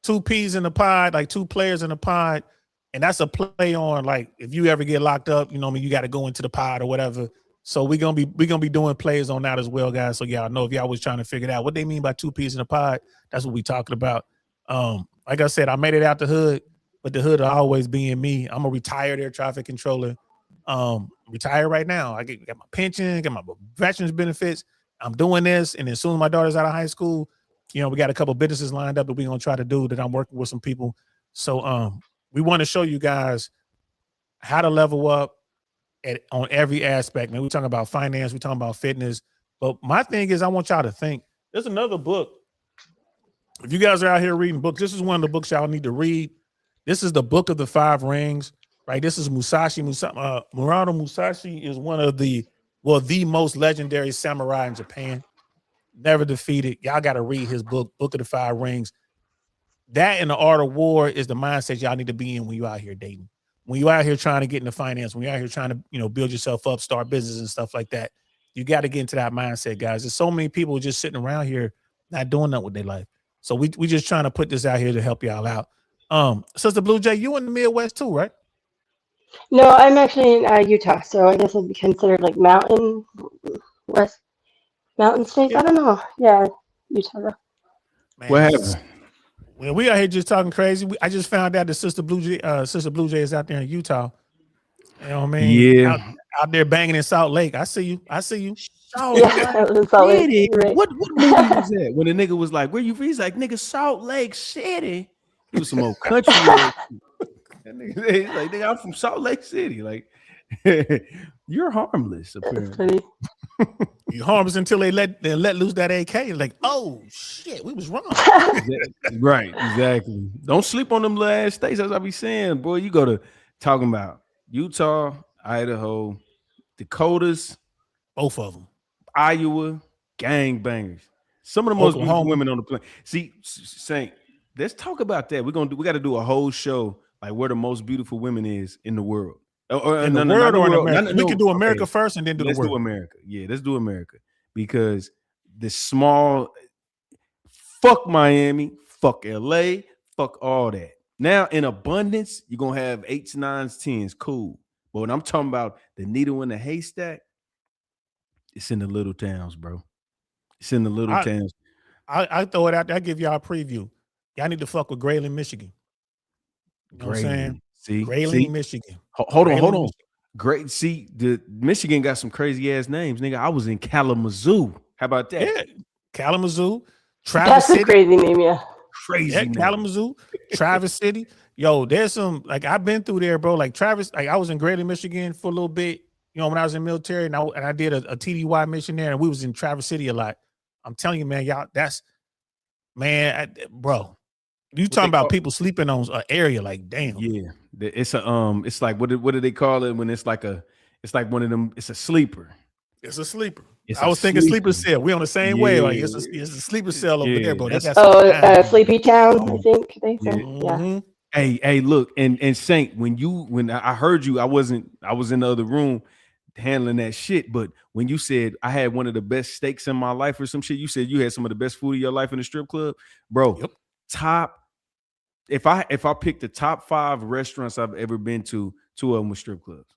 2 peas in a pod, like 2 players in a pod. And that's a play on, like, if you ever get locked up, you know what I mean, you got to go into the pod or whatever. So we're gonna be doing plays on that as well, guys. So y'all know if y'all was trying to figure it out what they mean by 2 peas in a pod, that's what we talking about. Like I said, I made it out the hood, but the hood will always be in me. I'm a retired air traffic controller. Retired right now. I got my pension, got my veterans benefits. I'm doing this, and as soon as my daughter's out of high school, you know, we got a couple businesses lined up that we're gonna try to do that. I'm working with some people. So we want to show you guys how to level up on every aspect, man. We're talking about finance, we're talking about fitness. But my thing is, I want y'all to think. There's another book. If you guys are out here reading books, this is one of the books y'all need to read. This is the Book of the 5 Rings, right? This is Murata Musashi is one of the most legendary samurai in Japan. Never defeated. Y'all got to read his book, Book of the 5 Rings. That and the Art of War is the mindset y'all need to be in when you out here dating, when you out here trying to get into finance, when you out here trying to, you know, build yourself up, start business and stuff like that. You got to get into that mindset, guys. There's so many people just sitting around here not doing nothing with their life. So we just trying to put this out here to help y'all out. Sister Blue Jay, you in the Midwest too, right? No, I'm actually in Utah, so I guess it'd be considered like mountain states. Yeah. I don't know. Yeah, Utah. Man, What happened? Well, we out here just talking crazy. I just found out that Sister Blue Jay is out there in Utah. You know what I mean? Yeah. Out there banging in Salt Lake. I see you. Salt Lake. Right. What movie was that? When the nigga was like, where you from? He's like, nigga, Salt Lake City. He was some old country. He's like, nigga, I'm from Salt Lake City. Like, you're harmless, apparently. You harmless until they let loose that AK. Like, oh shit, we was wrong. Right, exactly. Don't sleep on them last states. As I be saying, boy, you go to talking about Utah, Idaho, Dakotas, both of them, Iowa, gangbangers. Some of the most beautiful women on the planet. See, Saint, Let's talk about that. We got to do a whole show like where the most beautiful women is in the world. In the world or in America? We can do America first and then do the world. Let's do America. Yeah, let's do America because the small fuck Miami, fuck LA, fuck all that. Now in abundance, you're gonna have 8s, 9s, 10s, cool. But when I'm talking about the needle in the haystack, it's in the little towns, bro. It's in the little towns. I throw it out there. I give y'all a preview. Y'all need to fuck with Grayling, Michigan. You know what I'm saying? See, Grayling, Michigan. Hold on. Great. See, the Michigan got some crazy ass names, nigga. I was in Kalamazoo. How about that? Yeah, Kalamazoo, Travis That's City. a crazy name, yeah. Crazy. Yeah, Kalamazoo, Travis City. Yo, there's some like I've been through there, bro. Like Travis, like I was in Grayling, Michigan for a little bit. You know, when I was in the military, and I did a TDY mission there, and we was in Travis City a lot. I'm telling you, man, y'all, that's bro. You talking about people sleeping on an area like damn. Yeah, it's a it's like what do they call it when it's like one of them? It's a sleeper. It's a sleeper. It's I a was thinking sleeper cell. We on the same way. Like Yeah. it's a sleeper cell over there, bro. That's Sleepy Town, I think they said. Yeah. Hey, look, and Saint, when I heard you, I was in the other room handling that shit. But when you said I had one of the best steaks in my life or some shit, you said you had some of the best food of your life in the strip club, bro. Yep. Top. If I pick the top 5 restaurants I've ever been to, 2 of them were strip clubs.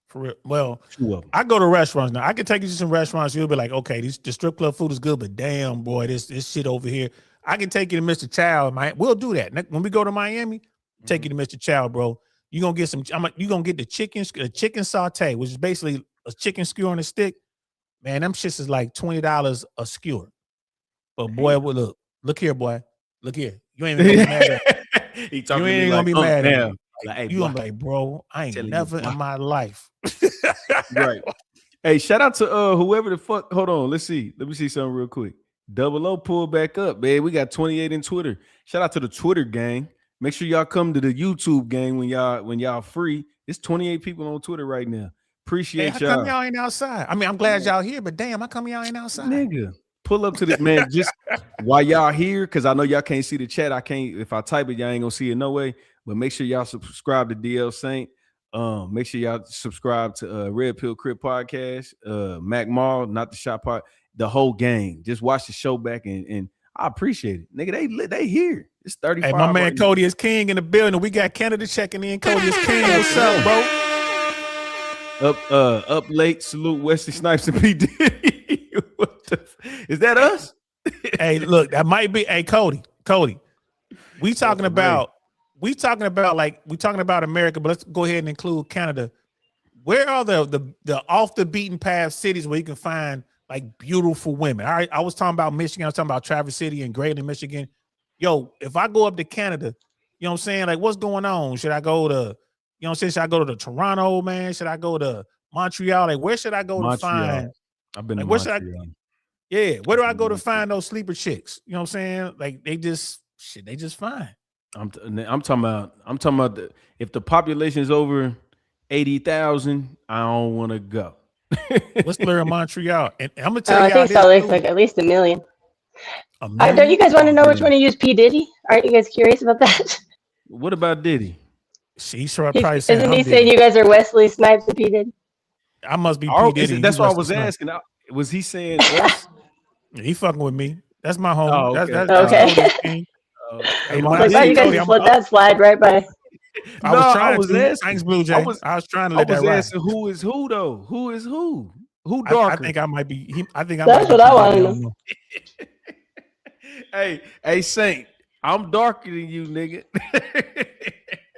For real. Well, 2 of them. I go to restaurants now. I can take you to some restaurants. You'll be like, okay, the strip club food is good, but damn, boy, this shit over here. I can take you to Mr. Chow. We'll do that when we go to Miami. Take you to Mr. Chow, bro. You gonna get some. You gonna get the chicken saute, which is basically a chicken skewer on a stick. Man, them shits is like $20 a skewer. But boy, well, look here, boy. Look here. You ain't even gonna be mad at me. He talking You to me ain't like, gonna be mad at me. Like, hey, You boy, gonna be like, bro, I ain't telling you, never boy. in my life. right. Hey, shout out to whoever the fuck. Hold on, let's see. Let me see something real quick. Double O pulled back up, man. We got 28 in Twitter. Shout out to the Twitter gang. Make sure y'all come to the YouTube gang when y'all free. It's 28 people on Twitter right now. Appreciate How y'all. come y'all ain't outside? I mean, I'm glad y'all here, but damn, how come y'all ain't outside? Nigga, pull up to this man just while y'all here, because I know y'all can't see the chat. I can't, if I type it, y'all ain't gonna see it no way. But make sure y'all subscribe to DL Saint. Make sure y'all subscribe to Red Pill Crip Podcast, Mac Mall, Not the Shop Part, the whole gang. Just watch the show back and I appreciate it. Nigga, they here. It's 35. Hey, my man right Cody is King in the building. We got Canada checking in. Cody is King. What's up, bro? Up late. Salute Wesley Snipes and P. Diddy. Is that us? Hey, look, that might be. Hey, Cody. We talking about America, but let's go ahead and include Canada. Where are the off the beaten path cities where you can find like beautiful women? All right, I was talking about Michigan. I was talking about Traverse City and Grayling, Michigan. Yo, if I go up to Canada, you know what I'm saying? Like, what's going on? Should I go to, you know what I'm saying? Should I go to Toronto, man? Should I go to Montreal? Like, where should I go to find? I've been to Where Montreal. where do I go to find those sleeper chicks? You know what I'm saying? Like, they just fine. I'm talking about if the population is over 80,000, I don't want to go. Let's clear in Montreal. And I'm gonna tell you, I think Salt Lake's like at least 1 million. Don't you guys want to know which one to use P. Diddy? Aren't you guys curious about that? What about Diddy? She probably saying, isn't he saying you guys are Wesley Snipes and P. Diddy? I must be P. Diddy. That's what I was asking. Was he saying us? He fucking with me. That's my home. Oh, okay. That's Okay. Hey, Like, wow, you guys just let that slide right by. I was asking. Thanks, Blue Jay. I was trying to let that ride. Asking who is who though? Who is who? Who I darker? think I might be. That's what I want to know. Hey, Saint, I'm darker than you, nigga.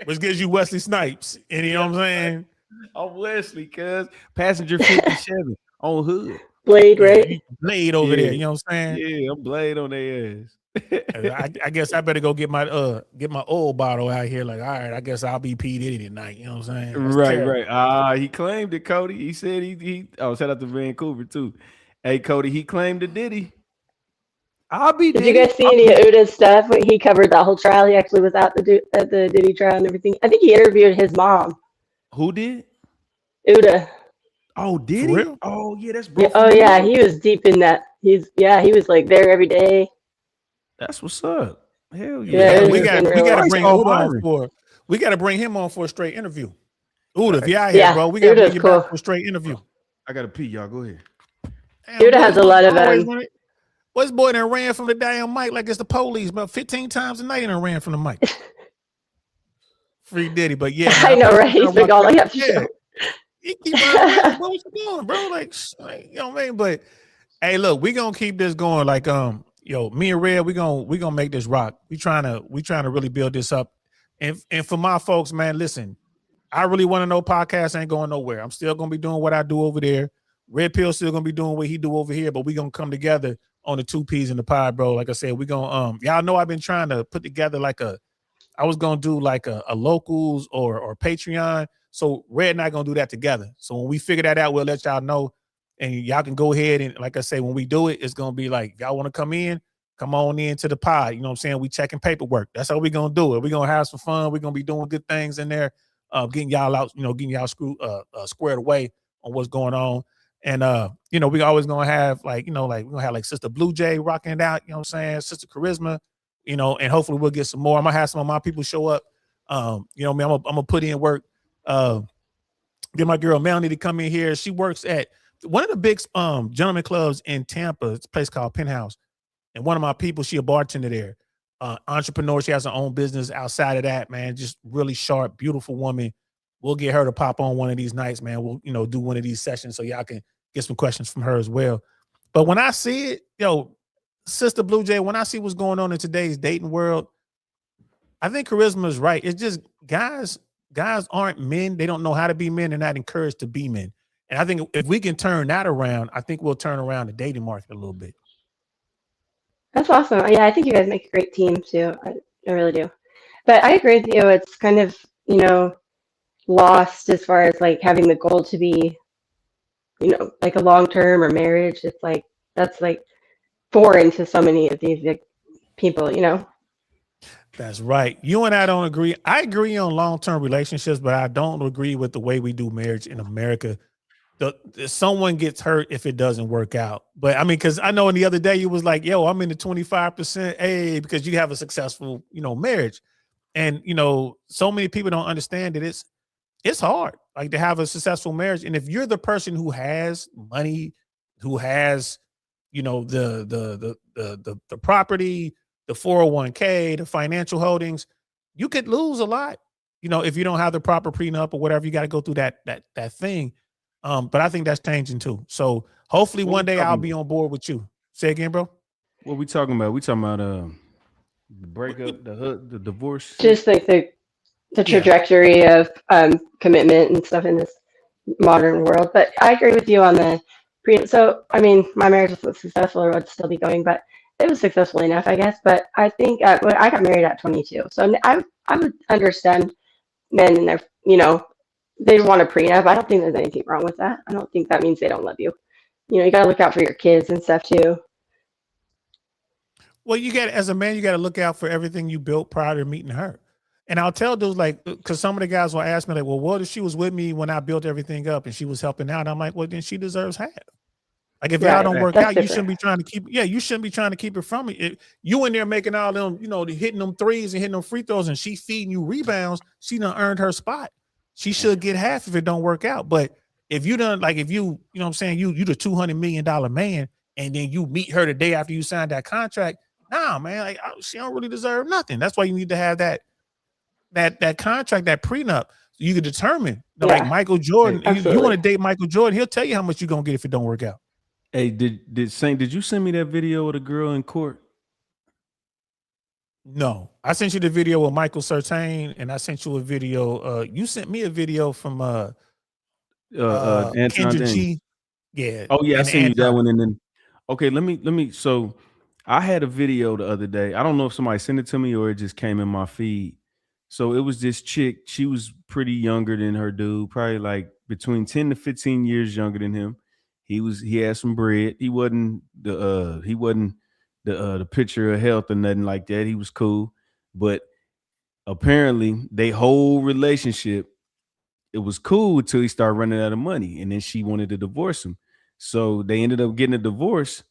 Which gives you Wesley Snipes. And you know what I'm saying? I'm Wesley, cuz passenger 57 on hood. Blade, right? Blade over there. You know what I'm saying? Yeah, I'm Blade on their ass. I guess I better go get my old bottle out here. Like, all right, I guess I'll be P. Diddy tonight. You know what I'm saying? That's terrible. Right. He claimed it, Cody. He said he shout out to Vancouver too. Hey, Cody, he claimed the Diddy. I'll be Did Diddy. you guys see any of Uda's stuff? He covered that whole trial. He actually was at the Diddy trial and everything. I think he interviewed his mom. Who did? Uda. Oh, did he? Oh, yeah, that's Yeah, oh yeah, he was deep in that. He was like there every day. That's what's up. Hell Yeah, yeah. it we was got in we real got to life. bring Call Uda on Byron. for we got to bring him on for a straight interview. Uda, if you out here, Yeah, bro, we got to bring Uda's you back cool. for a straight interview. I gotta pee, y'all. Go ahead. Damn, Uda boy, has this a boy lot of always running. What's boy that ran from the damn mic like it's the police about 15 times a night and ran from the mic. Free Diddy, but yeah, man, I know, right? He's watch been gone that. like after Yeah, show. he keep running around. Bro, what you doing, bro? Like, you know what I mean? But hey, look, we gonna keep this going. Like, yo, me and Red, we gonna make this rock. We trying to really build this up. And for my folks, man, listen, I really want to know podcast ain't going nowhere. I'm still gonna be doing what I do over there. Red Pill still gonna be doing what he do over here, but we gonna come together on the 2 P's in the pod, bro. Like I said, we gonna y'all know I've been trying to put together I was gonna do like a locals or Patreon. So Red and I gonna do that together. So when we figure that out, we'll let y'all know. And y'all can go ahead and, like I say, when we do it, it's gonna be like, if y'all want to come on into the pod. You know what I'm saying? We checking paperwork. That's how we gonna do it. We're gonna have some fun. We're gonna be doing good things in there, getting y'all out, getting y'all squared away on what's going on. And we always gonna have we're gonna have like Sister Blue Jay rocking it out, you know what I'm saying? Sister Charisma, and hopefully we'll get some more. I'm gonna have some of my people show up. I'm gonna put in work. Get my girl Melanie to come in here. She works at one of the big gentleman clubs in Tampa. It's a place called Penthouse. And one of my people, she a bartender there. Entrepreneur. She has her own business outside of that, man. Just really sharp, beautiful woman. We'll get her to pop on one of these nights, man. We'll do one of these sessions so y'all can get some questions from her as well. But when I see it, Sister Blue Jay, when I see what's going on in today's dating world, I think Charisma is right. It's just guys aren't men. They don't know how to be men. They're not encouraged to be men. And I think if we can turn that around, I think we'll turn around the dating market a little bit. That's awesome. Yeah, I think you guys make a great team too. I really do. But I agree with you. It's kind of, lost as far as like having the goal to be, like a long term or marriage. It's like that's like foreign to so many of these people, That's right. You and I don't agree. I agree on long-term relationships, but I don't agree with the way we do marriage in America. Someone gets hurt if it doesn't work out. But I mean, because I know in the other day you was like, yo, I'm in the 25%, hey, because you have a successful, marriage. And so many people don't understand that it's hard, like, to have a successful marriage. And if you're the person who has money, who has, the property, the 401k, the financial holdings, you could lose a lot, if you don't have the proper prenup or whatever. You got to go through that thing. But I think that's changing too. So hopefully one day I'll be on board with you. Say again, bro. What we talking about? We talking about the breakup, the divorce. Just like the trajectory of commitment and stuff in this modern world. But I agree with you on the so I mean, my marriage was successful, or would still be going, but it was successful enough, I guess. But I think I got married at 22, so I would understand men and their they want a prenup. I don't think there's anything wrong with that. I don't think that means they don't love you. You got to look out for your kids and stuff too. Well, as a man, you got to look out for everything you built prior to meeting her. And I'll tell dudes, because some of the guys will ask me, like, well, what if she was with me when I built everything up and she was helping out? I'm like, well, then she deserves half. Like, if y'all don't work out, you shouldn't be trying to keep. Yeah, you shouldn't be trying to keep it from me. You in there making all them, hitting them threes and hitting them free throws, and she feeding you rebounds. She done earned her spot. She should get half if it don't work out. But if you done, like, if you know what I'm saying, you the $200 million man, and then you meet her the day after you signed that contract, nah, man, like, she don't really deserve nothing. That's why you need to have that contract, that prenup, so you can determine. Like Michael Jordan, you want to date Michael Jordan, he'll tell you how much you're gonna get if it don't work out. Hey, did you send me that video of the girl in court? No, I sent you the video with Michael Certain, and I sent you a video. You sent me a video from Kendra G. Yeah. Oh yeah, I sent you that one, and then okay, let me. So I had a video the other day. I don't know if somebody sent it to me or it just came in my feed. So it was this chick. She was pretty younger than her dude, probably like between 10 to 15 years younger than him. He had some bread. He wasn't the picture of health or nothing like that. He was cool, but apparently they whole relationship, it was cool until he started running out of money, and then she wanted to divorce him. So they ended up getting a divorce,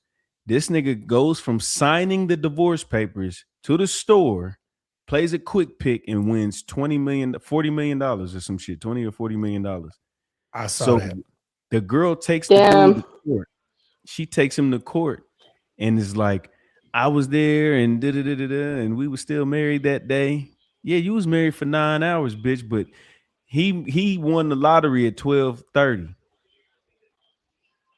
This nigga goes from signing the divorce papers to the store, plays a quick pick, and wins $40 million or some shit, $20 or $40 million. I saw that. The girl takes the dude to court. She takes him to court and is like, I was there and and we were still married that day. Yeah, you was married for 9 hours, bitch, but he won the lottery at 12:30.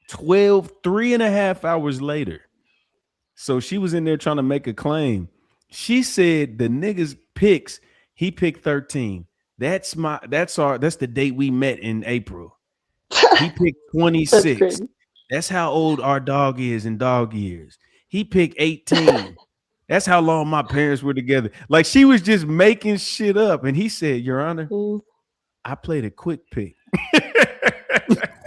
3.5 hours later. So she was in there trying to make a claim. She said the niggas picks, he picked 13. That's the date we met in April. He picked 26. That's how old our dog is in dog years. He picked 18. That's how long my parents were together. Like, she was just making shit up. And he said, Your Honor, I played a quick pick.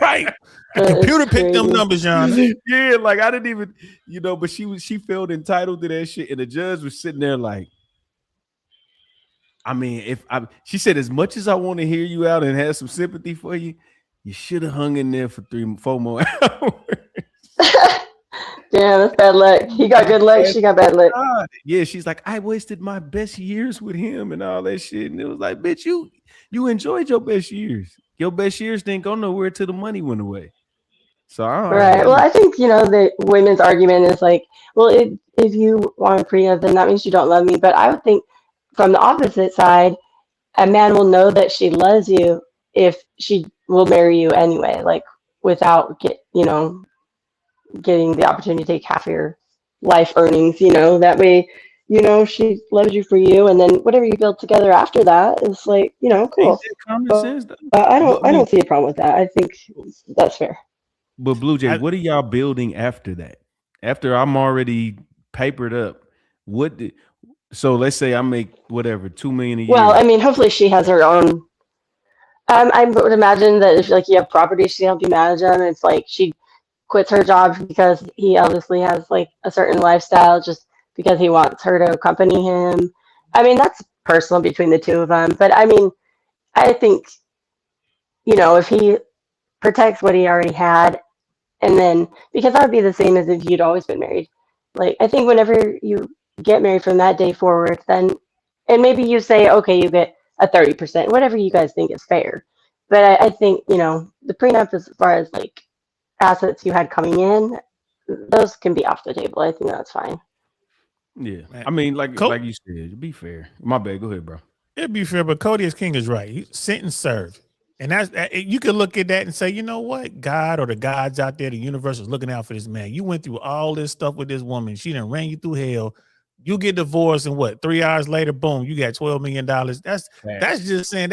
Right. The computer picked them numbers, Your Honor. Yeah, like I didn't even, but she felt entitled to that shit. And the judge was sitting there like, I mean, she said, as much as I want to hear you out and have some sympathy for you, you should have hung in there for 3-4 more hours. Damn, that's bad luck. He got good luck. She got bad luck. Yeah, she's like, I wasted my best years with him and all that shit. And it was like, bitch, you enjoyed your best years. Your best years didn't go nowhere till the money went away. So right. Well, I think the women's argument is like, well, if you want a prenup, then that means you don't love me. But I would think from the opposite side, a man will know that she loves you if she will marry you anyway, like without getting the opportunity to take half your life earnings. That way, she loves you for you, and then whatever you build together after that is like, cool. I don't see a problem with that. I think that's fair. But Blue Jay, what are y'all building after that? After I'm already papered up, so let's say I make whatever $2 million a year. Well, I mean, hopefully she has her own. I would imagine that if you have property, she help you manage them. It's like she quits her job because he obviously has like a certain lifestyle, just because he wants her to accompany him. I mean, that's personal between the two of them. But I mean, I think, if he protects what he already had, and then, because that would be the same as if you'd always been married. Like, I think whenever you get married from that day forward, then, and maybe you say, okay, you get a 30%, whatever you guys think is fair. But I think, the prenup, as far as like assets you had coming in, those can be off the table. I think that's fine. Yeah. I mean, like you said, be fair. My bad. Go ahead, bro. It'd be fair, but Cody as King is right. Sentence served. And you could look at that and say, you know what? God or the gods out there, the universe is looking out for this man. You went through all this stuff with this woman. She done ran you through hell. You get divorced, and 3 hours later, boom, you got $12 million. That's just saying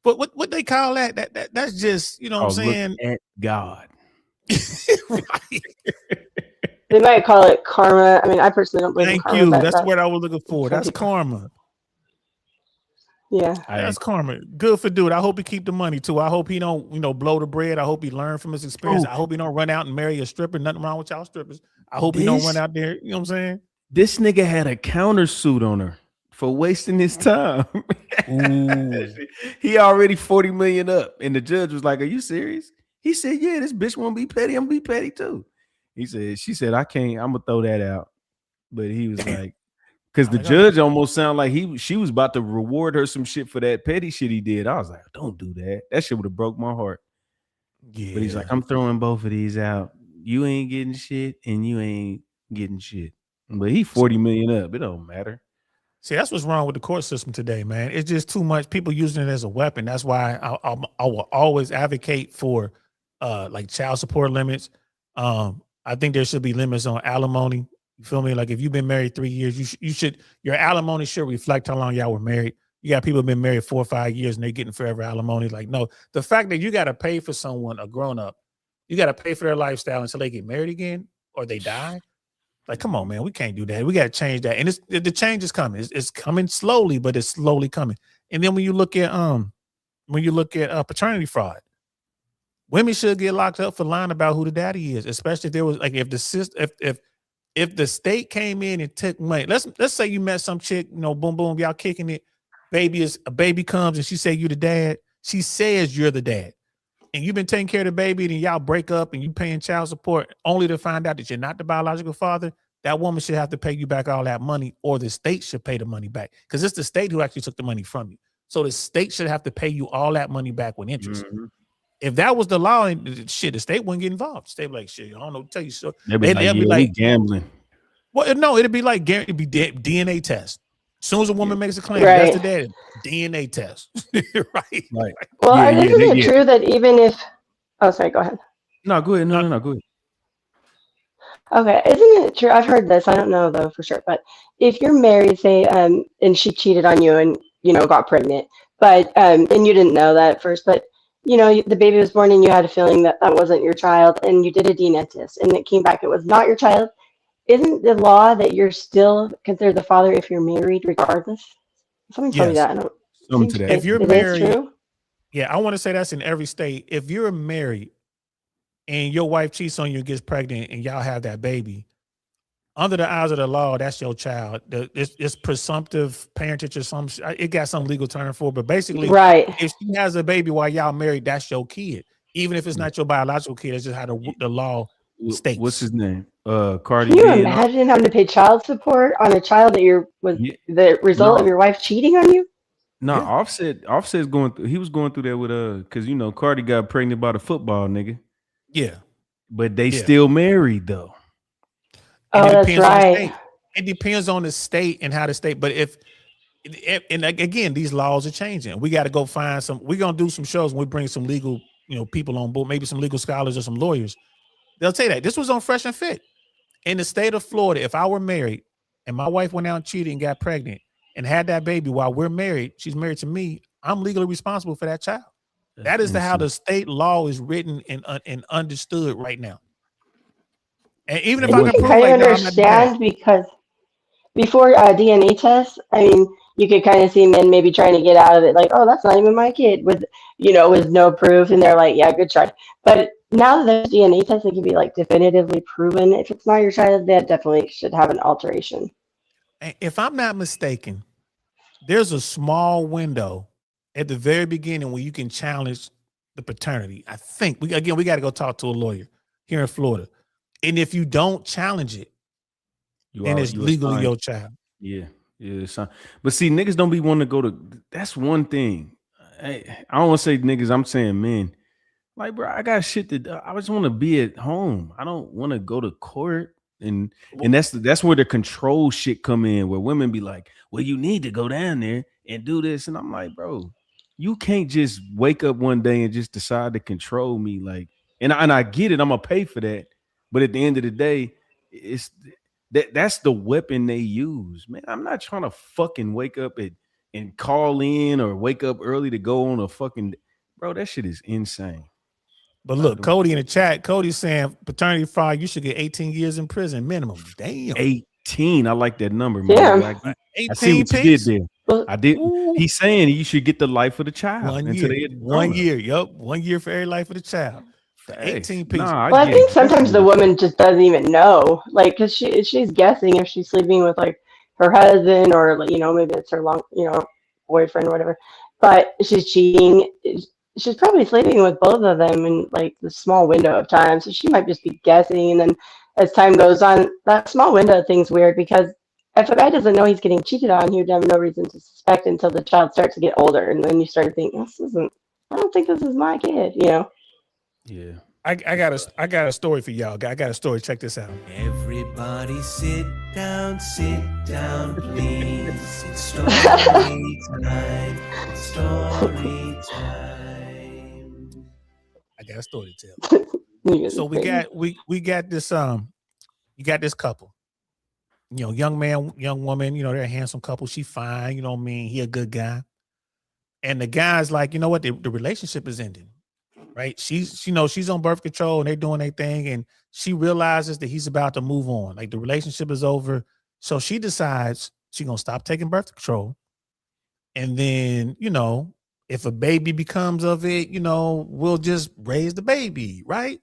but what they call that? That's just, what I'm saying? Look at God. Right. They might call it karma. I mean, I personally don't believe in karma. Thank you. That's what I was looking for. That's karma. Yeah, that's karma. Good for dude. I hope he keep the money too. I hope he don't, blow the bread. I hope he learn from his experience. I hope he don't run out and marry a stripper. Nothing wrong with y'all strippers. I hope he don't run out there. You know what I'm saying? This nigga had a countersuit on her for wasting his time. He already 40 million up, and the judge was like, "Are you serious?" He said, "Yeah, this bitch won't be petty. I'm gonna be petty too." She said, "I can't. I'm gonna throw that out." But he was like, because the judge almost sounded like she was about to reward her some shit for that petty shit he did. I was like, don't do that. That shit would have broke my heart. Yeah. But he's like, I'm throwing both of these out. You ain't getting shit, and you ain't getting shit. But he 40 million up. It don't matter. See, that's what's wrong with the court system today, man. It's just too much people using it as a weapon. That's why I will always advocate for like child support limits. I think there should be limits on alimony. You feel me? Like if you've been married 3 years, your alimony should reflect how long y'all were married. You got people been married 4 or 5 years and they're getting forever alimony. Like, no, the fact that you got to pay for someone, a grown up, you got to pay for their lifestyle until they get married again or they die. Like, come on, man, we can't do that. We got to change that. And the change is coming. It's coming slowly, but it's slowly coming. And then when you look at paternity fraud, women should get locked up for lying about who the daddy is, especially if there was like if the state came in and took money. Let's say you met some chick, boom, boom, y'all kicking it. A baby comes and she say you the dad. She says you're the dad. and you've been taking care of the baby, and y'all break up and you paying child support only to find out that you're not the biological father, that woman should have to pay you back all that money, or the state should pay the money back, because it's the state who actually took the money from you. So the state should have to pay you all that money back with interest. Mhm. If that was the law, and shit, the state wouldn't get involved. The state be like, shit, I don't know what to tell you. So They'd be they'd be we like, gambling. well, no, it'd be like it'd be DNA test. As soon as a woman makes a claim, Right. that's the dad. DNA test. Right. Like, Well, yeah, isn't it yeah. true that even if oh sorry, go ahead. No, go ahead. No, go ahead. Okay, isn't it true? I've heard this. I don't know though for sure, but if you're married, say, and she cheated on you and got pregnant, but and you didn't know that at first, but the baby was born and you had a feeling that that wasn't your child, and you did a DNA test and it came back it was not your child. Isn't the law that you're still considered the father if you're married, regardless? Somebody told me Yes. that. I don't. Something to that. If you're Is that married, true? yeah, I want to say that's in every state. If you're married and your wife cheats on you and gets pregnant and y'all have that baby, under the eyes of the law, that's your child. It's presumptive parentage or some. It got some legal term for it, but basically, Right. if she has a baby while y'all married, that's your kid. Even if it's not your biological kid, that's just how the law states. What's his name? Cardi Can you B. imagine having to pay child support on a child that was Yeah. the result of No. your wife cheating on you? No, Offset's going through. He was going through that with because Cardi got pregnant by the football nigga, Yeah. but they Yeah. still married though. And Oh, it that's depends on the right. state. It depends on the state and how the state. But and again, these laws are changing. We got to go find some. We're gonna do some shows when we bring some legal, people on board, maybe some legal scholars or some lawyers. They'll say that this was on Fresh and Fit in the state of Florida. If I were married and my wife went out and cheated and got pregnant and had that baby while we're married, she's married to me. I'm legally responsible for that child. That is how the state law is written and understood right now. And even if I And can you prove can kind like of no, I'm not the dad. understand because before DNA tests, I mean, you could kind of see men maybe trying to get out of it, like, oh, that's not even my kid, with no proof, and they're like, yeah, good try. But now that there's DNA tests that can be like definitively proven, if it's not your child, that definitely should have an alteration. And if I'm not mistaken, there's a small window at the very beginning where you can challenge the paternity. I think we got to go talk to a lawyer here in Florida. And if you don't challenge it, then it's legally your child. Yeah, it's fine. But see, niggas don't be wanting to go to. That's one thing. I don't want to say niggas. I'm saying men. Like, bro, I got shit to do. I just want to be at home. I don't want to go to court. And that's where the control shit come in, where women be like, well, you need to go down there and do this. And I'm like, bro, you can't just wake up one day and just decide to control me. Like, and I get it. I'm gonna pay for that. But at the end of the day, it's that's the weapon they use, man. I'm not trying to fucking wake up and call in or wake up early to go on a fucking bro. That shit is insane. But look, Cody in the chat, Cody's saying paternity fraud, you should get 18 years in prison minimum. Damn. 18. I like that number, man. Yeah. Like, I see what you did there. I did. Ooh. He's saying you should get the life of the child. 1 until year. they 1 year. Yup. 1 year for every life of the child. The 18 pieces. Nah, Well, I get think it. sometimes the woman just doesn't even know, like, because she's guessing if she's sleeping with like her husband or like, maybe it's her boyfriend or whatever, but she's cheating. She's probably sleeping with both of them in like the small window of time, so she might just be guessing. And then as time goes on, that small window of thing's weird because if a guy doesn't know he's getting cheated on, he would have no reason to suspect until the child starts to get older, and then you start thinking, I don't think this is my kid, Yeah. I got a story for y'all. I got a story. Check this out. Everybody sit down, please. It's story time. It's story time. I got a story to tell. So we got this you got this couple. Young man, young woman, they're a handsome couple. She fine, he a good guy. And the guy's like, you know what? The relationship is ending. Right? She's on birth control and they're doing their thing, and she realizes that he's about to move on. Like the relationship is over. So she decides she's gonna stop taking birth control. And then, if a baby becomes of it, we'll just raise the baby, right?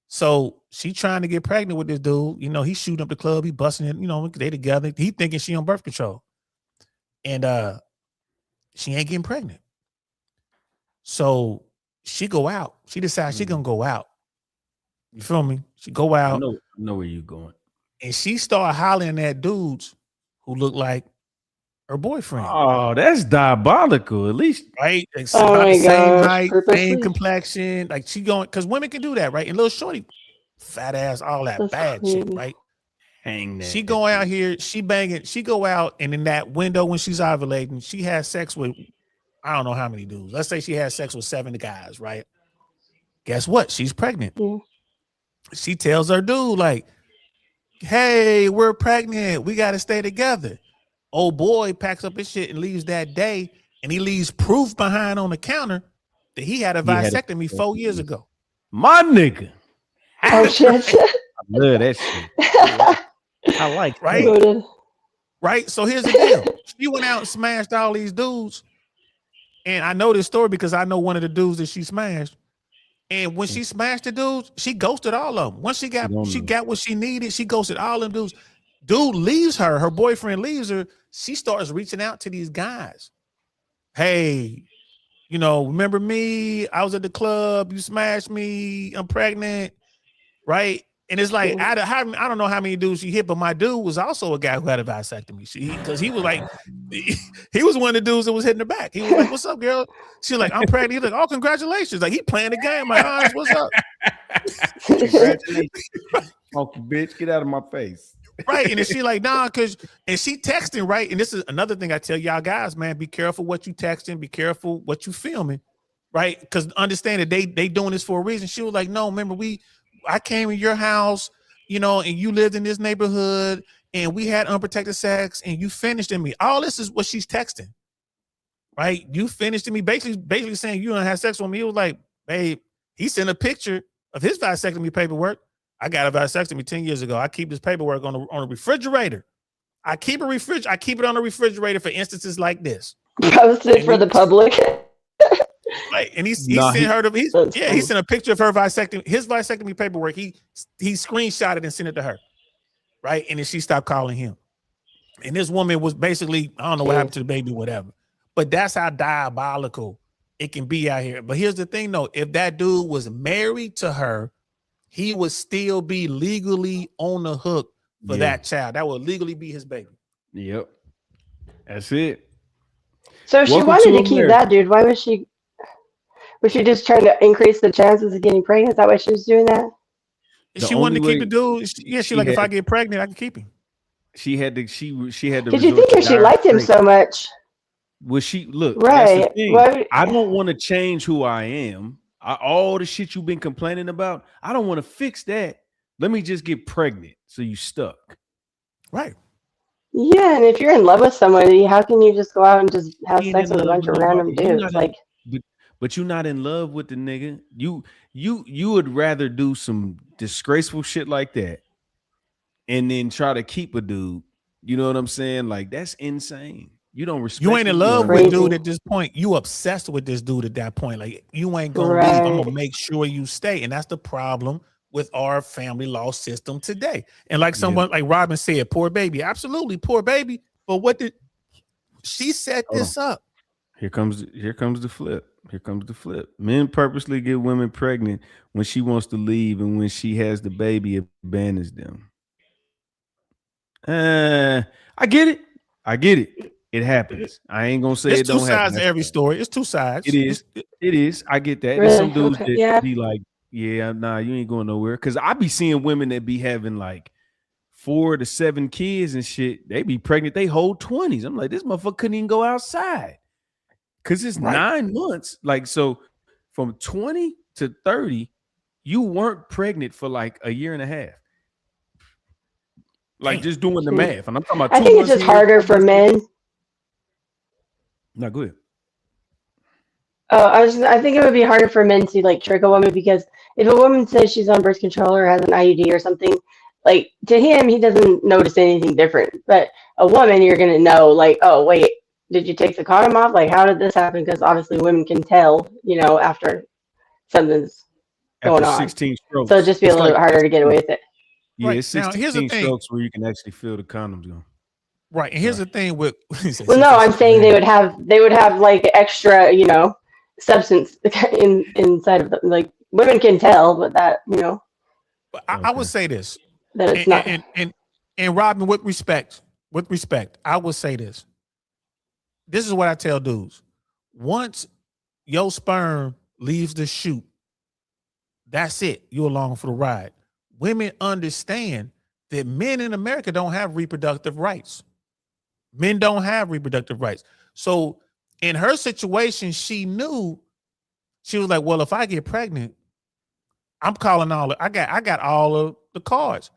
So she trying to get pregnant with this dude. He's shooting up the club, he busting it, they together. He thinking she on birth control. And she ain't getting pregnant. So she go out. She decides she gonna go out. You feel me? She go I out know where you going. and she start hollering at dudes who look like her boyfriend. Oh, that's diabolical. At least, right? Like, Oh about my the same gosh, height, same purposely? complexion. Like she going because women can do that, right? And little shorty, fat ass, all that That's bad shit, crazy. right? hang that. She going out here, she banging, she go out, and in that window when she's ovulating, she has sex with I don't know how many dudes. Let's say she has sex with 7 guys, right? Guess what? She's pregnant. Yeah. She tells her dude, like, hey, we're pregnant. We got to stay together. Old boy packs up his shit and leaves that day, and he leaves proof behind on the counter that he had a He had a vasectomy 4 years ago. My nigga. Oh shit. I love that shit. I like Right? that. Goated. Right? So here's the deal. She went out and smashed all these dudes. And I know this story because I know one of the dudes that she smashed. And when she smashed the dudes, she ghosted all of them. Once she got what she needed, she ghosted all them dudes. Dude leaves her boyfriend leaves her. She starts reaching out to these guys. Hey, you know, remember me? I was at the club, you smashed me, I'm pregnant, right? And it's like, I don't know how many dudes she hit, but my dude was also a guy who had a vasectomy. Because he was like, he was one of the dudes that was hitting her back. He was like, what's up, girl? She was like, I'm pregnant. He's like, oh, congratulations. Like, he playing the game. Like, honest, what's up? Congratulations. Funky bitch, get out of my face. Right. And then she like, nah, and she texting, right? And this is another thing I tell y'all guys, man, be careful what you texting, be careful what you filming, right? Because understand that they doing this for a reason. She was like, no, remember, I came in your house, you know, and you lived in this neighborhood and we had unprotected sex and you finished in me. All this is what she's texting, right? You finished in me, basically saying you don't have sex with me. It was like, babe, he sent a picture of his vasectomy paperwork. I got a vasectomy 10 years ago. I keep this paperwork on the refrigerator. I keep it on the refrigerator for instances like this. Posted for the public. Right, and he sent her he sent a picture of her vasectomy, his vasectomy paperwork. He screenshotted and sent it to her, right? And then she stopped calling him. And this woman was basically, I don't know what happened to the baby, whatever. But that's how diabolical it can be out here. But here's the thing, though: if that dude was married to her, he would still be legally on the hook for that child. That would legally be his baby. Yep, that's it. So if she wanted to keep that dude, why was she? Was she just trying to increase the chances of getting pregnant? Is that why she was doing that? If she wanted to keep the dude, she like, if I get pregnant, I can keep him. She had to. She had to. Did you think if she liked him so much? Well, look, right? That's the thing. I don't want to change who I am. All the shit you've been complaining about, I don't want to fix that. Let me just get pregnant, so you stuck. Right. Yeah, and if you're in love with somebody, how can you just go out and just have sex with a bunch of random dudes? Like, but you're not in love with the nigga. You would rather do some disgraceful shit like that and then try to keep a dude. You know what I'm saying? Like, that's insane. You don't respect. You ain't in love with dude at this point. You obsessed with this dude at that point. Like, you ain't gonna leave. I'm gonna make sure you stay. And that's the problem with our family law system today. And like someone like Robin said, poor baby. Absolutely, poor baby. But what did she set this up? Here comes the flip. Here comes the flip. Men purposely get women pregnant when she wants to leave, and when she has the baby, it abandons them. I get it. It happens. I ain't gonna say There's it don't happen. two sides to every story. It's two sides. It is. I get that. Really? There's some dudes Okay, that be like, yeah, nah, you ain't going nowhere. Cause I be seeing women that be having like 4 to 7 kids and shit. They be pregnant, they whole 20s. I'm like, this motherfucker couldn't even go outside. Cause it's 9 months. Like, so from 20 to 30, you weren't pregnant for like a year and a half. Like, just doing the math. And I'm talking about 2 I think months it's just here, harder for men. No, go ahead. Oh, I think it would be harder for men to like trick a woman, because if a woman says she's on birth control or has an IUD or something, like, to him, he doesn't notice anything different. But a woman, you're gonna know, like, oh wait, did you take the condom off? Like, how did this happen? Because obviously women can tell, you know, after something's going on. 16 strokes. So it'd just be a little bit harder to get away with it. Yeah, Right. it's Now, here's the 16 thing. strokes where you can actually feel the condoms go. Right. And here's the thing with Well, no, I'm saying they would have like extra, you know, substance inside of them. Like women can tell, but that But I would say this, that it's not. and Robin, with respect, I would say this. This is what I tell dudes. Once your sperm leaves the chute, that's it. You're along for the ride. Women understand that men in America don't have reproductive rights. Men don't have reproductive rights. So in her situation, she knew, she was like, well, if I get pregnant, I'm calling I got all of the cards,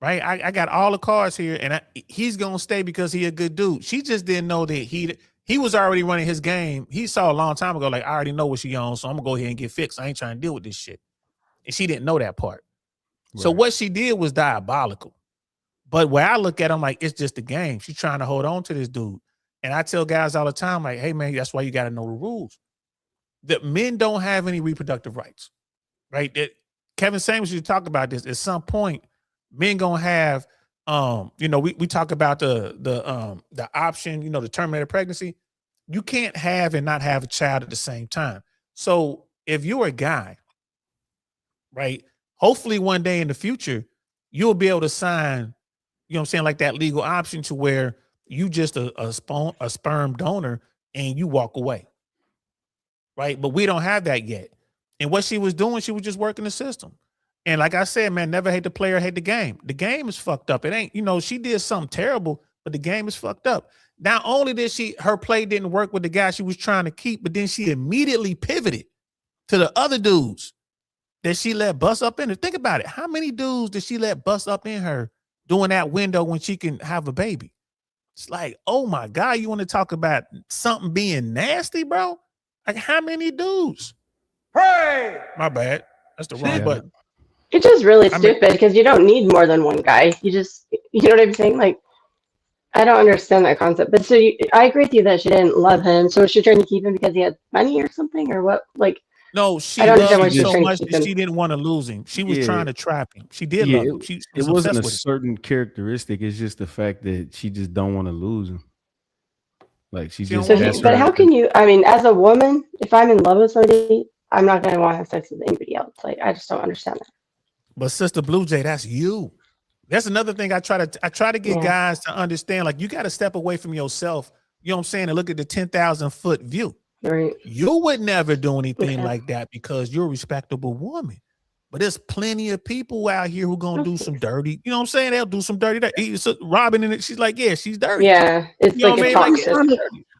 right? I got all the cards here, and he's gonna stay because he a good dude. She just didn't know that he was already running his game. He saw a long time ago, like, I already know what she on, so I'm gonna go ahead and get fixed. I ain't trying to deal with this shit. And she didn't know that part. So what she did was diabolical. But where I look at him, like, it's just a game. She's trying to hold on to this dude. And I tell guys all the time, like, hey man, that's why you got to know the rules. That men don't have any reproductive rights, right? That Kevin Samuels used to talk about this. At some point, men gonna have, we talk about the option, the terminated pregnancy. You can't have and not have a child at the same time. So if you're a guy, right, hopefully one day in the future, you'll be able to sign, like that legal option to where you just a sperm donor and you walk away. Right. But we don't have that yet. And what she was doing, she was just working the system. And like I said, man, never hate the player, hate the game. The game is fucked up. It ain't, she did something terrible, but the game is fucked up. Not only did her play didn't work with the guy she was trying to keep, but then she immediately pivoted to the other dudes that she let bust up in her. Think about it. How many dudes did she let bust up in her during that window when she can have a baby? It's like, oh my God, you want to talk about something being nasty, bro? Like, how many dudes? Hey, my bad. That's the wrong button. It's just really stupid because you don't need more than one guy. You just, you know what I'm saying? Like, I don't understand that concept. But so I agree with you that she didn't love him. So was she trying to keep him because he had money or something, or what? Like, no, she I don't understand why loved she's him so trying to much keep that him. she didn't want to lose him. She was trying to trap him. She did love him. She It was wasn't a obsessed with him. certain characteristic. It's just the fact that she just don't want to lose him. Like she just. But how can you? I mean, as a woman, if I'm in love with somebody, I'm not going to want to have sex with anybody else. Like, I just don't understand that. But Sister Blue Jay, that's you. That's another thing I try to get guys to understand. Like, you got to step away from yourself. You know what I'm saying? And look at the 10,000-foot view. Right. You would never do anything like that because you're a respectable woman. But there's plenty of people out here who gonna do some dirty. You know what I'm saying? They'll do some dirty. So Robin and she's like, yeah, she's dirty. Yeah, it's you know like what I mean? toxic.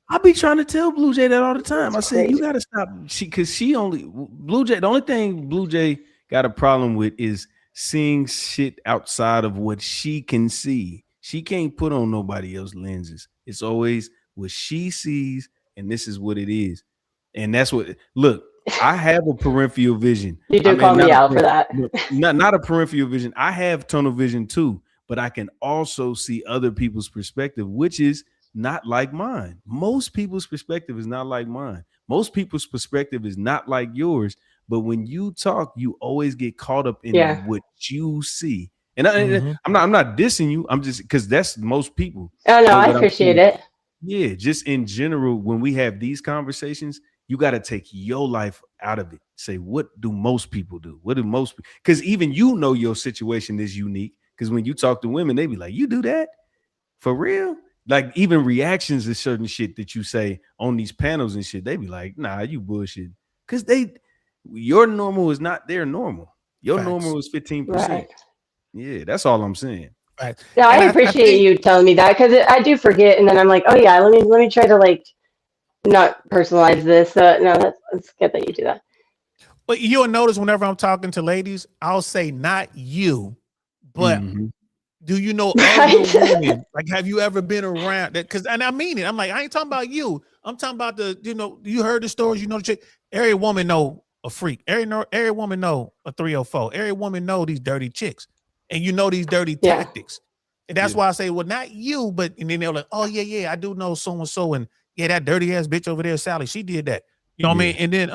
I be trying to tell Blue Jay that all the time. I said, you gotta stop. Blue Jay, the only thing Blue Jay got a problem with is seeing shit outside of what she can see. She can't put on nobody else's lenses. It's always what she sees, and this is what it is. And that's what, look, I have a peripheral vision. You do call me out for that. Not a peripheral vision. I have tunnel vision too, but I can also see other people's perspective, which is not like mine. Most people's perspective is not like mine. Most people's perspective is not like yours. But when you talk, you always get caught up in what you see. And I'm not dissing you. I'm just, because that's most people. Oh no, I appreciate it. Yeah, just in general, when we have these conversations, you got to take your life out of it. Say, what do most people do? What do most? Because even your situation is unique. Because when you talk to women, they be like, "You do that for real?" Like even reactions to certain shit that you say on these panels and shit, they be like, "Nah, you bullshit." Because your normal is not their normal. Your normal is 15%. Right. Yeah, that's all I'm saying. Right. Yeah, I appreciate you telling me that because I do forget, and then I'm like, oh yeah, let me try to like not personalize this. No, that's good that you do that. But you'll notice whenever I'm talking to ladies, I'll say not you, but do you know other women? Like, have you ever been around that? Because, and I mean it. I'm like, I ain't talking about you. I'm talking about you heard the stories. You know the chick. Every woman know a freak. Every woman know a 304. Every woman know these dirty chicks, and you know these dirty tactics. And that's why I say, well, not you, but and then they're like, oh yeah, I do know so and so, and yeah, that dirty ass bitch over there, Sally, she did that. You know what I mean? And then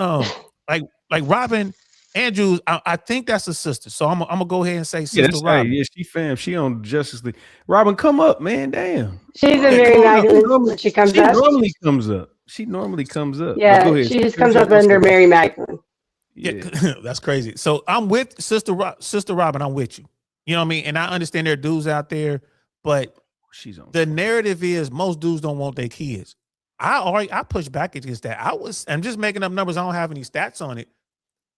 like Robin Andrews, I think that's a sister. So I'm gonna go ahead and say Sister Robin. Yeah, she fam. She on Justice League. Robin, come up, man. Damn. She's a very Magdalene. She comes up. Normally comes up. She normally comes up. But go Yeah, ahead. she just Finish comes up up your under story. Mary Magdalene. Yeah, that's crazy. So I'm with Sister Robin. I'm with you. You know what I mean? And I understand there are dudes out there, but She's on. the narrative is most dudes don't want their kids. I push back against that. I'm just making up numbers. I don't have any stats on it,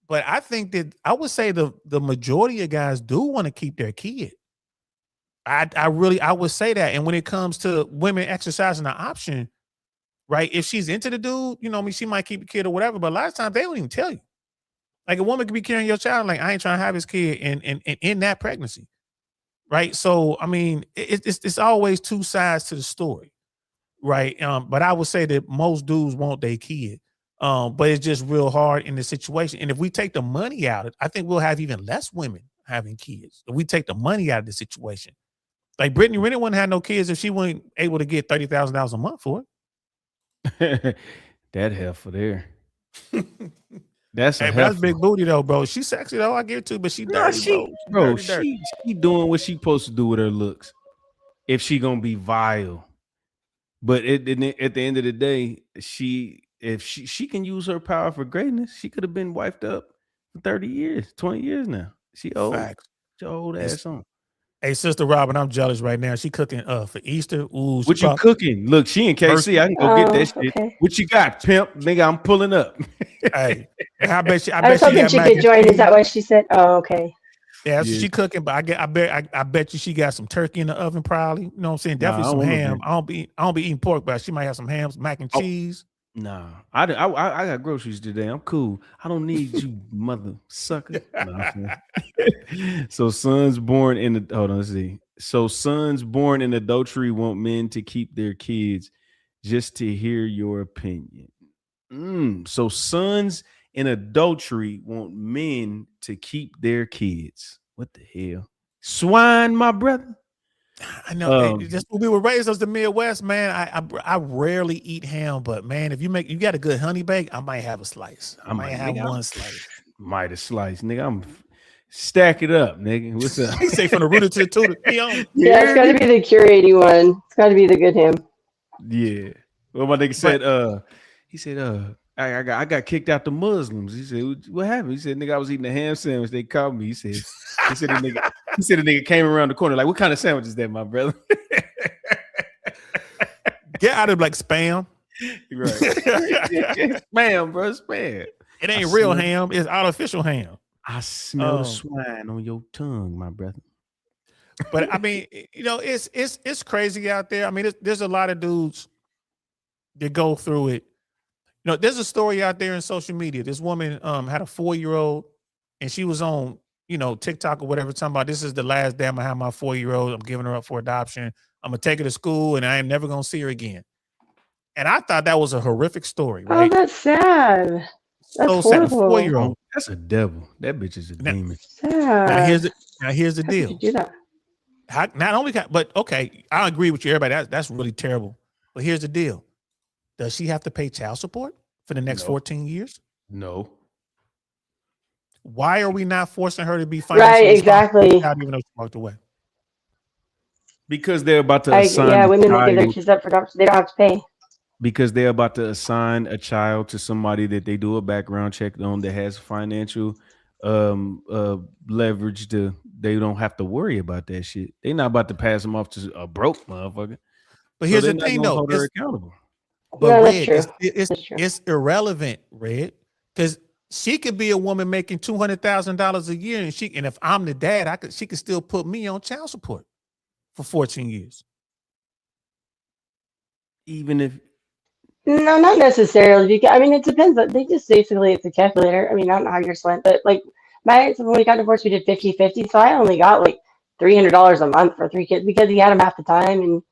but I think that I would say the majority of guys do want to keep their kid. I would say that. And when it comes to women exercising the option, right? If she's into the dude, you know, I mean, she might keep a kid or whatever. But a lot of times they don't even tell you. Like a woman could be carrying your child, like I ain't trying to have his kid, and in that pregnancy, right? So I mean, it's always two sides to the story, right? But I would say that most dudes want their kid, but it's just real hard in the situation. And if we take the money out of it, I think we'll have even less women having kids. If we take the money out of the situation, like Brittany Renner wouldn't have no kids if she wasn't able to get $30,000 a month for it. That heifer there. That's a Hey, but that's heifer. big booty though, bro. She's sexy though, I get it too, but she Nah, dirty, bro. she doing what she supposed to do with her looks. If she gonna be vile, but at the end of the day, if she can use her power for greatness, she could have been wiped up for 30 years, 20 years now. She old. Facts. She old ass on. Hey, Sister Robin, I'm jealous right now. She cooking for Easter. Ooh, What you cooking? Look, she in KC. I can go get that shit. Okay. What you got, pimp? Nigga, I'm pulling up. Hey, I bet you. I was hoping she could join. Is that what she said? Oh, okay. Yeah, Yeah. she cooking, but I bet you she got some turkey in the oven, probably. You know what I'm saying? Nah, Definitely I some don't ham. wanna I don't be eating pork, but she might have some ham, some mac and cheese. Nah, I got groceries today. I'm cool. I don't need you, mother sucker. Nah, I'm saying. So sons born in the hold on, let's see. So sons born in adultery want men to keep their kids. Just to hear your opinion. So sons in adultery want men to keep their kids. What the hell? Swine, my brother. I know. Just when we were raised as the Midwest, man. I rarely eat ham, but man, if you got a good honey bake, I might have a slice. I might have one slice. Might have sliced, nigga. I'm stack it up, nigga. What's up? He say from the rooter to the tutor. Yeah, it's got to be the curating one. It's got to be the good ham. Yeah. Well, my nigga said, he said, I got kicked out the Muslims. He said, what happened? He said, nigga, I was eating a ham sandwich. They called me. He said the nigga came around the corner. Like, what kind of sandwich is that, my brother? Get out of like spam. Right. Spam, bro. Spam. It ain't real ham, it's artificial ham. I smell the swine on your tongue, my brother. But I mean, you know, it's crazy out there. I mean, there's a lot of dudes that go through it. You know, there's a story out there in social media. This woman had a 4-year-old, and she was on, you know, TikTok or whatever, talking about this is the last day I'm gonna have my 4-year-old. I'm giving her up for adoption. I'm gonna take her to school, and I am never gonna see her again. And I thought that was a horrific story, right? Oh, that's sad. That's So sad. A horrible. 4-year-old. That's a devil. That bitch is a demon. Now Sad. here's the How could deal. you do that? Not only, but okay, I agree with you, everybody. That's really terrible. But here's the deal: does she have to pay child support for the next No. 14 years? No. Why are we not forcing her to be financially Right, responsible exactly. without even though she walked away? Because they're about to assign Yeah, a women that give their child- kids up for adoption, they don't have to pay. because they're about to assign a child to somebody that they do a background check on that has financial leverage to they don't have to worry about that shit. They're not about to pass them off to a broke motherfucker. But here's they're the not thing, gonna though. hold her It's, accountable. but No, that's Red, true. it's irrelevant, Red, because she could be a woman making $200,000 a year, and if I'm the dad, she could still put me on child support for 14 years. Even if No, not necessarily. Because I mean, it depends. They just basically it's a calculator. I mean, I don't know how yours went, but like my ex, when we got divorced, we did 50-50. So I only got like $300 a month for 3 kids because he had them half the time, and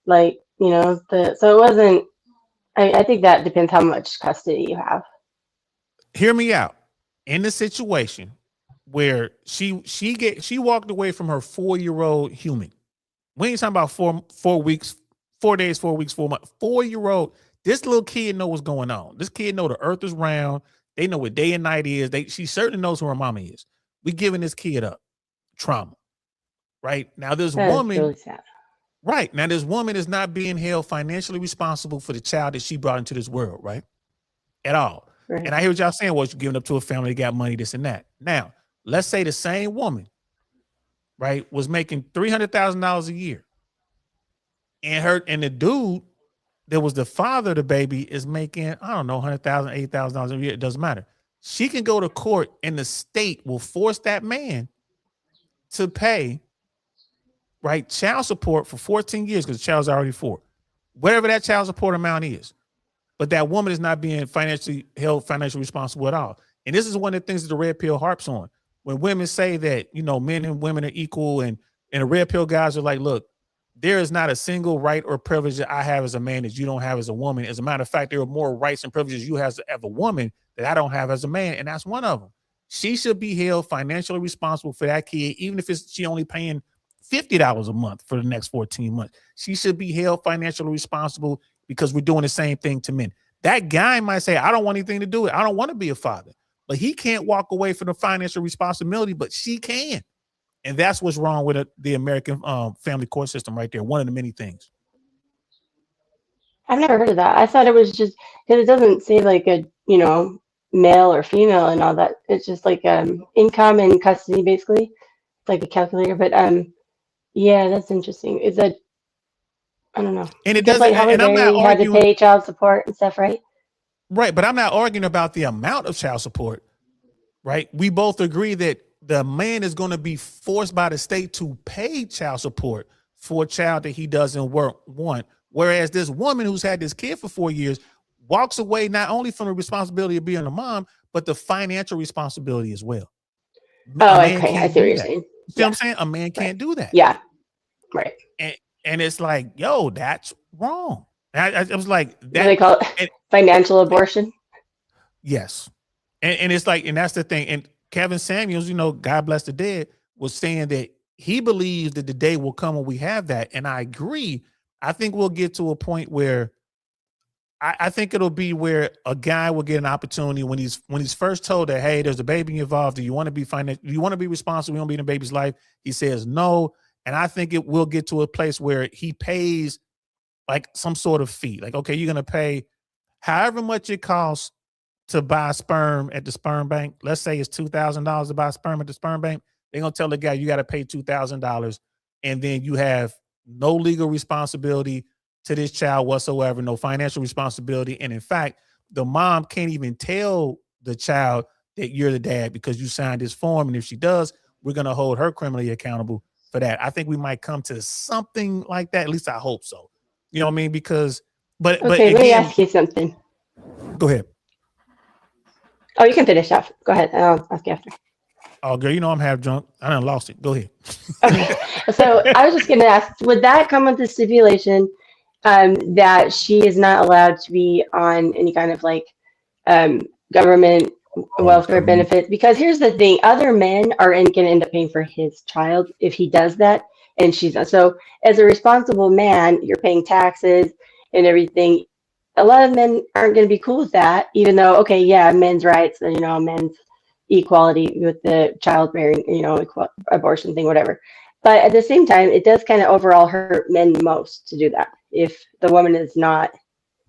like you know, so it wasn't. I think that depends how much custody you have. Hear me out. In the situation where she walked away from her 4-year-old human. We ain't talking about 4 weeks, 4 days, 4 weeks, 4 months. 4-year-old. This little kid know what's going on. This kid know the earth is round. They know what day and night is. She certainly knows who her mama is. We giving this kid up. Trauma. Right? Now this That is woman, really sad. Right. Now, this woman is not being held financially responsible for the child that she brought into this world, right? At all. Right. And I hear what y'all saying, well, you're giving up to a family that got money, this and that. Now, let's say the same woman, right, was making $300,000 a year. And the dude that was the father of the baby is making, I don't know, $100,000, $80,000 a year. It doesn't matter. She can go to court and the state will force that man to pay, right, child support for 14 years because the child's already 4. Whatever that child support amount is. But that woman is not being financially responsible at all. And this is one of the things that the red pill harps on. When women say that, you know, men and women are equal, and the red pill guys are like, look, there is not a single right or privilege that I have as a man that you don't have as a woman. As a matter of fact, there are more rights and privileges you have as a woman that I don't have as a man. And that's one of them. She should be held financially responsible for that kid, even if she only paying $50 a month for the next 14 months. She should be held financially responsible because we're doing the same thing to men. That guy might say, I don't want anything to do with it. I don't want to be a father. But he can't walk away from the financial responsibility, but she can. And that's what's wrong with the American family court system right there. One of the many things. I've never heard of that. I thought it was just because it doesn't say like a, you know, male or female and all that. It's just like income and custody, basically. It's like a calculator. But yeah, that's interesting. Is that, I don't know. And it Just doesn't, like and I'm not Halle Berry had to arguing, pay child support and stuff, right? right, but I'm not arguing about the amount of child support, right? We both agree that the man is going to be forced by the state to pay child support for a child that he doesn't want. Whereas this woman who's had this kid for 4 years walks away not only from the responsibility of being a mom, but the financial responsibility as well. Oh, okay. I see what you're saying. See what I'm saying? A man can't do that. Yeah. Right. And it's like, yo, that's wrong. And I was like, What do they call it? Financial abortion? yes. And it's like, and that's the thing. And Kevin Samuels, you know, God bless the dead, was saying that he believes that the day will come when we have that. And I agree. I think we'll get to a point where I think it'll be where a guy will get an opportunity when he's first told that, hey, there's a baby involved. Do you want to be you want to be responsible? You want to be in the baby's life? He says no. And I think it will get to a place where he pays like some sort of fee. Like, okay, you're going to pay however much it costs to buy sperm at the sperm bank. Let's say it's $2,000 to buy sperm at the sperm bank. They're going to tell the guy, you got to pay $2,000. And then you have no legal responsibility to this child whatsoever, no financial responsibility. And in fact, the mom can't even tell the child that you're the dad because you signed this form. And if she does, we're going to hold her criminally accountable for that. I think we might come to something like that. At least I hope so. You know what I mean? Because, but Okay, let me ask you something. Go ahead. Oh, you can finish off. Go ahead. I'll ask you after. Oh, girl, you know I'm half drunk. I done lost it. Go ahead. Okay. So I was just going to ask, would that come with the stipulation that she is not allowed to be on any kind of like government welfare benefits? Because here's the thing, other men are going to end up paying for his child if he does that. And she's not. So as a responsible man, you're paying taxes and everything. A lot of men aren't going to be cool with that, even though, okay, yeah, men's rights, you know, men's equality with the childbearing, you know, abortion thing, whatever. But at the same time, it does kind of overall hurt men most to do that. If the woman is not,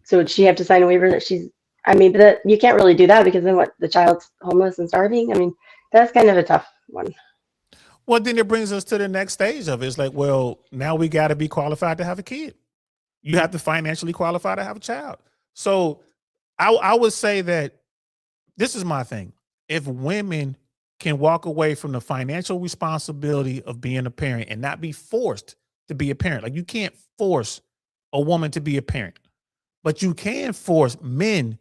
so would she have to sign a waiver that she's, I mean, but you can't really do that because then what, the child's homeless and starving? I mean, that's kind of a tough one. Well, then it brings us to the next stage of it. It's like, well, now we got to be qualified to have a kid. You have to financially qualify to have a child. So I would say that this is my thing. If women can walk away from the financial responsibility of being a parent and not be forced to be a parent, like you can't force a woman to be a parent, but you can force men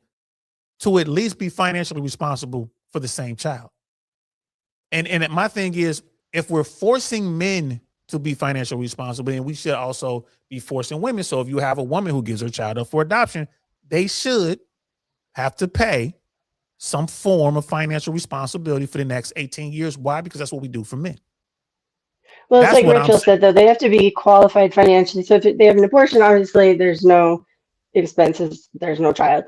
to at least be financially responsible for the same child. And my thing is, if we're forcing men to be financially responsible, then we should also be forcing women. So if you have a woman who gives her child up for adoption, they should have to pay some form of financial responsibility for the next 18 years. Why? Because that's what we do for men. Well, it's like Rachel said, though, they have to be qualified financially. So if they have an abortion, obviously there's no expenses, there's no child.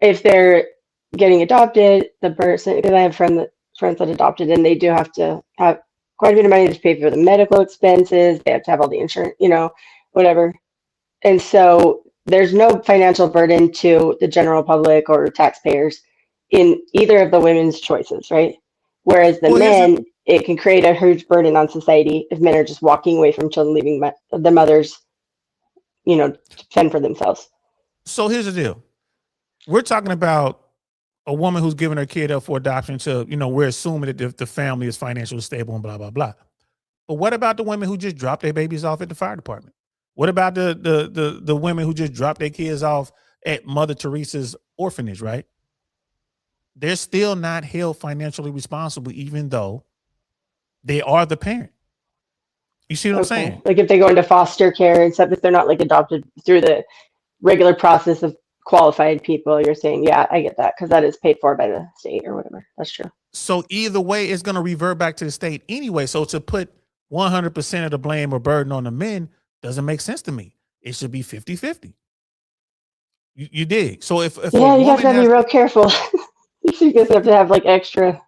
If they're getting adopted, the person, because I have friends that adopted, and they do have to have quite a bit of money to pay for the medical expenses. They have to have all the insurance, you know, whatever. And so there's no financial burden to the general public or taxpayers in either of the women's choices, right? Whereas the Well, men, it can create a huge burden on society if men are just walking away from children, leaving their mothers, to fend for themselves. So here's the deal. We're talking about a woman who's giving her kid up for adoption to, we're assuming that the family is financially stable and blah, blah, blah. But what about the women who just drop their babies off at the fire department? What about the women who just drop their kids off at Mother Teresa's orphanage, right? They're still not held financially responsible, even though they are the parent. You see what I'm saying? Like if they go into foster care and stuff, if they're not like adopted through the regular process of qualified people, you're saying, yeah, I get that, because that is paid for by the state or whatever. That's true. So either way, it's going to revert back to the state anyway. So to put 100% of the blame or burden on the men doesn't make sense to me. It should be 50-50. You dig? So if you guys gotta be real careful. You guys have to have like extra,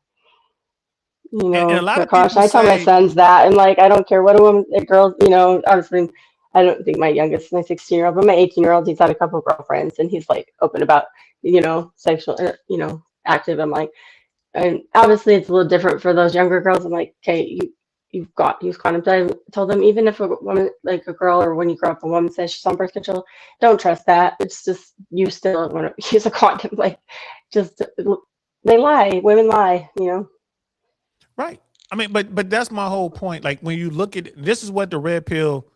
and a lot of precaution. people I tell my say, sons that, and like, I don't care what a girl, obviously, I don't think my 16-year-old, but my 18-year-old, he's had a couple of girlfriends, and he's like open about, sexual, active. I'm like, and obviously it's a little different for those younger girls. I'm like, okay, you've used condoms. I told them, even if a woman, like a girl, or when you grow up, a woman says she's on birth control, don't trust that. It's just, you still want to use a condom. Like, just, they lie. Women lie, Right. I mean, but that's my whole point. Like when you look at this, is what the red pill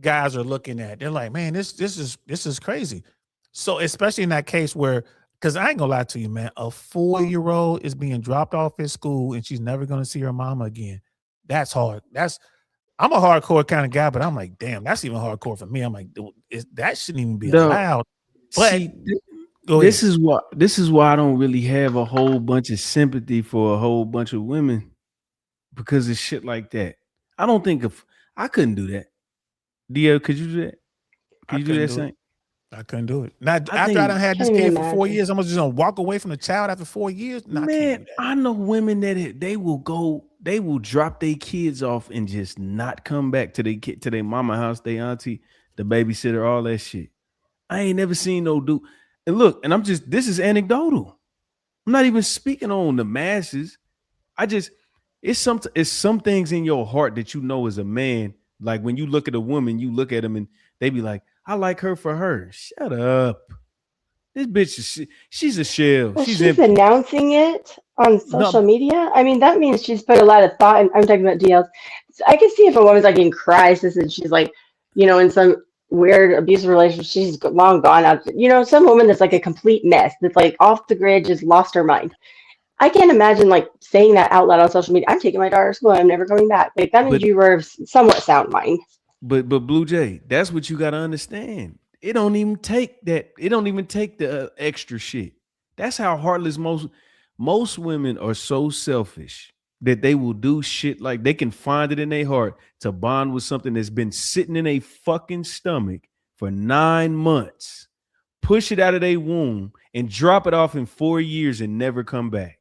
guys are looking at. They're like, man, this is crazy. So especially in that case where, because I ain't gonna lie to you, man, a 4-year-old is being dropped off at school and she's never gonna see her mama again. That's hard. I'm a hardcore kind of guy, but I'm like, damn, that's even hardcore for me. I'm like, that shouldn't even be allowed. But see, this is why I don't really have a whole bunch of sympathy for a whole bunch of women, because of shit like that. I don't think I couldn't do that. Dio, could you do that? Could you do that, Saint? I couldn't do it. Now, after I done had this kid for 4 years, I'm just gonna walk away from the child after 4 years. Man, I know women that they will drop their kids off and just not come back to their mama house, their auntie, the babysitter, all that shit. I ain't never seen no dude. And look, and this is anecdotal. I'm not even speaking on the masses. It's some things in your heart that as a man. Like when you look at a woman, you look at them and they be like, I like her for her. Shut up. This bitch, she's a shell. Well, she's announcing it on social media. I mean, that means she's put a lot of thought. And I'm talking about DLs. So I can see if a woman's like in crisis and she's like, in some weird abusive relationship, she's long gone out. Some woman that's like a complete mess, that's like off the grid, just lost her mind. I can't imagine like saying that out loud on social media. I'm taking my daughter to school. I'm never coming back. Like that means you were of somewhat sound mind. But Blue Jay, that's what you got to understand. It don't even take that. It don't even take the extra shit. That's how heartless most women are. So selfish that they will do shit like they can find it in their heart to bond with something that's been sitting in a fucking stomach for 9 months, push it out of their womb and drop it off in 4 years and never come back.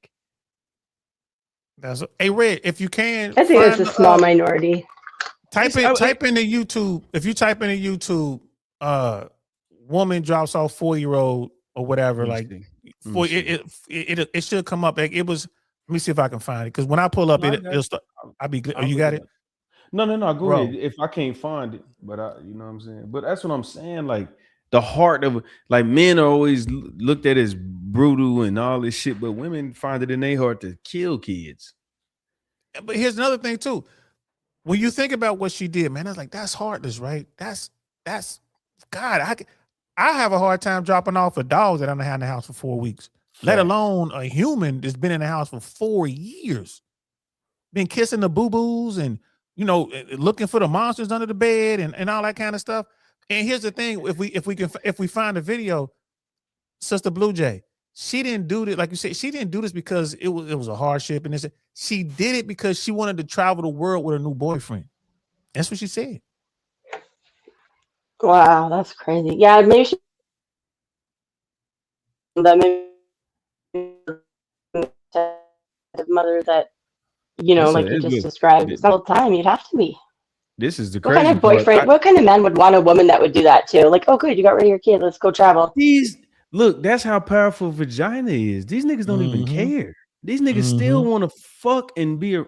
Hey, Red, if you can, I think that's a small minority. Type into YouTube. If you type into YouTube, woman drops off 4-year-old or whatever, like it should come up. Like it was. Let me see if I can find it, because when I pull up, it'll start. I'll be good. Oh, you got it? No. Go ahead. If I can't find it, but you know what I'm saying. But that's what I'm saying. Like the heart of like men are always looked at as brutal and all this shit, but women find it in their heart to kill kids. But here's another thing too. When you think about what she did, man, I was like, that's heartless, right? That's God. I have a hard time dropping off a dog that I don't have in the house for 4 weeks, let alone a human that's been in the house for 4 years, been kissing the boo-boos and looking for the monsters under the bed and all that kind of stuff. And here's the thing: if we find a video, Sister Blue Jay, she didn't do this, like you said, she didn't do this because it was a hardship, and she did it because she wanted to travel the world with her new boyfriend. That's what she said. Wow, that's crazy. Yeah, maybe she mother that like you just described. It's all the time. You'd have to be. This is the What kind crazy of part. boyfriend? What kind of man would want a woman that would do that too? Like, oh, good, you got rid of your kid. Let's go travel. Look, that's how powerful vagina is. These niggas don't even care. These niggas still want to fuck and be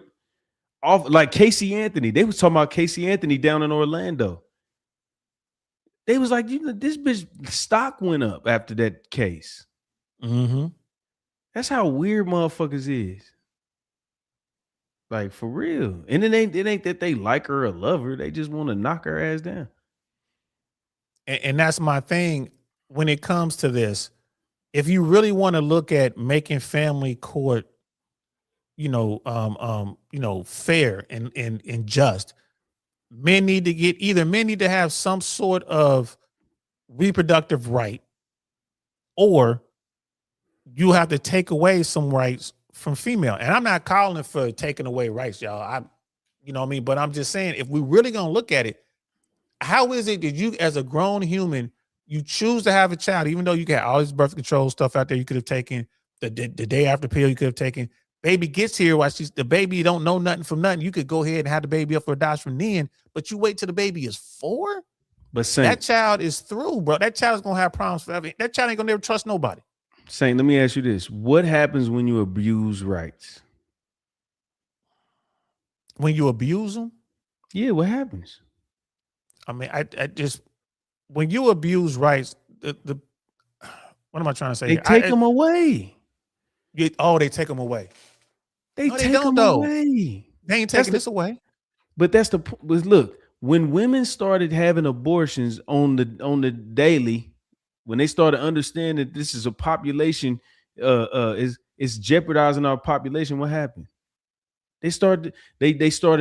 off like Casey Anthony. They was talking about Casey Anthony down in Orlando. They was like, this bitch stock went up after that case. That's how weird motherfuckers is. Like for real. And it ain't that they like her or love her. They just want to knock her ass down. And that's my thing when it comes to this. If you really want to look at making family court, fair and just, men need to have some sort of reproductive right, or you have to take away some rights from female. And I'm not calling for taking away rights, y'all. But I'm just saying, if we really gonna look at it, how is it that you, as a grown human, you choose to have a child, even though you got all this birth control stuff out there you could have taken, the day after pill you could have taken, baby gets here while the baby don't know nothing from nothing. You could go ahead and have the baby up for adoption then, but you wait till the baby is 4. But Saint, that child is through, bro. That child is gonna have problems forever. That child ain't gonna never trust nobody. Saint, let me ask you this. What happens when you abuse rights? When you abuse them? Yeah, what happens? I mean, I just, when you abuse rights, what am I trying to say? They take them away. They take them away. They take them away. They ain't taking this away. But look, when women started having abortions on the daily, when they started understanding that this is a population, is jeopardizing our population, what happened? They started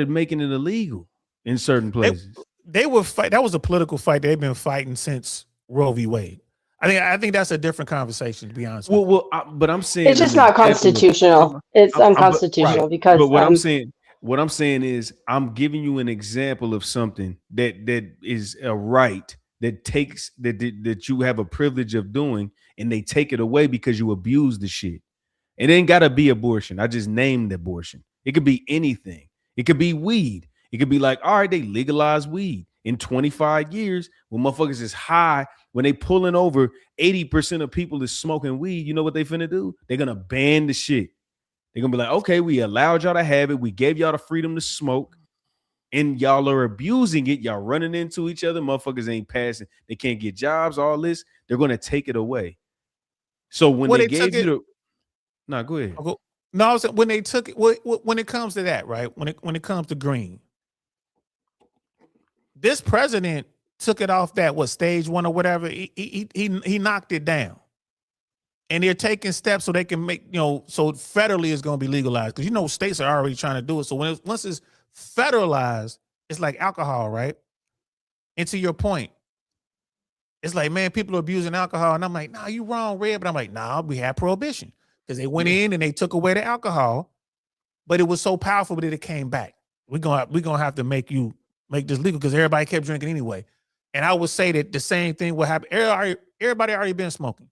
making it illegal in certain places. They were fight. That was a political fight they've been fighting since Roe v. Wade. I think that's a different conversation, to be honest. But I'm saying it's just not constitutional. It's unconstitutional because. But what I'm saying is, I'm giving you an example of something that is a right that you have a privilege of doing, and they take it away because you abuse the shit. It ain't gotta be abortion. I just named abortion. It could be anything. It could be weed. It could be like, all right, they legalize weed. In 25 years, when motherfuckers is high, when they pulling over 80% of people is smoking weed, you know what they finna do? They're gonna ban the shit. They're gonna be like, okay, we allowed y'all to have it. We gave y'all the freedom to smoke, and y'all are abusing it. Y'all running into each other. Motherfuckers ain't passing. They can't get jobs, all this. They're gonna take it away. So when they gave you the... No, go ahead. No, I was when they took it. When it comes to that, right? When it comes to green, this president took it off that stage 1 or whatever. He knocked it down, and they're taking steps so they can make so federally it's going to be legalized, because states are already trying to do it. So once it's federalized, it's like alcohol, right? And to your point, it's like, man, people are abusing alcohol, and I'm like, nah, you wrong, Red. But I'm like, nah, we had prohibition. Because they went in and they took away the alcohol, but it was so powerful that it came back. We're gonna have to make this legal, because everybody kept drinking anyway. And I would say that the same thing will happen. Everybody already been smoking.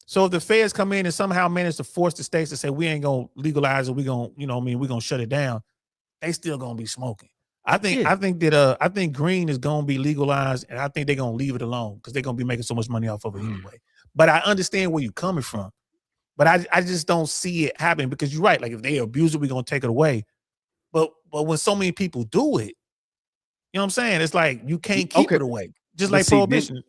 So if the feds come in and somehow manage to force the states to say we ain't gonna legalize it, we gonna, we're gonna shut it down, they still gonna be smoking. I think green is gonna be legalized, and I think they're gonna leave it alone because they're gonna be making so much money off of it anyway. But I understand where you're coming from. But I just don't see it happening, because you're right. Like, if they abuse it, we're gonna take it away. But when so many people do it, you know what I'm saying? It's like you can't keep it away. Just like prohibition.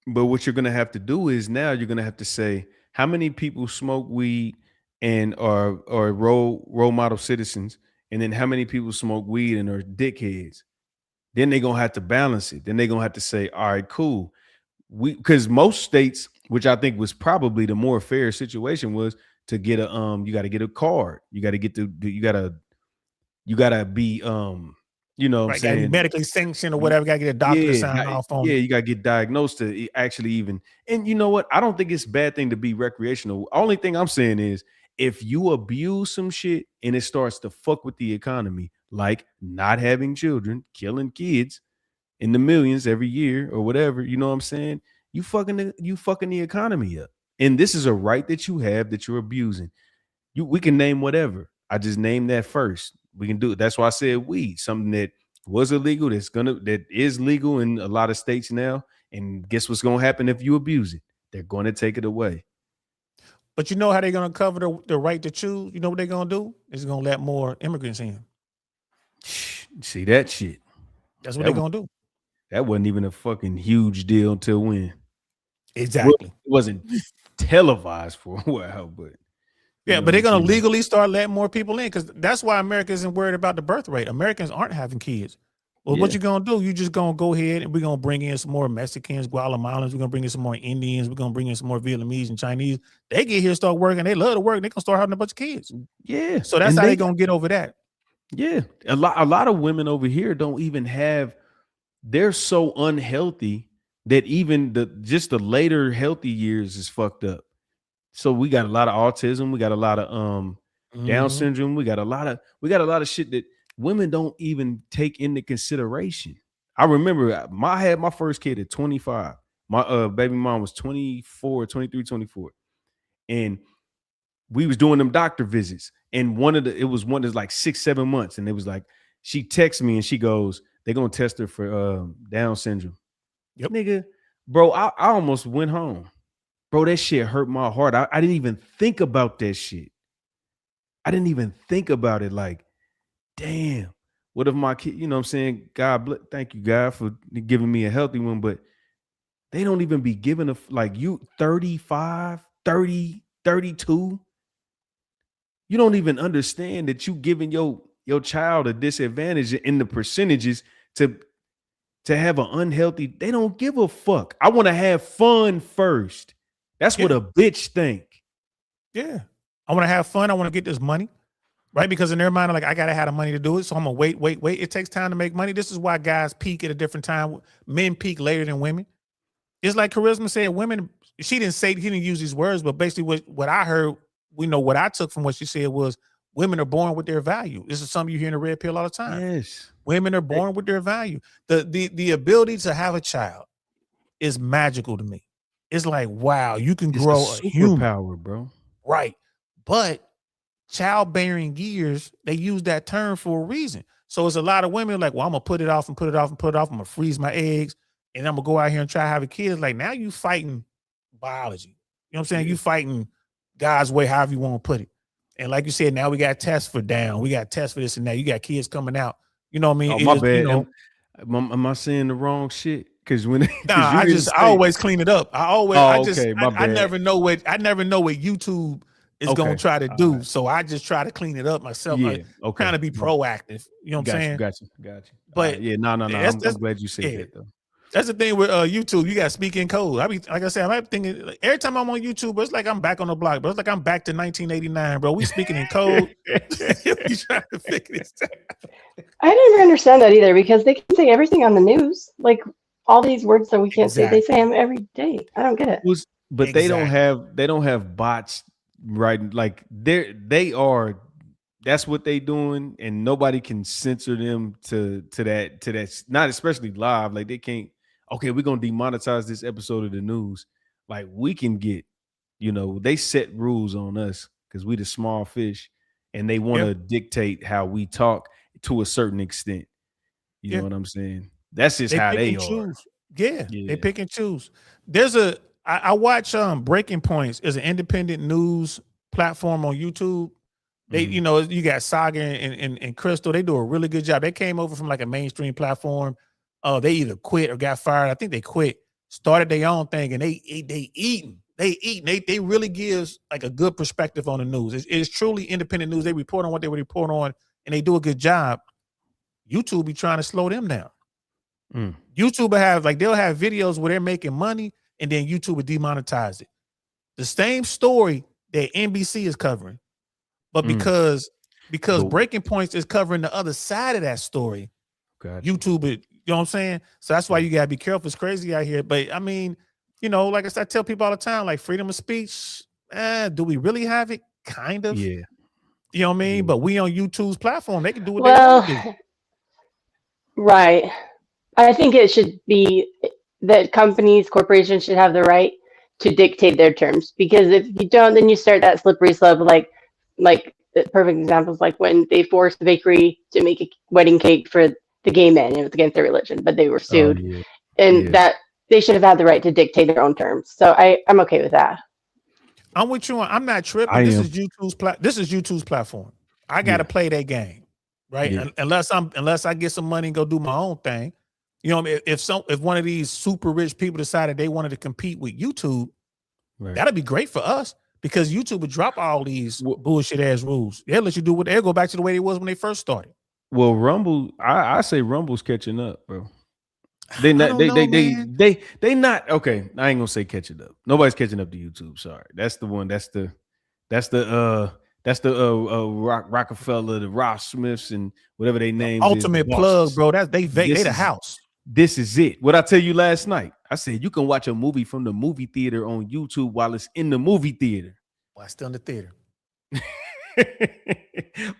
But what you're gonna have to do is, now you're gonna have to say how many people smoke weed and are role model citizens, and then how many people smoke weed and are dickheads. Then they're gonna have to balance it. Then they're gonna have to say, all right, cool. Because most states, which I think was probably the more fair situation, was to get a you got to get a card. You got to get you gotta be right, saying, medically sanctioned or whatever. You gotta get a doctor to sign off on. Yeah, you gotta get diagnosed to actually even. And you know what? I don't think it's a bad thing to be recreational. Only thing I'm saying is, if you abuse some shit and it starts to fuck with the economy, like not having children, killing kids in the millions every year or whatever, you know what I'm saying? You fucking the economy up. And this is a right that you have that you're abusing. We can name whatever. I just named that first. We can do it. That's why I said weed, something that was illegal. That is legal in a lot of states now. And guess what's gonna happen if you abuse it? They're going to take it away. But you know how they're gonna cover the right to choose? You know what they're gonna do? It's gonna let more immigrants in. See that shit? That's what they're gonna do. That wasn't even a fucking huge deal until when? Exactly. It wasn't televised for a while, but yeah, but they're gonna legally start letting more people in because that's why America isn't worried about the birth rate. Americans aren't having kids. Well, what you gonna do? You just gonna go ahead and we're gonna bring in some more Mexicans, Guatemalans. We're gonna bring in some more Indians. We're gonna bring in some more Vietnamese and Chinese. They get here, start working. They love to work. They're gonna start having a bunch of kids. Yeah. So that's how they're gonna get over that. Yeah, a lot of women over here don't even have. They're so unhealthy that even the later healthy years is fucked up. So we got a lot of autism. We got a lot of Down syndrome. We got a lot of shit that women don't even take into consideration. I remember I had my first kid at 25. My baby mom was 24, 23, 24. And we was doing them doctor visits. And it was one that's like 6-7 months. And it was like, she texts me and she goes, they're going to test her for Down syndrome. Yep. Nigga, bro, I almost went home. Bro, that shit hurt my heart. I didn't even think about that shit. I didn't even think about it. Like, damn, what if my kid, you know what I'm saying? Thank you, God, for giving me a healthy one. But they don't even be giving like you 35, 30, 32. You don't even understand that you giving your child a disadvantage in the percentages to have an unhealthy. They don't give a fuck. I want to have fun first. That's what a bitch think. Yeah. I want to have fun. I want to get this money. Right? Because in their mind, like, I got to have the money to do it. So I'm going to wait. It takes time to make money. This is why guys peak at a different time. Men peak later than women. It's like Charisma said, women, he didn't use these words, but basically what I heard, what I took from what she said was women are born with their value. This is something you hear in the Red Pill all the time. Yes. Women are born with their value. The ability to have a child is magical to me. It's like, wow, you can grow a human superpower, bro. Right. But childbearing years, they use that term for a reason. So it's a lot of women like, well, I'm gonna put it off. I'm gonna freeze my eggs, and I'm gonna go out here and try to have a kid. It's like, now you fighting biology. You know what I'm saying? You fighting God's way, however you want to put it. And like you said, now we got tests for Down. We got tests for this and that. You got kids coming out. You know what I mean? Oh, my bad. Am I saying the wrong shit? Because when I always clean it up. I never know what YouTube is gonna try to do. Right. So I just try to clean it up myself. Yeah, trying to be proactive. You know what I'm saying? Got you. But no. I'm glad you said that though. That's the thing with YouTube. You got to speak in code. I'm thinking every time I'm on YouTube, it's like I'm back on the block, bro. It's like I'm back to 1989, bro. We speaking in code. We trying to figure this out. I never understand that either because they can say everything on the news, like all these words that we can't say. They say them every day. I don't get it. But they don't have bots, right? Like they are. That's what they doing, and nobody can censor them to that. Not especially live. Like they can't. Okay, we're gonna demonetize this episode of the news. Like we can get, they set rules on us because we the small fish, and they want to dictate how we talk to a certain extent. You know what I'm saying? That's just how they are. Yeah, they pick and choose. I watch Breaking Points is an independent news platform on YouTube. They, you got Saga and Crystal. They do a really good job. They came over from like a mainstream platform. They either quit or got fired. I think they quit, started their own thing, and they eating. They really gives like a good perspective on the news. It's truly independent news. They report on what they report on, and they do a good job. YouTube be trying to slow them down. YouTube they'll have videos where they're making money, and then YouTube will demonetize it. The same story that NBC is covering, but because Breaking Points is covering the other side of that story, YouTube, you know what I'm saying? So that's why you gotta be careful. It's crazy out here. But I mean, like I said, I tell people all the time, like freedom of speech, do we really have it? Kind of. Yeah. You know what I mean? But we on YouTube's platform, they can do what they want to do. Right. I think it should be that corporations should have the right to dictate their terms. Because if you don't, then you start that slippery slope. Like the perfect examples, like when they forced the bakery to make a wedding cake for the gay men. It was against their religion, but they were Oh sued, yeah, and yeah, that they should have had the right to dictate their own terms. So I'm okay with that. I'm with you. I'm not I tripping. This am. is YouTube's platform. I got to Yeah, play that game, right? yeah. Unless I get some money and go do my own thing. You know, what I mean? If one of these super rich people decided they wanted to compete with YouTube, Right. that'd be great for us because YouTube would drop all these Well, bullshit ass rules. They'll let you do what they'll go back to the way it was when they first started. well, Rumble. I say Rumble's catching up, bro. They I not. don't They know, they they man. they not. Okay, I ain't gonna say catching up. Nobody's catching up to YouTube. Sorry, that's the one. That's the Rockefeller, the Ross Smiths, and whatever their names is, the Ultimate plug, bosses. bro. They This the is house. this is it. What I tell you last night, I said you can watch a movie from the movie theater on YouTube while it's in the movie theater. Well, still in the theater.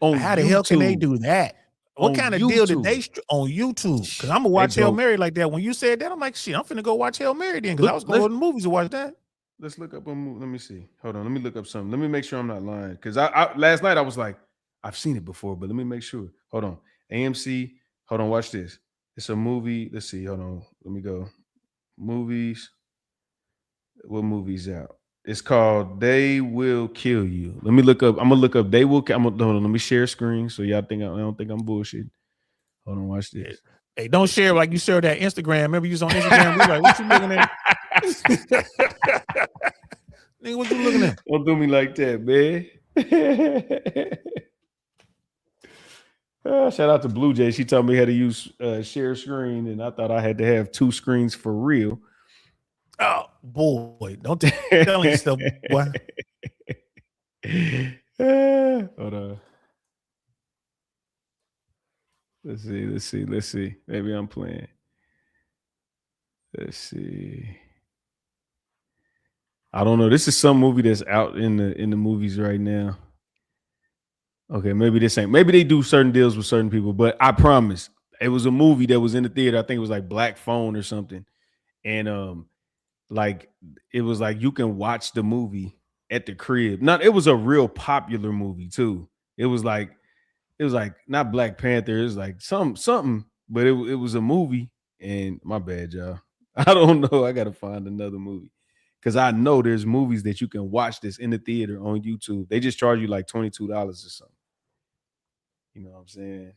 On How the hell can they YouTube. do that? What On kind of deal did YouTube. they on YouTube? Because I'm gonna They watch Hail broke. Mary like that. When you said that, I'm like, shit, I'm finna go watch Hail Mary then because I Look, was gonna go to the movies to watch that. let's look up a movie. Let me see. Hold on. Let me look up something. Let me make sure I'm not lying. Because I last night I was like, I've seen it before, but let me make sure. Hold on. AMC. Hold on. Watch this. It's a movie. Let's see. Hold on. Let me go. Movies. What movie's out? It's called They Will Kill You. Let me look up. I'm gonna look up They Will. Hold on. Let me share screen so y'all think I don't think I'm bullshit. Hold on. Watch this. Hey, don't share like you shared that Instagram. Remember you was on Instagram? We like, what you looking at? Nigga, what you looking at? Don't do me like that, man. Shout out to Blue Jay. She told me how to use share screen, and I thought I had to have two screens for real. Oh boy, don't tell yourself, boy. Hold on. Let's see. Maybe I'm playing. Let's see. I don't know. This is some movie that's out in the movies right now. Okay, maybe this ain't. Maybe they do certain deals with certain people, but I promise it was a movie that was in the theater. I think it was like Black Phone or something, and like it was like you can watch the movie at the crib. Not it was a real popular movie too. It was like not Black Panther. It was like something, but it was a movie. And my bad, y'all. I don't know. I gotta find another movie because I know there's movies that you can watch this in the theater on YouTube. They just charge you like $22 or something. You know what I'm saying?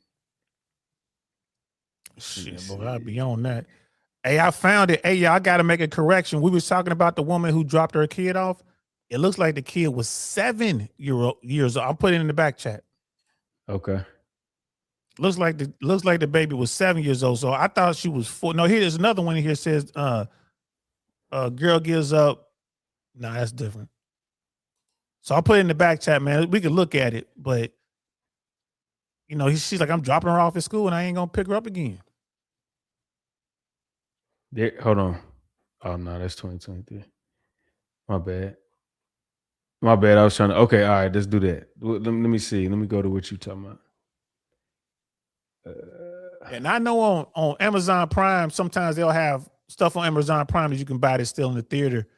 Shit, boy, I'd be on that. Hey, I found it. Hey, y'all, I gotta make a correction. We was talking about the woman who dropped her kid off. It looks like the kid was 7 years old. I'll put it in the back chat. Okay. Looks like the baby was 7 years old. So I thought she was 4. No, here's another one here says girl gives up. Nah, that's different. So I'll put it in the back chat, man. We can look at it, but you know, she's like, I'm dropping her off at school and I ain't gonna pick her up again. There, hold on. Oh no, that's 2023. My bad. I was trying to. Okay, all right, let's do that. Let me see. Let me go to what you talking about. And I know on Amazon Prime, sometimes they'll have stuff on Amazon Prime that you can buy that's still in the theater.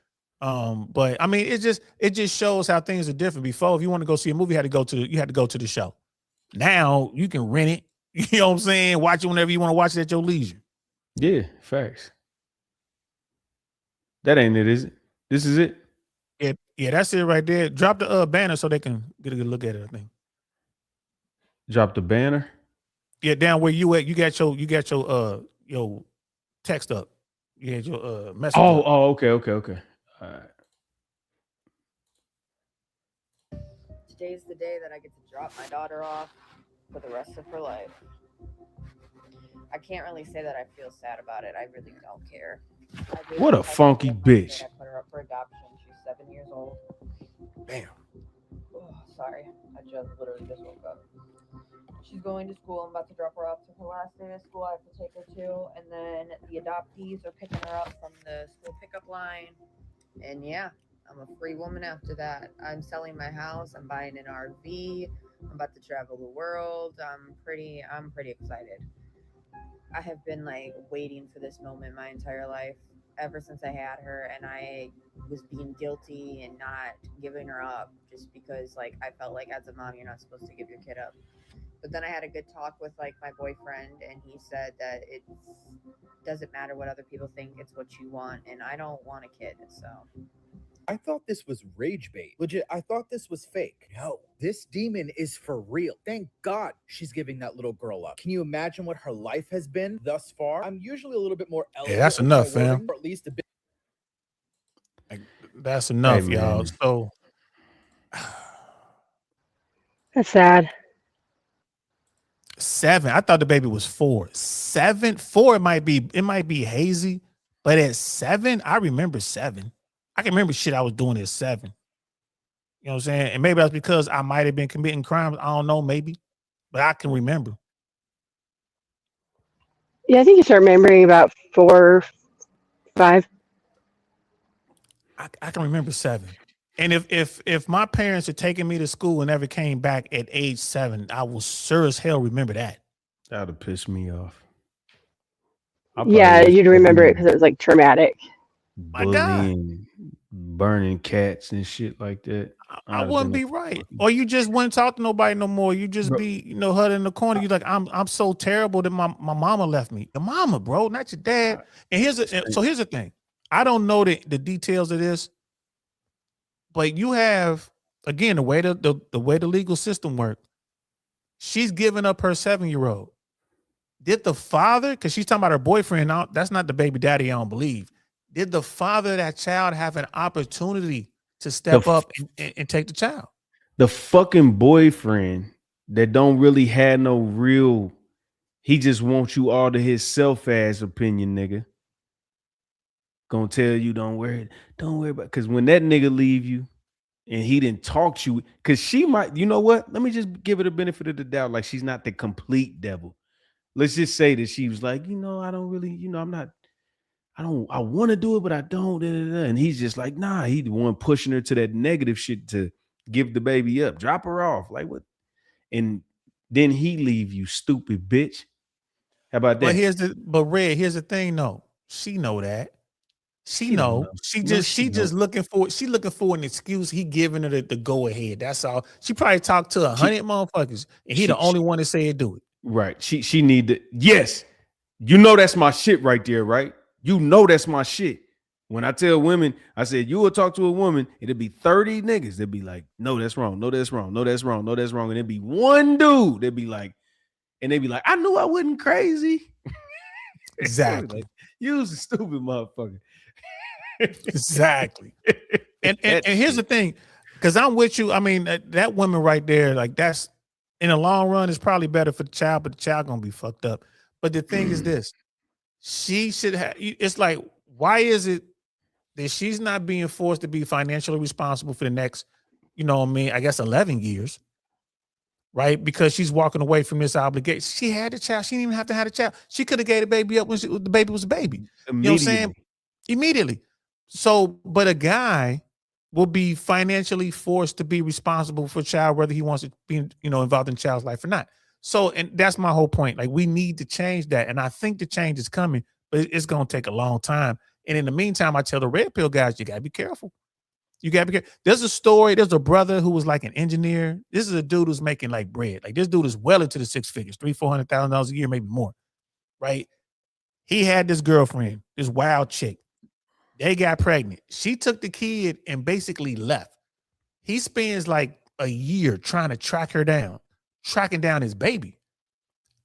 But I mean, it just shows how things are different. Before, if you want to go see a movie, you had to go to the show. Now you can rent it. You know what I'm saying? Watch it whenever you want to watch it at your leisure. Yeah, facts. That ain't it, is it? This is it? Yeah, that's it right there. Drop the banner so they can get a good look at it, I think. Drop the banner. Yeah, down where you at, you got your text up. You had your message. up. Okay. All right. Today's the day that I get to drop my daughter off for the rest of her life. I can't really say that I feel sad about it. I really don't care. What a funky bitch. I put her up for adoption. She's 7 years old. Damn. Oh, sorry. I literally just woke up. She's going to school. I'm about to drop her off to her last day of school. I have to take her to. And then the adoptees are picking her up from the school pickup line. And yeah, I'm a free woman after that. I'm selling my house. I'm buying an RV. I'm about to travel the world. I'm pretty excited. I have been like waiting for this moment my entire life, ever since I had her, and I was being guilty and not giving her up just because like I felt like as a mom you're not supposed to give your kid up. But then I had a good talk with like my boyfriend, and he said that it doesn't matter what other people think, it's what you want, and I don't want a kid, so. I thought this was rage bait. Legit, I thought this was fake. No, this demon is for real. Thank God she's giving that little girl up. Can you imagine what her life has been thus far? I'm usually a little bit more Yeah, that's enough, fam. or at least a bit. That's enough, Hey, y'all. man. So That's sad. 7. I thought the baby was 4. 7, 4. It might be hazy, but at 7, I remember 7. I can remember shit I was doing at 7. You know what I'm saying? And maybe that's because I might have been committing crimes. I don't know, maybe, but I can remember. Yeah, I think you start remembering about 4, 5. I can remember 7. And if my parents had taken me to school and never came back at age 7, I will sure as hell remember that. That would have pissed me off. Yeah, you'd remember it because it was like traumatic. My God. Bullying, burning cats and shit like that. I wouldn't be right. Or you just wouldn't talk to nobody no more. You just be, huddled in the corner. You're like, I'm so terrible that my mama left me. Your mama, bro, not your dad. And here's the thing. I don't know the details of this, but you have, again, the way the legal system works. She's giving up her 7-year-old. Did the father, because she's talking about her boyfriend now, that's not the baby daddy, I don't believe. Did the father of that child have an opportunity to step up and take the child? The fucking boyfriend that don't really have no real, he just wants you all to his self-ass opinion, nigga. Gonna tell you don't worry about, because when that nigga leave you and he didn't talk to you, because she might, you know what? Let me just give it a benefit of the doubt. Like, she's not the complete devil. Let's just say that she was like, I don't really, I want to do it, but I don't. And he's just like, nah, he the one pushing her to that negative shit to give the baby up, drop her off. Like, what? And then he leave you, stupid bitch. How about that? But Red, here's the thing, though. She know that. She know. She just looking for an excuse. He giving her the go ahead. That's all. She probably talked to 100 motherfuckers, and he the only one that said do it. Right. She need to. Yes. That's my shit right there, right? That's my shit. When I tell women, I said, you will talk to a woman, it'll be 30 niggas. They'll be like, no, that's wrong. No, that's wrong. No, that's wrong. No, that's wrong. And it'll be one dude. They'll be like, I knew I wasn't crazy. Exactly. Like, you was a stupid motherfucker. Exactly. And here's the thing, because I'm with you. I mean, that woman right there, like, that's in the long run is probably better for the child, but the child gonna be fucked up. But the thing is this, she should have, it's like, why is it that she's not being forced to be financially responsible for the next, I guess 11 years, right? Because she's walking away from this obligation. She had the child. She didn't even have to have the child. She could have gave the baby up when the baby was a baby. You know what I'm saying? Immediately. So, but a guy will be financially forced to be responsible for a child, whether he wants to be, involved in the child's life or not. So, and that's my whole point. Like, we need to change that. And I think the change is coming, but it's going to take a long time. And in the meantime, I tell the red pill guys, you got to be careful. You got to be careful. There's a story. There's a brother who was like an engineer. This is a dude who's making like bread. Like, this dude is well into the 6 figures, $300,000-$400,000 a year, maybe more. Right. He had this girlfriend, this wild chick. They got pregnant. She took the kid and basically left. He spends like a year trying to track her down, tracking down his baby.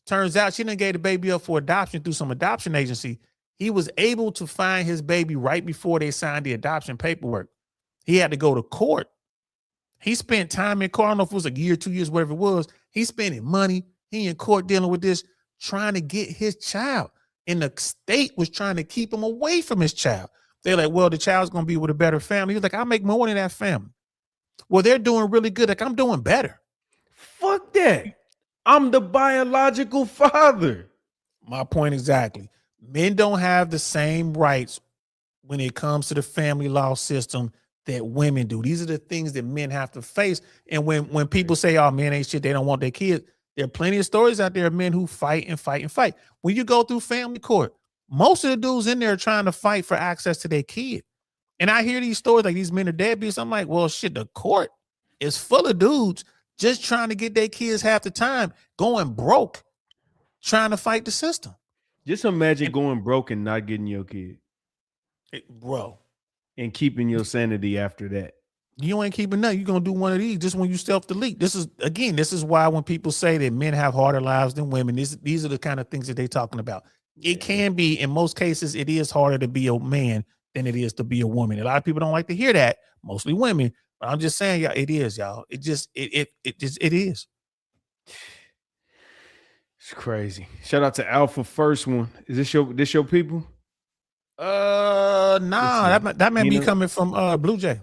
Turns out she done gave the baby up for adoption through some adoption agency. He was able to find his baby right before they signed the adoption paperwork. He had to go to court. He spent time in court. I don't know if it was a year, 2 years, whatever it was. He's spending money. He in court dealing with this, trying to get his child. And the state was trying to keep him away from his child. They're like, well, the child's going to be with a better family. He was like, I'll make more than that family. Well, they're doing really good. Like, I'm doing better. Fuck that. I'm the biological father. My point exactly. Men don't have the same rights when it comes to the family law system that women do. These are the things that men have to face. And when people say, oh, men ain't shit, they don't want their kids, there are plenty of stories out there of men who fight and fight and fight. When you go through family court, most of the dudes in there are trying to fight for access to their kid. And I hear these stories like these men are deadbeats. I'm like, well, shit, the court is full of dudes just trying to get their kids half the time, going broke, trying to fight the system. Just imagine going broke and not getting your kid, bro, and keeping your sanity after that. You ain't keeping nothing. You're gonna do one of these just when you self-delete. This is why when people say that men have harder lives than women, these are the kind of things that they're talking about. It can be, in most cases, it is harder to be a man than it is to be a woman. A lot of people don't like to hear that, mostly women. But I'm just saying, y'all, it is, y'all. It is. It's crazy. Shout out to Alpha First One. Is this your people? Nah, that might be coming from Blue Jay.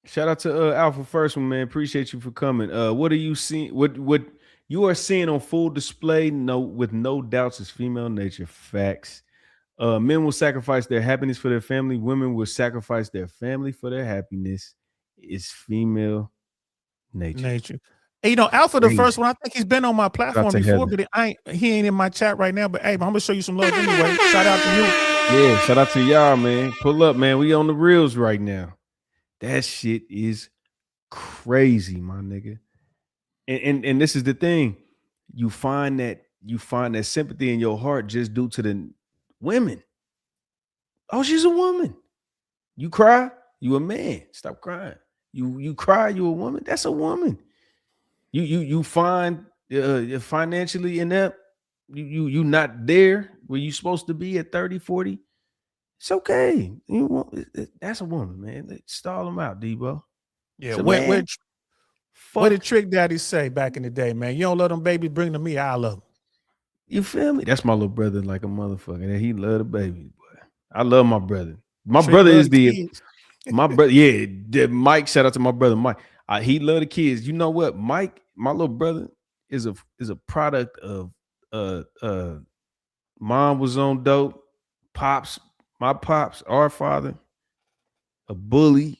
Shout out to Alpha First One, man. Appreciate you for coming. What are you seeing? What you are seeing on full display? No, with no doubts, is female nature. Facts. Men will sacrifice their happiness for their family. Women will sacrifice their family for their happiness. It's female nature. Hey, Alpha the First One, I think he's been on my platform before, Heather. but he ain't in my chat right now. But hey, I'm gonna show you some love anyway. Shout out to you. Yeah, shout out to y'all, man. Pull up, man. We on the reels right now. That shit is crazy, my nigga. And this is the thing. You find that sympathy in your heart just due to the women. Oh, she's a woman. You cry, you a man. Stop crying. You cry, you a woman. That's a woman. You find financially inept. You not there where you supposed to be at 30, 40. It's okay. That's a woman, man. Stall them out, Debo. Yeah, So, what did Trick Daddy say back in the day, man? You don't let them babies bring to me, I love them. You feel me? That's my little brother like a motherfucker. He love the baby, boy. I love my brother. My Trick brother love is the the kids. my brother. Yeah, Mike. Shout out to my brother Mike. He love the kids. You know what? Mike, my little brother, is a product of mom was on dope. My pops, our father, a bully,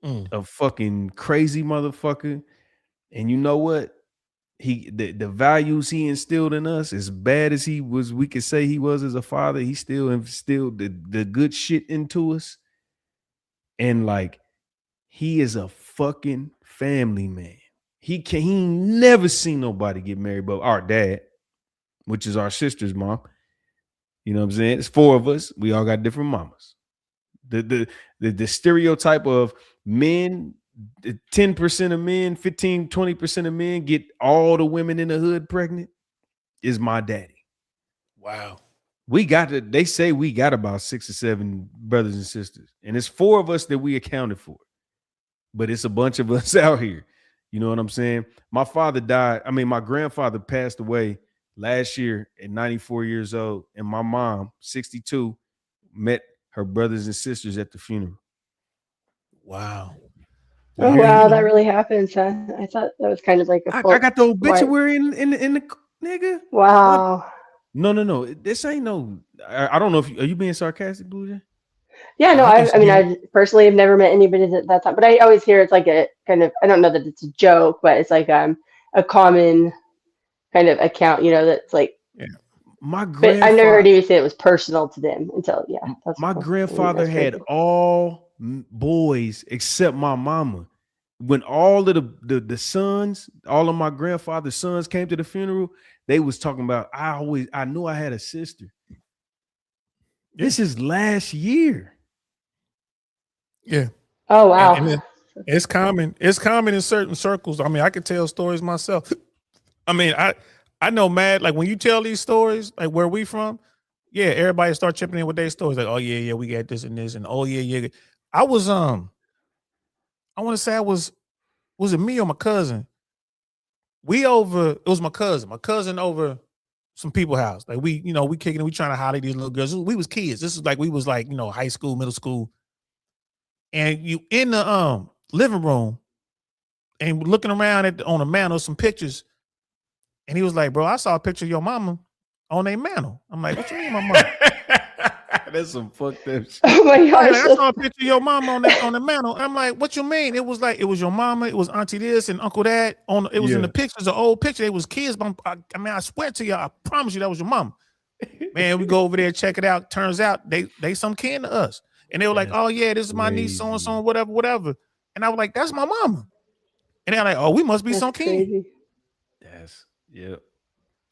a fucking crazy motherfucker. And you know what? The values he instilled in us, as bad as he was, we could say he was as a father, he still instilled the good shit into us. And like, he is a fucking family man. He never seen nobody get married but our dad, which is our sister's mom. You know what I'm saying? It's 4 of us. We all got different mamas. The stereotype of men, 10% of men, 15, 20% of men get all the women in the hood pregnant is my daddy. Wow. They say we got about 6 or 7 brothers and sisters. And it's 4 of us that we accounted for. But it's a bunch of us out here. You know what I'm saying? My grandfather passed away last year at 94 years old, and my mom, 62, met her brothers and sisters at the funeral. Wow. Oh wow, that really happens, huh? I thought that was kind of like I got the obituary in the nigga. Wow. What? No. This ain't no. I don't know if are you being sarcastic, Blue Jay? Yeah, no, I personally have never met anybody that's not, but I always hear it's like a kind of, I don't know that it's a joke, but it's like a common kind of account, that's like, my grandfather, I've never heard anybody say it was personal to them until, my grandfather had all boys except my mama. When all of the sons, all of my grandfather's sons came to the funeral, they was talking about, I knew I had a sister. This is last year. Yeah. Oh wow. And it's common. It's common in certain circles. I mean, I could tell stories myself. I mean, I know, mad, like when you tell these stories, like where we from, yeah, everybody start chipping in with their stories. Like, oh yeah, we got this and this, and oh yeah. I was I want to say was it me or my cousin? It was my cousin over some people's house. Like we kicking it, we trying to holler these little girls. We was kids. This is like we was like, high school, middle school. And you in the living room and looking around on the mantle, some pictures. And he was like, bro, I saw a picture of your mama on a mantle. I'm like, what you mean, my mama? That's some fucked up shit. Oh my gosh. I saw a picture of your mama on the mantle. I'm like, what you mean? It was like, it was your mama, it was auntie this and uncle that. It was in the pictures, an old picture. They was kids. But I swear to you, I promise you that was your mama. Man, we go over there, check it out. Turns out they some kin to us. And they were like, oh yeah, this is my niece, so-and-so, whatever. And I was like, that's my mama. And they're like, oh, we must be That's some king. crazy. That's yep.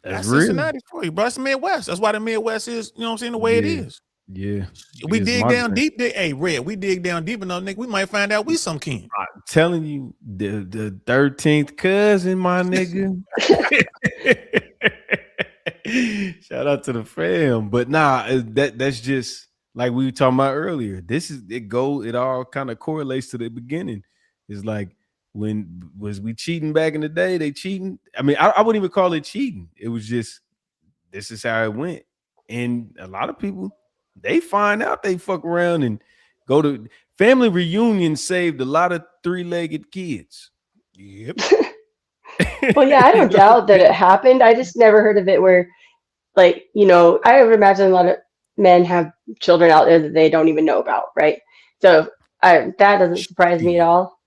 That's That's real. Cincinnati for you, bro. That's the Midwest. That's why the Midwest is, you know what I'm saying, the way it Yeah. is. Yeah. We It's dig my down dream. deep. Hey, Red, we dig down deep enough, nigga. We might find out we some king. I'm telling you, the 13th cousin, my nigga. Shout out to the fam. But nah, that's just like we were talking about earlier. This is it all kind of correlates to the beginning. It's like when was we cheating back in the day? They cheating. I mean, I wouldn't even call it cheating. It was just this is how it went. And a lot of people, they find out they fuck around and go to family reunions, saved a lot of 3-legged kids. Yep. Well, yeah, I don't doubt that it happened. I just never heard of it where, like, I would imagine a lot of men have children out there that they don't even know about, right? So that doesn't surprise me at all.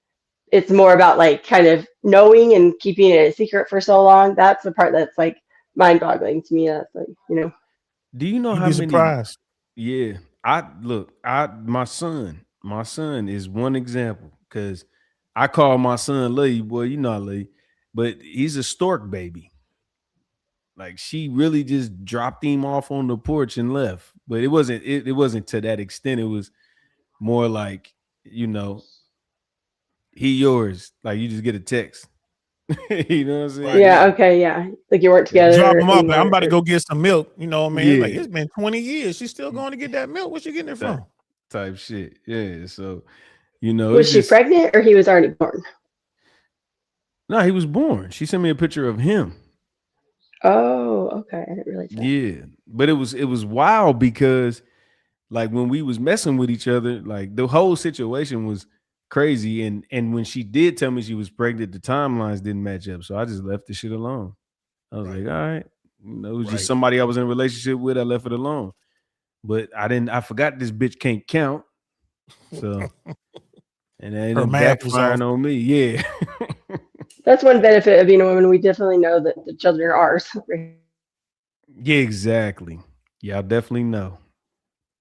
It's more about like kind of knowing and keeping it a secret for so long. That's the part that's like mind-boggling to me. That's like, Do you know You'd how be many? surprised. Yeah, my son is one example because I call my son Lee, boy, you know Lee, but he's a stork baby. Like she really just dropped him off on the porch and left, but it wasn't to that extent. It was more like, he yours. Like you just get a text. You know what I'm saying? yeah, okay, yeah. Like you weren't together. Drop them off. anymore. I'm about to go get some milk. You know what I mean? Like Yeah. it's been 20 years. She's still going to get that milk. Where's she getting it from? Type shit. Yeah. So, Was it's she just, pregnant or he was already born? no, he was born. She sent me a picture of him. Oh, okay. I didn't realize that. Yeah, but it was wild because like when we was messing with each other, like the whole situation was crazy. And when she did tell me she was pregnant, the timelines didn't match up. So I just left the shit alone. I was like, all right, it was Right. just somebody I was in a relationship with. I left it alone. But I forgot this bitch can't count. So and then Her it math was backfiring off. on me. Yeah. That's one benefit of being a woman. We definitely know that the children are ours. Yeah, exactly. Y'all definitely know.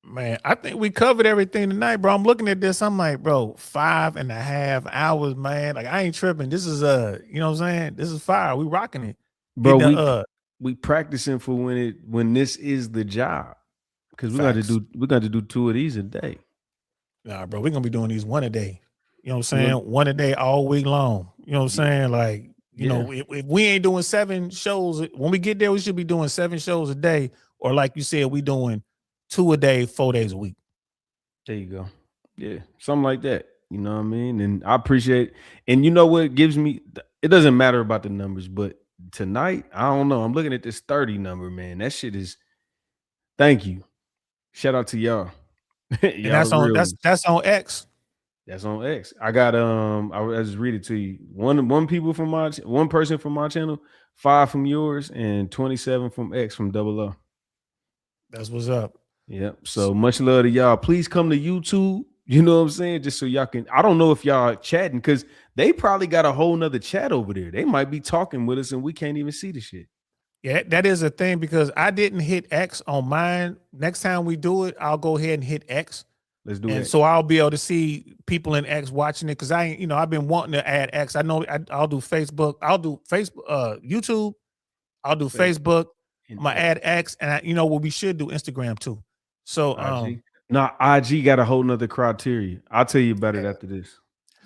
Man, I think we covered everything tonight, bro. I'm looking at this. I'm like, bro, 5.5 hours, man. Like I ain't tripping. This is you know what I'm saying? This is fire. We rocking it. Bro, Getting we practicing for when this is the job. Because we're going to do 2 of these a day. Nah, bro, we're gonna be doing these one a day. You know what I'm saying? One a day all week long. You know what I'm saying? Like, you know, if we ain't doing 7 shows, when we get there, we should be doing 7 shows a day. Or like you said, we doing 2 a day, 4 days a week. There you go. Yeah, something like that. You know what I mean? And I appreciate, and you know what gives me, it doesn't matter about the numbers, but tonight, I don't know. I'm looking at this 30 number, man. That shit is, thank you. Shout out to y'all. And that's on that's on X. That's on X. I got I just read it to you. One person from my channel, 5 from yours, and 27 from X from Double O. That's what's up. Yep. So much love to y'all. Please come to YouTube. You know what I'm saying? Just so y'all can. I don't know if y'all chatting because they probably got a whole nother chat over there. They might be talking with us and we can't even see the shit. Yeah, that is a thing because I didn't hit X on mine. Next time we do it, I'll go ahead and hit X. Let's do and it. so I'll be able to see people in X watching it because I've been wanting to add X. I know I'll do Facebook. I'll do Facebook, YouTube. I'll do Facebook. I'm gonna add X, and what we should do Instagram too. So IG. IG got a whole nother criteria. I'll tell you about it after this.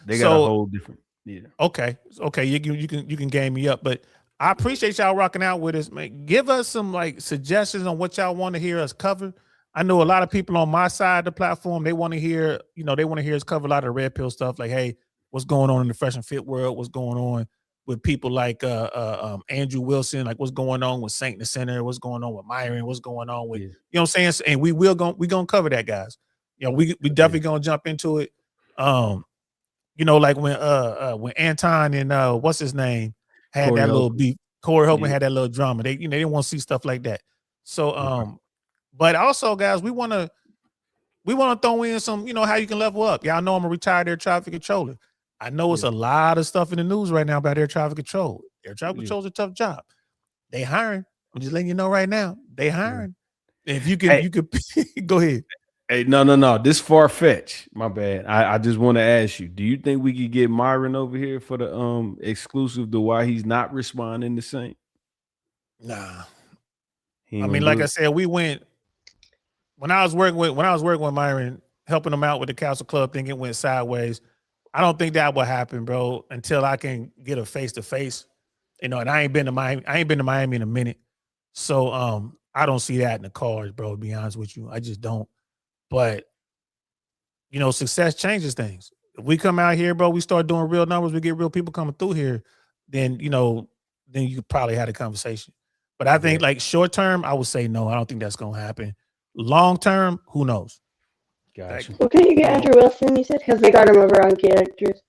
They got a whole different. Yeah. Okay. You can game me up, but I appreciate y'all rocking out with us, man. Give us some like suggestions on what y'all want to hear us cover. I know a lot of people on my side of the platform, they want to hear, us cover a lot of the red pill stuff. Like, hey, what's going on in the fresh and fit world? What's going on with people like Andrew Wilson? Like, what's going on with Saint in the Center? What's going on with Myron? What's going on with, you know what I'm saying? And we gonna cover that, guys. We definitely gonna jump into it. Like when Anton and what's his name had Corey that little Holcomb. beef. Corey Holcomb had that little drama. They didn't want to see stuff like that. So but also, guys, we want to throw in some, how you can level up. Y'all know I'm a retired air traffic controller. I know it's a lot of stuff in the news right now about air traffic control. Air traffic control is a tough job. They hiring. I'm just letting you know right now. They hiring. If you can, you could go ahead. Hey, no. This far fetched. My bad. I just want to ask you: do you think we could get Myron over here for the exclusive to why he's not responding the same? Nah. He I ain't mean, gonna like do I it? said, we went when I was working with Myron, helping him out with the Council Club thing. It went sideways. I don't think that will happen, bro, until I can get a face to face. You know, and I ain't been to Miami in a minute, so I don't see that in the cards, bro. To be honest with you, I just don't. But you know, success changes things. If we come out here, bro, we start doing real numbers, we get real people coming through here, then you know, then you could probably have a conversation. But I think like short term, I would say no. I don't think that's gonna happen. Long term, who knows? Gotcha. Well, couldn't you get Andrew Wilson? You said because they got him over on characters.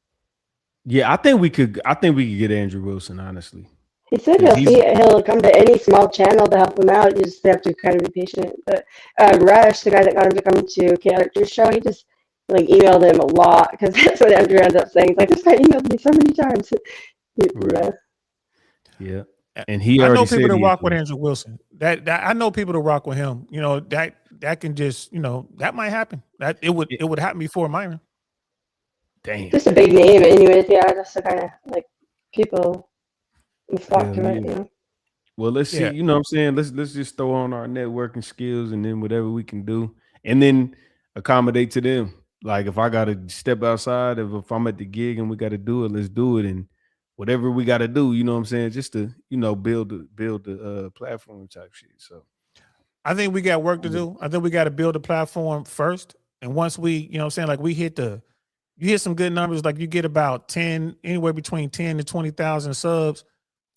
Yeah, I think we could get Andrew Wilson, honestly. He said 'Cause he'll come to any small channel to help him out. You just have to kind of be patient. But Rush, the guy that got him to come to characters show, he just like emailed him a lot because that's what Andrew ends up saying. He's like, this guy emailed me so many times. Yeah. Yeah. And he I already know said people that he rock with interested. Andrew Wilson. That I know people that rock with him. You know, that can just, you know, that might happen. That it would happen before Myron. Damn. Just a big name, anyways. Yeah, just to kind of like people flock to it. Yeah. You know? Well, let's see. Yeah. You know what I'm saying? Let's just throw on our networking skills and then whatever we can do. And then accommodate to them. Like if I gotta step outside, if I'm at the gig and we gotta do it, let's do it. And whatever we gotta do, you know what I'm saying? Just to, you know, build the platform type shit. So I think we got work to do. I think we got to build a platform first. And once we, you know what I'm saying, like we you hit some good numbers, like you get about 10, anywhere between 10 to 20,000 subs,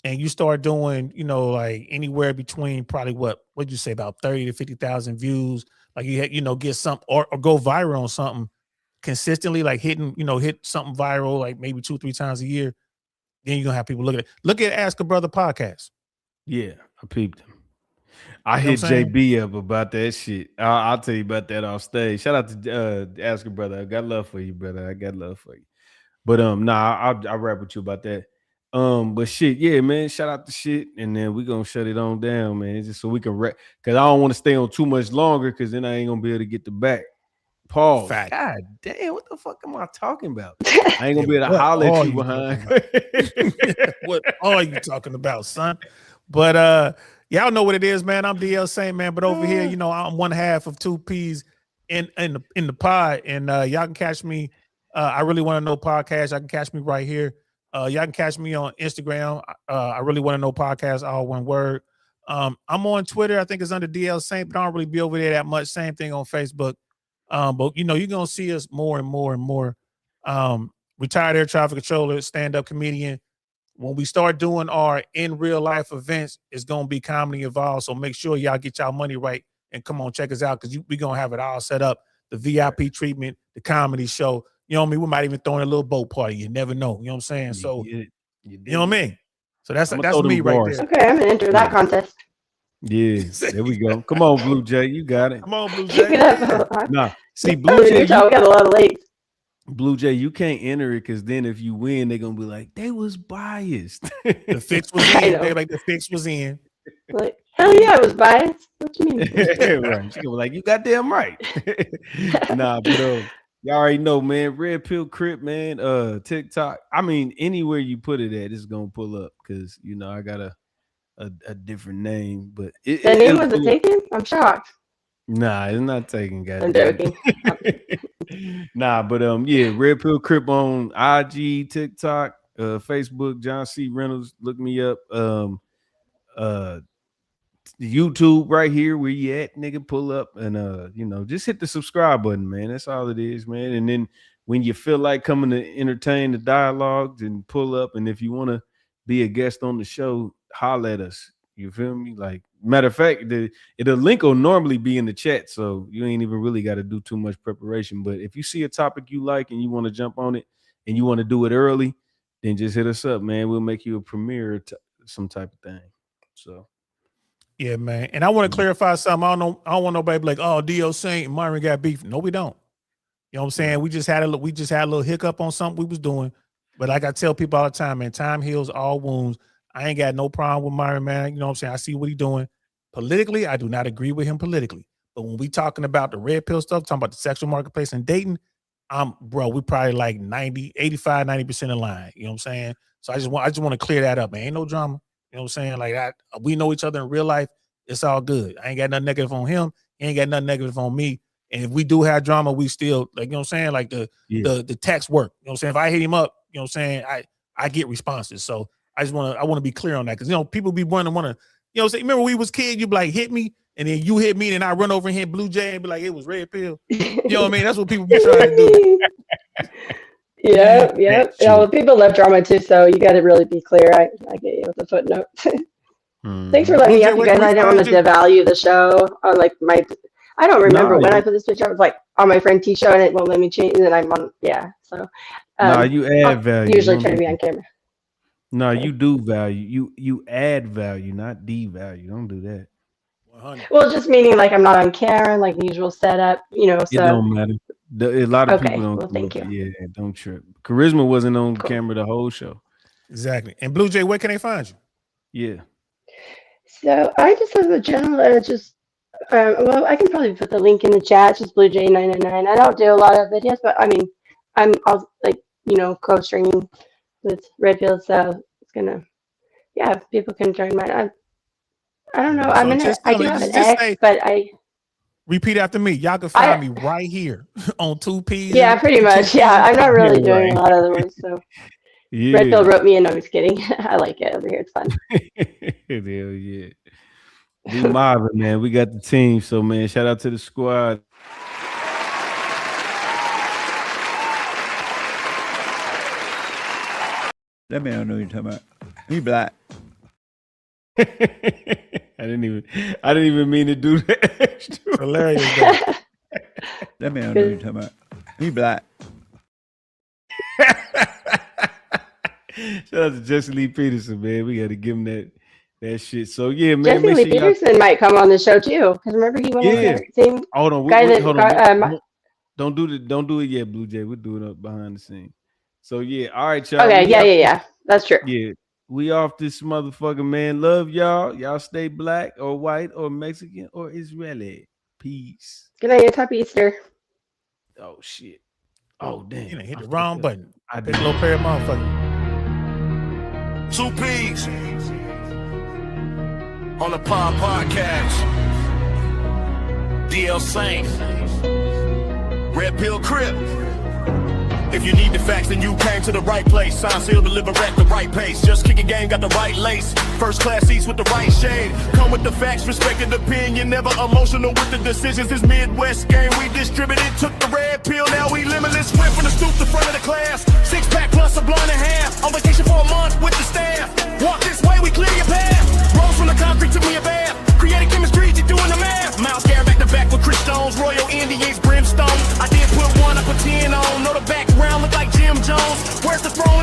and you start doing, you know, like anywhere between probably what'd you say, about 30 to 50,000 views. Like you know, get something or go viral on something consistently, like hit something viral, like maybe 2-3 times a year. Then you're gonna have people look at it. Look at Ask a Brother podcast. yeah, I peeped him. I You know hit what I'm saying? JB up about that shit. I'll tell you about that off stage. Shout out to Ask a Brother. I got love for you, brother. I got love for you. But I'll rap with you about that. But shit, yeah, man. Shout out to shit, and then we gonna shut it on down, man. Just so we can rap, because I don't want to stay on too much longer, because then I ain't gonna be able to get the back. Pause. Fact. God damn, what the fuck am I talking about? I ain't gonna be able to What holler are at you you behind. What are you talking about, son? But y'all know what it is, man. I'm DL Saint, man. But over here, you know, I'm one half of 2 P's in the pod, and y'all can catch me. I really want to know podcast. Y'all can catch me right here. Y'all can catch me on Instagram. I really want to know podcast, all one word. I'm on Twitter. I think it's under DL Saint, but I don't really be over there that much. Same thing on Facebook. But you know, you're gonna see us more and more and more. Retired air traffic controller, stand-up comedian. When we start doing our in real life events, it's gonna be comedy involved. So make sure y'all get y'all money right and come on, check us out, because we're gonna have it all set up. The VIP treatment, the comedy show. You know what I mean? We might even throw in a little boat party. You never know. You know what I'm saying? So you know what I mean? So that's me right there. Okay, I'm gonna enter that contest. Yeah, there we go. Come on, Blue Jay, you got it. Come on, Blue Keep Jay. it up. Nah, see, Oh, Blue Jay, we got a lot of late. Blue Jay, you can't enter it, because then if you win, they're gonna be like, they was biased. The fix was I in. know. They like the fix was in. Like, hell yeah, I was biased. What you mean? Right. She gonna be like, you goddamn right. Nah, but y'all already know, man. Red Pill Crip, man. TikTok. I mean, anywhere you put it at, it's gonna pull up, because you know I got a different name, but The name it'll wasn't pull up. taken? I'm shocked. Nah, it's not taken, guys. I'm joking. Nah, but yeah, Red Pill Crip on IG, TikTok, Facebook, John C. Reynolds. Look me up. YouTube right here where you at, nigga. Pull up and you know, just hit the subscribe button, man. That's all it is, man. And then when you feel like coming to entertain the dialogue, then pull up. And if you want to be a guest on the show, holler at us. You feel me? Like, matter of fact, the link will normally be in the chat, so you ain't even really got to do too much preparation. But if you see a topic you like and you want to jump on it and you want to do it early, then just hit us up, man. We'll make you a premiere, some type of thing. So, Yeah, man. And I want to clarify something. I don't want nobody to be like, oh, DL Saint and Myron got beef. No, we don't. You know what I'm saying? We just had a little hiccup on something we was doing. But like I tell people all the time, man, time heals all wounds. I ain't got no problem with Myron, man. You know what I'm saying? I see what he's doing. Politically, I do not agree with him politically. But when we talking about the red pill stuff, talking about the sexual marketplace and dating, we probably like 85-90% in line. You know what I'm saying? So I just want to clear that up, man. Ain't no drama. You know what I'm saying? Like that, we know each other in real life. It's all good. I ain't got nothing negative on him. He ain't got nothing negative on me. And if we do have drama, we still, like, you know what I'm saying? Like the text work. You know what I'm saying? If I hit him up, you know what I'm saying? I get responses. So I want to be clear on that. Because, you know, people be want to, you know what I'm saying? Remember when we was kids, you be like, hit me, and then you hit me, and I run over and hit Blue Jay and be like, it was red pill. You know what I mean? That's what people be trying to do. Yeah. Well, people love drama too, so you got to really be clear. I get you with the footnote. Thanks for letting me up, you guys. I don't want to devalue the show on like my. I don't remember when I put this picture. I was like on my friend T show, and it won't let me change. And then I'm on. Yeah. So. You add value. Usually try to be on camera. No, you do value. You add value, not devalue. Don't do that. 100. Well, just meaning like I'm not on camera, like the usual setup. You know. So. It don't matter. A lot of people don't. Well, thank you. Yeah, don't trip. Charisma wasn't on camera the whole show. Exactly. And Blue Jay, where can they find you? Yeah. So I just have a general, well, I can probably put the link in the chat. It's just BlueJ999. I don't do a lot of videos, but I mean, I'll like, co-streaming with Red Pill, so it's gonna, people can join mine. I don't know. So I do have an X, but I. Repeat after me. Y'all can find me right here on 2P. Yeah, pretty much. Yeah, I'm not really doing a lot of the work, so. Yeah. Red Pill wrote me, and no, I'm just kidding. I like it over here. It's fun. Hell yeah. Do Marvin, man. We got the team. So, man, shout out to the squad. That man don't know what you're talking about. He black. I didn't even mean to do that. Hilarious. That man don't know what you're talking about. He black. Shout out to Jesse Lee Peterson, man. We got to give him that shit. So yeah, man. Jesse Lee Peterson might come on the show too, because remember he went on there. Same hold on, guy that hold got, on. Don't do it yet, Blue Jay. We're doing it behind the scenes. So yeah, all right, y'all. Okay, yeah. That's true. Yeah, we off this motherfucker, man. Love y'all. Y'all stay black or white or Mexican or Israeli. Peace. Good night. Happy Easter. Oh shit. Oh damn. You hit the wrong button. I did a little pair of motherfucker. 2 P's on the Pod Podcast. DL Saint, Red Pill Crip. If you need the facts, then you came to the right place. Sign, seal, deliver at the right pace. Just kicking game, got the right lace. First class seats with the right shade. Come with the facts, respected opinion. Never emotional with the decisions. This Midwest game we distributed. Took the red pill, now we limitless. Went from the stoop to front of the class. 6-pack plus a blunt and a half. On vacation for a month with the staff. Walk this way, we clear your path. Rose from the concrete, took me a bath. Created chemistry, you doing the math. Miles Garrett back to back with Chris Stones. Royal Indians, Brimstone. I did put 1, I put 10 on. Know the background look like Jim Jones. Where's the throne?